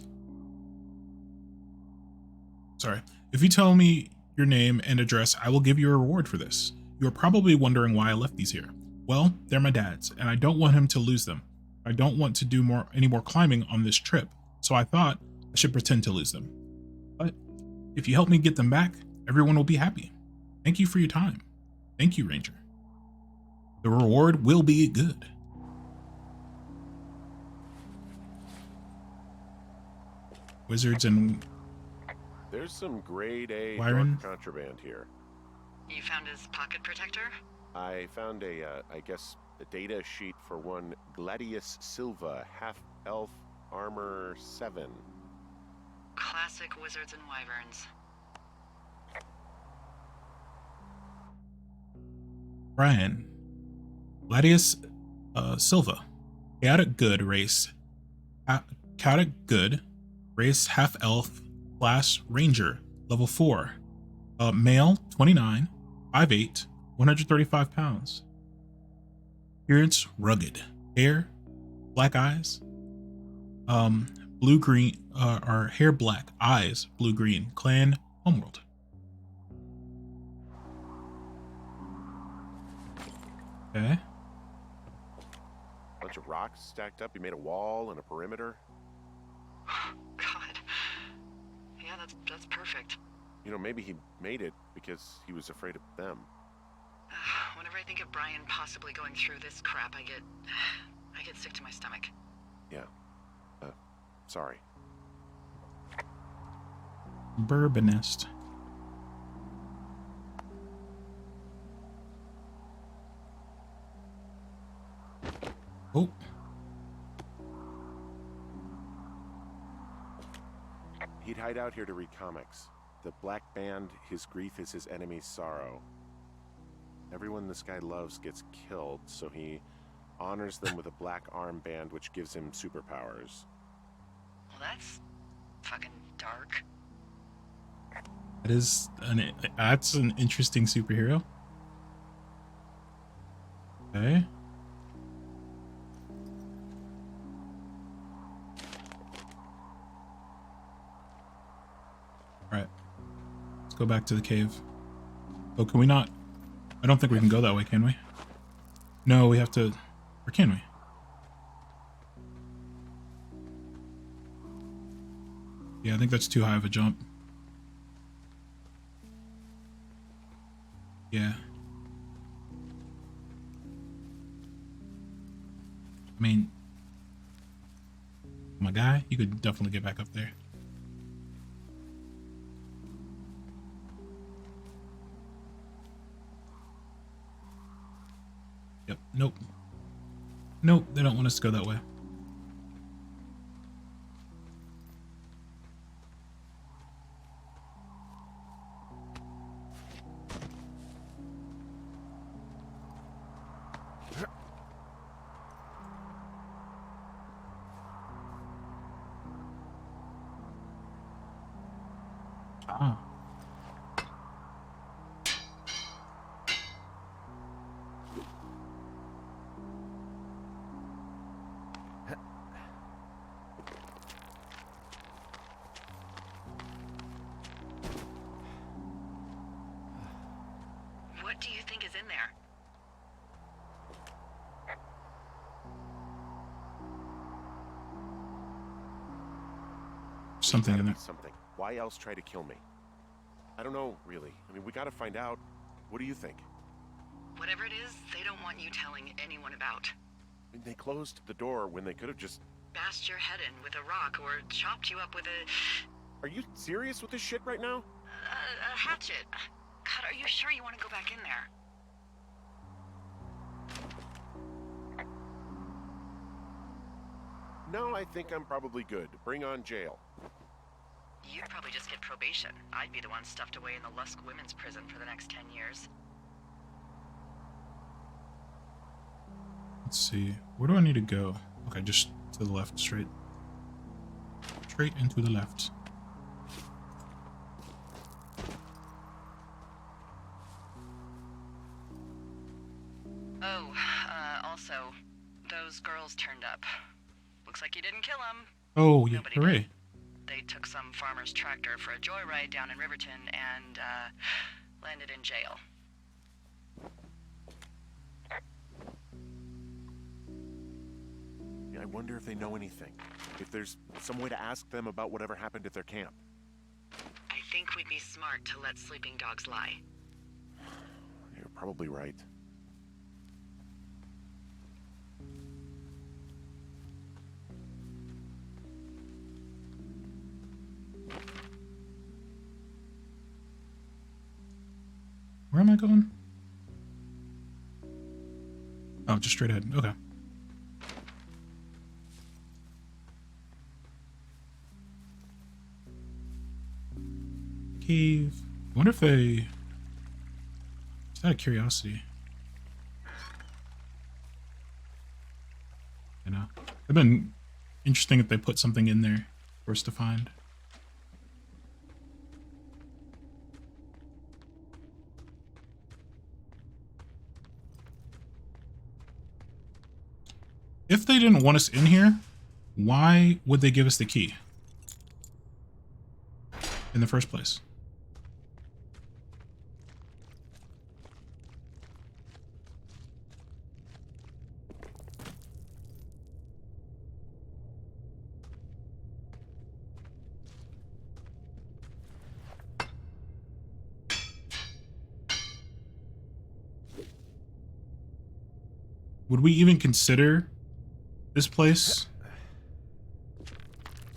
Sorry. If you tell me your name and address, I will give you a reward for this. You are probably wondering why I left these here. Well, they're my dad's, and I don't want him to lose them. I don't want to do any more climbing on this trip, so I thought I should pretend to lose them. But if you help me get them back, everyone will be happy. Thank you for your time. Thank you, Ranger. The reward will be good. Wizards and... There's some grade A Wyron? dark contraband here. You found his pocket protector? I found I guess, a data sheet for one Gladius Silva, half-elf, armor 7. Classic wizards and wyverns. Brian. Gladius Silva. Chaotic good race. Chaotic good race half-elf, class ranger, level 4. Male, 29, 5'8", 135 pounds. Appearance rugged. Hair, black eyes. blue green, or hair black, eyes blue green, clan homeworld. Okay. Bunch of rocks stacked up. He made a wall and a perimeter. God. Yeah, that's perfect. You know, maybe he made it because he was afraid of them. Whenever I think of Brian possibly going through this crap, I get sick to my stomach. Yeah. Sorry. Bourbonist. Oh. He'd hide out here to read comics. The Black Band, his grief is his enemy's sorrow. Everyone this guy loves gets killed, so he honors them with a black armband which gives him superpowers. Well, that's fucking dark. That's an interesting superhero. Okay. Alright. Let's go back to the cave. Oh, can we not? I don't think we can go that way, can we? No, we have to... Or can we? Yeah, I think that's too high of a jump. Yeah. I mean... My guy, you could definitely get back up there. Yep, nope. Nope, they don't want us to go that way. Ah. What do you think is in there? Something in there. Something. Why else try to kill me? I don't know, really. I mean, we gotta find out. What do you think? Whatever it is, they don't want you telling anyone about. I mean, they closed the door when they could have just... Bashed your head in with a rock or chopped you up with a... Are you serious with this shit right now? a hatchet. God, are you sure you want to go back in there? No, I think I'm probably good. Bring on jail. You'd probably just get probation. I'd be the one stuffed away in the Lusk Women's Prison for the next 10 years. Let's see. Where do I need to go? Okay, just to the left, straight. Straight and to the left. Oh, also, those girls turned up. Looks like you didn't kill them. Oh, yeah, Nobody hooray. did. They took some farmer's tractor for a joyride down in Riverton and, landed in jail. Yeah, I wonder if they know anything. If there's some way to ask them about whatever happened at their camp. I think we'd be smart to let sleeping dogs lie. You're probably right. Where am I going? Oh, just straight ahead. Okay. Cave. I wonder if they... Just out of curiosity. You know, it'd been interesting if they put something in there for us to find. If they didn't want us in here, Why would they give us the key in the first place? Would we even consider this place?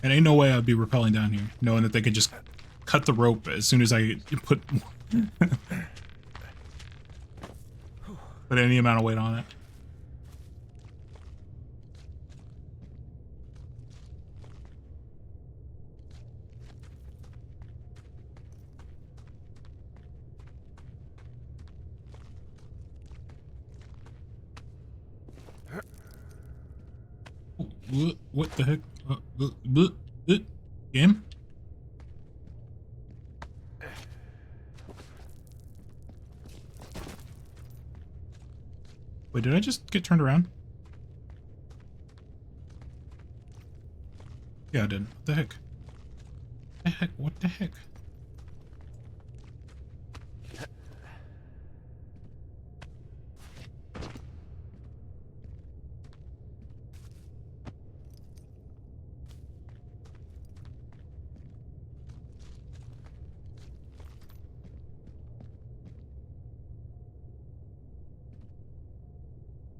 And ain't no way I'd be rappelling down here, knowing that they could just cut the rope as soon as I put any amount of weight on it. What the heck? Game? Wait, did I just get turned around? Yeah, I did. What the heck? The heck? What the heck?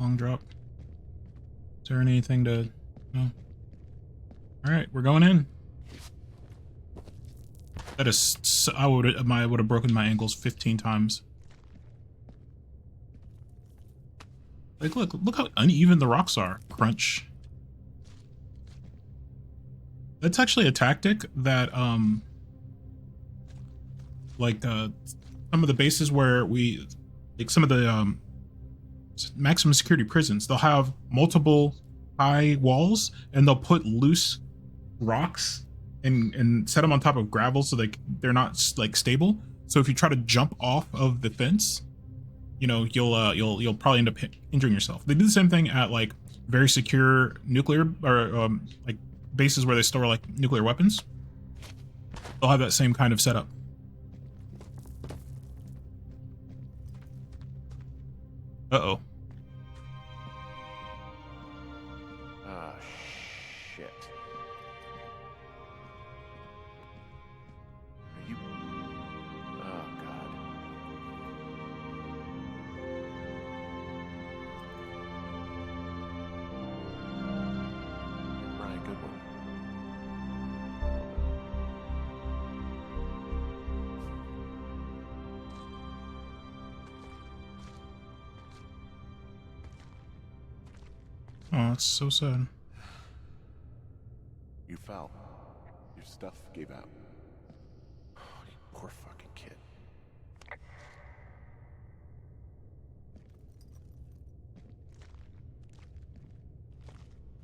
Long drop. Is there anything to... No. Alright, we're going in. That is... I would have broken my ankles 15 times. Like, look how uneven the rocks are. Crunch. That's actually a tactic that, like, some of the bases where we... Like, some of the, maximum security prisons, they'll have multiple high walls and they'll put loose rocks and set them on top of gravel so they're not like stable. So if you try to jump off of the fence, you know, you'll probably end up injuring yourself. They do the same thing at like very secure nuclear or like bases where they store like nuclear weapons. They'll have that same kind of setup. Uh-oh. Ah, shit. Are you... Oh, God. Right, good one. Oh, it's so sad. You fell. Your stuff gave out. Oh, you poor fucking kid.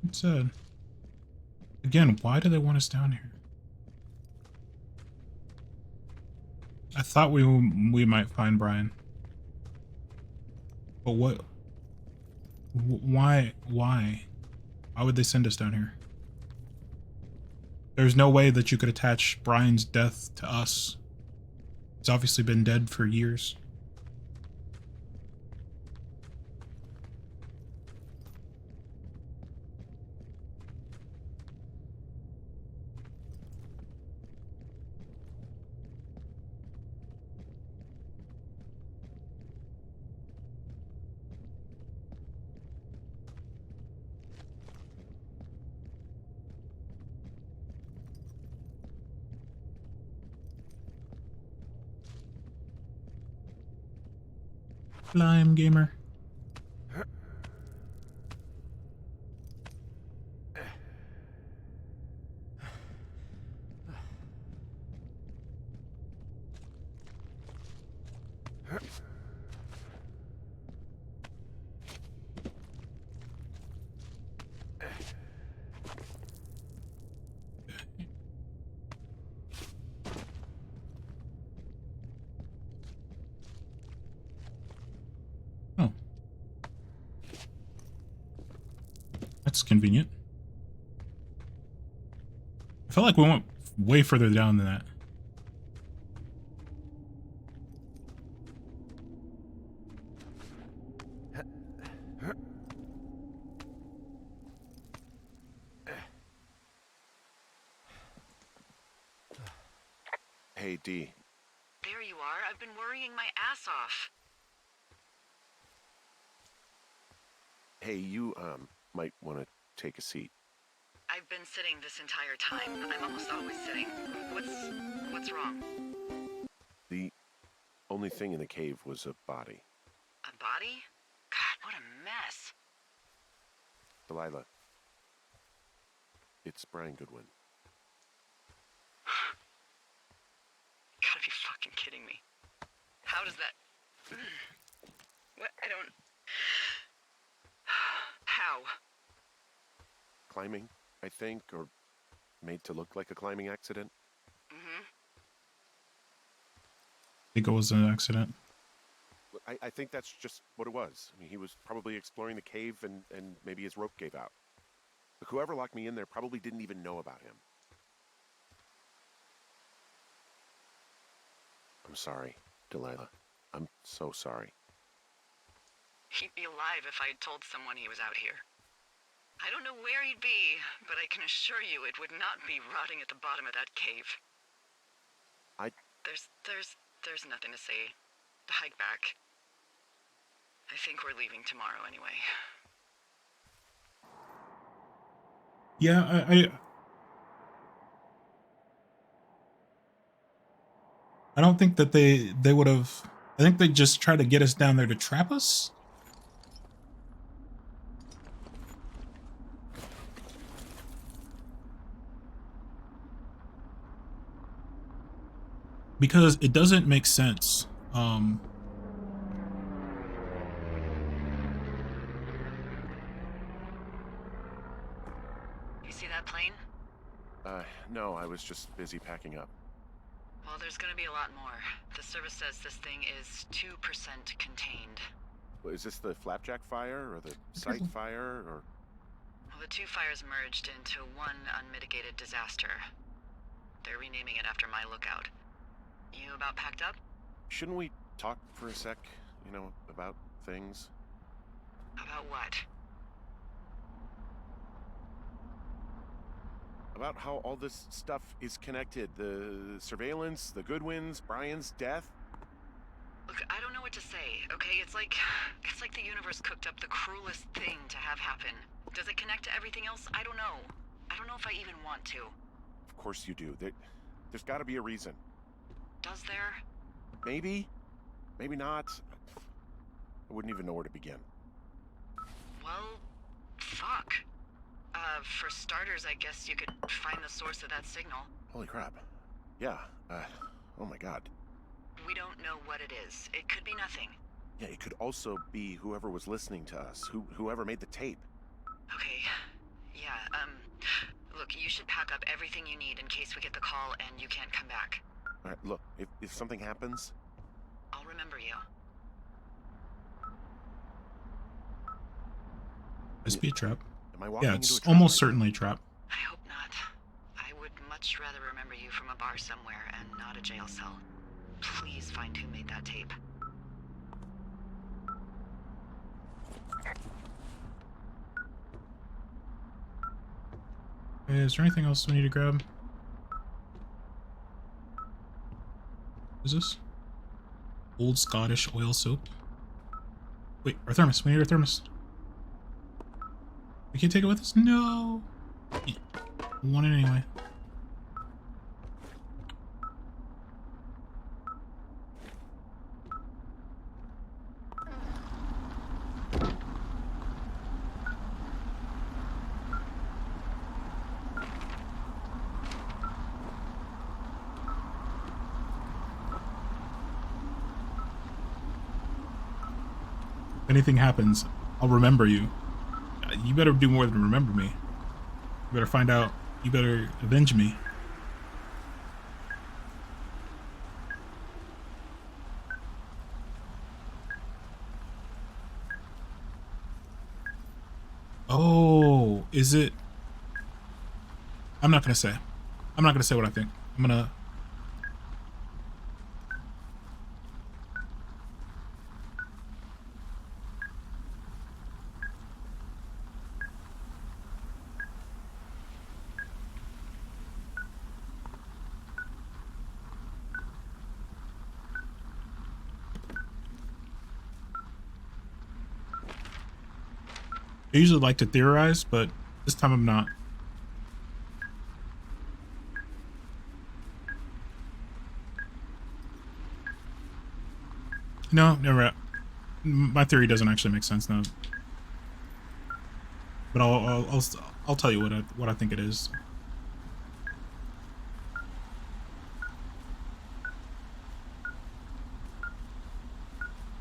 It's sad. Again, why do they want us down here? I thought we might find Brian. But what? Why? Why would they send us down here? There's no way that you could attach Brian's death to us. He's obviously been dead for years. Lime gamer. That's convenient. felt like we went way further down than that. Hey, D. There you are. I've been worrying my ass off. Hey, you, might want to take a seat. I've been sitting this entire time. I'm almost always sitting. What's wrong? The only thing in the cave was a body. A body? God, what a mess. Delilah. It's Brian Goodwin. Gotta be fucking kidding me. How does that... What? I don't... How? Climbing, I think, or made to look like a climbing accident. Mm-hmm. I think it was an accident. I think that's just what it was. I mean, he was probably exploring the cave and maybe his rope gave out. Look, whoever locked me in there probably didn't even know about him. I'm sorry, Delilah. I'm so sorry. He'd be alive if I had told someone he was out here. I don't know where he'd be, but I can assure you it would not be rotting at the bottom of that cave. There's nothing to say. Hike back. I think we're leaving tomorrow anyway. Yeah, I don't think that they would have. I think they just tried to get us down there to trap us. Because it doesn't make sense. You see that plane? No, I was just busy packing up. Well, there's gonna be a lot more. The service says this thing is 2% contained. Well, is this the Flapjack fire, or the site fire, or...? Well, the two fires merged into one unmitigated disaster. They're renaming it after my lookout. You about packed up? Shouldn't we talk for a sec, you know, about things? About what? About how all this stuff is connected. The surveillance, the Goodwins, Brian's death. Look, I don't know what to say, okay? It's like the universe cooked up the cruelest thing to have happen. Does it connect to everything else? I don't know. I don't know if I even want to. Of course you do. There's got to be a reason. Does there? Maybe. Maybe not. I wouldn't even know where to begin. Well, fuck. For starters, I guess you could find the source of that signal. Holy crap. Yeah, oh my god. We don't know what it is. It could be nothing. Yeah, it could also be whoever was listening to us, whoever made the tape. Okay. Yeah, look, you should pack up everything you need in case we get the call and you can't come back. All right, look, if something happens... I'll remember you. Must be a trap. Am I walking Yeah, into it's a trap almost right certainly a trap. I hope not. I would much rather remember you from a bar somewhere and not a jail cell. Please find who made that tape. Hey, is there anything else we need to grab? What is this? Old Scottish oil soap. Wait, our thermos. We need our thermos. We can't take it with us? No. Yeah, we want it anyway. If anything happens, I'll remember you. You better do more than remember me. You better find out. You better avenge me. Oh, is it? I'm not gonna say. I'm not gonna say what I think. I'm gonna. I usually like to theorize, but this time I'm not. No, never. My theory doesn't actually make sense now. But I'll tell you what I think it is.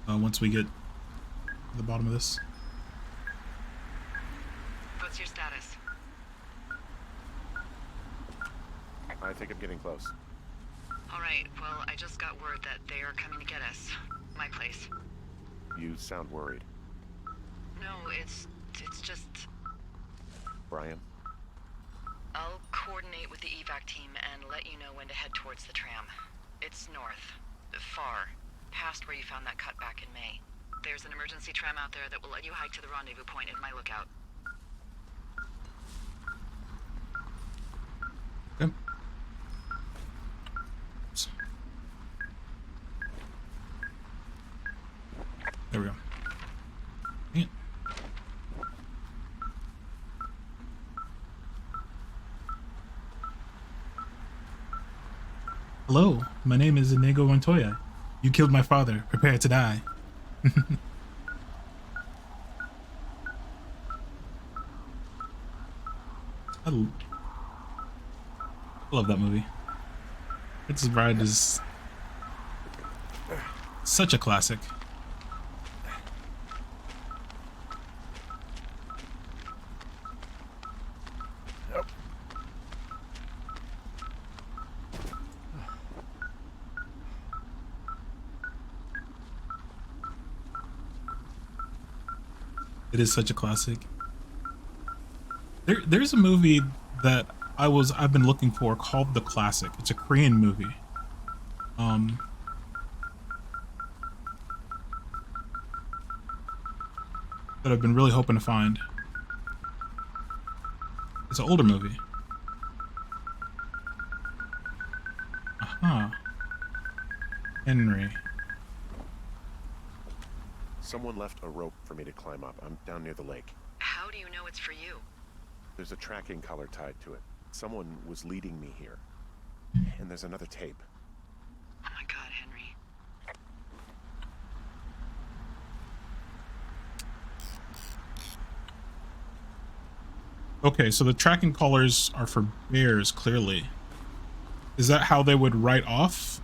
Once we get to the bottom of this. What's your status? I think I'm getting close. All right, well, I just got word that they are coming to get us. My place. You sound worried. No, it's just... Brian? I'll coordinate with the evac team and let you know when to head towards the tram. It's north. Far. Past where you found that cut back in May. There's an emergency tram out there that will let you hike to the rendezvous point in my lookout. Okay. There we go. Dang it. Hello, my name is Inigo Montoya. You killed my father. Prepare to die. I love that movie. Princess Bride is such a classic. It is such a classic. There's a movie that I've been looking for called The Classic. It's a Korean movie. That I've been really hoping to find. It's an older movie. Aha. Henry. Someone left a rope for me to climb up. I'm down near the lake. How do you know it's for you? There's a tracking collar tied to it. Someone was leading me here. And there's another tape. Oh my god, Henry. Okay, so the tracking collars are for bears, clearly. Is that how they would write off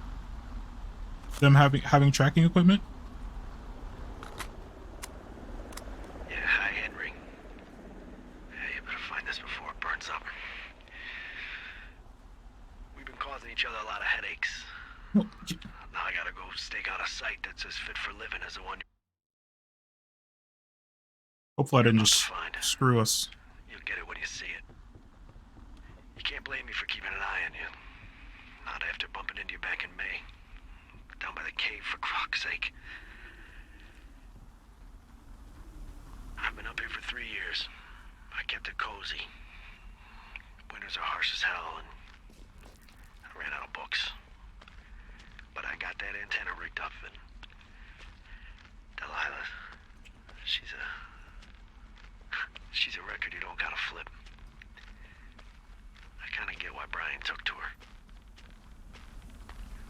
them having tracking equipment? Yeah, hi, Henry. Hey, you better find this before it burns up. We've been causing each other a lot of headaches. Well, now I gotta go stake out a site that's as fit for living as the one. Hopefully I didn't just screw us. You'll get it when you see it. You can't blame me for keeping an eye on you. Not after bumping into you back in May. Down by the cave, for croc's sake. I've been up here for 3 years. I kept it cozy. Winters are harsh as hell, and I ran out of books. But I got that antenna rigged up, and Delilah, she's a record you don't gotta flip. I kinda get why Brian took to her.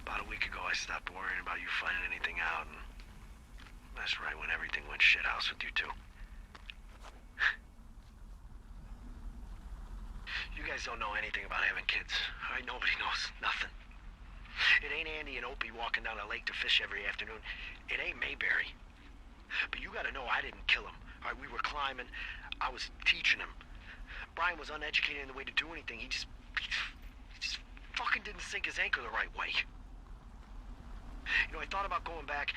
About a week ago, I stopped worrying about you finding anything out, and that's right when everything went shithouse with you two. You guys don't know anything about having kids. All right, nobody knows nothing. It ain't Andy and Opie walking down a lake to fish every afternoon. It ain't Mayberry. But you gotta know I didn't kill him. All right, we were climbing. I was teaching him. Brian was uneducated in the way to do anything. He just fucking didn't sink his anchor the right way. You know, I thought about going back,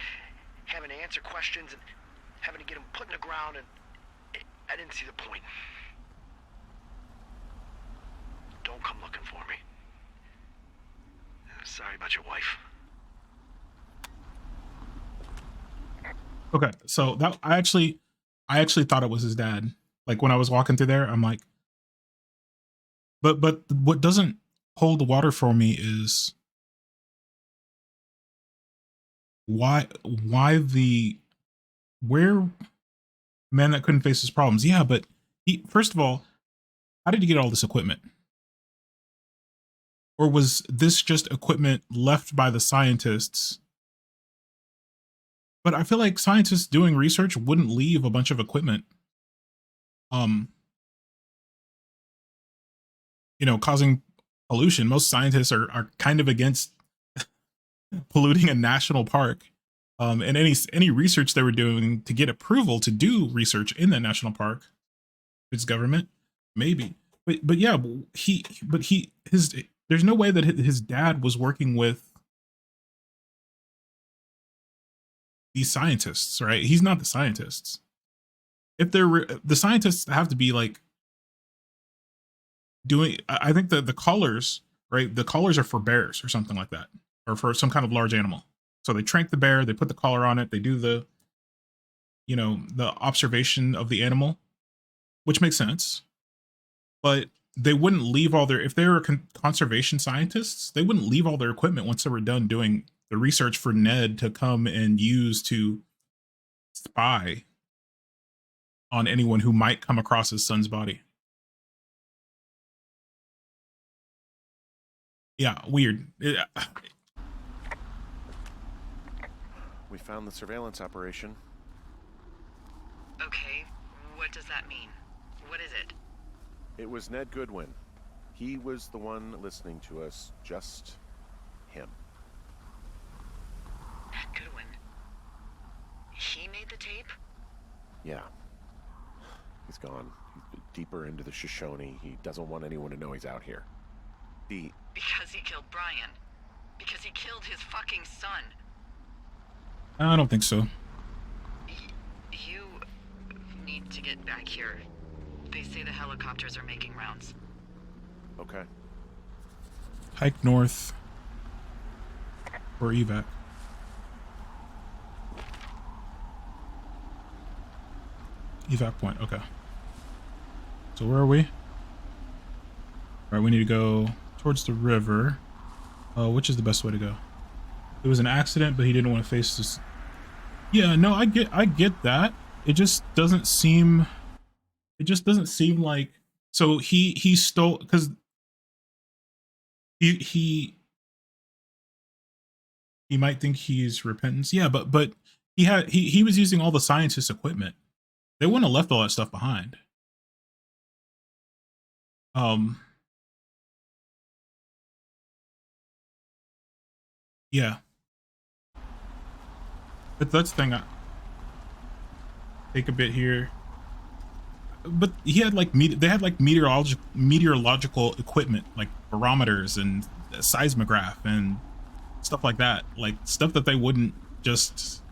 having to answer questions, and having to get him put in the ground, and I didn't see the point. Don't come looking for me. Okay, so that I actually thought it was his dad. Like when I was walking through there, I'm like, but what doesn't hold the water for me is why the where man that couldn't face his problems. Yeah, but he first of all, how did he get all this equipment? Or was this just equipment left by the scientists? But I feel like scientists doing research wouldn't leave a bunch of equipment, causing pollution. Most scientists are kind of against polluting a national park. And any research they were doing to get approval to do research in that national park, its government, maybe. But yeah, there's no way that his dad was working with these scientists, right? He's not the scientists. If they're the scientists have to be like doing, I think the collars, right? The collars are for bears or something like that, or for some kind of large animal. So they trank the bear, they put the collar on it, they do the observation of the animal, which makes sense. But they wouldn't leave all their, if they were conservation scientists, they wouldn't leave all their equipment once they were done doing the research for Ned to come and use to spy on anyone who might come across his son's body. Yeah, weird. We found the surveillance operation. Okay, what does that mean? What is it? It was Ned Goodwin. He was the one listening to us, just him. Ned Goodwin? He made the tape? Yeah. He's gone. He's deeper into the Shoshone. He doesn't want anyone to know he's out here. Because he killed Brian. Because he killed his fucking son. I don't think so. You need to get back here. They say the helicopters are making rounds. Okay. Hike north. Or evac. Evac point, okay. So where are we? Alright, we need to go towards the river. Which is the best way to go? It was an accident, but he didn't want to face this. Yeah, no, I get that. It just doesn't seem like, so he stole, because he might think he's repentance. Yeah, but he was using all the scientist equipment. They wouldn't have left all that stuff behind. Yeah. But that's the thing. Take a bit here. But he had like they had like meteorological equipment, like barometers and seismograph and stuff like that, like stuff that they wouldn't just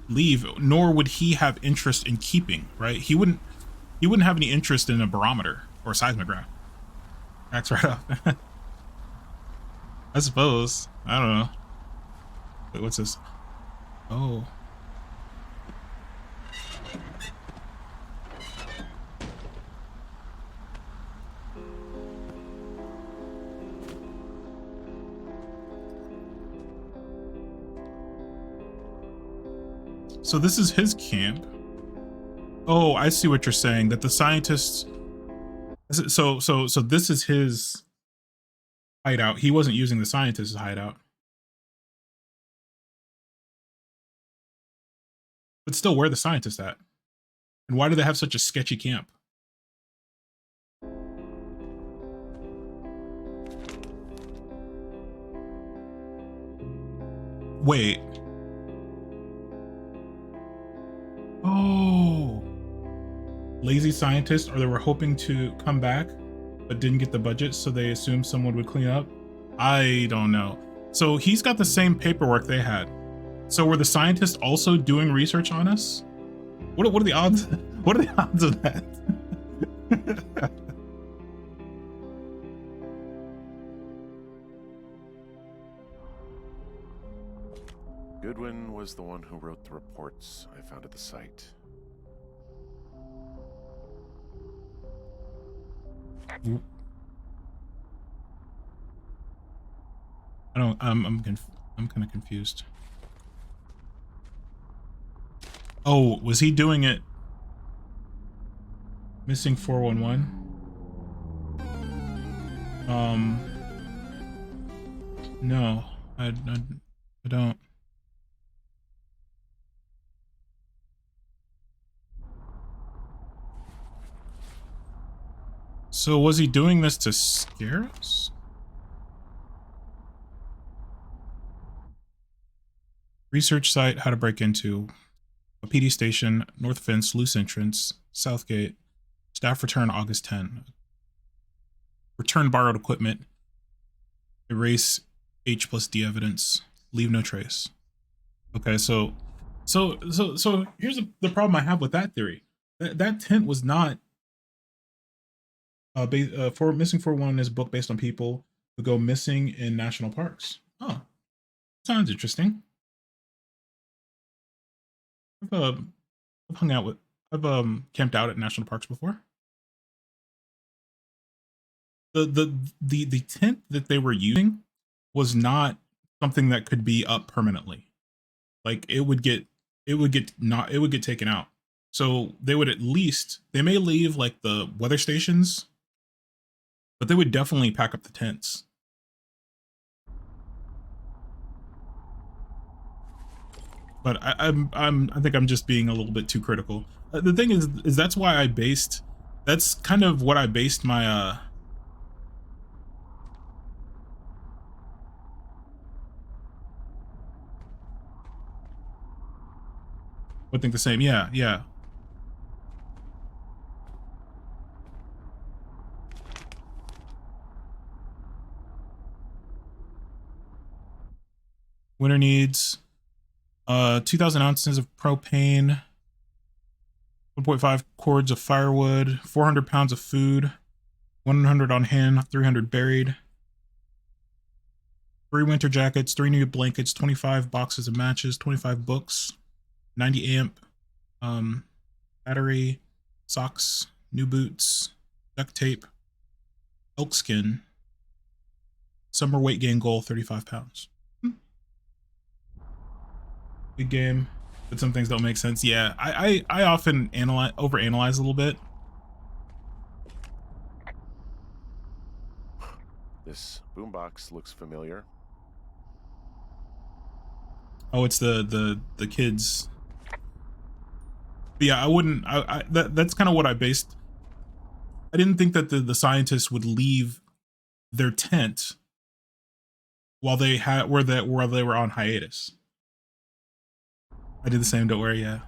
leave, nor would he have interest in keeping, right? He wouldn't have any interest in a barometer or a seismograph. Backs right up. I suppose. I don't know. Wait, what's this? Oh. So this is his camp. Oh, I see what you're saying. That the scientists. So this is his hideout. He wasn't using the scientist's hideout. But still, where are the scientists at? And why do they have such a sketchy camp? Wait. Oh. Lazy scientists, or they were hoping to come back, but didn't get the budget, so they assumed someone would clean up? I don't know. So he's got the same paperwork they had. So were the scientists also doing research on us? What are the odds? What are the odds of that? Goodwin was the one who wrote the reports I found at the site. I don't. I'm kind of confused. Oh, was he doing it? Missing 411. No, I don't. So was he doing this to scare us? Research site, how to break into a PD station, north fence, loose entrance, south gate, staff return August 10. Return borrowed equipment, erase H plus D evidence, leave no trace. Okay, so here's the problem I have with that theory. That tent was not for missing 411 is a book based on people who go missing in national parks. Oh, sounds interesting. I've hung out with, camped out at national parks before. The tent that they were using was not something that could be up permanently. Like it would get taken out. So they would they may leave like the weather stations, but they would definitely pack up the tents. But I think I'm just being a little bit too critical. The thing is that's why that's kind of what I based my would think the same. Yeah. Winter needs 2,000 ounces of propane, 1.5 cords of firewood, 400 pounds of food, 100 on hand, 300 buried, 3 winter jackets, 3 new blankets, 25 boxes of matches, 25 books, 90 amp, battery, socks, new boots, duct tape, elk skin, summer weight gain goal, 35 pounds. Big game, but some things don't make sense. Yeah, I often overanalyze a little bit. This boombox looks familiar. Oh, it's the kids. But yeah, I wouldn't. That's kind of what I based. I didn't think that the scientists would leave their tent while they where they were on hiatus. I did the same. Don't worry. Yeah.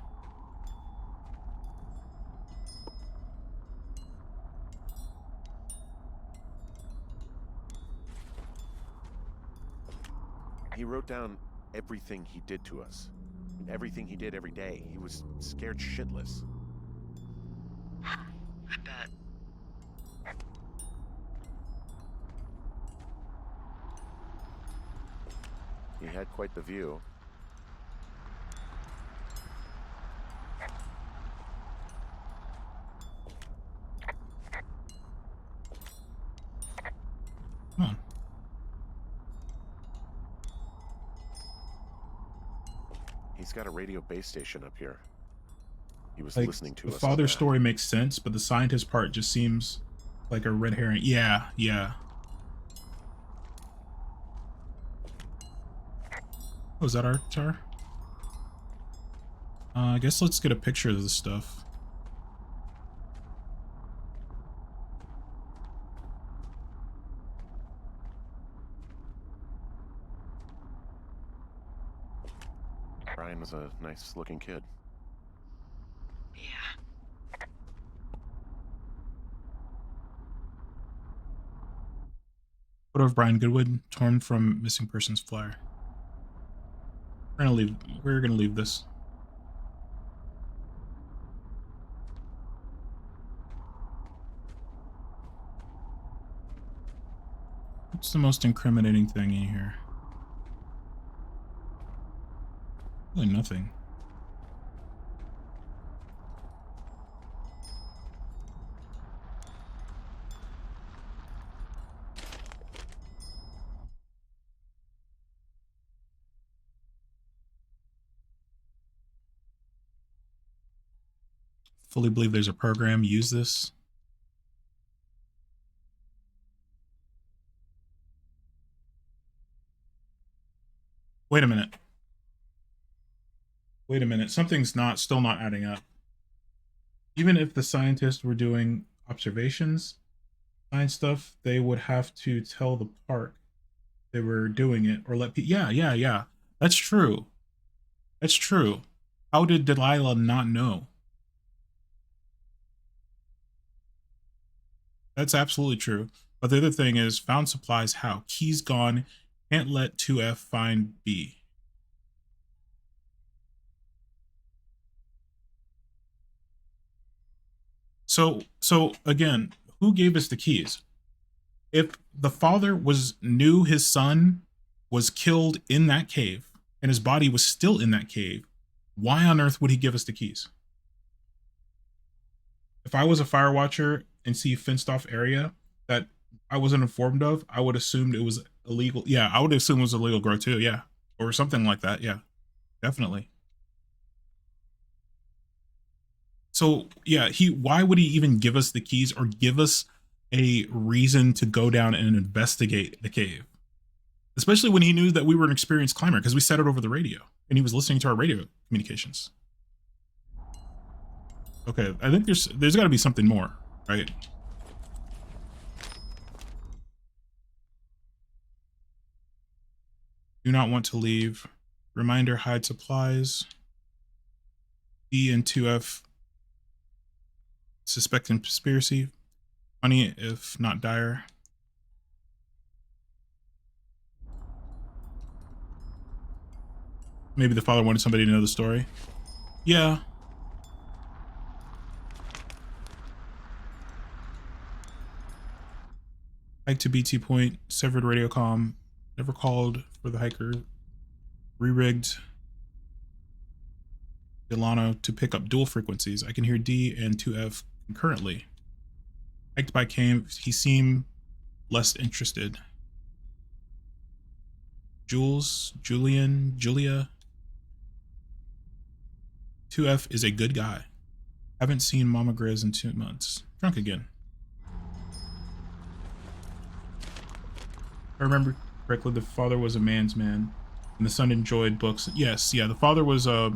He wrote down everything he did to us. And everything he did every day. He was scared shitless. I bet. He had quite the view. Come on. He's got a radio base station up here. He was Like, listening to the us. father story makes sense, but the scientist part just seems like a red herring. Yeah. Oh, is that our tower? I guess let's get a picture of this stuff. Brian was a nice looking kid. Yeah. Photo of Brian Goodwood, torn from missing persons flyer. We're gonna leave this. What's the most incriminating thing in here? Really nothing. Fully believe there's a program. Use this. Wait a minute. Wait a minute. Something's still not adding up. Even if the scientists were doing observations, science stuff, they would have to tell the park they were doing it or let people. Yeah. That's true. That's true. How did Delilah not know? That's absolutely true. But the other thing is, found supplies how? Key's gone. Can't let 2F find B. So again, who gave us the keys? If the father knew his son was killed in that cave and his body was still in that cave, why on earth would he give us the keys? If I was a fire watcher and see a fenced off area that I wasn't informed of, I would assume it was illegal. Yeah, I would assume it was illegal grow too. Yeah, or something like that. Yeah, definitely. So yeah, why would he even give us the keys or give us a reason to go down and investigate the cave? Especially when he knew that we were an experienced climber, because we said it over the radio and he was listening to our radio communications. Okay, I think there's got to be something more, right? Do not want to leave. Reminder, hide supplies. E and 2F suspect conspiracy. Funny if not dire. Maybe the father wanted somebody to know the story. Yeah. Hike to BT point, severed radio comm, never called for the hiker, re-rigged Delano to pick up dual frequencies. I can hear D and 2F concurrently. Hiked by came, he seemed less interested. Julia. 2F is a good guy. Haven't seen Mama Grizz in 2 months. Drunk again. I remember correctly, the father was a man's man, and the son enjoyed books. Yes, yeah, the father was a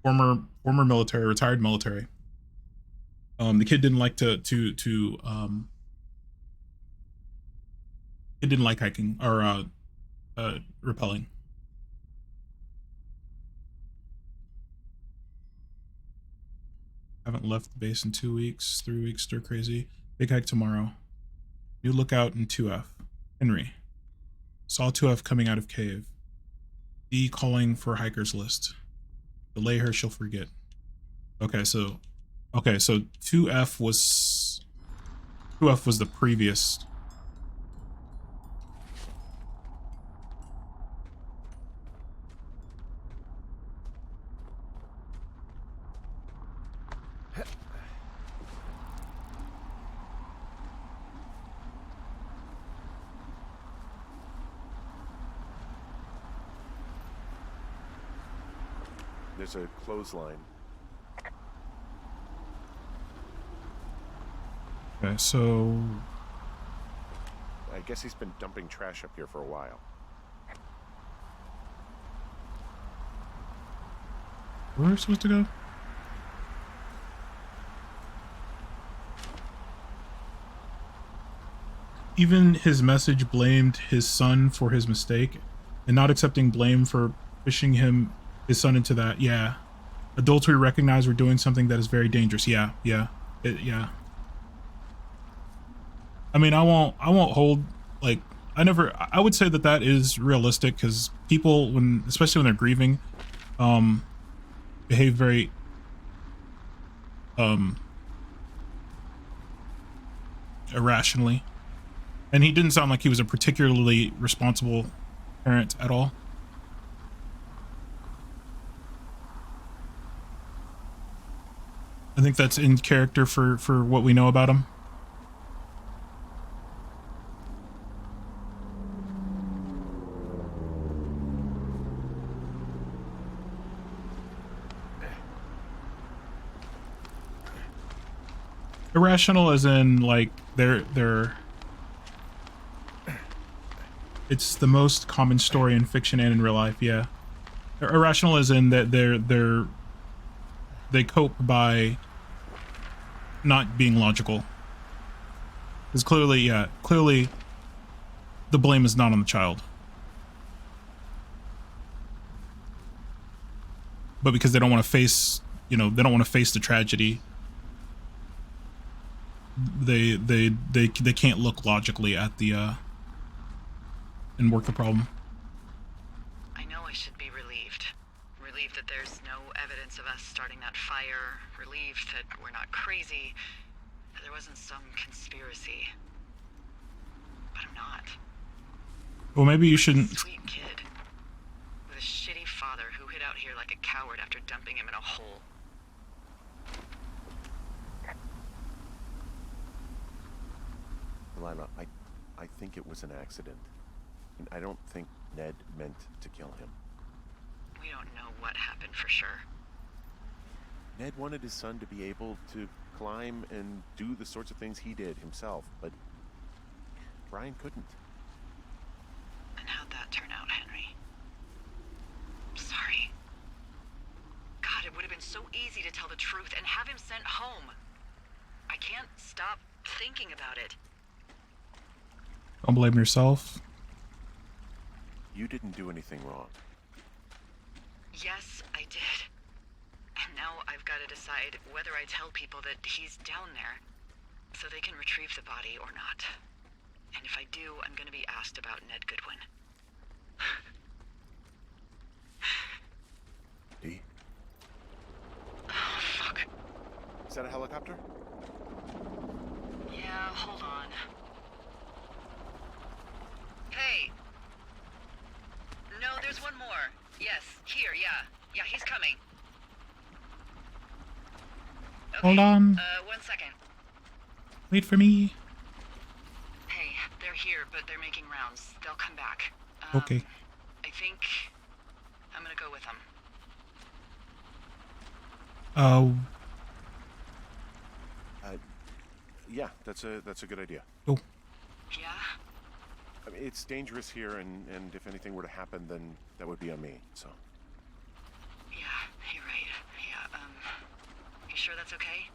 former military, retired military. The kid didn't like it didn't like hiking or rappelling. Haven't left the base in 2 weeks, 3 weeks, stir crazy. Big hike tomorrow. New lookout in 2F. Henry. Saw 2F coming out of cave. D calling for hiker's list. Delay her, she'll forget. Okay, so 2F was the previous. There's a clothesline. Okay, so I guess he's been dumping trash up here for a while. where are we supposed to go? Even his message blamed his son for his mistake, and not accepting blame for pushing his son into that. Yeah, adults we recognize we're doing something that is very dangerous. Yeah. I mean, I won't hold, like, I would say that is realistic, because people, especially when they're grieving, behave very irrationally. And he didn't sound like he was a particularly responsible parent at all. I think that's in character for what we know about him. Irrational as in like they're it's the most common story in fiction and in real life, yeah. Irrational as in that they cope by not being logical. Because clearly the blame is not on the child. But because they don't want to face, they don't want to face the tragedy, they can't look logically at the and work the problem. I know I should be relieved. Relieved that there's no evidence of us starting that fire. Relieved that we're not crazy. That there wasn't some conspiracy. But I'm not. Well, maybe you shouldn't. Sweet kid. With a shitty father who hid out here like a coward after dumping him in a hole. Lana, I think it was an accident. And I don't think Ned meant to kill him. We don't know what happened for sure. Ned wanted his son to be able to climb and do the sorts of things he did himself, but Brian couldn't. And how'd that turn out, Henry? I'm sorry. God, it would have been so easy to tell the truth and have him sent home. I can't stop thinking about it. Don't blame yourself. You didn't do anything wrong. Yes, I did. And now I've got to decide whether I tell people that he's down there so they can retrieve the body or not. And if I do, I'm going to be asked about Ned Goodwin. D? Oh, fuck. Is that a helicopter? Yeah, hold on. Hey! No, there's one more. Yes, here, yeah. Yeah, he's coming. Okay, Hold on. 1 second. Wait for me. Hey, they're here, but they're making rounds. They'll come back. Okay. I think I'm gonna go with them. Yeah, that's a good idea. Oh. Yeah? I mean, it's dangerous here, and if anything were to happen, then that would be on me, so. Yeah, you're right. Yeah, you sure that's okay?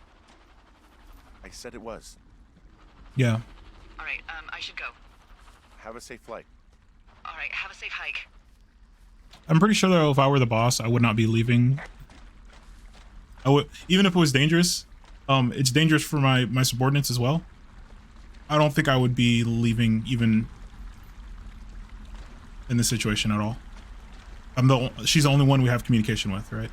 I said it was. Yeah. Alright, I should go. Have a safe flight. Alright, have a safe hike. I'm pretty sure though if I were the boss, I would not be leaving. I would, even if it was dangerous. It's dangerous for my subordinates as well. I don't think I would be leaving even in this situation at all. She's the only one we have communication with, right?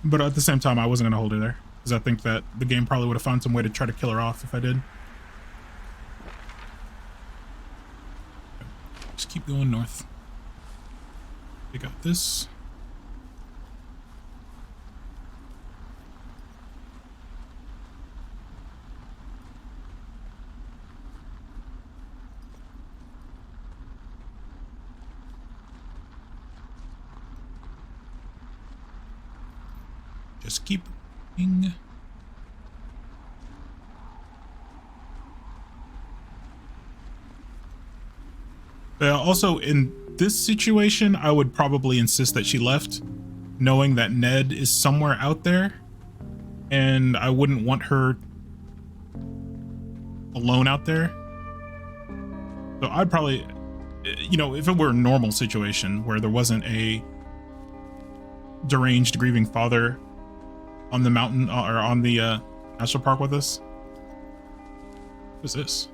But at the same time, I wasn't going to hold her there because I think that the game probably would have found some way to try to kill her off if I did. Just keep going north. We got this. Just keep moving. Also, in this situation, I would probably insist that she left, knowing that Ned is somewhere out there, and I wouldn't want her alone out there. So I'd probably, if it were a normal situation where there wasn't a deranged, grieving father on the mountain or on the national park with us. What is this?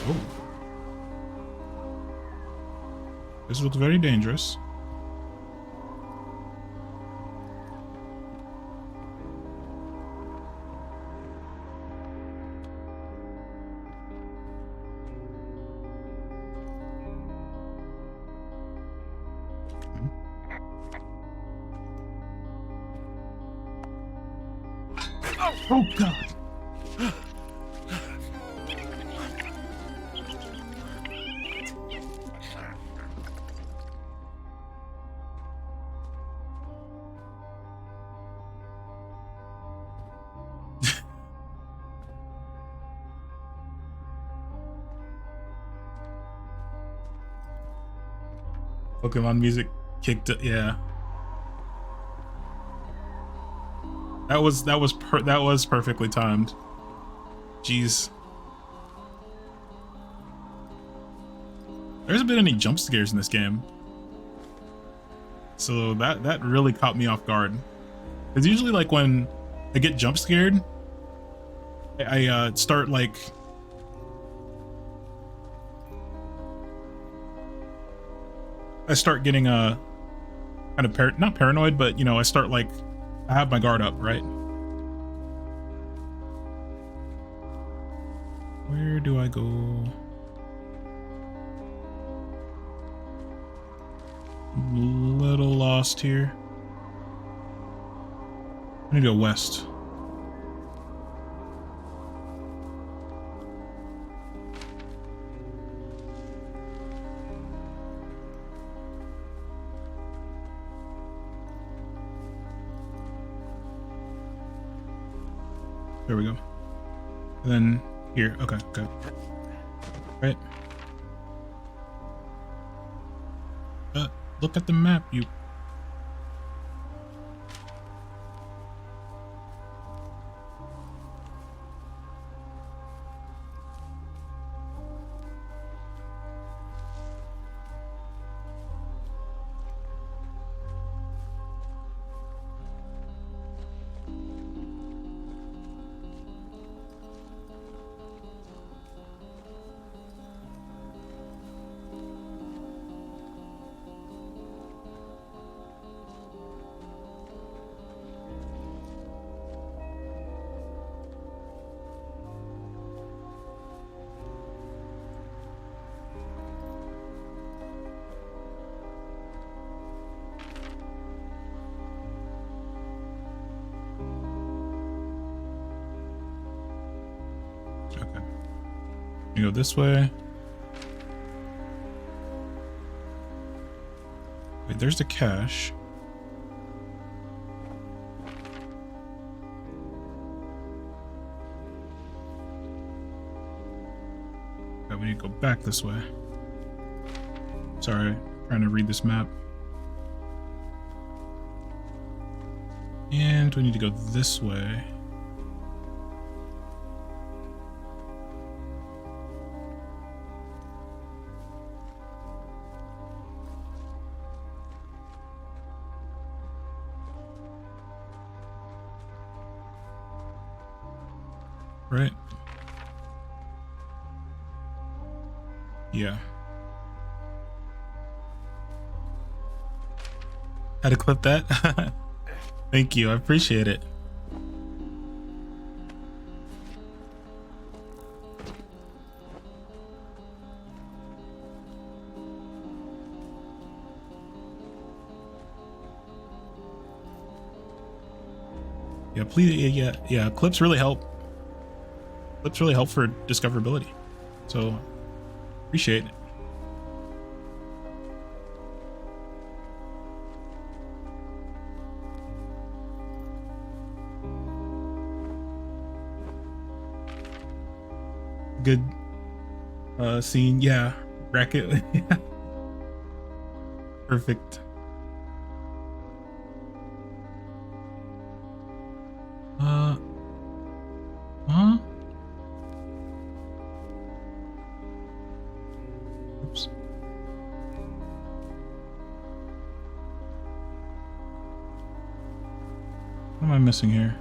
Oh. This looks very dangerous. Oh God. Pokemon music kicked it, yeah. That was perfectly timed. Jeez. There hasn't been any jump scares in this game, so that really caught me off guard. Because usually, like, when I get jump scared, I start like getting kind of not paranoid, but you know, I start like I have my guard up, right? Where do I go? I'm a little lost here. I need to go west. There we go. And then here. Okay, okay. Right. Look at the map, you. You go this way. Wait, there's the cache. Okay, we need to go back this way. Sorry, trying to read this map. And we need to go this way. Right? Yeah. Had to clip that? Thank you, I appreciate it. Yeah, please, yeah, clips really help. Clips really help for discoverability. So, appreciate it. Good scene, yeah. Bracket. Perfect. Huh? Oops. What am I missing here?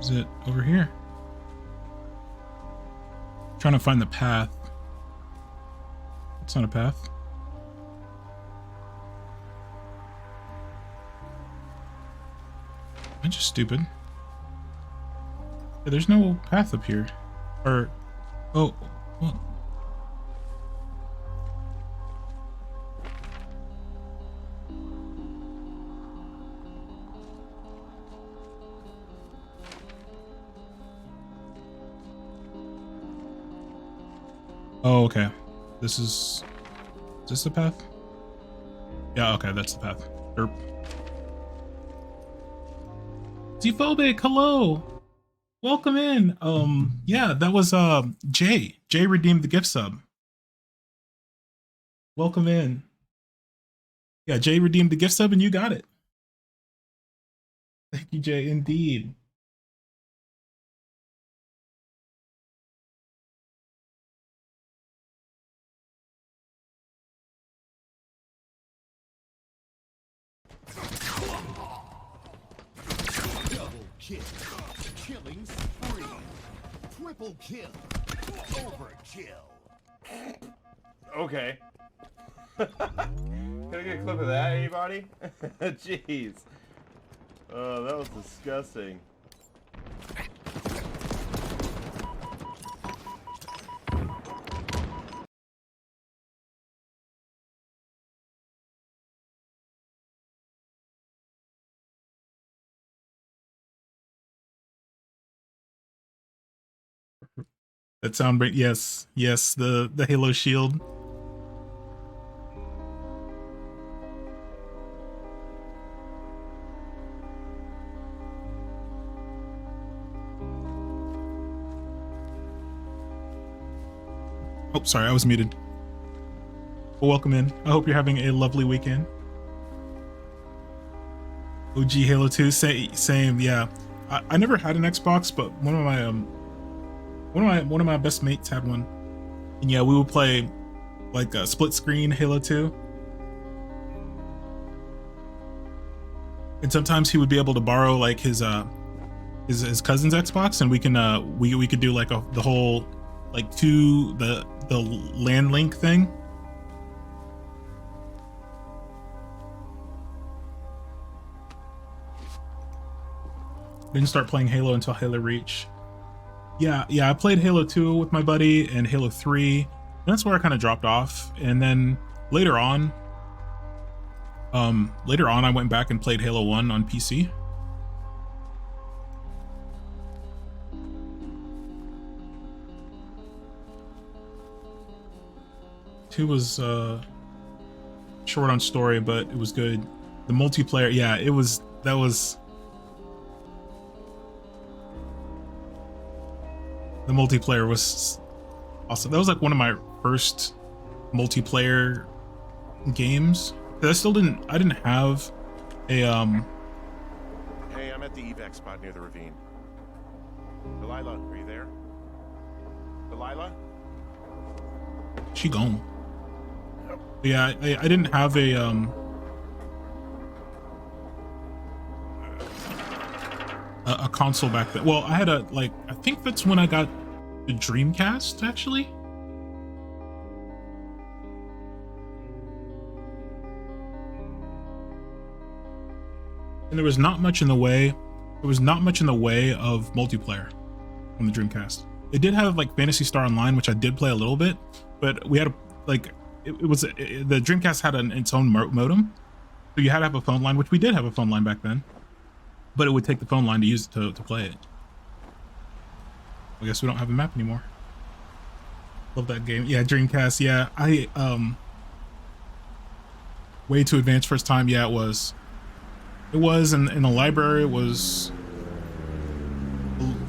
Is it over here? I'm trying to find the path. It's not a path. Am I just stupid? Yeah, there's no path up here. Or, oh, well. Oh, okay. Is this the path? Yeah, okay, that's the path. Derp. Xphobic, hello! Welcome in. Yeah, that was Jay. Jay redeemed the gift sub. Welcome in. Yeah, Jay redeemed the gift sub and you got it. Thank you, Jay, indeed. Double kill. Killing spree. Triple kill. Overkill. Okay. Can I get a clip of that, anybody? Jeez. Oh, that was disgusting. That sound right. Yes, yes, the Halo shield. Oh, sorry, I was muted. Well, welcome in. I hope you're having a lovely weekend. OG Halo 2, same, yeah. I never had an Xbox, but one of my best mates had one. And yeah, we would play like a split screen Halo 2. And sometimes he would be able to borrow like his cousin's Xbox, and we could do like the whole like the LAN link thing. Didn't start playing Halo until Halo Reach. Yeah, I played Halo 2 with my buddy and Halo 3. And that's where I kind of dropped off. And then later on I went back and played Halo 1 on PC. Two was short on story, but it was good. The multiplayer, yeah, that was the multiplayer was awesome. That was like one of my first multiplayer games. I didn't have a Hey, I'm at the evac spot near the ravine. Delilah, are you there? Delilah? She gone. Yeah, I didn't have a console back then. Well, I had I think that's when I got the Dreamcast, actually. And there was not much in the way of multiplayer on the Dreamcast. It did have like Phantasy Star Online, which I did play a little bit, but we had the Dreamcast had its own modem, so you had to have a phone line, which we did have a phone line back then, but it would take the phone line to use it to play it. I guess we don't have a map anymore. Love that game. Yeah, Dreamcast. Yeah, I way too advanced first time. Yeah, it was in the library. It was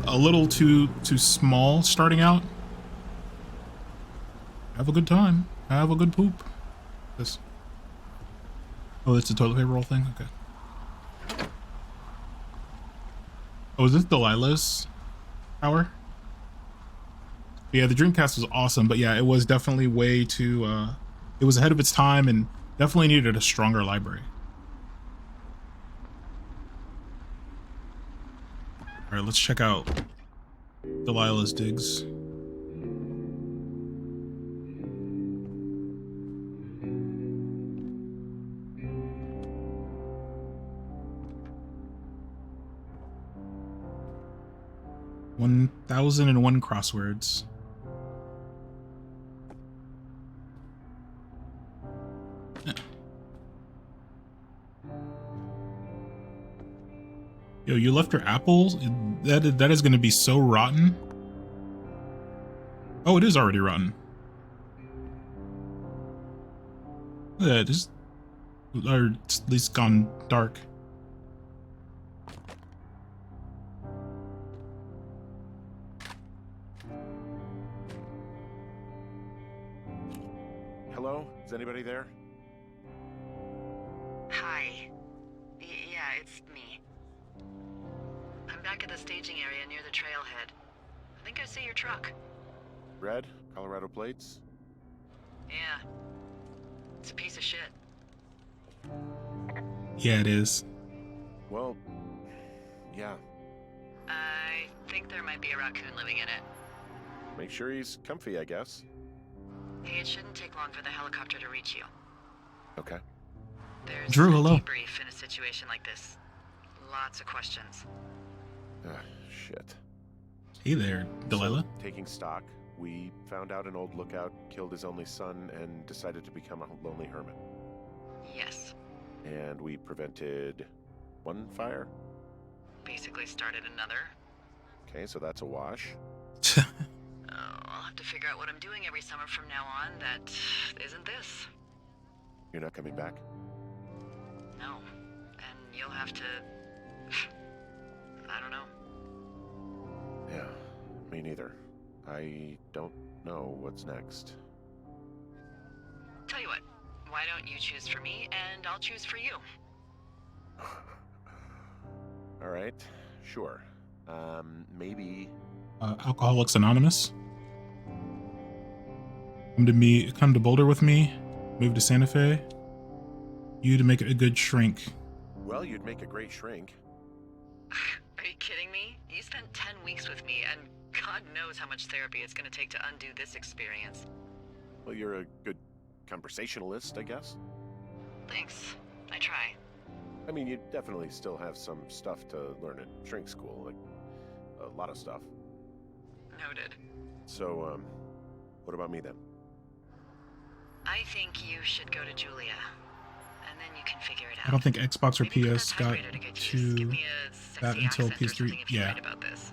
a little too small starting out. Have a good time. Have a good poop. Oh, it's the toilet paper roll thing? Okay. Oh, is this Delilah's tower? Yeah, the Dreamcast was awesome, but yeah, it was definitely way too, it was ahead of its time and definitely needed a stronger library. All right, let's check out Delilah's digs. $1,001 crosswords. Yo, you left your apples? That is going to be so rotten. Oh, it is already rotten. Yeah, just or at least gone dark. Hello? Is anybody there? Hi. Yeah, it's me. I'm back at the staging area near the trailhead. I think I see your truck. Red? Colorado plates? Yeah. It's a piece of shit. Yeah, it is. Well, yeah. I think there might be a raccoon living in it. Make sure he's comfy, I guess. Hey, it shouldn't take long for the helicopter to reach you. Okay. There's Drew, a hello. debrief in a situation like this. Lots of questions. Shit. Hey there, Delilah. So, taking stock, we found out an old lookout killed his only son and decided to become a lonely hermit. Yes. And we prevented one fire? Basically started another. Okay, so that's a wash. I'll have to figure out what I'm doing every summer from now on that isn't this. You're not coming back? No. And you'll have to... I don't know. Yeah, me neither. I don't know what's next. Tell you what, why don't you choose for me and I'll choose for you? All right, sure. Maybe... Alcoholics Anonymous. Come to Boulder with me. Move to Santa Fe. You to make a good shrink. Well, you'd make a great shrink. Are you kidding me? You spent 10 weeks with me and God knows how much therapy it's gonna take to undo this experience. Well, you're a good conversationalist, I guess. Thanks. I try. I mean, you definitely still have some stuff to learn at shrink school, like a lot of stuff. Noted. So, what about me then? I think you should go to Julia, and then you can figure it out. I don't think Xbox or Maybe put PS that got typewriter to good use. to Give me a sexy that until accent or PS3. something if you Yeah. write about this.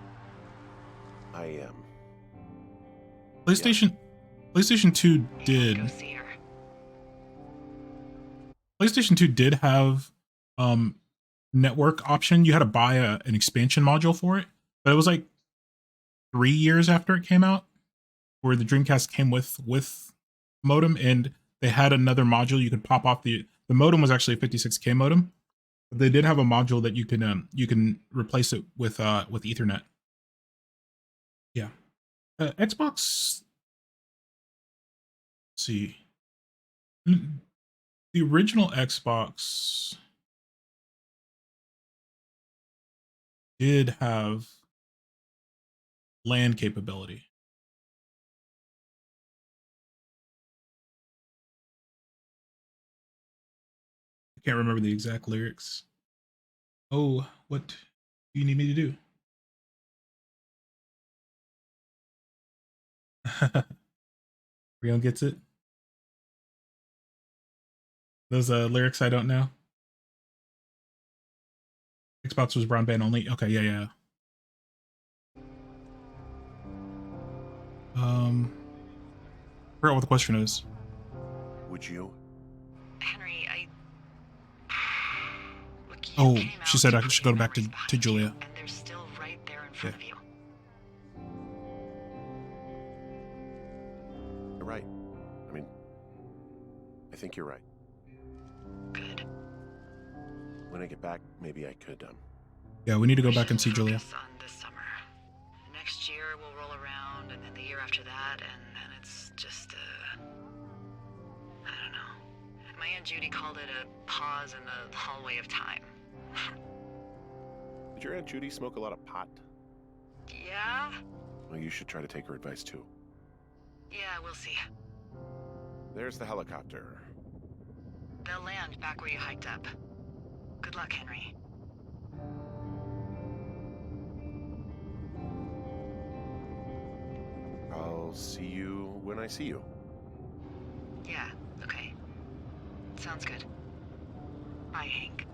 I am. PlayStation 2 did. Go see her. PlayStation 2 did have network option. You had to buy an expansion module for it, but it was like 3 years after it came out, where the Dreamcast came with modem, and they had another module you could pop off. The modem was actually a 56K modem, but they did have a module that you can replace it with Ethernet. Yeah, Xbox. Let's see, the original Xbox did have LAN capability. I can't remember the exact lyrics. Oh, what do you need me to do? Rion gets it. Those lyrics I don't know. Xbox was broadband only. Okay, yeah. Forgot what the question is. Would you? Henry, Look, Oh, she said I should go back to Julia. and they're still right there in front of you. You're right. I mean, I think you're right. Good. When I get back, maybe I could, Yeah, we need to go back and see Julia. Focus on this summer. Next year we'll roll around, and then the year after that, and it's just I don't know. My Aunt Judy called it a pause in the hallway of time. Did your Aunt Judy smoke a lot of pot? Yeah? Well, you should try to take her advice, too. Yeah, we'll see. There's the helicopter. They'll land back where you hiked up. Good luck, Henry. I'll see you when I see you. Yeah, okay. Sounds good. Bye, Hank.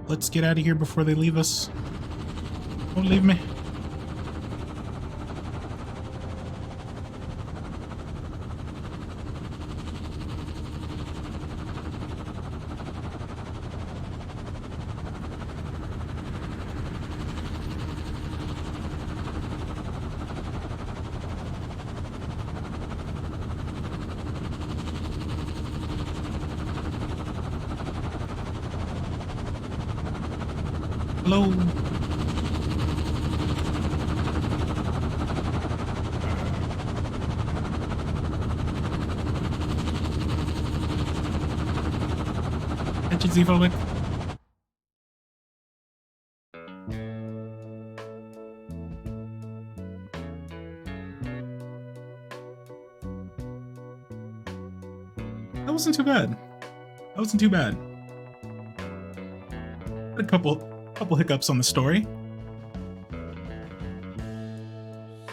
Let's get out of here before they leave us. Don't leave me. Hello. Catch it, Z-phobic. That wasn't too bad. That wasn't too bad. Had a couple hiccups on the story.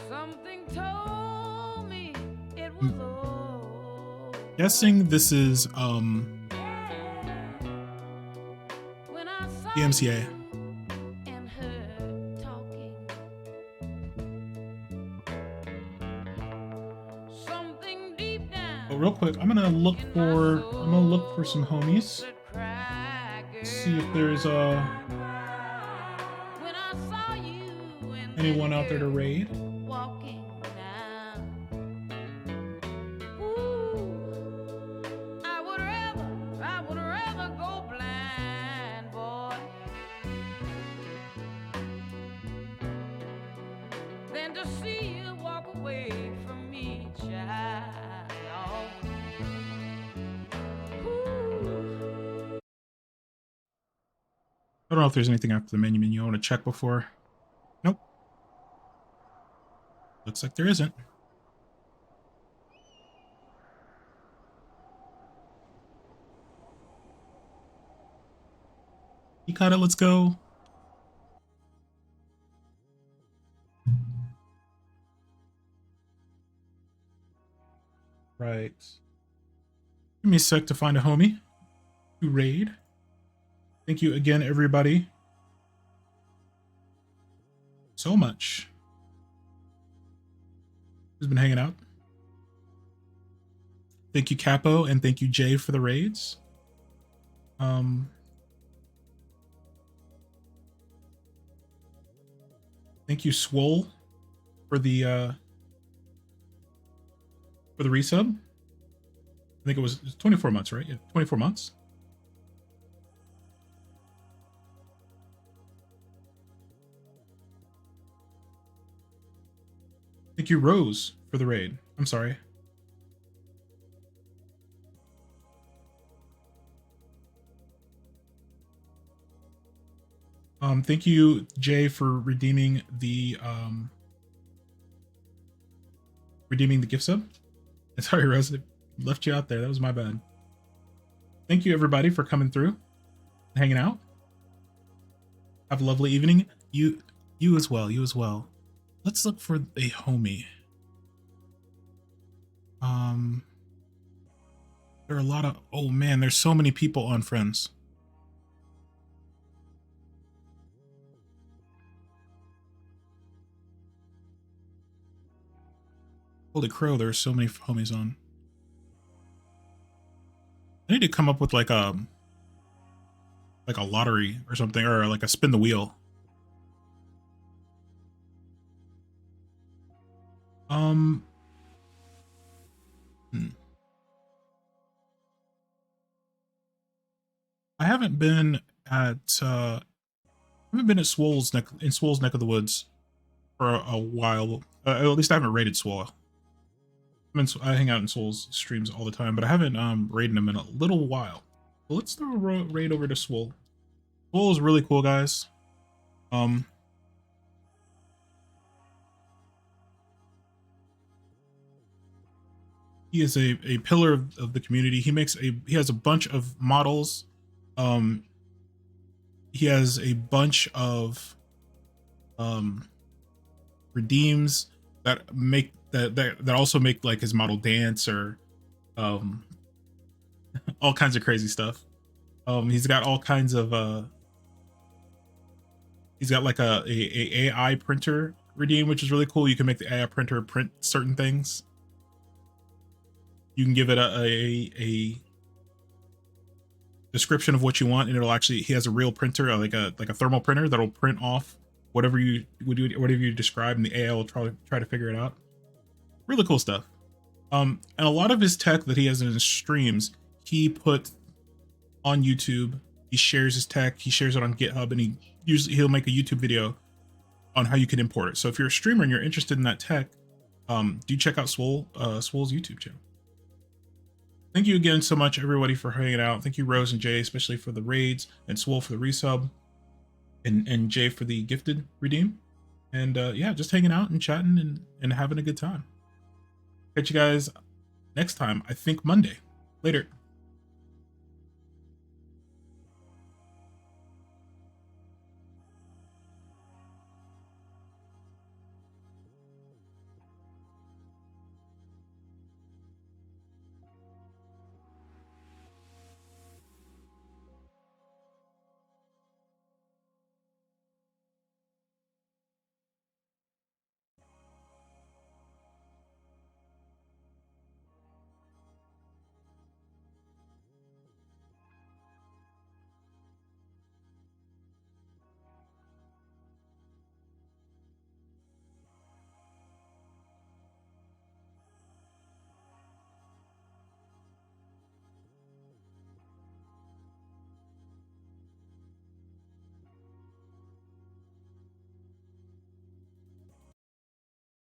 Something told me it was over. Guessing this is the MCA. And her talking. Something deep down. But real quick, I'm gonna look for some homies. See if there's anyone out there to raid. Walking down. Ooh, I would rather go blind, boy, than to see you walk away from me, child. I don't know if there's anything after the menu I want to check before. Nope. Looks like there isn't. You caught it, let's go. Right. Give me a sec to find a homie to raid. Thank you again, everybody, so much. Who's been hanging out? Thank you, Capo, and thank you, Jay, for the raids. Thank you, Swole, for the resub. I think it was 24 months, right? Yeah, 24 months. Thank you, Rose, for the raid. I'm sorry. Thank you, Jay, for redeeming the gift sub. Sorry, Rose, I left you out there. That was my bad. Thank you, everybody, for coming through and hanging out. Have a lovely evening. You as well. You as well. Let's look for a homie. There are a lot of, oh man, there's so many people on Friends. Holy crow, there are so many homies on. I need to come up with like a lottery or something, or like a spin the wheel. I haven't been at Swole's neck of the woods for a while. At least I haven't raided Swole. I hang out in Swole's streams all the time, but I haven't raided him in a little while. So let's throw a raid over to Swole. Swole is really cool, guys. He is a pillar of the community. He has a bunch of models. He has a bunch of redeems that also make like his model dance or all kinds of crazy stuff. He's got all kinds of He's got like a AI printer redeem, which is really cool. You can make the AI printer print certain things. You can give it a description of what you want, and it'll actually, he has a real printer, like a thermal printer that'll print off whatever you describe, and the AI will try to figure it out. Really cool stuff. And a lot of his tech that he has in his streams, he put on YouTube. He shares his tech, he shares it on GitHub, and he'll make a YouTube video on how you can import it. So if you're a streamer and you're interested in that tech, do check out Swole's YouTube channel. Thank you again so much, everybody, for hanging out. Thank you, Rose and Jay, especially for the raids, and Swole for the resub, and Jay for the gifted redeem. And yeah, just hanging out and chatting and having a good time. Catch you guys next time, I think Monday. Later.